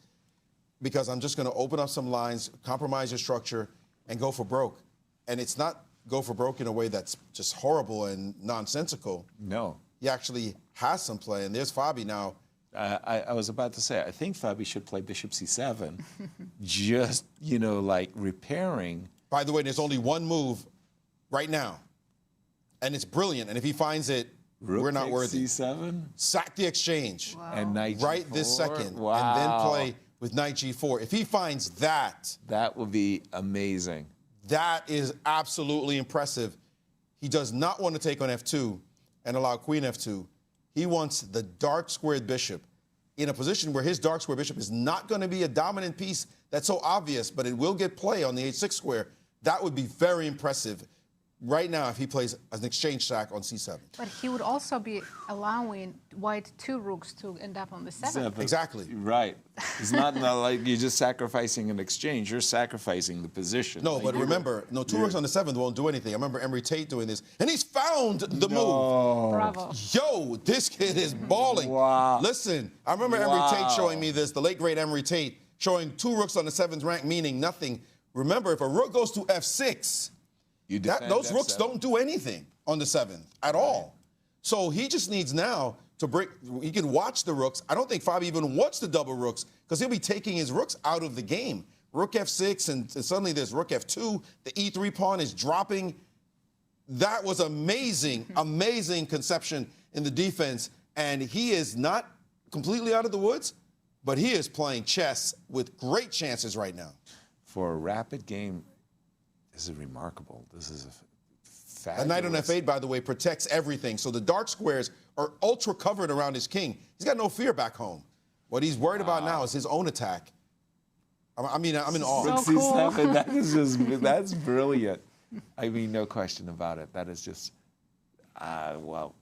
Because I'm just going to open up some lines, compromise your structure, and go for broke. And it's not go for broke in a way that's just horrible and nonsensical. No. He actually has some play, and there's Fabi now. I was about to say, I think Fabi should play bishop c7, just, you know, like repairing. By the way, there's only one move right now, and it's brilliant. And if he finds it, Rook we're not takes worthy. C7. Sack the exchange And knight right g4. this second, Wow. and then play with knight g4. If he finds that, That would be amazing. that is absolutely impressive. He does not want to take on f2 and allow queen f2. He wants the dark squared bishop in a position where his dark square bishop is not going to be a dominant piece that's so obvious, but it will get play on the h6 square. That would be very impressive. right now if he plays an exchange sack on c7. But he would also be allowing white 2 rooks to end up on the 7th. Exactly. Right. It's not like you're just sacrificing an exchange. You're sacrificing the position. No, but remember, 2 rooks on the 7th won't do anything. I remember Emery Tate doing this, and he's found the move. Bravo. Yo, this kid is balling. Wow. Listen, I remember Emery Tate showing me this, the late, great Emery Tate, showing 2 rooks on the 7th rank, meaning nothing. Remember, if a rook goes to f6, those rooks don't do anything on the 7th at all. So he just needs now to break. He can watch the rooks. I don't think Fabi even wants the double rooks because he'll be taking his rooks out of the game. Rook f6, and suddenly there's rook f2. The e3 pawn is dropping. That was amazing, amazing conception in the defense. And he is not completely out of the woods, but he is playing chess with great chances right now. For a rapid game, this is remarkable. This is a fabulous. A knight on f8, by the way, protects everything. So the dark squares are ultra covered around his king. He's got no fear back home. What he's worried about now is his own attack. I mean, I'm in awe. So cool. That is just, that's brilliant. I mean, no question about it. That is just, well,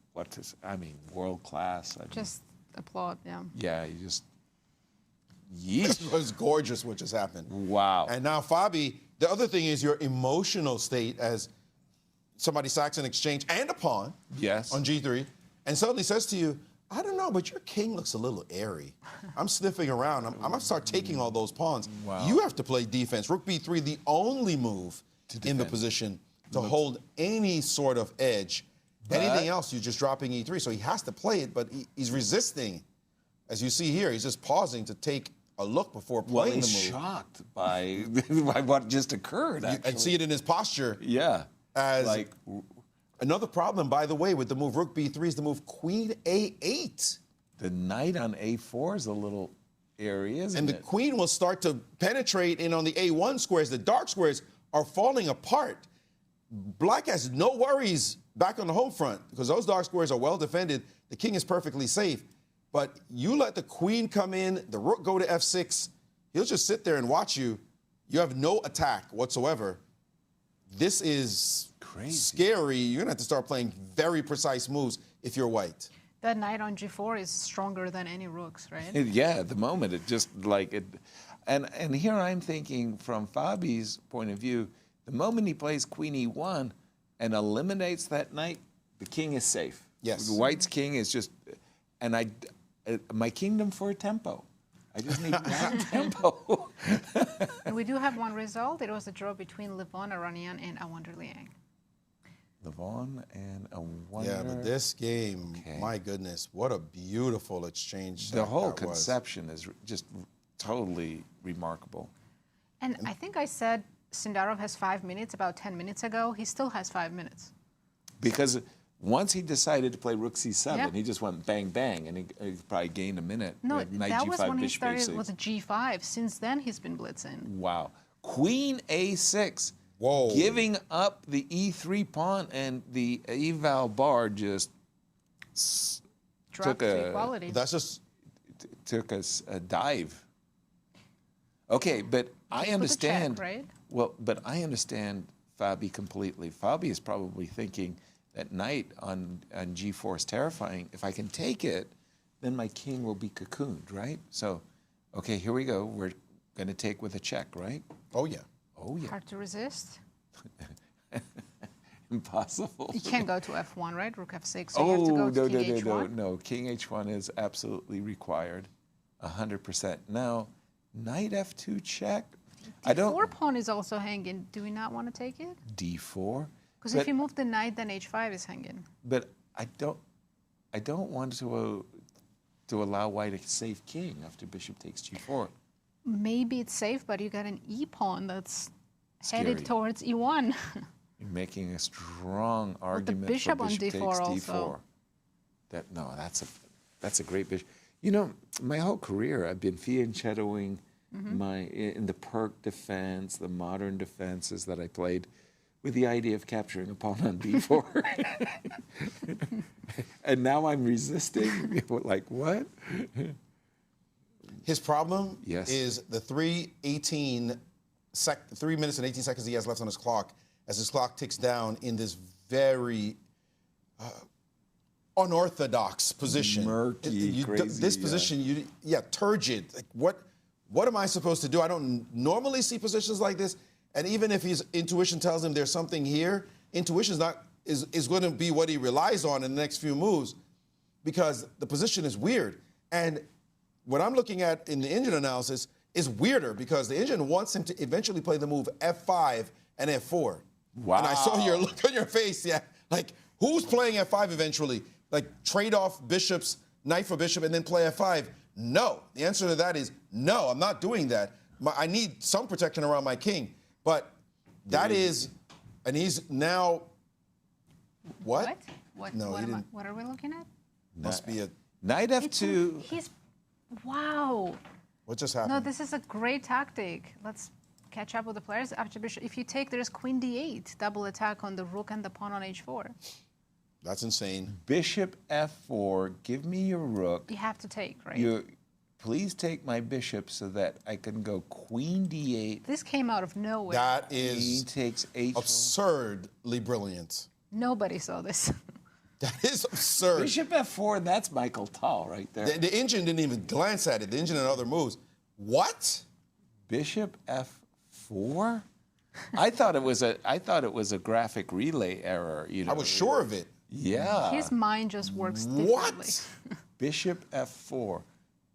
world class. Just applaud, yeah. Yeah, you just, It was gorgeous what just happened. Wow. And now, Fabi, the other thing is your emotional state as somebody sacks an exchange and a pawn on g3 and suddenly says to you, I don't know, but your king looks a little airy. I'm sniffing around. I'm going to start taking all those pawns. Wow. You have to play defense. Rook b3, the only move in the position to hold any sort of edge. Anything else, you're just dropping e3. So he has to play it, but he's resisting. As you see here, he's just pausing to take a look before playing the move. He's shocked by what just occurred, actually. And see it in his posture. Yeah. As like another problem, by the way, with the move rook b3 is the move queen a8. The knight on a4 is a little airy, isn't it? And the queen will start to penetrate in on the a1 squares. The dark squares are falling apart. Black has no worries back on the home front because those dark squares are well defended. The king is perfectly safe. But you let the queen come in, the rook go to f6, he'll just sit there and watch you. You have no attack whatsoever. This is crazy. Scary. You're going to have to start playing very precise moves if you're white. That knight on g4 is stronger than any rooks, right? Yeah, at the moment, it just like it. And here I'm thinking from Fabi's point of view, the moment he plays queen e1 and eliminates that knight, the king is safe. Yes. The white's king is just, and my kingdom for a tempo. I just need one tempo. And we do have one result. It was a draw between Levon, Aronian, and Awonder Liang. Levon and Awonder. Yeah, but this game, my goodness, what a beautiful exchange. The whole conception is just totally remarkable. And I think I said Sindarov has 5 minutes about 10 minutes ago. He still has 5 minutes. Because once he decided to play rook c7, he just went bang, bang, and he probably gained a minute. No, knight that g5, was when he bishop started a6. with g5. Since then, he's been blitzing. Wow. Queen a6. Whoa. Giving up the e3 pawn, and the eval bar just Dropped to equality. That's just took us a dive. Okay, but I understand. Check, right? Well, but I understand Fabi completely. Fabi is probably thinking that knight on g4 is terrifying. If I can take it, then my king will be cocooned, right? So, okay, here we go. We're going to take with a check, right? Oh, yeah. Oh, yeah. Hard to resist. Impossible. You can't go to f1, right? Rook f6. So you have to go to king h1. No. King h1 is absolutely required, 100%. Now, knight f2 check. d4 pawn is also hanging. Do we not want to take it? d4. Because if you move the knight, then h5 is hanging. But I don't want to allow white a safe king after bishop takes g4. Maybe it's safe, but you got an e pawn that's Scary. headed towards e1. You're making a strong argument bishop for on bishop d4 takes also. d4. That's a great bishop. You know, my whole career I've been fianchettoing in the Perk defense, the modern defenses that I played, with the idea of capturing a pawn on d4. And now I'm resisting. Like, what? His problem is the 3 minutes and 18 seconds he has left on his clock as his clock ticks down in this very unorthodox position. Murky, crazy, this position, turgid. Like what am I supposed to do? I don't normally see positions like this. And even if his intuition tells him there's something here, intuition is going to be what he relies on in the next few moves, because the position is weird. And what I'm looking at in the engine analysis is weirder, because the engine wants him to eventually play the move F5 and F4. Wow. And I saw your look on your face, like who's playing F5 eventually? Like trade off bishops, knight for bishop, and then play F5? No. The answer to that is no, I'm not doing that. I need some protection around my king. But that is, and he's now, what? No, he didn't. What are we looking at? Must be a Knight F2. Wow. What just happened? No, this is a great tactic. Let's catch up with the players after bishop. If you take, there's queen d8, double attack on the rook and the pawn on h4. That's insane. Bishop F4, give me your rook. You have to take, right? Please take my bishop so that I can go queen d8. This came out of nowhere. That is takes h4. Absurdly brilliant. Nobody saw this. That is absurd. Bishop F4, that's Michael Tal right there. The engine didn't even glance at it. The engine and other moves. What? Bishop F4? I thought it was a graphic relay error. You know. I was sure of it. Yeah. His mind just works differently. What? Bishop F4.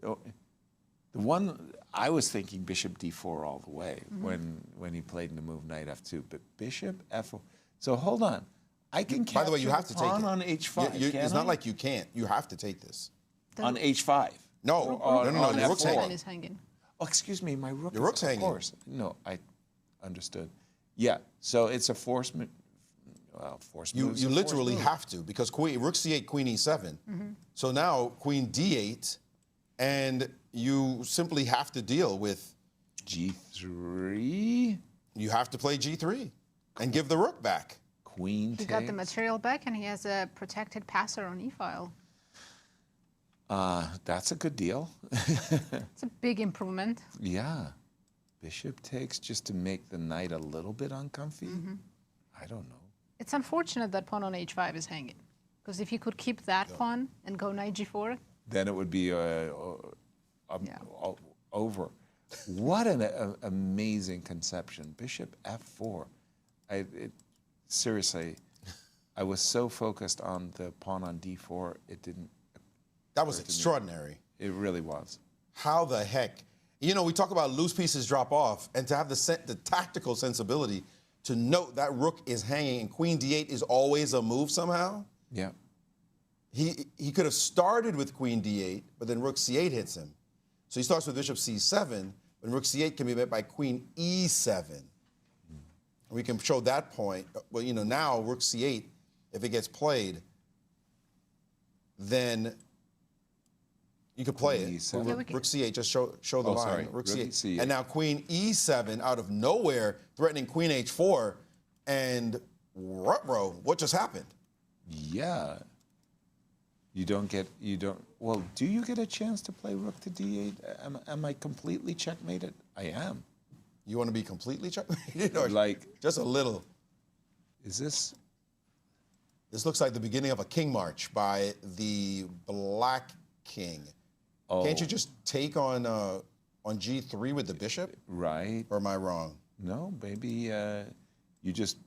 The one I was thinking Bishop D4 all the way when he played in the move Knight F2, but Bishop F4. So hold on, I can capture By the way, you have to take it on H5. It's not like you can't. You have to take this. On H5. No, no, the rook's hanging. Is hanging. Oh, excuse me, my rook. Your rook's hanging. Of course. No, I understood. Yeah, so it's a force. Force You move's a literally force move. have to, because rook c8, queen e7. So now queen d8, and you simply have to deal with G3. You have to play g3 and give the rook back. Queen He got the material back, and he has a protected passer on e-file. That's a good deal. It's a big improvement. Yeah. Bishop takes just to make the knight a little bit uncomfy. I don't know. It's unfortunate that pawn on h5 is hanging, because if you could keep that pawn and go knight g4, Then it would be over. What an amazing conception. Bishop F4. Seriously, I was so focused on the pawn on D4, it didn't. That was extraordinary. It really was. How the heck? You know, we talk about loose pieces drop off, and to have the tactical sensibility to note that rook is hanging and queen d8 is always a move somehow. Yeah. He could have started with queen d8, but then rook c8 hits him. So he starts with bishop c7, but rook c8 can be met by queen e7. We can show that point. Well, you know, now rook c8, if it gets played, then you could play it. E7. Yeah, we can- Rook c8, just show the line. sorry. Rook Rook c8. C8. And now queen e7 out of nowhere, threatening queen h4, and ruh-roh, what just happened? Yeah. Well, do you get a chance to play rook to d8? Am I completely checkmated? I am. You want to be completely checkmated? Or Like- just a little? Is this? This looks like the beginning of a king march by the black king. Oh, Can't you just take on g3 with the bishop? right? Or am I wrong? No, maybe you just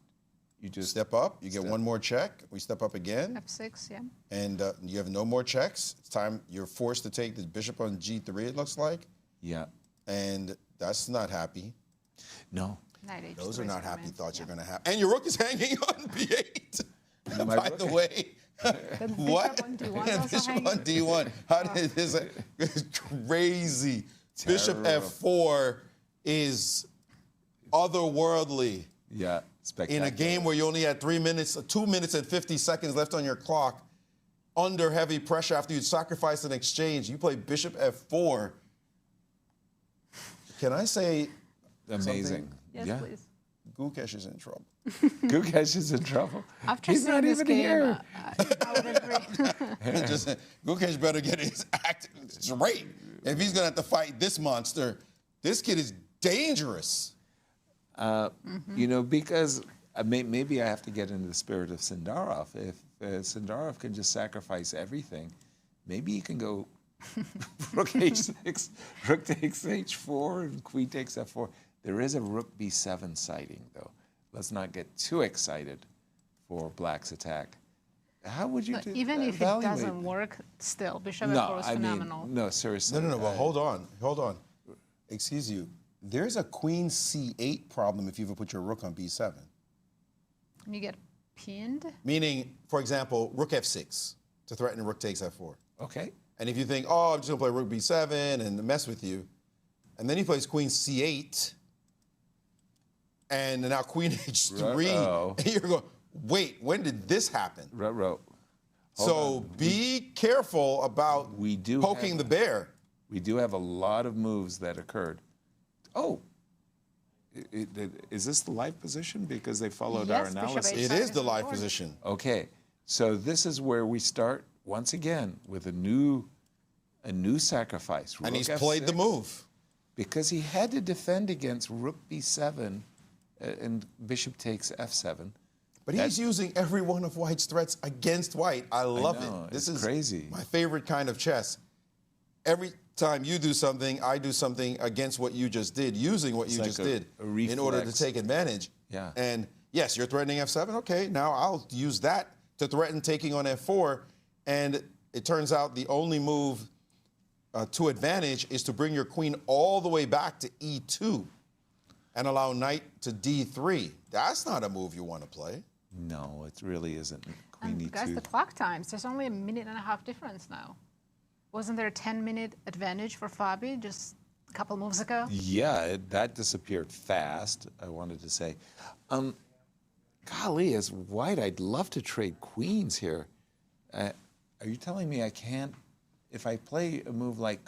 Step up, you get one more check, we step up again, f6, yeah. and you have no more checks. It's time, you're forced to take the bishop on g3, it looks like, Yeah. and that's not happy. No. Knight h3 Those are is not happy coming, thoughts yeah. you're going to have. And your rook is hanging on b8, My by rook- the way. The What? bishop on d1 is also Bishop hanging. on d1. How did this? It's crazy. Bishop Terrible. f4 is otherworldly. Yeah. In Spectacular. a game where you only had 2 minutes and 50 seconds left on your clock, under heavy pressure after you'd sacrificed an exchange, you play bishop f4. Can I say Amazing. Yes, Yeah. please. Gukesh is in trouble? Gukesh is in trouble. After He's seeing not this even game, here. I would agree. Just Gukesh better get his act straight. If he's gonna have to fight this monster, this kid is dangerous. You know, because Maybe I have to get into the spirit of Sindarov. If Sindarov can just sacrifice everything, maybe he can go rook h6, rook takes h4, and queen takes f4. There is a rook b7 sighting, though. Let's not get too excited for black's attack. How would you do Even if it doesn't work, still, bishop f4 is phenomenal. No, seriously. No, but hold on. Excuse you. There's a queen c8 problem if you ever put your rook on b7. You get pinned? Meaning, for example, rook f6 to threaten rook takes f4. Okay. And if you think, oh, I'm just going to play rook b7 and mess with you, and then he plays queen c8, and now queen h3, and you're going, wait, when did this happen? So be careful about poking the bear. We do have a lot of moves that occurred. Oh, is this the live position? Because they followed our analysis. It is the live position. Okay, so this is where we start once again with a new sacrifice. And he's played the move. Because he had to defend against rook b7 and bishop takes f7. But he's using every one of white's threats against white. I love it. This is crazy. My favorite kind of chess. Every time you do something, I do something against what you just did, using what you just did in order to take advantage. Yeah. And yes, you're threatening f7. Okay, now I'll use that to threaten taking on f4. And it turns out the only move to advantage is to bring your queen all the way back to e2 and allow knight to d3. That's not a move you want to play. No, it really isn't. Queen and e2. guys, the clock times, there's only a minute and a half difference now. Wasn't there a 10-minute advantage for Fabi just a couple moves ago? Yeah, that disappeared fast, I wanted to say. Golly, as white, I'd love to trade queens here. Are you telling me I can't, if I play a move like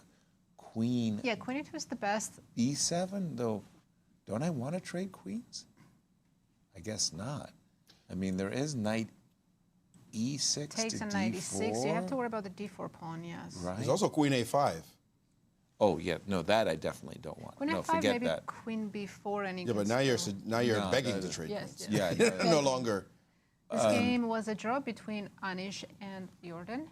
queen... Yeah, queen e2 is the best. e7, though, don't I want to trade queens? I guess not. I mean, there is knight e6 Takes to a d4. knight e6. You have to worry about the d4 pawn, yes. Right. There's also queen a5. Oh, yeah. No, that I definitely don't want. Queen no, a5, forget maybe that. queen b4, and Yeah, but now you're begging to trade yes, queens. yes. Yeah, No longer. This game was a draw between Anish and Jorden.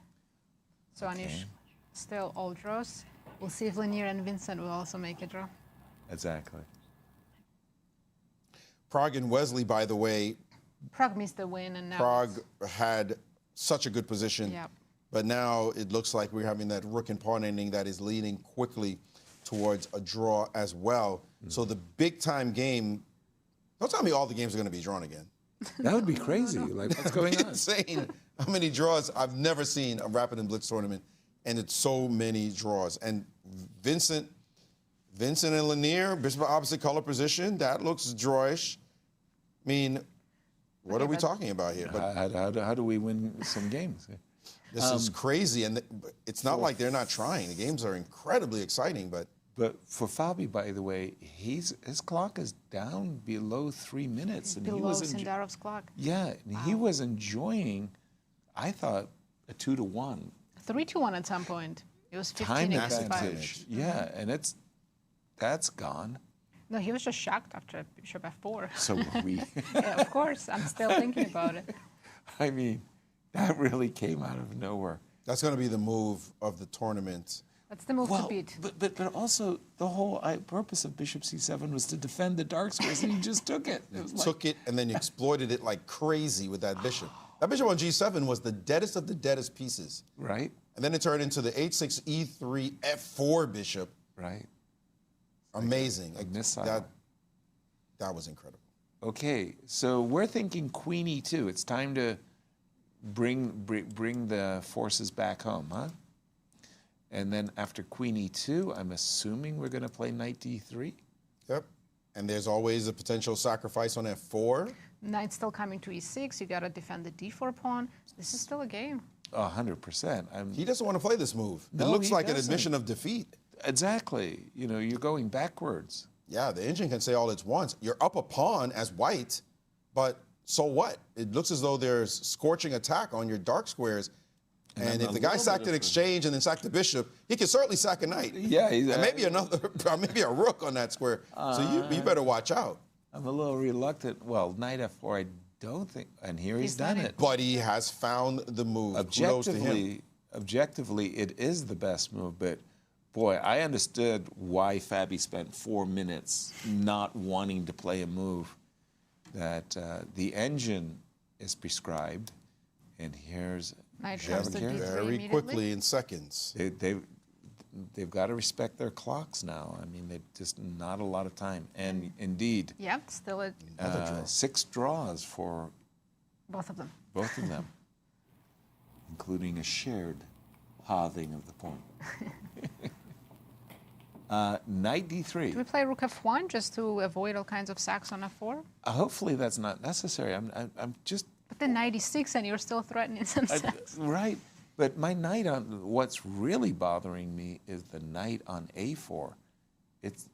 So Anish still all draws. We'll see if Leinier and Vincent will also make a draw. Exactly. Pragg and Wesley, by the way, Pragg missed the win, and now Pragg had such a good position. Yep. But now it looks like we're having that rook and pawn ending that is leaning quickly towards a draw as well. So the big-time game, don't tell me all the games are going to be drawn again. That would be crazy. Like, what's going on? Insane how many draws. I've never seen a Rapid and Blitz tournament, and it's so many draws. And Vincent and Leinier, bishop opposite color position, that looks drawish. I mean, what are we talking about here? But How do we win some games? this is crazy, and it's not like they're not trying. The games are incredibly exciting, but for Fabi, by the way, his clock is down below 3 minutes, and below he was Sindarov's clock. Yeah, and he was enjoying, I thought, a 2-1 3-1 at some point. It was 15 time against 5. advantage. Yeah, and that's gone. No, he was just shocked after bishop f4. So were we. Yeah, of course. I'm still thinking about it. I mean, that really came out of nowhere. that's going to be the move of the tournament. That's the move to beat. But also the whole purpose of bishop c7 was to defend the dark squares, and he just took it. Took it and then exploited it like crazy with that bishop. That bishop on g7 was the deadest of the deadest pieces. Right. And then it turned into the h6, e3, f4 bishop. Right. Amazing. A missile. That was incredible. Okay, so we're thinking queen e2. It's time to bring the forces back home, huh? And then after queen e2, I'm assuming we're going to play knight d3? Yep. And there's always a potential sacrifice on f4. Knight's still coming to e6. You got to defend the d4 pawn. This is still a game. 100%. He doesn't want to play this move. No, it looks he like an doesn't. admission of defeat. Exactly. You know, you're going backwards. Yeah, the engine can say all it wants. You're up a pawn as white, but so what? It looks as though there's scorching attack on your dark squares. And if the guy sacked an exchange and then sacked the bishop, he can certainly sack a knight. Yeah, and maybe maybe a rook on that square. So you better watch out. I'm a little reluctant. Well, knight f4, I don't think, and here he's done it. But he has found the move. Kudos to him. Objectively, it is the best move, but boy, I understood why Fabi spent 4 minutes not wanting to play a move. That the engine is prescribed, and here's Javokhir. Very quickly in seconds. They've got to respect their clocks now. I mean, they've just not a lot of time. And indeed, Yep, still at 6 draws for both of them. both of them, including a shared halving of the point. Knight d3. Do we play rook f1 just to avoid all kinds of sacks on f4? Hopefully that's not necessary. I'm just... But then knight e6 and you're still threatening some sacks. Right. But my knight on... What's really bothering me is the knight on a4. It's...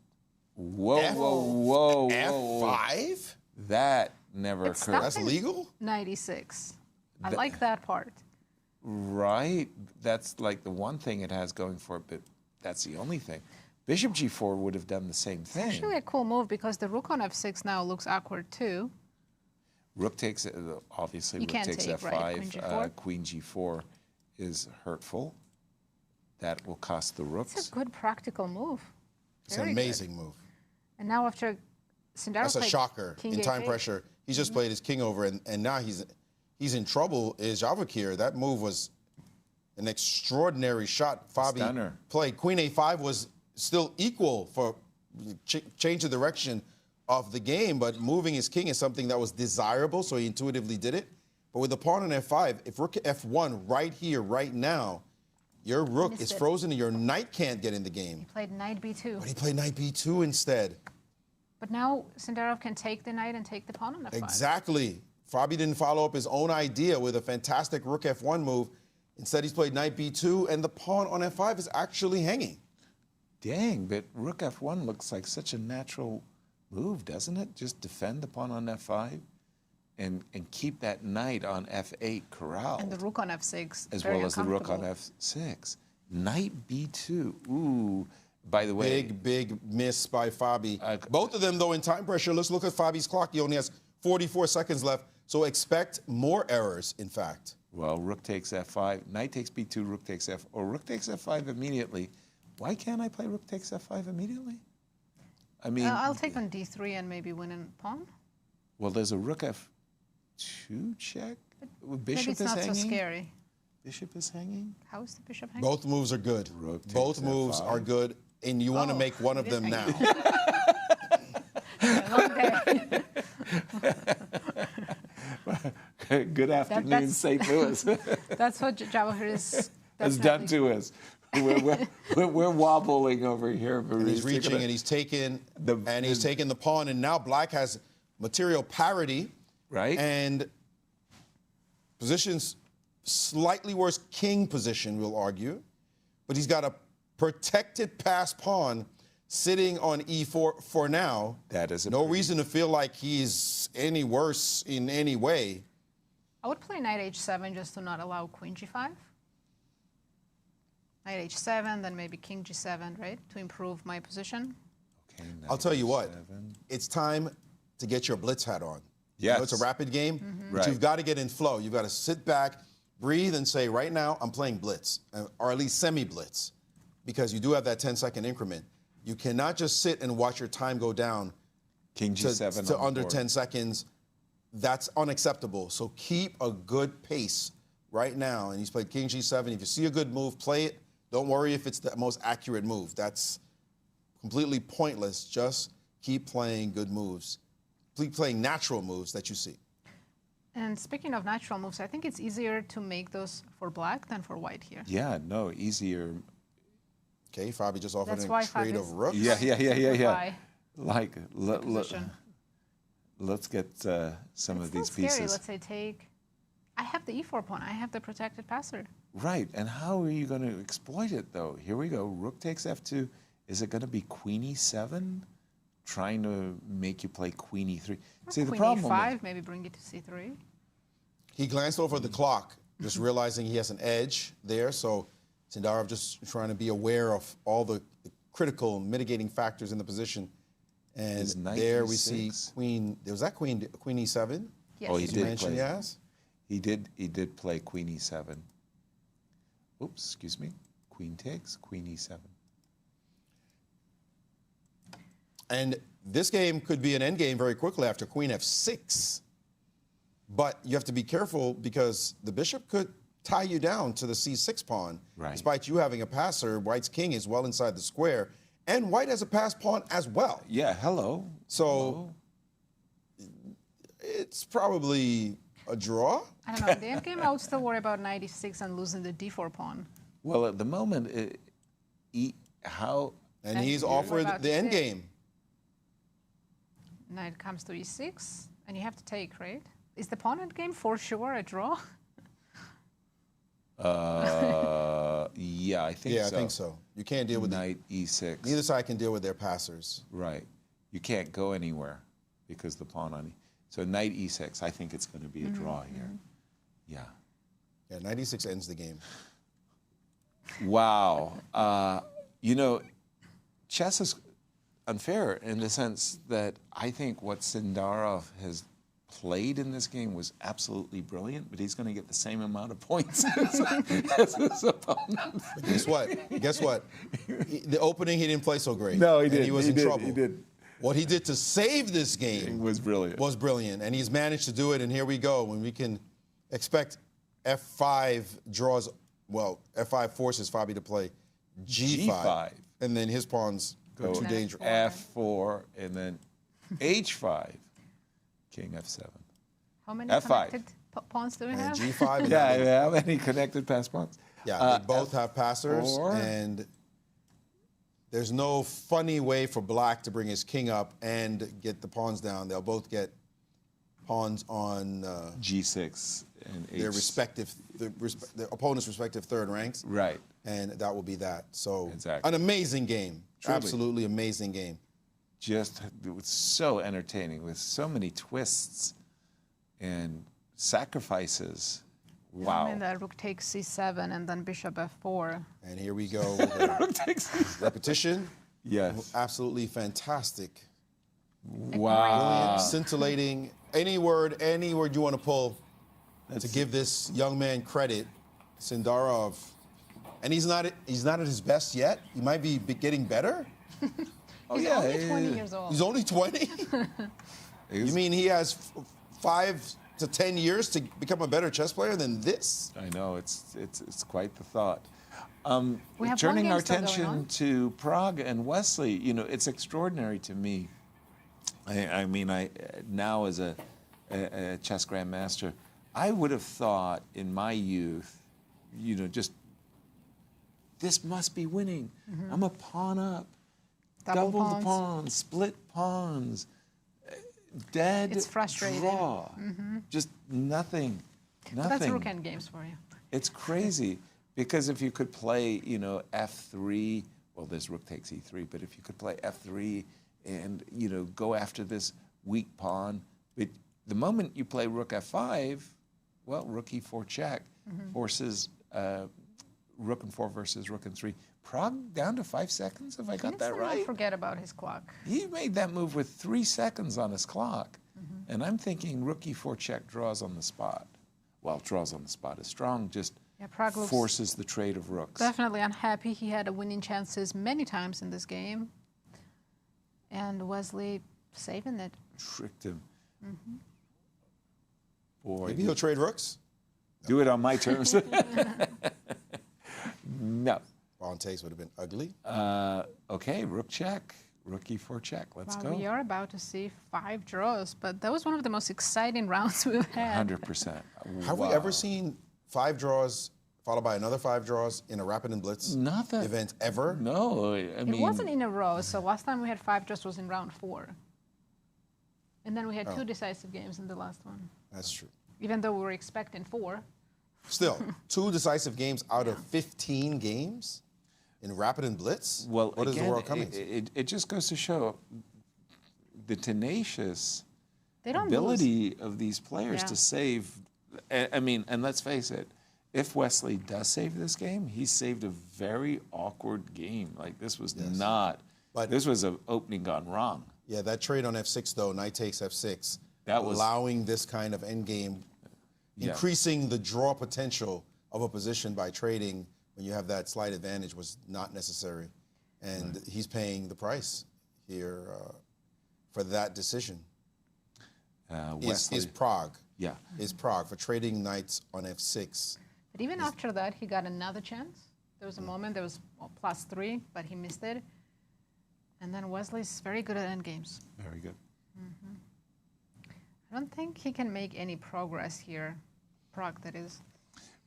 Whoa, whoa. F5? That never It's occurred. not That's legal? Knight e6. I like that part. Right. That's like the one thing it has going for it, but that's the only thing. Bishop g4 would have done the same thing. Actually a cool move because the rook on f6 now looks awkward too. Rook takes, obviously, You rook can't takes take, f5. right? Queen g4? Queen g4 is hurtful. That will cost the rooks. It's a good practical move. It's an Very amazing move. And now after Sindarov That's a played shocker. king In time h8. pressure, he just played his king over, and now he's in trouble. Is Javokhir? That move was an extraordinary shot. Fabi Stunner. played. Queen a5 was still equal for change the direction of the game, but moving his king is something that was desirable, so he intuitively did it. But with the pawn on f5, if rook f1 right here, right now, your rook is frozen and your knight can't get in the game. He played knight b2. But he played knight b2 instead. But now Sindarov can take the knight and take the pawn on f5. Exactly. Fabi didn't follow up his own idea with a fantastic rook f1 move. Instead, he's played knight b2, and the pawn on f5 is actually hanging. Dang, but rook f1 looks like such a natural move, doesn't it? Just defend the pawn on f5 and keep that knight on f8 corralled. And the rook on f6. As very well as the rook on uncomfortable. f6. Knight b2. Ooh. By the way, Big miss by Fabi. Both of them, though, in time pressure. Let's look at Fabi's clock. He only has 44 seconds left, so expect more errors, in fact. well, rook takes f5, knight takes b2, rook takes f, or rook takes f5 immediately. Why can't I play rook takes f5 immediately? I mean, I'll take on d3 and maybe win a pawn. well, there's a rook f2 check. Maybe Bishop it's is not hanging. so scary. Bishop is hanging. How is the bishop hanging? Both moves are good. Rook takes Both moves f5. are good, and you want to make one of them now. Long day. Good afternoon, that's- St. Louis. That's what Javokhir is. Has done to us. We're wobbling over here. And he's reaching, and he's taken, the pawn, and now Black has material parity. Right. And positions slightly worse king position, we'll argue. But he's got a protected pass pawn sitting on e4 for now. That is no reason to feel like he's any worse in any way. I would play knight h7 just to not allow queen g5. Knight h7, then maybe king g7, right? To improve my position. Okay, I'll tell you what, 7. it's time to get your blitz hat on. Yes. You know, it's a rapid game, but Right. you've got to get in flow. You've got to sit back, breathe, and say, right now, I'm playing blitz, or at least semi-blitz, because you do have that 10-second increment. You cannot just sit and watch your time go down King g7 to on under board. 10 seconds. That's unacceptable. So keep a good pace right now. And he's played king g7. If you see a good move, play it. Don't worry if it's the most accurate move. That's completely pointless. Just keep playing good moves. Keep playing natural moves that you see. And speaking of natural moves, I think it's easier to make those for black than for white here. Yeah, no, easier. Okay, Fabi just offered That's a why trade Fabi's of rooks. Yeah. Simplify Like, the position. let's get some It's of these still scary. pieces. Let's say take. I have the e4 pawn. I have the protected passer. Right, and how are you going to exploit it, though? Here we go. Rook takes f2. Is it going to be queen e7? Trying to make you play queen e3. See, the Queen problem e5, maybe bring it to c3. He glanced over the clock, just realizing he has an edge there. So Sindarov just trying to be aware of all the critical mitigating factors in the position. And Is knight there we see E6. queen. Was that queen E7? Yes. Oh, he As you did mentioned, play. yes. He did play queen e7. Oops, excuse me. Queen takes, queen e7. And this game could be an endgame very quickly after queen f6. But you have to be careful because the bishop could tie you down to the c6 pawn. Right. Despite you having a passer, white's king is well inside the square. And white has a passed pawn as well. Yeah, hello. So it's probably a draw. I don't know. In the end game, I would still worry about knight e6 and losing the d4 pawn. Well, at the moment, how... And And he's you're offered about the to end say. game. Knight comes to e6, and you have to take, right? Is the pawn end game for sure a draw? yeah, I think Yeah, so. I think so. You can't deal with Knight e6. neither side can deal with their passers. Right. You can't go anywhere because the pawn on... So knight e6, I think it's going to be a draw here. Yeah. Yeah, knight e6 ends the game. Wow. You know, chess is unfair in the sense that I think what Sindarov has played in this game was absolutely brilliant, but he's going to get the same amount of points as his opponent. But guess what? Guess what? The opening, he didn't play so great. No, he and didn't. He was He in did. trouble. He did. What he did to save this game It was brilliant. was brilliant, and he's managed to do it. And here we go. When we can expect f5 draws, well, f5 forces Fabi to play g5, and then his pawns are too dangerous. f4, and then h5, king f7. How many F5. connected pawns do we And have? g5. And Yeah, how many connected pass pawns? Yeah, they both have passers, F4. and there's no funny way for black to bring his king up and get the pawns down. They'll both get pawns on g6 and their respective, the opponent's respective third ranks. Right. And that will be that. So Exactly. an amazing game. Truly. Absolutely amazing game. Just it was so entertaining with so many twists and sacrifices. Wow. And then rook takes c7 and then bishop f4. And here we go. With repetition. Yes. Absolutely fantastic. Wow. Scintillating. Any word you want to pull to give this young man credit, Sindarov. And he's not at his best yet. He might be getting better. He's only 20 years old. He's only 20? You mean he has 5 to 10 years to become a better chess player than this? I know, it's quite the thought. We have Turning one our game still going attention on. to Prague and Wesley, you know, it's extraordinary to me. I mean, now as a chess grandmaster, I would have thought in my youth, you know, just this must be winning. I'm a pawn up. Double Double the pawns. pawns, split pawns, dead It's frustrating. draw. Just nothing. But that's Nothing. rook end games for you. It's crazy because if you could play, you know, f3, well, there's rook takes e3, but if you could play f3 and, you know, go after this weak pawn, but the moment you play rook f5, well, rook e4 check forces rook and 4 versus rook and 3. Prague down to 5 seconds, have I got that Let's not right? forget about his clock. He made that move with 3 seconds on his clock. And I'm thinking rook e4 check draws on the spot. Well, draws on the spot is strong, just Yeah, Prague looks forces the trade of rooks. definitely unhappy. He had winning chances many times in this game. And Wesley saving it. Tricked him. Boy, Maybe he'll trade rooks. do it on my terms. No. Pawn takes would have been ugly. Okay, rook check, rook e4 check. Let's Wow, go. we are about to see 5 draws, but that was one of the most exciting rounds we've had. 100%. Have we ever seen 5 draws followed by another 5 draws in a Rapid and Blitz Nothing. event ever? No, I It mean, wasn't in a row, so last time we had 5 draws was in round 4. And then we had 2 decisive games in the last one, That's true. even though we were expecting 4. Still, 2 decisive games out of 15 games in Rapid and Blitz? well, What is again, the world coming to? it just goes to show the tenacious They don't lose. ability of these players Yeah. to save. I mean, and let's face it, if Wesley does save this game, he saved a very awkward game. Like this was not. But- this was an opening gone wrong. Yeah, that trade on f6, though, knight takes f6, That was- allowing this kind of endgame, increasing the draw potential of a position by trading when you have that slight advantage was not necessary. And he's paying the price here for that decision. Wesley. Is Prague. Yeah. Is Prague for trading knights on f6. But even after that, he got another chance. There was a moment, there was +3, but he missed it. And then Wesley's very good at endgames. Very good. I don't think he can make any progress here, Prague, that is.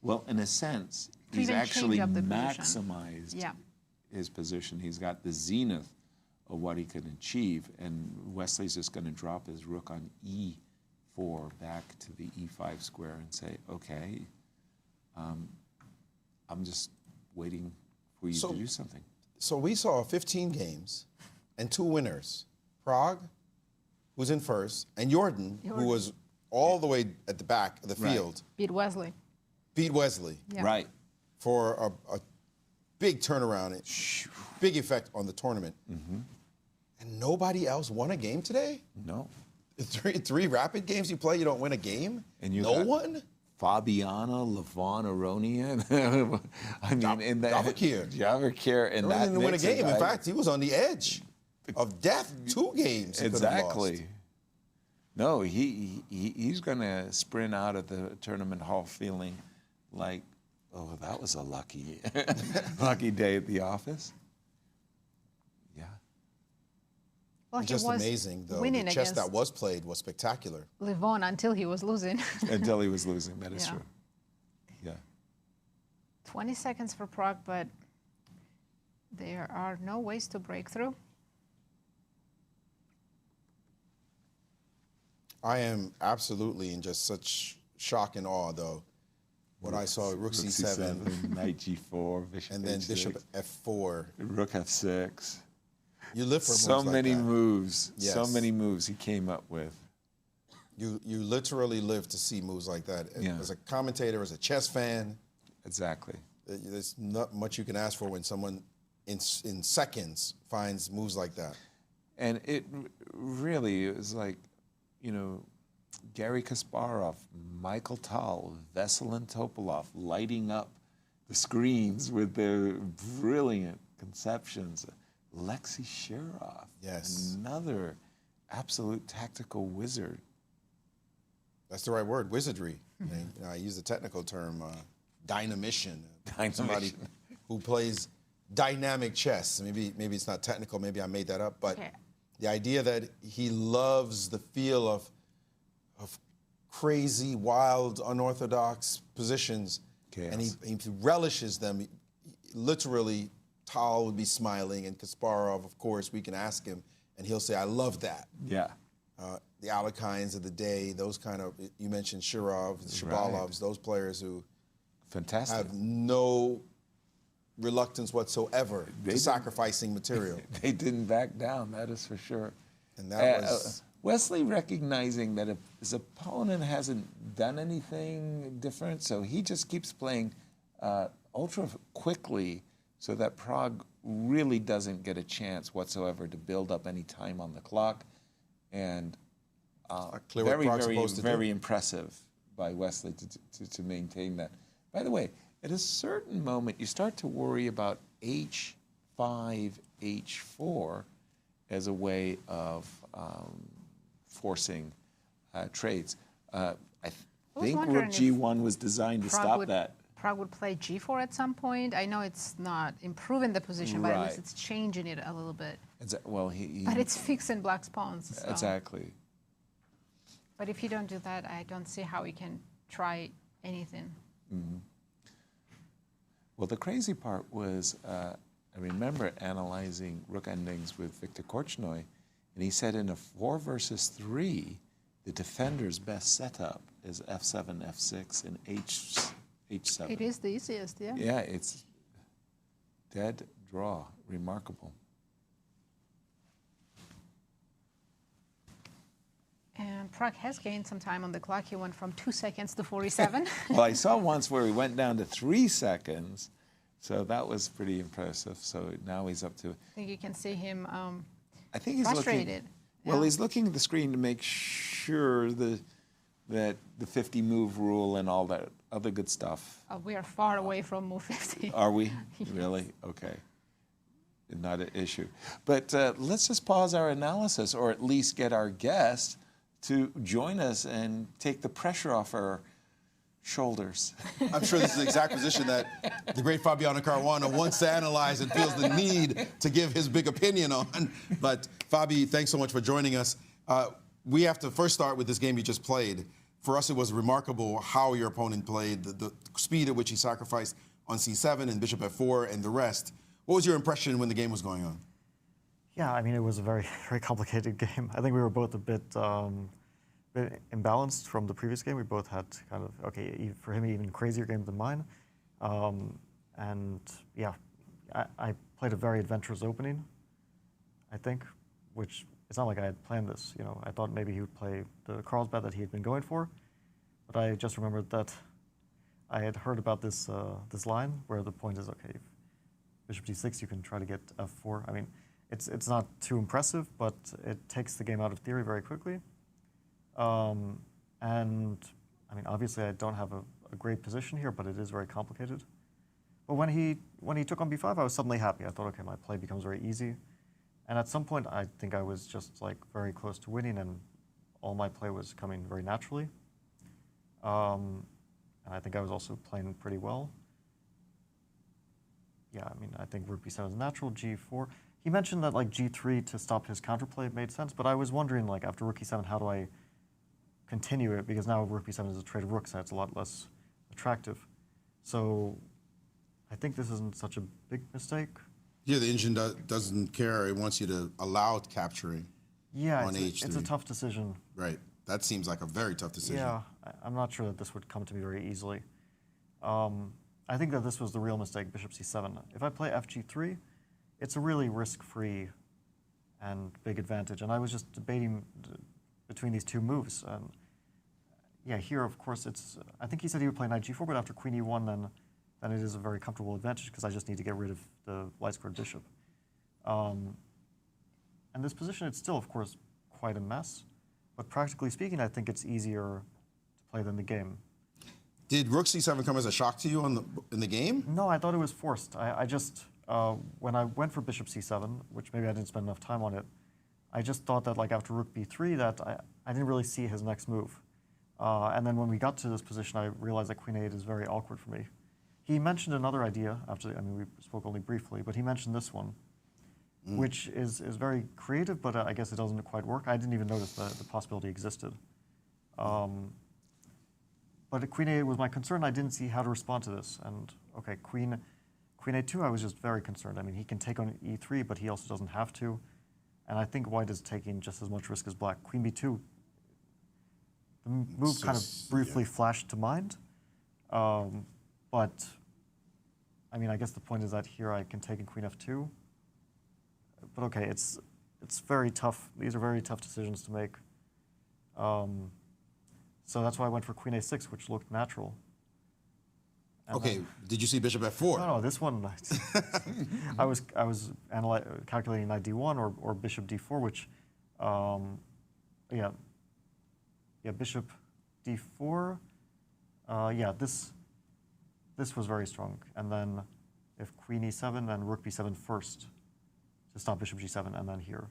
Well, in a sense, To he's even actually change up the position. maximized Yeah. his position. He's got the zenith of what he can achieve, and Wesley's just going to drop his rook on e4 back to the e5 square and say, okay, I'm just waiting for you to do something. So we saw 15 games and 2 winners. Prague, who's in first, and Jorden, who was all the way at the back of the Right. field, Beat Wesley. beat Wesley Yeah. Right. for a big turnaround, big effect on the tournament. And nobody else won a game today? No. Three rapid games you play, you don't win a game? And you no got- one? Fabiano, Levon, Aronian. I mean, in that Javokhir. Javokhir, and He that didn't win a mix game. of In fact, he was on the edge of death 2 games. He could have exactly. lost. No, he's going to sprint out of the tournament hall feeling like, oh, that was a lucky, lucky day at the office. Yeah. Well, Just he was amazing, though. winning The chess against that was played was spectacular. Levon until he was losing. Until he was losing. That is Yeah. true. Yeah. 20 seconds for Prague, but there are no ways to break through. I am absolutely in just such shock and awe, though. What I saw, rook c7, knight g4, bishop and then h6, bishop f4. rook f6. You live for So moves like many that. moves. Yes. So many moves he came up with. You literally live to see moves like that. Yeah. As a commentator, as a chess fan, Exactly. there's not much you can ask for when someone in seconds finds moves like that. And it really was like, you know, Garry Kasparov, Michael Tal, Veselin Topalov lighting up the screens with their brilliant conceptions. Alexei Shirov, Yes. another absolute tactical wizard. That's the right word, wizardry. And, I use the technical term, dynamician. Dynamician. Somebody who plays dynamic chess. Maybe it's not technical, maybe I made that up, but Okay. the idea that he loves the feel of crazy, wild, unorthodox positions, Chaos. and he relishes them. Literally, Tal would be smiling, and Kasparov, of course, we can ask him, and he'll say, I love that. Yeah. The Alekines of the day, those kind of, you mentioned Shirov, the Shabalovs, those players who Fantastic. have no reluctance whatsoever to sacrificing material. They didn't back down, that is for sure. And that was... Wesley recognizing that if his opponent hasn't done anything different, so he just keeps playing ultra quickly so that Prague really doesn't get a chance whatsoever to build up any time on the clock. And clear what very, Prague's very, supposed to very do. impressive by Wesley to maintain that. By the way, at a certain moment, you start to worry about h5, h4 as a way of forcing trades. I think rook wondering if g1 was designed to stop would, that. Prague would play g4 at some point. I know it's not improving the position, but at least Right. it's changing it a little bit. Well, he But it's fixing Black's pawns. So. exactly. But if you don't do that, I don't see how we can try anything. Well, the crazy part was, I remember analyzing rook endings with Viktor Korchnoi, and he said in a 4 versus 3, the defender's best setup is f7, f6, and h7. It is the easiest, yeah. Yeah, it's dead draw. Remarkable. And Prague has gained some time on the clock. He went from 2 seconds to 47. Well, I saw once where he went down to 3 seconds, so that was pretty impressive. So now he's up to... I think you can see him I think he's frustrated. looking... Well, he's looking at the screen to make sure that the 50 move rule and all that other good stuff. We are far away from move 50. Are we? Really? Okay. Not an issue. But let's just pause our analysis, or at least get our guest to join us and take the pressure off our shoulders. I'm sure this is the exact position that the great Fabiano Caruana wants to analyze and feels the need to give his big opinion on. But Fabi, thanks so much for joining us. We have to first start with this game you just played. For us, it was remarkable how your opponent played, the speed at which he sacrificed on c7 and bishop f4 and the rest. What was your impression when the game was going on? Yeah, I mean, it was a very, very complicated game. I think we were both a bit imbalanced from the previous game. We both had kind of, okay, for him, even crazier game than mine. And yeah, I played a very adventurous opening, I think, which it's not like I had planned this. You know, I thought maybe he would play the Carlsbad that he had been going for, but I just remembered that I had heard about this this line where the point is, okay, bishop d6, you can try to get f4. I mean, it's not too impressive, but it takes the game out of theory very quickly. And I mean, obviously, I don't have a great position here, but it is very complicated. But when he took on b5, I was suddenly happy. I thought, okay, my play becomes very easy. And at some point, I think I was just like very close to winning, and all my play was coming very naturally. And I think I was also playing pretty well. Yeah, I mean, I think rook b7 is natural, g4. He mentioned that like g3 to stop his counterplay made sense, but I was wondering, like, after rook e7, how do I continue it? Because now rook b7 is a trade of rooks, and it's a lot less attractive. So I think this isn't such a big mistake. Here, the engine doesn't care. It wants you to allow capturing on h3. It's a tough decision. Right. That seems like a very tough decision. Yeah, I'm not sure that this would come to me very easily. I think that this was the real mistake, bishop c7. If I play fg3, it's a really risk-free and big advantage. And I was just debating between these two moves. And yeah, here, of course, I think he said he would play knight g4, but after queen e1, then it is a very comfortable advantage because I just need to get rid of the light-squared bishop. And this position, it's still, of course, quite a mess. But practically speaking, I think it's easier to play than the game. Did rook c7 come as a shock to you in the game? No, I thought it was forced. I just, when I went for bishop c7, which maybe I didn't spend enough time on it, I just thought that like after rook b3 that I didn't really see his next move. And then when we got to this position, I realized that queen a8 is very awkward for me. He mentioned another idea, after, I mean, we spoke only briefly, but he mentioned this one, which is very creative, but I guess it doesn't quite work. I didn't even notice the possibility existed. But queen a8 was my concern. I didn't see how to respond to this. And okay, queen a2, I was just very concerned. I mean, he can take on e3, but he also doesn't have to. And I think white is taking just as much risk as black. Queen b2, the move kind of briefly flashed to mind. But, I mean, I guess the point is that here I can take in queen f2. But okay, it's very tough. These are very tough decisions to make. So that's why I went for queen a6, which looked natural. And okay, did you see bishop f4? No, this one, I was calculating knight d1 or bishop d4, which, yeah, bishop d4, yeah, this was very strong. And then if queen e7, then rook b7 first to stop bishop g7, and then here.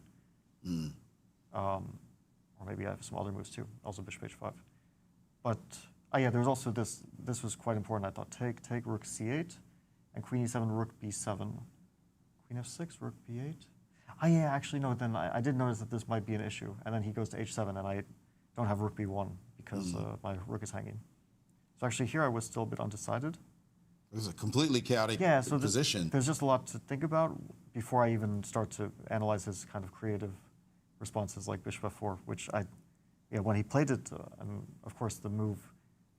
Or maybe I have some other moves too, also bishop h5. But yeah, there was also this was quite important. I thought take rook c8, and queen e7, rook b7. Queen f6, rook b8. Yeah, actually no, then I did notice that this might be an issue. And then he goes to h7, and I don't have rook b1 because my rook is hanging. So actually here I was still a bit undecided. This is a completely chaotic position. There's just a lot to think about before I even start to analyze his kind of creative responses like bishop f4, which when he played it, of course the move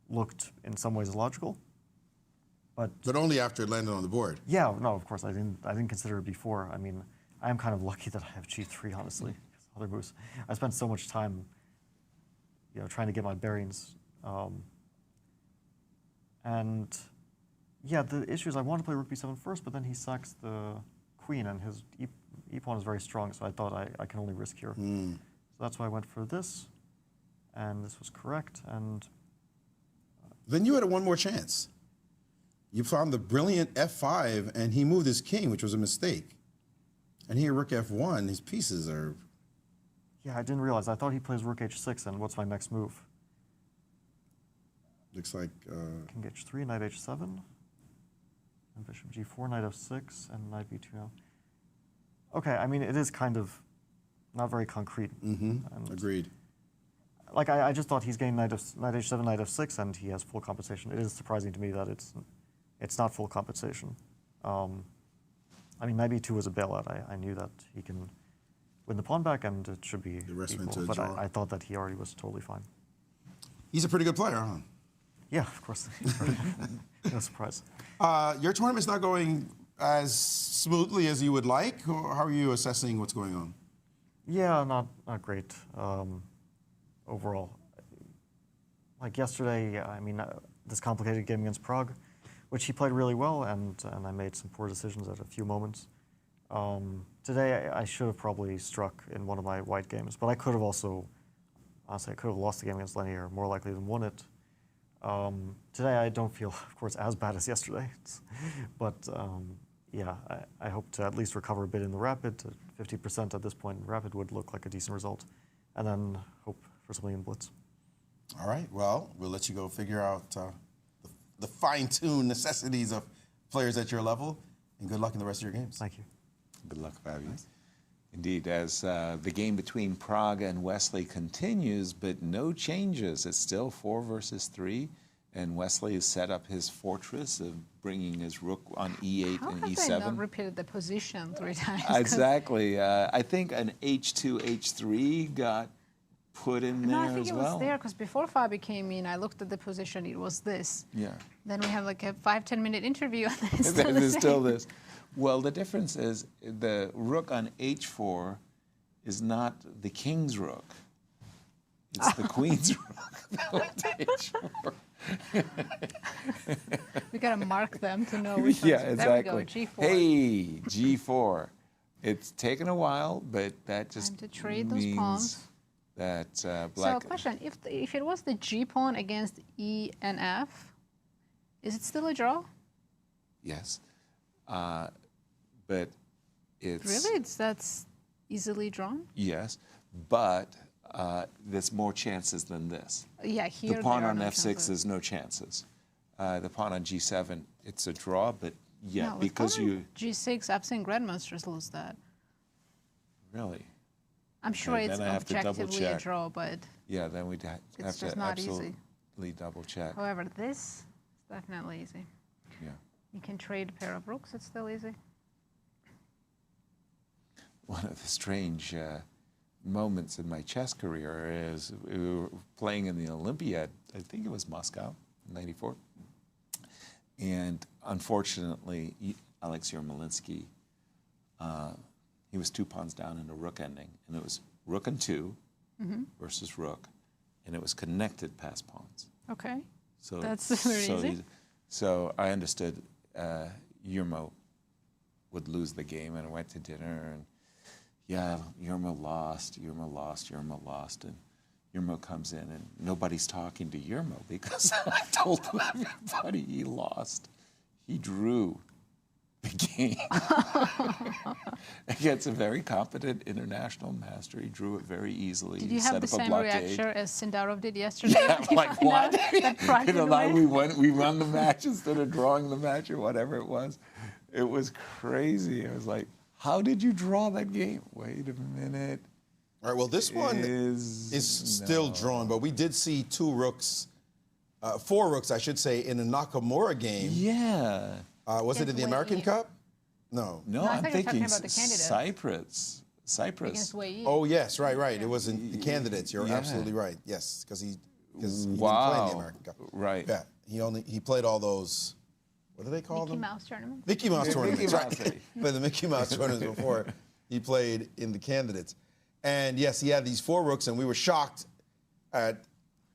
looked in some ways illogical. But only after it landed on the board. Yeah, no, of course I didn't consider it before. I mean, I'm kind of lucky that I have g3, honestly. Other moves, I spent so much time, trying to get my bearings. And yeah, the issue is I want to play rook b7 first, but then he sacks the queen, and his e pawn is very strong, so I thought I can only risk here. that's why I went for this, and this was correct. And then you had one more chance. You found the brilliant f5, and he moved his king, which was a mistake. And here, rook f1, his pieces are... Yeah, I didn't realize. I thought he plays rook h6, and what's my next move? Looks like... King h3, knight h7, and bishop g4, knight f6, and knight b2 now. Okay, I mean, it is kind of not very concrete. Agreed. Like, I just thought he's getting knight h7, knight f6, and he has full compensation. It is surprising to me that it's not full compensation. I mean, knight b2 was a bailout. I knew that he can win the pawn back, and it should be The rest went equal, to a but draw. I thought that he already was totally fine. He's a pretty good player, huh? Yeah, of course. No surprise. Your tournament's not going as smoothly as you would like. How are you assessing what's going on? Yeah, not great overall. Like yesterday, I mean, this complicated game against Prague, which he played really well, and I made some poor decisions at a few moments. Today, I should have probably struck in one of my white games, but I could have also, honestly, I could have lost the game against Leinier, more likely than won it. Today, I don't feel, of course, as bad as yesterday, but yeah, I hope to at least recover a bit in the Rapid. 50% at this point in Rapid would look like a decent result, and then hope for something in Blitz. All right, well, we'll let you go figure out the fine-tuned necessities of players at your level, and good luck in the rest of your games. Thank you. Good luck, Fabiano. Indeed, as the game between Prague and Wesley continues, but no changes. It's still 4 versus 3, and Wesley has set up his fortress of bringing his rook on e8 How and have e7. they not repeated the position 3 times? Exactly. I think an h2, h3 got put in there No, I think as it well. was there because before Fabi came in, I looked at the position. It was this. Yeah. Then we have like a 5-10 minute interview, and then it's still the There's same. still this. Well, the difference is the rook on h4 is not the king's rook. It's the queen's rook that went to h4. We gotta mark them to know which Yeah, ones. exactly. There we go, G4. Hey, g4. It's taken a while, but that just Time to trade those means pawns. that black... So, question: if it was the G pawn against E and F, is it still a draw? Yes. But it's... Really, that's easily drawn? Yes, but there's more chances than this. Yeah, here The pawn there are on no f6 chances. is no chances. The pawn on g7, it's a draw, but yeah, No, with because pawn on you... G6, I've seen grandmasters lose that. Really? I'm sure Okay, it's then I have to double objectively a check. draw, but Yeah, then we'd have It's to just not easy. absolutely double check. however, this is definitely easy. Yeah. You can trade a pair of rooks, it's still easy. One of the strange moments in my chess career is we were playing in the Olympiad, I think it was Moscow, in '94. And unfortunately, Alex Yermolinsky, he was 2 pawns down in a rook ending. And it was rook and 2 versus rook. And it was connected past pawns. Okay. So That's very easy. So I understood Yermo would lose the game, and I went to dinner, and yeah, Yermo lost, and Yermo comes in, and nobody's talking to Yermo because I told everybody he lost. He drew the game against a very competent international master. He drew it very easily. Did He you set have the up a same blockade. reaction as Sindarov did yesterday? Yeah, when he like found what? out that Prague You know, didn't win? we won the match instead of drawing the match or whatever it was. It was crazy. I was like, how did you draw that game? Wait a minute. All right, well, this one is still drawn, but we did see 4 rooks, I should say, in a Nakamura game. Yeah. Was it in the Against American Wei. Cup? No. No, No, I I'm thought you were talking thinking about the candidates. Cyprus. Against Wei. Oh, yes, right. It was in the candidates. You're Yeah. absolutely right. Yes, because he didn't play in Wow. the American Cup. Right. Yeah, he played all those, what do they call Mickey them? Mouse tournament. Mickey Mouse Mickey tournaments, Mouse, right? Played the Mickey Mouse tournaments before he played in the candidates. And yes, he had these 4 rooks, and we were shocked at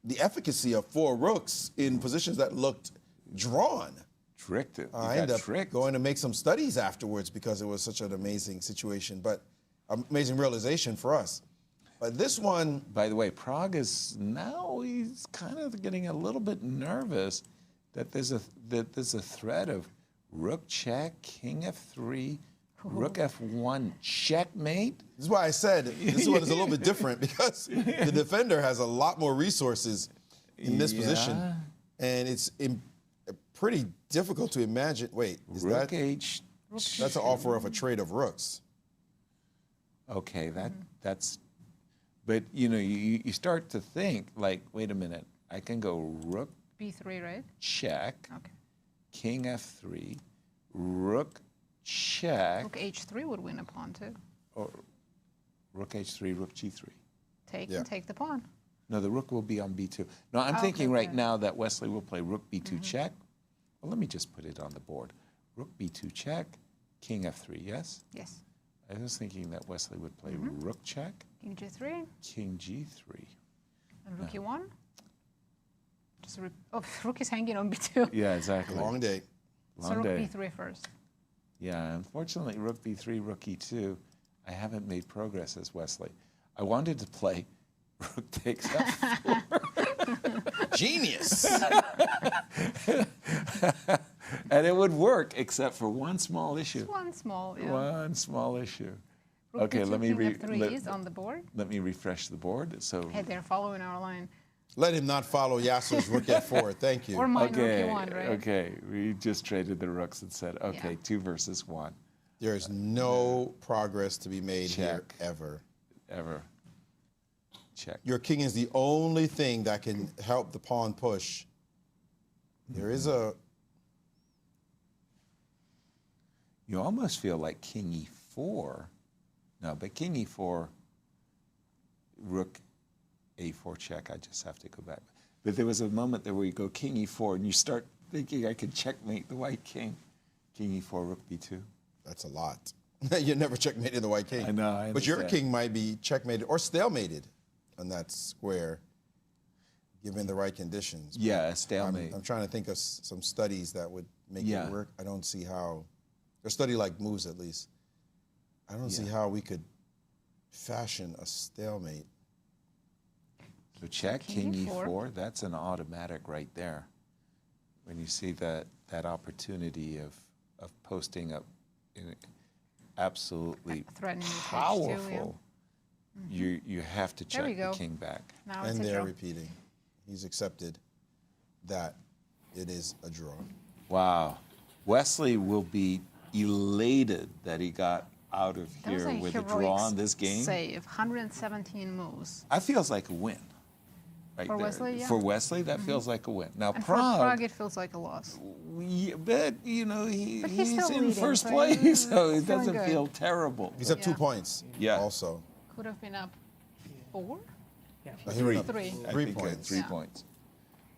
the efficacy of 4 rooks in positions that looked drawn. Tricked it. I ended up going to make some studies afterwards because it was such an amazing situation, but amazing realization for us. But this one, by the way, Pragg is now he's kind of getting a little bit nervous that there's a threat of rook check, king f3, rook f1 checkmate. this is why I said this one is a little bit different because the defender has a lot more resources in this position, and it's pretty difficult to imagine. Wait, is Rook that h? that's an offer of a trade of rooks? Okay, that's. But you know, you start to think like, wait a minute, I can go rook B3, right? check, Okay. king f3, rook check, Rook H3 would win a pawn too. or rook h3, rook g3. Take Yeah. and take the pawn. No, the rook will be on b2. No, I'm Okay, thinking right okay. now that Wesley will play rook b2 check. Well, let me just put it on the board. Rook b2 check, king f3, yes? Yes. I was thinking that Wesley would play rook check, King G3 king g3. and Rook E1. Just Rook is hanging on B2. Yeah, exactly. Long day. So Long Rook day. B3 first. Yeah, unfortunately, rook b3, rook e2, I haven't made progress as Wesley. I wanted to play rook takes f4. Genius. And it would work, except for one small issue. Just one small, yeah. One small issue. Rook Okay, B2, let me King F3 is on the board. let me refresh the board. So Hey, they're following our line. Let him not follow Yasser's rook f4. Thank you. Or mine okay, Rook E1, right? okay, we just traded the rooks and said, okay, Yeah. 2 versus 1, There is no progress to be made here Check. ever. ever. Check. Your king is the only thing that can help the pawn push. There is a You almost feel like king e4. No, but king e4, rook a4 check. I just have to go back. But there was a moment there where you go king e4, and you start thinking I could checkmate the white king. King e4, rook b2. that's a lot. You never checkmated the white king. I know, I but your understand. king might be checkmated or stalemated on that square, given the right conditions. Yeah, a stalemate. I'm trying to think of some studies that would make Yeah. it work. I don't see how. A study like moves at least. I don't see how we could fashion a stalemate. So check, King king e4. e4, that's an automatic right there. When you see that opportunity of posting up absolutely Threatening with H2, powerful, you have to There we check the go. king back. Now it's And a they're draw. repeating. He's accepted that it is a draw. Wow. Wesley will be elated that he got out of That was here a with a heroic draw in this game. save. 117 moves. That feels like a win. Right For there. Wesley, yeah. For Wesley, that feels like a win. Now, And for Prague, Prague, it feels like a loss. but you know, But he's he's still in leading, first so place, he's so it feeling doesn't good. feel terrible. He's up 2 Yeah. points. Yeah. Also. Could have been up 4? Three. 3. I 3 think, points. 3 Yeah. points.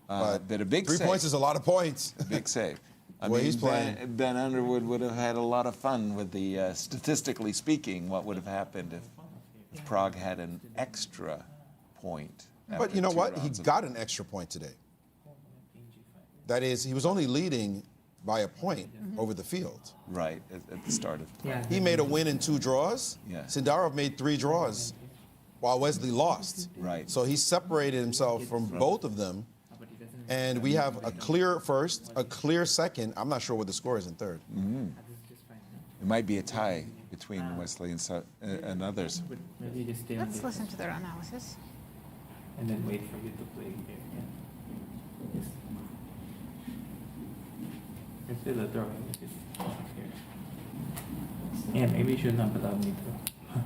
But But a big 3 save. points is a lot of points. Big save. I The way mean, he's playing. Ben Underwood would have had a lot of fun with the, statistically speaking, what would have happened if Prague had an extra point. But after you know 2 what? He rounds of- got an extra point today. That is, he was only leading by a point over the field. Right, at the start of play. He made a win in 2 draws. Yeah. Sindarov made 3 draws while Wesley lost. Right. So he separated himself from both of them. And we have a clear first, a clear second. I'm not sure what the score is in third. It might be a tie between Wesley and others. Maybe just stay on Let's the listen to their analysis. and then wait for you to play here. Yeah. Yes. It's still a draw. Which is here. Yeah, maybe you shouldn't have allowed me to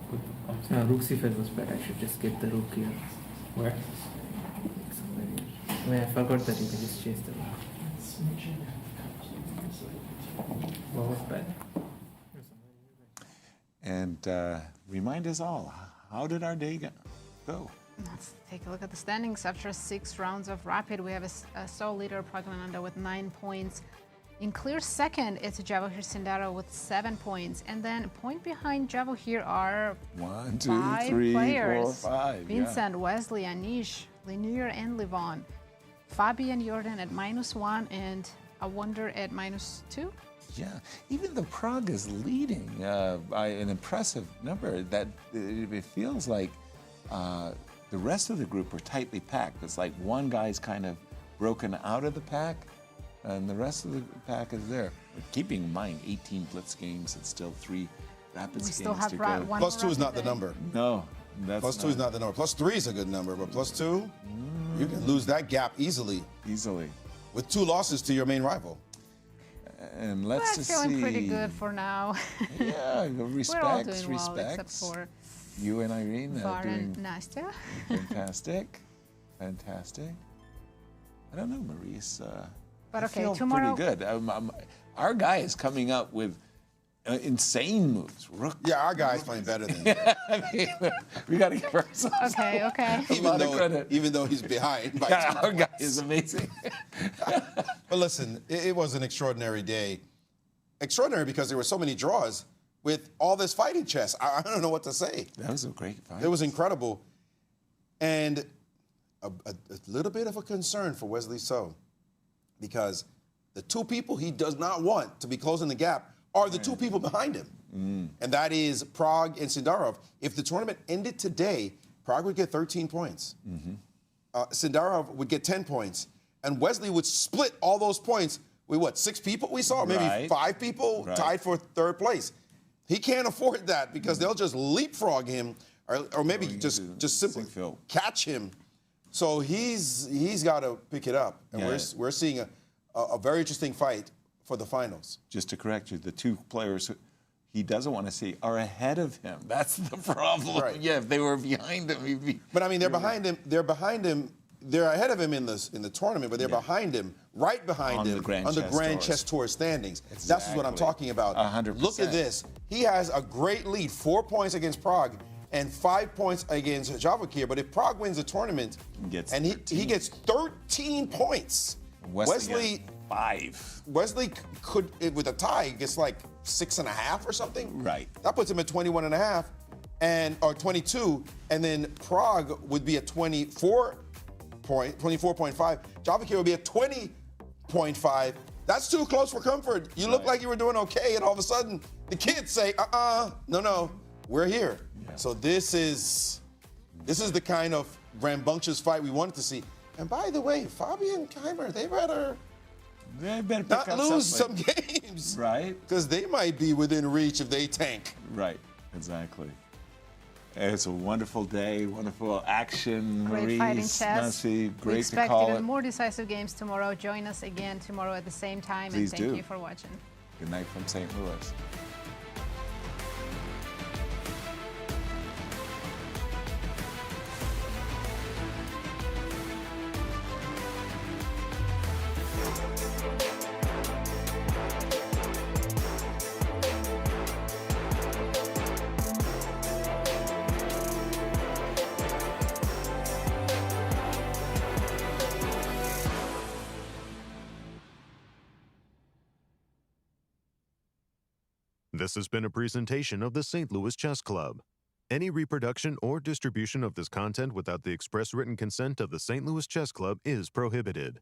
put the pumps. No, rook c5 was bad. I should just get the rook here. Where? Somewhere here. I mean, I forgot that you can just chase the rook. What was bad? And remind us all, how did our day go? Let's take a look at the standings. After 6 rounds of rapid, we have a sole leader, Praggnanandhaa, with 9 points. In clear second, it's Javokhir Sindarov with 7 points. And then point behind Javokhir are 1, 2, 5 3, players. 4, 5. Vincent, Wesley, Anish, Leinier, and Levon. Fabi and Jorden at -1 and Awonder at -2. Yeah, even though Prague is leading by an impressive number, that it feels like the rest of the group are tightly packed. It's like one guy's kind of broken out of the pack, and the rest of the pack is there. But keeping in mind, 18 Blitz games and still 3 Rapids games still have to go. one Plus 2 is more not the day. number. No, that's Plus 2 is not the number. Plus 3 is a good number, but plus 2, you can lose that gap easily easily. with 2 losses to your main rival. And let's We're just feeling see. pretty good for now. Yeah, We're all respects, doing well, except respects. for You and Irene Var and doing Nastya. fantastic, fantastic. I don't know, Maurice. But I okay, feel tomorrow- pretty good. Our guy is coming up with insane moves. Rook. Yeah, our guy's playing better than you. I mean, we got to give ourselves Okay, okay. a lot of credit. Even though he's behind by Yeah, 2 our guy points. is amazing. But listen, it was an extraordinary day. Extraordinary because there were so many draws with all this fighting chess. I don't know what to say. That was a great fight. It was incredible. And a little bit of a concern for Wesley So, because the 2 people he does not want to be closing the gap are the 2 people behind him. And that is Pragg and Sindarov. If the tournament ended today, Pragg would get 13 points. Sindarov would get 10 points. And Wesley would split all those points with what, 6 people we saw? Maybe Right. 5 people Right. tied for 3rd place. He can't afford that because they'll just leapfrog him or maybe Going just into simply Sinkfield. catch him. So he's got to pick it up. And Yeah. we're seeing a very interesting fight for the finals. Just to correct you, the 2 players who he doesn't want to see are ahead of him. That's the problem. Right. Yeah, if they were behind him, he'd be. But I mean, they're behind him. They're ahead of him in the tournament, but they're behind him, right behind On him, the Grand on the Chess Grand Tour. Chess Tour standings. That's what I'm Exactly. talking about. 100%. Look at this. He has a great lead, 4 points against Pragg and 5 points against Javokhir. But if Pragg wins the tournament, Gets and he 13. gets 13 points, Wesley got 5. Wesley could, with a tie, gets like 6.5 or something. Right. That puts him at 21.5 or 22, and then Pragg would be at 24.5. Javokhir would be at 20.5. That's too close for comfort. You look Right. like you were doing okay, and all of a sudden the kids say, no, we're here. Yeah. So this is the kind of rambunctious fight we wanted to see. And by the way, Fabian and Keymer, they better They better pick not up lose some something. games. Right? Because they might be within reach if they tank. Right, exactly. It's a wonderful day, wonderful action. Great Maurice, fighting chess. Nancy, We great to expect call even it. more decisive games tomorrow. Join us again tomorrow at the same time. Please and thank do. you for watching. Good night from St. Louis. This has been a presentation of the St. Louis Chess Club. Any reproduction or distribution of this content without the express written consent of the St. Louis Chess Club is prohibited.